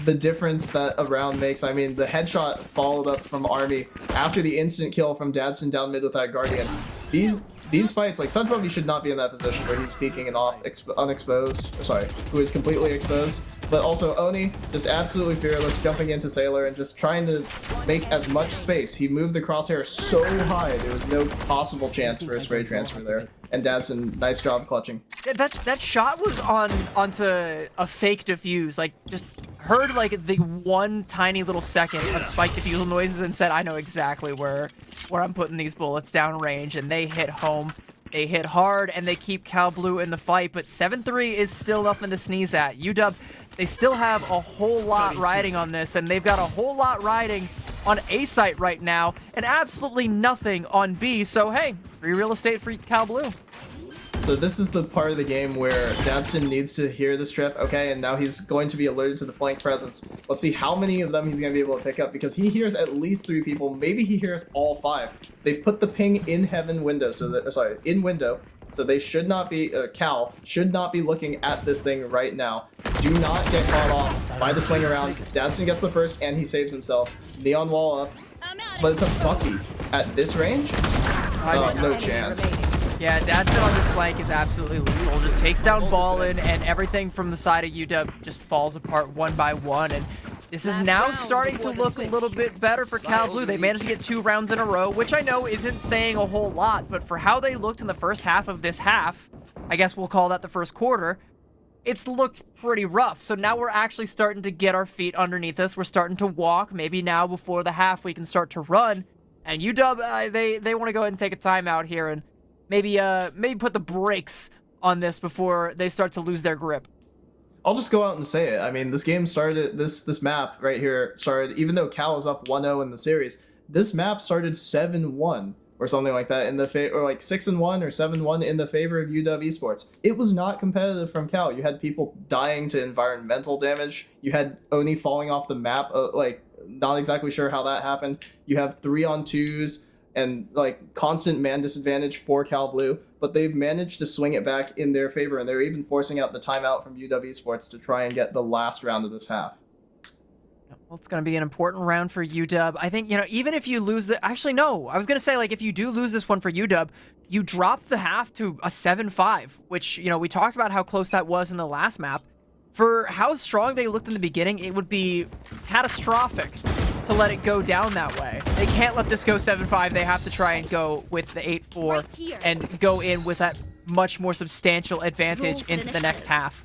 the difference that a round makes. I mean, the headshot followed up from Army after the instant kill from Datsun down mid with that Guardian. These fights, like, SpongeBob should not be in that position where he's peeking and unexposed. Sorry, who is completely exposed. But also Oni, just absolutely fearless, jumping into Sailor and just trying to make as much space. He moved the crosshair so high, there was no possible chance for a spray transfer there. And Datsun, nice job clutching. That shot was onto a fake defuse, like, just heard like the one tiny little second of spike defusal noises and said, I know exactly where I'm putting these bullets down range, and they hit home. They hit hard, and they keep Cal Blue in the fight, but 7-3 is still nothing to sneeze at. UW, they still have a whole lot riding on this, and they've got a whole lot riding on A site right now, and absolutely nothing on B, so hey, free real estate for Cal Blue. So this is the part of the game where Datsun needs to hear the strip, okay, and now he's going to be alerted to the flank presence. Let's see how many of them he's going to be able to pick up, because he hears at least 3 people, maybe he hears all 5. They've put the ping in heaven window, so that, sorry, in window, so they should not be, Cal should not be looking at this thing right now. Do not get caught off by the swing around. Datsun gets the first, and he saves himself. Neon wall up, but it's a Bucky. At this range? No chance. Yeah, Datsun on this flank is absolutely lethal. Just takes down Ballin, and everything from the side of UW just falls apart one by one. And this is now starting to look a little bit better for Cal Blue. They managed to get 2 rounds in a row, which I know isn't saying a whole lot, but for how they looked in the first half of this half, I guess we'll call that the first quarter, it's looked pretty rough. So now we're actually starting to get our feet underneath us. We're starting to walk. Maybe now before the half we can start to run. And UW, they want to go ahead and take a timeout here and maybe put the brakes on this before they start to lose their grip. I'll just go out and say it. I mean, this game started, this map right here started, even though Cal is up 1-0 in the series, this map started 7-1 or something like that in the or like 6-1 or 7-1 in the favor of UW Esports. It was not competitive from Cal. You had people dying to environmental damage. You had Oni falling off the map, like not exactly sure how that happened. You have 3-on-2s and like constant man disadvantage for Cal Blue, but they've managed to swing it back in their favor, and they're even forcing out the timeout from UW Esports to try and get the last round of this half. Well, it's going to be an important round for UW. I think, even if you lose the... Actually, no. I was going to say, like, if you do lose this one for UW, you drop the half to a 7-5, which, we talked about how close that was in the last map. For how strong they looked in the beginning, it would be catastrophic to let it go down that way. They can't let this go 7-5. They have to try and go with the 8-4 and go in with that much more substantial advantage into the next half.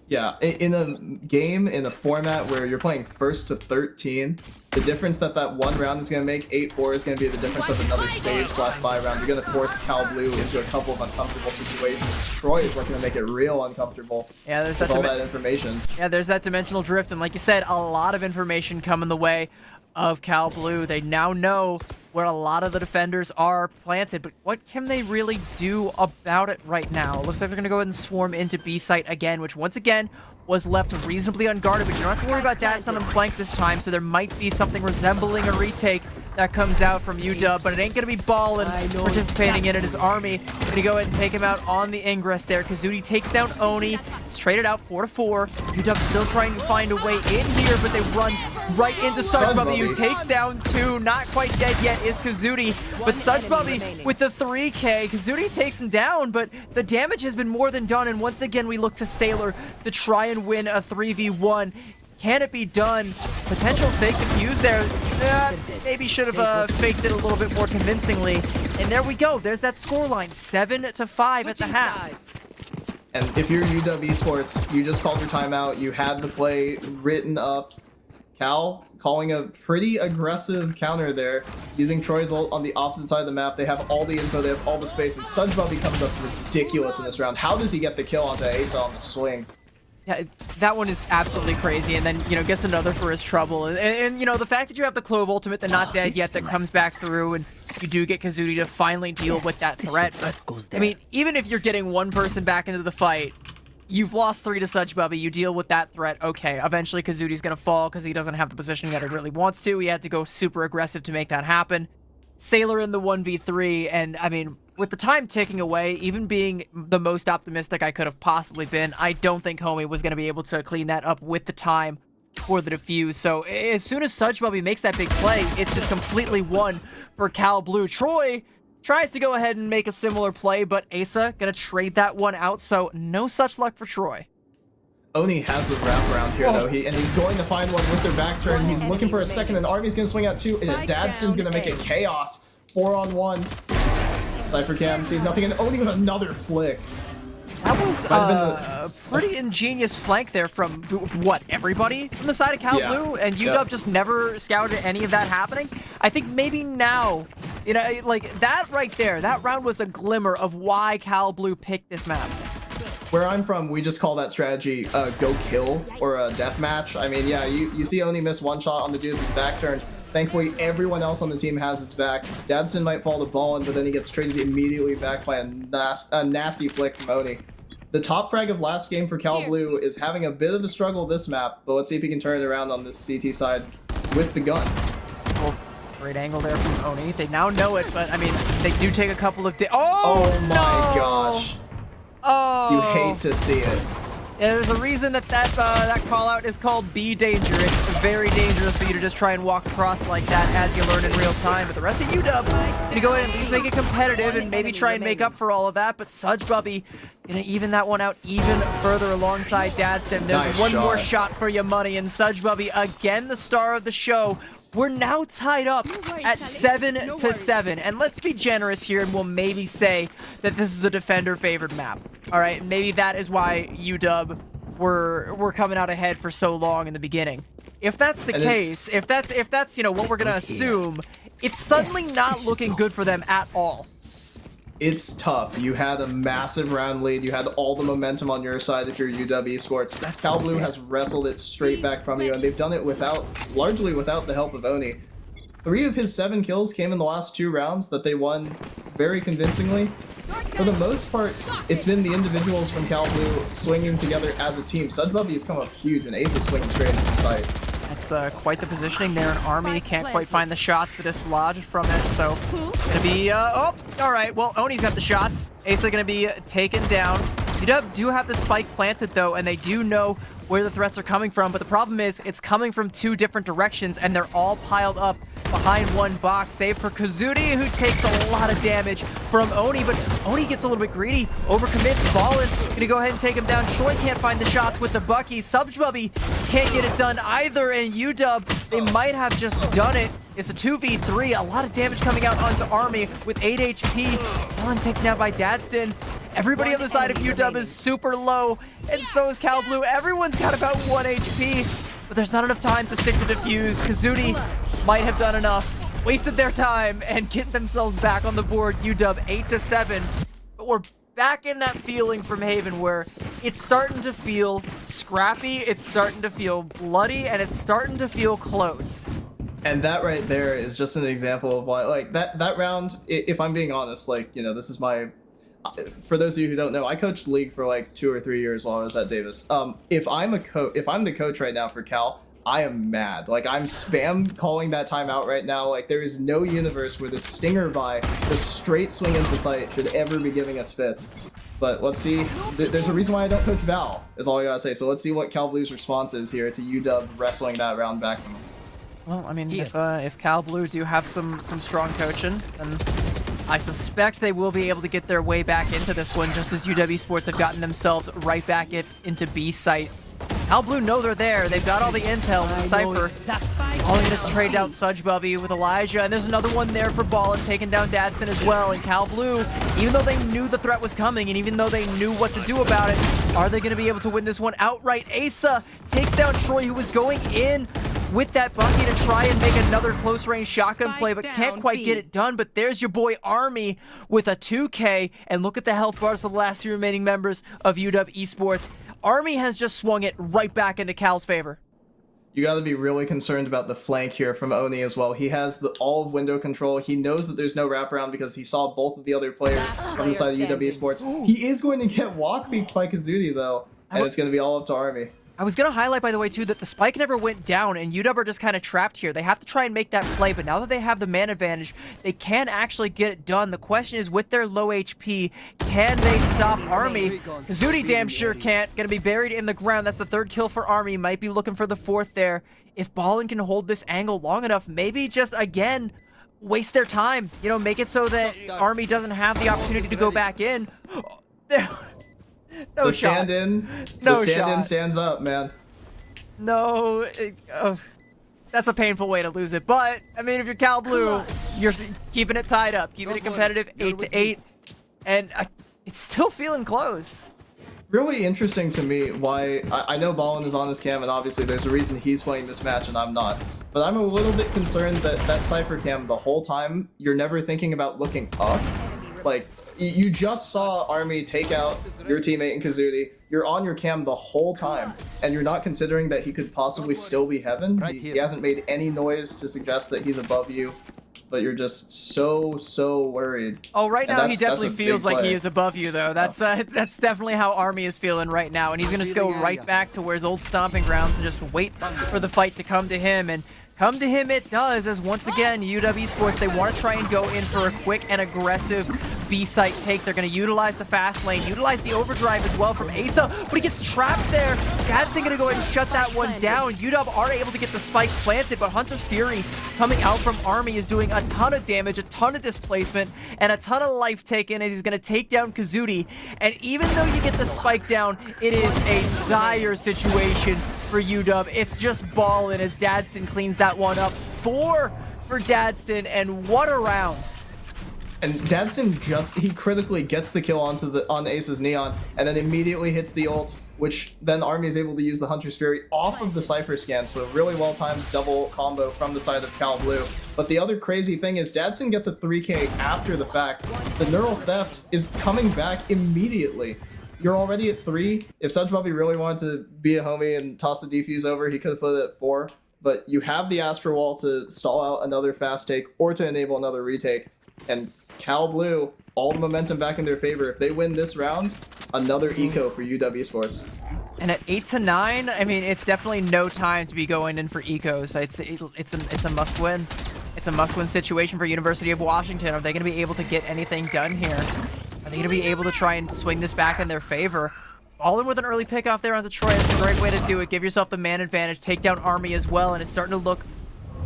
Yeah, in a game, in a format where you're playing 1st to 13, the difference that one round is going to make, 8-4, is going to be the difference of another save/buy round. You're going to force Cal Blue into a couple of uncomfortable situations. Troy is going to make it real uncomfortable with all that information. Yeah, there's that dimensional drift, and like you said, a lot of information coming the way of Cal Blue. They now know where a lot of the defenders are planted, but what can they really do about it right now? Looks like they're going to go ahead and swarm into B site again, which once again was left reasonably unguarded, but you don't have to worry about Datsun on flank this time, so there might be something resembling a retake that comes out from UW, but it ain't going to be Ballin participating in it. His Army going to go ahead and take him out on the ingress there. Kazudi takes down Oni. It's traded out 4-4. UW still trying to find a way in here, but they run right into Sudgebubby, who Sudgebubby. takes down 2. Not quite dead yet is Kazudi, but Sudgebubby with the 3K. Kazudi takes him down, but the damage has been more than done, and once again we look to Sailor to try and win a 3v1. Can it be done? Potential fake defuse there. Maybe should have faked it a little bit more convincingly. And there we go. There's that scoreline, 7-5 at the half. And if you're UW Esports, you just called your timeout. You had the play written up. Cal calling a pretty aggressive counter there, using Troy's ult on the opposite side of the map. They have all the info, they have all the space, and Sudgebubby comes up ridiculous in this round. How does he get the kill onto Asa on the swing? Yeah, that one is absolutely crazy, and then, you know, gets another for his trouble. And you know, the fact that you have the Clove ultimate, the not dead yet, that comes back through, and you do get Kazudi to finally deal with that threat. But, I mean, even if you're getting one person back into the fight, you've lost 3 to Sudgebubby, you deal with that threat, okay. Eventually, Kazudi's gonna fall because he doesn't have the position that he really wants to. He had to go super aggressive to make that happen. Sailor in the 1v3, and, I mean, with the time ticking away, even being the most optimistic I could have possibly been, I don't think Homie was going to be able to clean that up with the time for the defuse. So as soon as Sudgebubby makes that big play, it's just completely won for Cal Blue. Troy tries to go ahead and make a similar play, but Asa going to trade that one out, so no such luck for Troy. Oni has the wraparound here, though, and he's going to find one with their back turn. He's looking for a second, and Army's going to swing out 2, and Dadston's going to make it chaos. 4-on-1. Cypher Cam sees nothing, and Oni with another flick. That was a pretty ingenious flank there from, what, everybody from the side of Cal Blue? And UW just never scouted any of that happening? I think maybe now, you know, like, that right there, that round was a glimmer of why Cal Blue picked this map. Where I'm from, we just call that strategy go kill or a death match. I mean, yeah, you see Oni miss one shot on the dude with his back turned. Thankfully, everyone else on the team has his back. Dadston might fall to Ballin, but then he gets traded immediately back by a nasty flick from Oni. The top frag of last game for Cal Blue is having a bit of a struggle this map, but let's see if he can turn it around on this CT side with the gun. Oh, great angle there from Oni. They now know it, but I mean, they do take a couple of Oh my gosh. Oh, you hate to see it. Yeah, there's a reason that that call out is called Be Dangerous. It's very dangerous for you to just try and walk across like that as you learn in real time. But the rest of UW gonna go ahead and at least make it competitive and maybe try and make up for all of that. But Sudgebubby gonna even that one out even further alongside Dadston. There's one more shot for your money, and Sudgebubby again the star of the show. We're now tied up at 7-7, and let's be generous here, and we'll maybe say that this is a defender-favored map. All right, maybe that is why UW were coming out ahead for so long in the beginning. If that's the case, if that's you know what we're gonna assume, it's suddenly not looking good for them at all. It's tough. You had a massive round lead. You had all the momentum on your side if you're UW Esports. Cal Blue has wrestled it straight back from you, and they've done it largely without the help of Oni. 3 of his 7 kills came in the last 2 rounds that they won very convincingly. For the most part, it's been the individuals from Cal Blue swinging together as a team. Sudgebubby has come up huge, and Ace is swinging straight into the site. That's quite the positioning there. An Army can't quite find the shots to dislodge from it, so gonna be oh, all right. Well, Oni's got the shots. Asa gonna be taken down. UW do have the spike planted though, and they do know where the threats are coming from. But the problem is, it's coming from 2 different directions, and they're all piled up behind one box, save for Kazudi, who takes a lot of damage from Oni, but Oni gets a little bit greedy, overcommits, Ballin, gonna go ahead and take him down. Troy can't find the shots with the Bucky. Sudgebubby can't get it done either, and UW, they might have just done it. It's a 2v3, a lot of damage coming out onto Army with 8 HP. Ballin taken out by Dadston. Everybody on the side of UW is super low, and so is Cal Blue. Everyone's got about 1 HP, but there's not enough time to stick to defuse. Kazudi might have done enough, wasted their time, and get themselves back on the board. UW 8-7, but we're back in that feeling from Haven where it's starting to feel scrappy, it's starting to feel bloody, and it's starting to feel close. And that right there is just an example of why, like, that round, if I'm being honest, like, you know, this is my, for those of you who don't know, I coached League for like 2 or 3 years while I was at Davis. If I'm the coach right now for Cal, I am mad. Like, I'm spam calling that timeout right now. Like, there is no universe where the stinger by the straight swing into sight should ever be giving us fits. But let's see. There's a reason why I don't coach Val, is all I gotta say. So let's see what Cal Blue's response is here to UW wrestling that round back from him. Well, I mean, if Cal Blue do have some strong coaching, then I suspect they will be able to get their way back into this one, just as UW Sports have gotten themselves right back into B site. Cal Blue know they're there. They've got all the intel with Cypher. All they get to trade out Sudge Bubby with Elijah, and there's another one there for Ball and taking down Dadson as well. And Cal Blue, even though they knew the threat was coming, and even though they knew what to do about it, are they going to be able to win this one outright? Asa takes down Troy, who was going in with that Bucky to try and make another close range shotgun play, but can't quite get it done. But there's your boy Army with a 2K, and look at the health bars for the last 2 remaining members of UW Esports. Army has just swung it right back into Cal's favor. You got to be really concerned about the flank here from Oni as well. He has all of window control. He knows that there's no wraparound because he saw both of the other players from the side of UW Esports. He is going to get walk peeked by Kazuti though, and it's going to be all up to Army. I was going to highlight, by the way, too, that the spike never went down, and UW are just kind of trapped here. They have to try and make that play, but now that they have the man advantage, they can actually get it done. The question is, with their low HP, can they stop Army? Kazuti damn sure can't. Going to be buried in the ground. That's the 3rd kill for Army. Might be looking for the 4th there. If Ballin can hold this angle long enough, maybe just, again, waste their time. You know, make it so that Army doesn't have the opportunity to go back in. No the shot. stand-in, No the stand-in shot. stands up, man. No, that's a painful way to lose it. But I mean, if you're Cal Blue, you're keeping it tied up, keeping it competitive, 8-8, and it's still feeling close. Really interesting to me why I know Ballin is on his cam, and obviously there's a reason he's playing this match and I'm not. But I'm a little bit concerned that Cypher cam the whole time you're never thinking about looking up. Like, you just saw Army take out your teammate in Kazuti. You're on your cam the whole time, and you're not considering that he could possibly still be heaven. He hasn't made any noise to suggest that he's above you, but you're just so worried. Oh, right now he definitely feels like he is above you, though. That's definitely how Army is feeling right now, and he's gonna just go right back to where his old stomping grounds and just wait for the fight to come to him. And come to him it does, as once again, UW Sports, they want to try and go in for a quick and aggressive B-site take. They're going to utilize the fast lane, utilize the overdrive as well from Asa, but he gets trapped there. Dadson going to go ahead and shut that one down. UW are able to get the spike planted, but Hunter's Fury coming out from Army is doing a ton of damage, a ton of displacement, and a ton of life taken as he's going to take down Kazuti. And even though you get the spike down, it is a dire situation for UW. It's just ballin' as Dadson cleans that one up. 4 for Dadson, and what a round. And Dadson he critically gets the kill on Ace's Neon, and then immediately hits the ult, which then Army is able to use the Hunter's Fury off of the Cypher scan, so really well-timed double combo from the side of Cal Blue. But the other crazy thing is Dadson gets a 3K after the fact. The Neural Theft is coming back immediately. You're already at 3. If Sudge Bubby really wanted to be a homie and toss the defuse over, he could have put it at 4. But you have the Astro Wall to stall out another fast take or to enable another retake. And Cal Blue, all the momentum back in their favor. If they win this round, another eco for UW Sports. And at 8-9, I mean, it's definitely no time to be going in for ecos. It's a must-win. It's a must-win situation for University of Washington. Are they going to be able to get anything done here? Are they going to be able to try and swing this back in their favor? All in with an early pick off there on Detroit. It's a great way to do it. Give yourself the man advantage. Take down Army as well. And it's starting to look,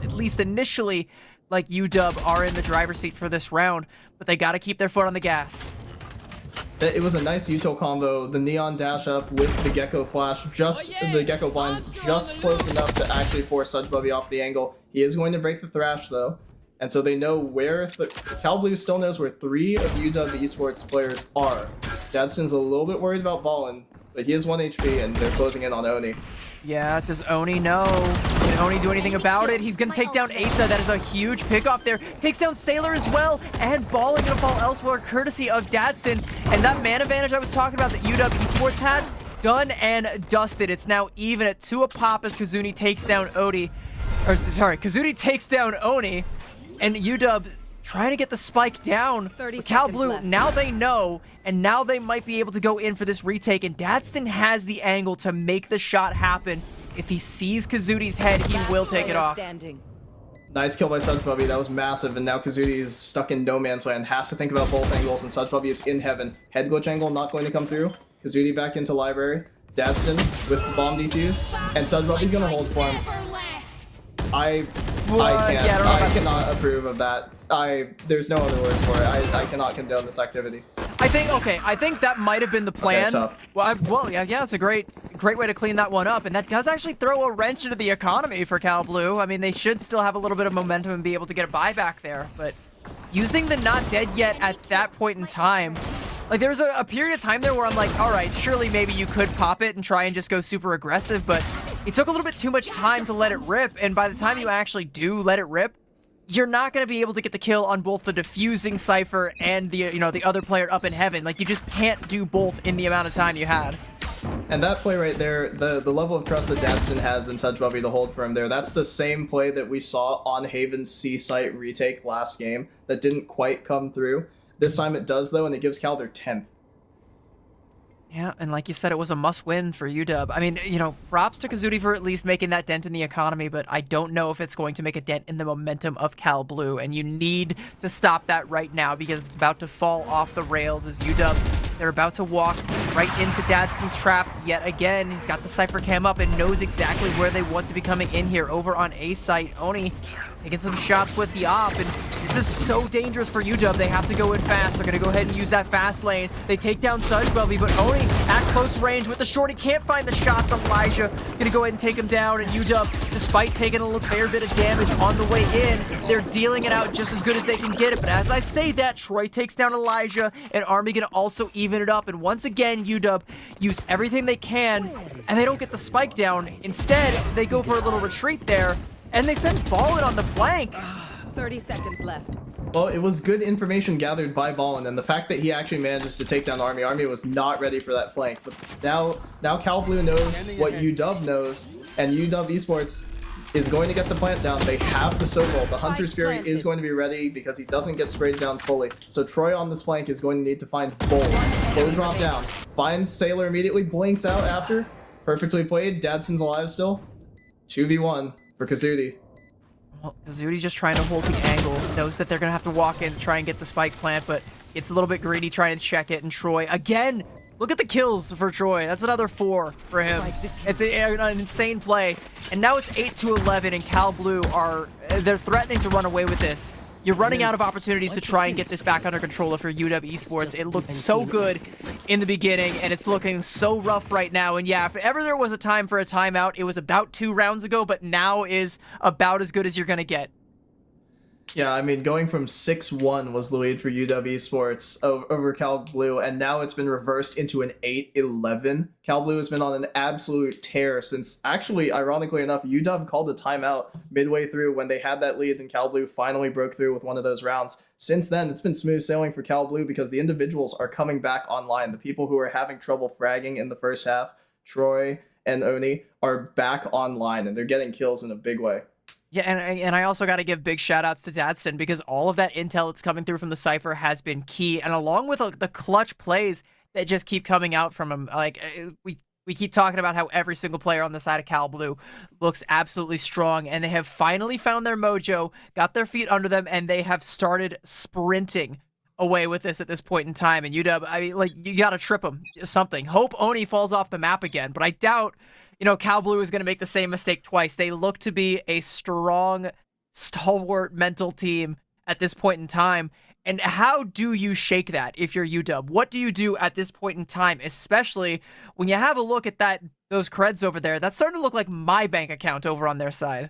at least initially, like UW are in the driver's seat for this round. But they got to keep their foot on the gas. It was a nice util combo. The Neon dash up with the Gecko flash, the Gecko blind, just close enough to actually force Sudge Bubby off the angle. He is going to break the Thrash though. And so they know where, Cal Blue still knows where 3 of UW Esports players are. Dadson's a little bit worried about Ballin, but he has 1 HP and they're closing in on Oni. Yeah, does Oni know? Can Oni do anything about it? He's going to take down Asa. That is a huge pickoff there. Takes down Sailor as well. And Ballin going to fall elsewhere, courtesy of Dadson. And that man advantage I was talking about that UW Esports had, done and dusted. It's now even at 2 a pop as Kazuti takes down Kazuti takes down Oni. And UW trying to get the spike down. Cal Blue, left. Now they know, and now they might be able to go in for this retake. And Dadson has the angle to make the shot happen. If he sees Kazuti's head, he will take it off. Nice kill by Sudge Bubby. That was massive, and now Kazuti is stuck in no man's land. Has to think about both angles, and Sudge Bubby is in heaven. Head glitch angle not going to come through. Kazuti back into library. Dadson with bomb defuse, and Sudge Bubby's going to hold for him. I can't. Yeah, I cannot approve of that. There's no other word for it. I cannot condone this activity. I think that might have been the plan. Okay, tough. Well, yeah, it's a great way to clean that one up, and that does actually throw a wrench into the economy for Cal Blue. I mean, they should still have a little bit of momentum and be able to get a buyback there, but using the not dead yet at that point in time, like there was a period of time there where I'm like, all right, surely maybe you could pop it and try and just go super aggressive, but it took a little bit too much time to let it rip, and by the time you actually do let it rip, you're not going to be able to get the kill on both the defusing Cypher and the the other player up in heaven. Like, you just can't do both in the amount of time you had. And that play right there, the level of trust that Dadston has in Sedge Bubby to hold for him there, that's the same play that we saw on Haven's C-Site retake last game that didn't quite come through. This time it does, though, and it gives Cal their 10th. Yeah, and like you said, it was a must-win for UW. I mean, props to Kazuti for at least making that dent in the economy, but I don't know if it's going to make a dent in the momentum of Cal Blue, and you need to stop that right now because it's about to fall off the rails as UW. They're about to walk right into Dadston's trap yet again. He's got the Cypher cam up and knows exactly where they want to be coming in here. Over on A site, Oni taking some shots with the op, and this is so dangerous for UW. They have to go in fast. They're going to go ahead and use that fast lane. They take down Sedge Bubby, but Oni at close range with the short. He can't find the shots. Elijah going to go ahead and take him down, and UW, despite taking a fair bit of damage on the way in, they're dealing it out just as good as they can get it. But as I say that, Troy takes down Elijah, and Army going to also even it up. And once again, UW use everything they can, and they don't get the spike down. Instead, they go for a little retreat there, and they send Ballin on the flank. 30 seconds left. Well, it was good information gathered by Ballin, and the fact that he actually manages to take down Army. Army was not ready for that flank. But now Cal Blue knows what UW knows, and UW Esports is going to get the plant down. They have the Sobol. The Hunter's Fury is going to be ready because he doesn't get sprayed down fully. So Troy on this flank is going to need to find Bull. Slow drop down. Finds Sailor immediately, blinks out after. Perfectly played. Dadson's alive still. 2v1 for Kazuti. Well, Kazuti just trying to hold the angle. Knows that they're going to have to walk in to try and get the spike plant, but it's a little bit greedy trying to check it. And Troy, again, look at the kills for Troy. That's another 4 for him. It's an insane play. And now it's 8-11, and Cal Blue they're threatening to run away with this. You're running out of opportunities to try and get this back under control for UW Esports. It looked so good in the beginning, and it's looking so rough right now. And yeah, if ever there was a time for a timeout, it was about 2 rounds ago, but now is about as good as you're going to get. Yeah, I mean, going from 6-1 was the lead for UW Esports over Cal Blue, and now it's been reversed into an 8-11. Cal Blue has been on an absolute tear since, actually, ironically enough, UW called a timeout midway through when they had that lead, and Cal Blue finally broke through with one of those rounds. Since then, it's been smooth sailing for Cal Blue because the individuals are coming back online. The people who are having trouble fragging in the first half, Troy and Oni, are back online, and they're getting kills in a big way. Yeah, and I also got to give big shout-outs to Dadston because all of that intel that's coming through from the Cypher has been key, and along with the clutch plays that just keep coming out from him. Like, we keep talking about how every single player on the side of Cal Blue looks absolutely strong, and they have finally found their mojo, got their feet under them, and they have started sprinting away with this at this point in time. And UW, I mean, like, you got to trip them, something. Hope Oni falls off the map again, but I doubt Cal Blue is going to make the same mistake twice. They look to be a strong, stalwart mental team at this point in time. And how do you shake that if you're UW? What do you do at this point in time, especially when you have a look at those creds over there? That's starting to look like my bank account over on their side.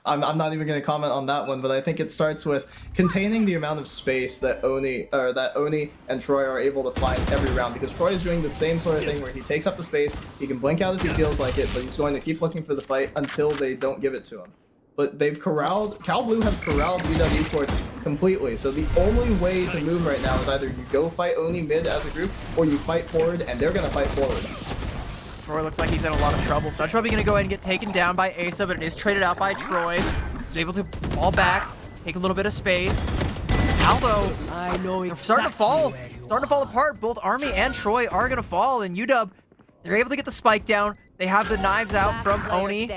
I'm not even going to comment on that one, but I think it starts with containing the amount of space that Oni and Troy are able to find every round, because Troy is doing the same sort of thing where he takes up the space, he can blink out if he feels like it, but he's going to keep looking for the fight until they don't give it to him. But Cal Blue has corralled UW Esports completely, so the only way to move right now is either you go fight Oni mid as a group, or you fight forward, and they're going to fight forward. Troy looks like he's in a lot of trouble. Such probably going to go ahead and get taken down by Asa, but it is traded out by Troy. He's able to fall back, take a little bit of space. Although, they're starting to fall apart. Both Army and Troy are going to fall, and UW, they're able to get the spike down. They have the knives out from Oni.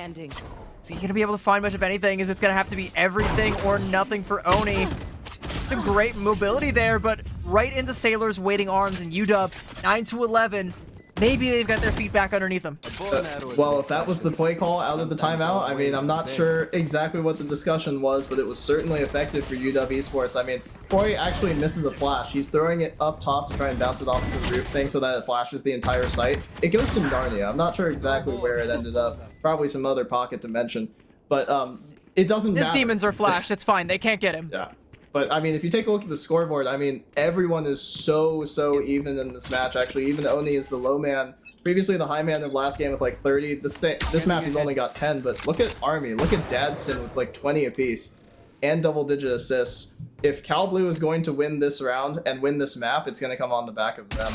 So you're going to be able to find much of anything, as it's going to have to be everything or nothing for Oni. It's a great mobility there, but right into Sailor's waiting arms, and UW 9-11. maybe they've got their feet back underneath them. Well, if that was the play call out of the timeout, I mean, I'm not sure exactly what the discussion was, but it was certainly effective for UW Esports. I mean, Troy actually misses a flash. He's throwing it up top to try and bounce it off the roof thing so that it flashes the entire site. It goes to Narnia. I'm not sure exactly where it ended up. Probably some other pocket dimension. But it doesn't matter. His demons are flashed. It's fine. They can't get him. Yeah. But, I mean, if you take a look at the scoreboard, I mean, everyone is so even in this match, actually. Even Oni is the low man. Previously, the high man of last game with, like, 30. This map, he's only got 10. But look at Army. Look at Dadston with, like, 20 apiece. And double-digit assists. If Cal Blue is going to win this round and win this map, it's going to come on the back of them.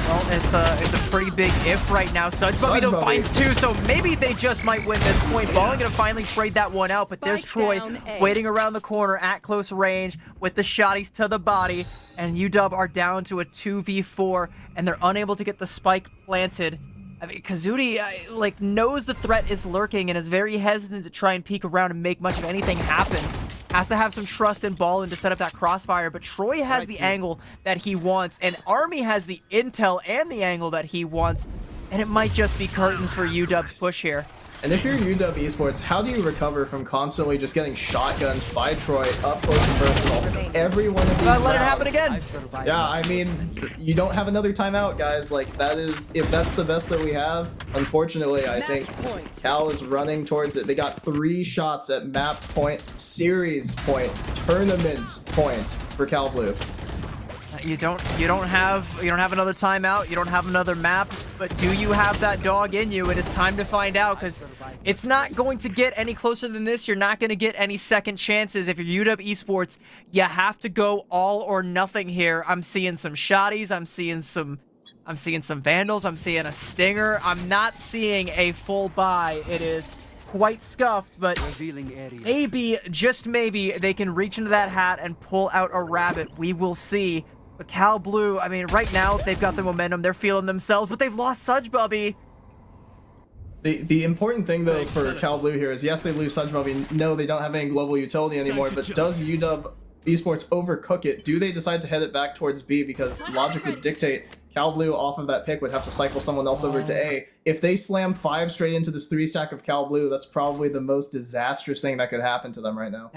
Well, it's a pretty big if right now. Sudgebubby though finds 2, so maybe they just might win this point. Ballin gonna finally trade that one out, but there's Troy waiting around the corner at close range with the shotties to the body, and UW are down to a 2v4, and they're unable to get the spike planted. I mean, Kazuti, like, knows the threat is lurking and is very hesitant to try and peek around and make much of anything happen. Has to have some trust in Ballin to set up that crossfire, but Troy has the angle that he wants, and Army has the intel and the angle that he wants, and it might just be curtains for UW's push here. And if you're UW Esports, how do you recover from constantly just getting shotgunned by Troy up close and personal? Every one of these Let it happen again. Yeah, I mean, you don't have another timeout, guys. Like, that is, if that's the best that we have, unfortunately, I think Cal is running towards it. They got 3 shots at map point, series point, tournament point for Cal Blue. You don't have another timeout, you don't have another map, but do you have that dog in you? It is time to find out, because it's not going to get any closer than this. You're not going to get any second chances. If you're UW Esports, you have to go all or nothing here. I'm seeing some shotties, I'm seeing some vandals, I'm seeing a stinger. I'm not seeing a full buy. It is quite scuffed, but maybe, just maybe, they can reach into that hat and pull out a rabbit. We will see. But Cal Blue, I mean, right now, they've got the momentum. They're feeling themselves, but they've lost Sudgebubby. The important thing, though, for Cal Blue here is, yes, they lose Sudgebubby. No, they don't have any global utility anymore, but does UW Esports overcook it? Do they decide to head it back towards B? Because logic would dictate Cal Blue off of that pick would have to cycle someone else over to A. If they slam 5 straight into this 3-stack of Cal Blue, that's probably the most disastrous thing that could happen to them right now.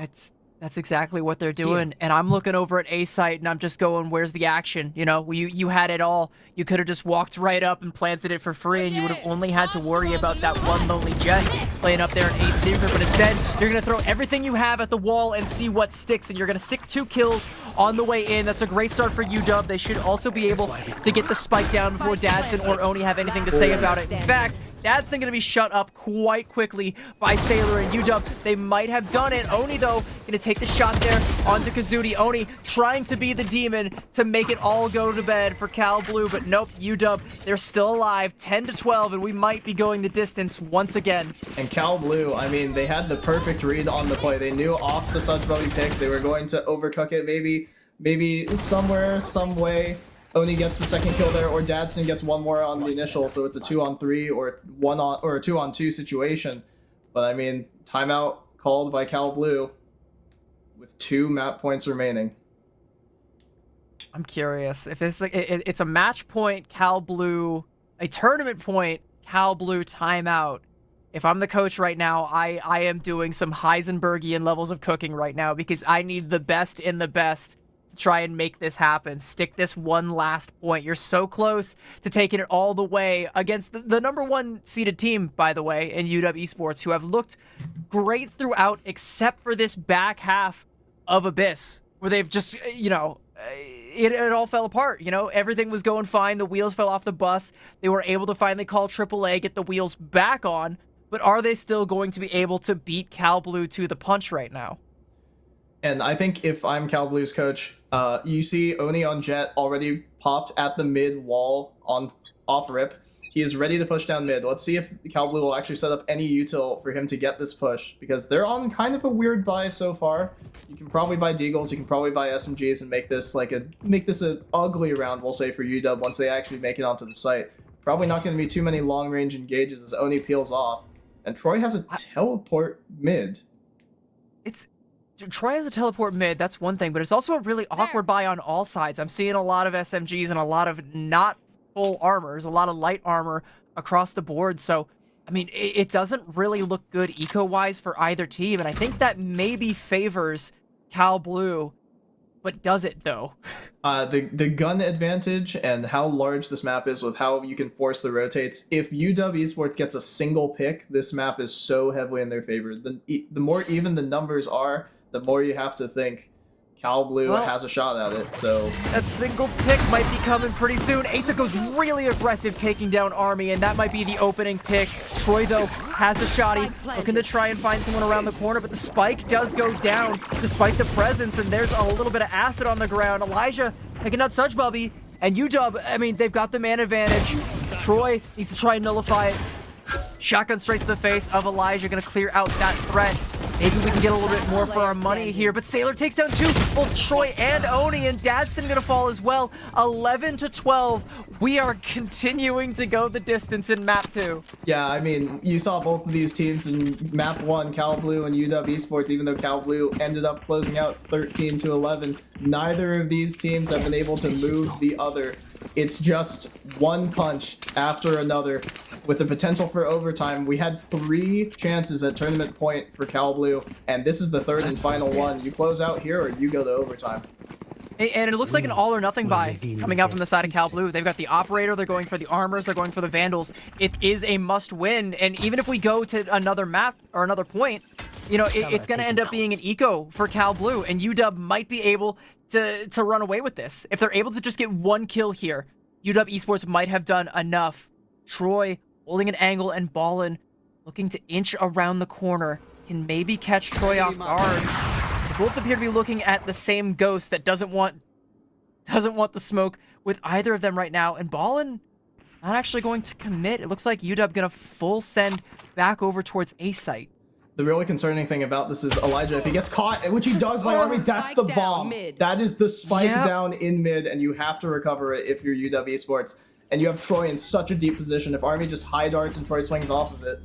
That's exactly what they're doing, and I'm looking over at A site, and I'm just going, where's the action? You know, you had it all. You could have just walked right up and planted it for free, and you would have only had to worry about that one lonely jet playing up there in A secret, but instead, you're going to throw everything you have at the wall and see what sticks, and you're going to stick 2 kills on the way in. That's a great start for UW. They should also be able to get the spike down before Dadson or Oni have anything to say about it. In fact, Dadson going to be shut up quite quickly by Sailor and UW. They might have done it. Oni, though, going to take the shot there onto Kazuti. Oni trying to be the demon to make it all go to bed for Cal Blue, but nope, UW, they're still alive, 10-12, and we might be going the distance once again. And Cal Blue, I mean, they had the perfect read on the play. They knew off the Sudgebubby pick they were going to overcook it, maybe somewhere, some way. Oni gets the second kill there, or Dadson gets one more on the initial, so it's a 2-on-3 or a 2-on-2 situation. But I mean, timeout called by Cal Blue with 2 map points remaining. I'm curious if it's like it's a match point Cal Blue, a tournament point Cal Blue timeout. If I'm the coach right now, I am doing some Heisenbergian levels of cooking right now, because I need the best in the best to try and make this happen. Stick this one last point. You're so close to taking it all the way against the number 1 seeded team, by the way, in UW Esports, who have looked great throughout, except for this back half of Abyss, where they've just, you know, it all fell apart. You know, everything was going fine. The wheels fell off the bus. They were able to finally call AAA, get the wheels back on, but are they still going to be able to beat Cal Blue to the punch right now? And I think if I'm Cal Blue's coach, you see Oni on Jet already popped at the mid wall on off rip. He is ready to push down mid. Let's see if Cal Blue will actually set up any util for him to get this push, because they're on kind of a weird buy so far. You can probably buy Deagles, you can probably buy SMGs and make this an ugly round, we'll say, for UW once they actually make it onto the site. Probably not going to be too many long range engages as Oni peels off. And Troy has a teleport mid. Troy has a teleport mid, that's one thing, but it's also a really awkward buy on all sides. I'm seeing a lot of SMGs and a lot of not full armors, a lot of light armor across the board. So, I mean, it doesn't really look good eco-wise for either team, and I think that maybe favors Cal Blue, but does it though? The gun advantage and how large this map is with how you can force the rotates. If UW Esports gets a single pick, this map is so heavily in their favor. The more even the numbers are, the more you have to think Cal Blue has a shot at it. So that single pick might be coming pretty soon. Asa goes really aggressive, taking down Army, and that might be the opening pick. Troy, though, has the shotty, looking to try and find someone around the corner, but the spike does go down despite the presence, and there's a little bit of acid on the ground. Elijah picking out Such Bubby, and UW, I mean, they've got the man advantage. Troy needs to try and nullify it. Shotgun straight to the face of Elijah, gonna clear out that threat. Maybe we can get a little bit more for our money here, but Sailor takes down two, both Troy and Oni, and Dadston gonna fall as well. 11-12. We are continuing to go the distance in map 2. yeah, I mean, you saw both of these teams in map 1, Cal Blue and UW Esports, even though Cal Blue ended up closing out 13-11. Neither of these teams have been able to move the other. It's just one punch after another with the potential for overtime. We had 3 chances at tournament point for Cal Blue, and this is the third and final one. You close out here or you go to overtime. And it looks like an all or nothing buy coming out from the side of Cal Blue. They've got the operator, they're going for the armors, they're going for the vandals. It is a must win, and even if we go to another map or another point, you know, it's going to end up being an eco for Cal Blue, and UW might be able to run away with this. If they're able to just get one kill here, UW Esports might have done enough. Troy holding an angle, and Ballin looking to inch around the corner, can maybe catch Troy off guard. They both appear to be looking at the same ghost that doesn't want the smoke with either of them right now, and Ballin not actually going to commit. It looks like UW gonna full send back over towards A site. The really concerning thing about this is Elijah, if he gets caught, which he does by Army, that's the bomb. That is the spike down in mid, and you have to recover it if you're UW Esports. And you have Troy in such a deep position. If Army just high darts and Troy swings off of it.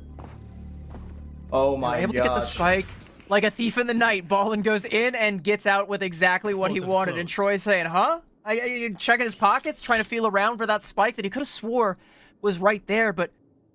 Oh my god. Able to get the spike like a thief in the night. Ballin goes in and gets out with exactly what he wanted. And Troy's saying, huh? Checking his pockets, trying to feel around for that spike that he could have swore was right there, but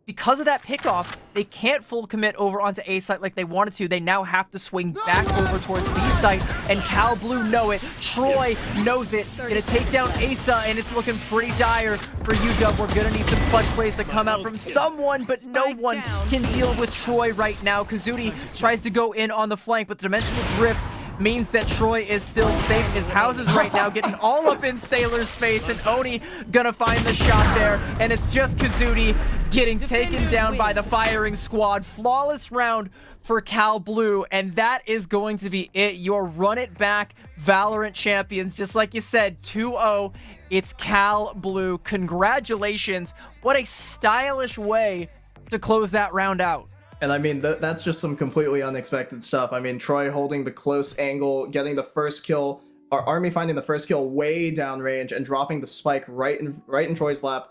because of that pickoff, they can't full commit over onto A site like they wanted to. They now have to swing back over towards B site, and Cal Blue know it. Troy knows it. Gonna take down Asa, and it's looking pretty dire for UW. We're gonna need some clutch plays to come out from someone, but no one can deal with Troy right now. Kazuti tries to go in on the flank, but the dimensional drift means that Troy is still safe. His houses right now getting all up in Sailor's face, and Oni gonna find the shot there, and it's just Kazuti getting taken down by the firing squad. Flawless round for Cal Blue, and that is going to be it. Your run it back Valorant champions, just like you said, 2-0. It's Cal Blue. Congratulations. What a stylish way to close that round out. And I mean, that's just some completely unexpected stuff. I mean, Troy holding the close angle, getting the first kill, our Army finding the first kill way downrange and dropping the spike right in Troy's lap.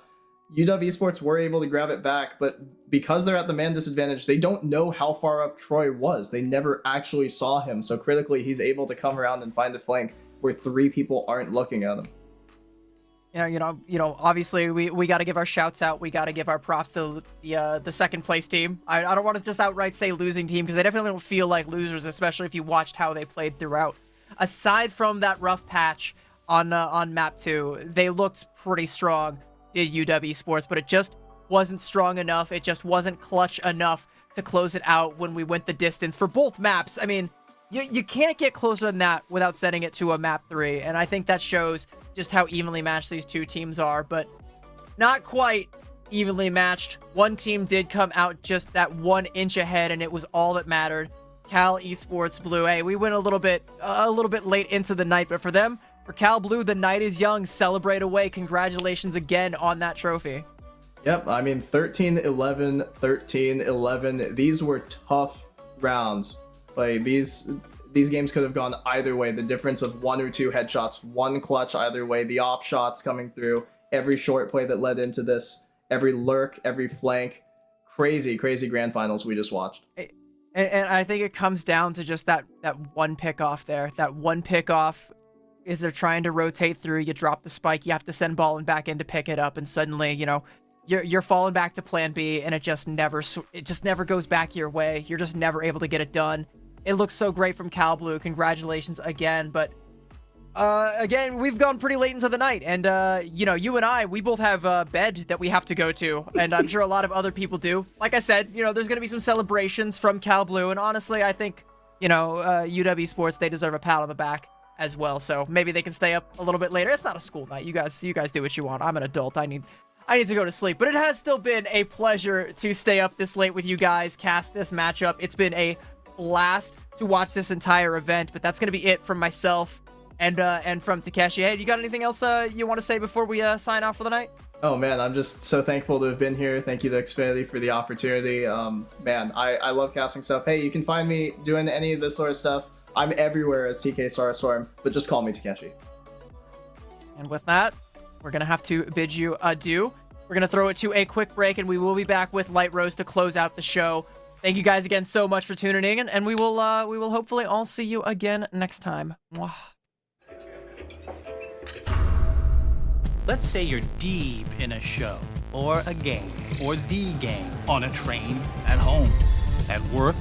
UW Esports were able to grab it back, but because they're at the man disadvantage, they don't know how far up Troy was. They never actually saw him, so critically, he's able to come around and find a flank where 3 people aren't looking at him. You know, obviously we got to give our shouts out. We got to give our props to the second place team. I don't want to just outright say losing team, because they definitely don't feel like losers, especially if you watched how they played throughout. Aside from that rough patch on map 2, they looked pretty strong, did UW Esports, but it just wasn't strong enough. It just wasn't clutch enough to close it out when we went the distance for both maps. I mean, you can't get closer than that without setting it to a map 3, and I think that shows just how evenly matched these two teams are, but not quite evenly matched. One team did come out just that 1 inch ahead, and it was all that mattered. Cal Esports Blue. Hey, we went a little bit late into the night, but for them, for Cal Blue, the night is young. Celebrate away. Congratulations again on that trophy. Yep, I mean, 13-11, 13-11. These were tough rounds. Like, these games could have gone either way. The difference of 1 or 2 headshots, 1 clutch either way, the op shots coming through, every short play that led into this, every lurk, every flank. Crazy, crazy grand finals we just watched. And I think it comes down to just that one pickoff there. That one pickoff is they're trying to rotate through. You drop the spike, you have to send Ballin back in to pick it up, and suddenly, you're falling back to plan B, and it just never goes back your way. You're just never able to get it done. It looks so great from Cal Blue. Congratulations again, but again, we've gone pretty late into the night, and you and I, we both have a bed that we have to go to, and I'm sure a lot of other people do. Like I said, there's gonna be some celebrations from Cal Blue, and honestly, I think UW Sports, they deserve a pat on the back as well. So maybe they can stay up a little bit later. It's not a school night. You guys do what you want. I'm an adult. I need to go to sleep. But it has still been a pleasure to stay up this late with you guys, cast this matchup. It's been a blast to watch this entire event. But that's gonna be it from myself and from Takeshi. Hey, you got anything else you want to say before we sign off for the night? Oh man, I'm just so thankful to have been here. Thank you to Xfinity for the opportunity. Man, I love casting stuff. Hey, you can find me doing any of this sort of stuff. I'm everywhere as TK Starstorm, but just call me Takeshi. And with that, we're going to have to bid you adieu. We're going to throw it to a quick break, and we will be back with Light Rose to close out the show. Thank you guys again so much for tuning in, and we will hopefully all see you again next time. Mwah. Let's say you're deep in a show, or a game, or the game, on a train, at home, at work.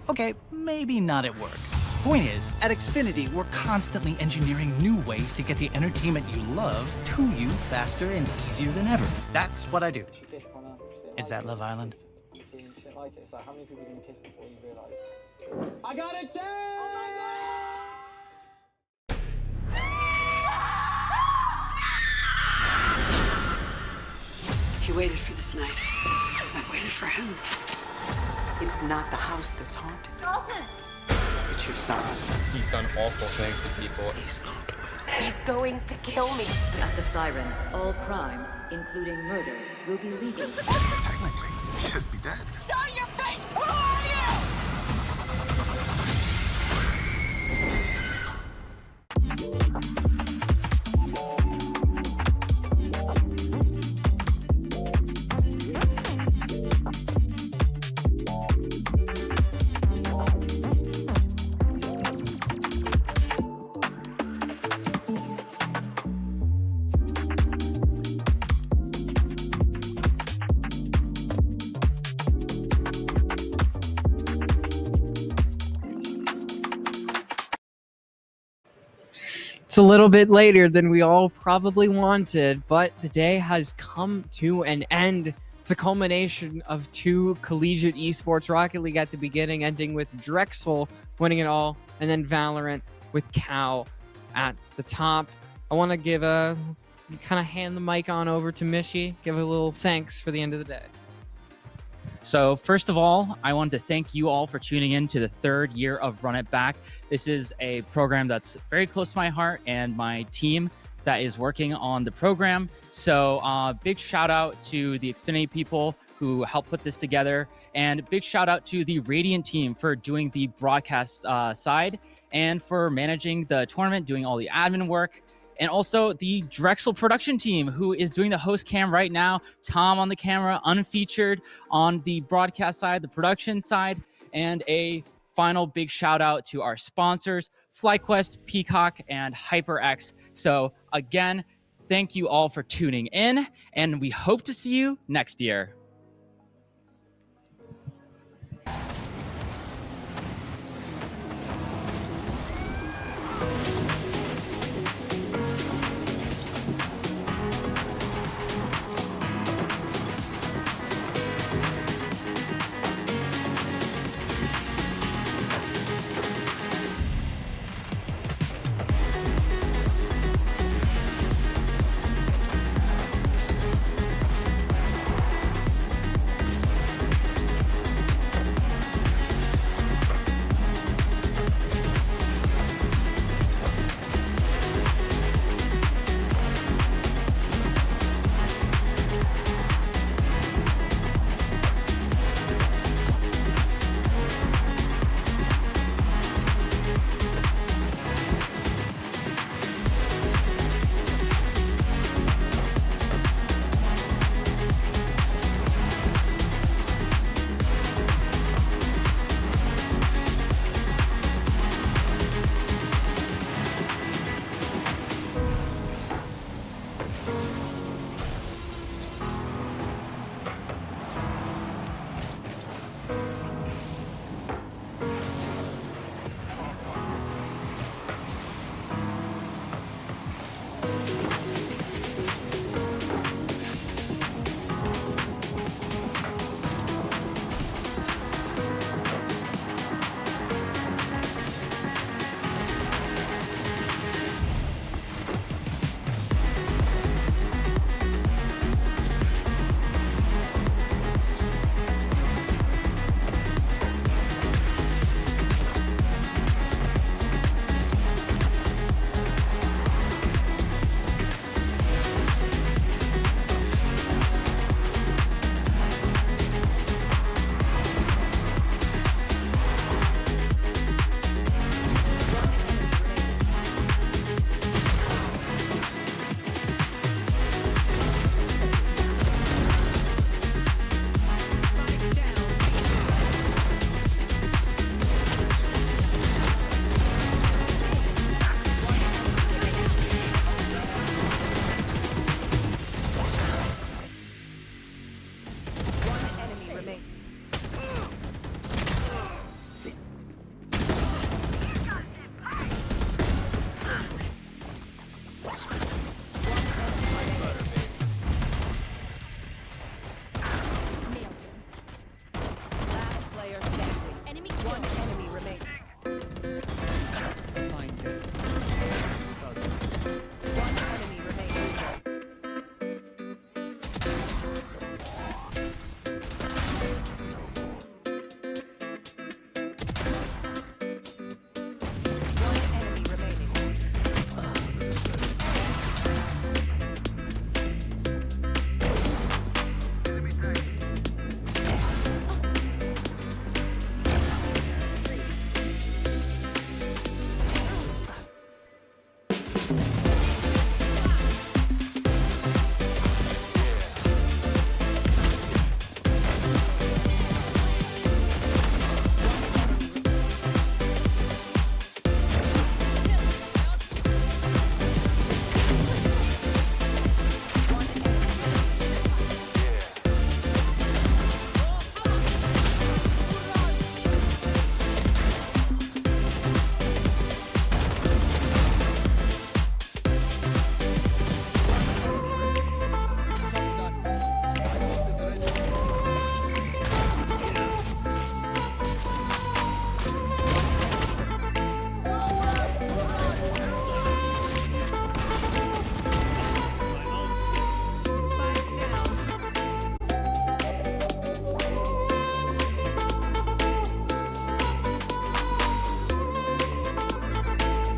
Okay, maybe not at work. Point is, at Xfinity, we're constantly engineering new ways to get the entertainment you love to you faster and easier than ever. That's what I do. Is that Love Island? I got it too! He waited for this night. I waited for him. It's not the house that's haunted. Dalton! It's your son. He's done awful things to people. He's not. He's going to kill me. At the siren, all crime, including murder, will be legal. Technically, he should be dead. Show your face! Who are you? It's a little bit later than we all probably wanted, but the day has come to an end. It's a culmination of two Collegiate Esports, Rocket League at the beginning, ending with Drexel winning it all, and then Valorant with Cal at the top. I want to kind of hand the mic on over to Mishi, give a little thanks for the end of the day. So first of all, I want to thank you all for tuning in to the third year of Run It Back. This is a program that's very close to my heart and my team that is working on the program. So big shout out to the Xfinity people who helped put this together, and big shout out to the Radiant team for doing the broadcast side and for managing the tournament, doing all the admin work. And also the Drexel production team, who is doing the host cam right now. Tom on the camera, unfeatured on the broadcast side, the production side. And a final big shout out to our sponsors, FlyQuest, Peacock, and HyperX. So again, thank you all for tuning in, and we hope to see you next year.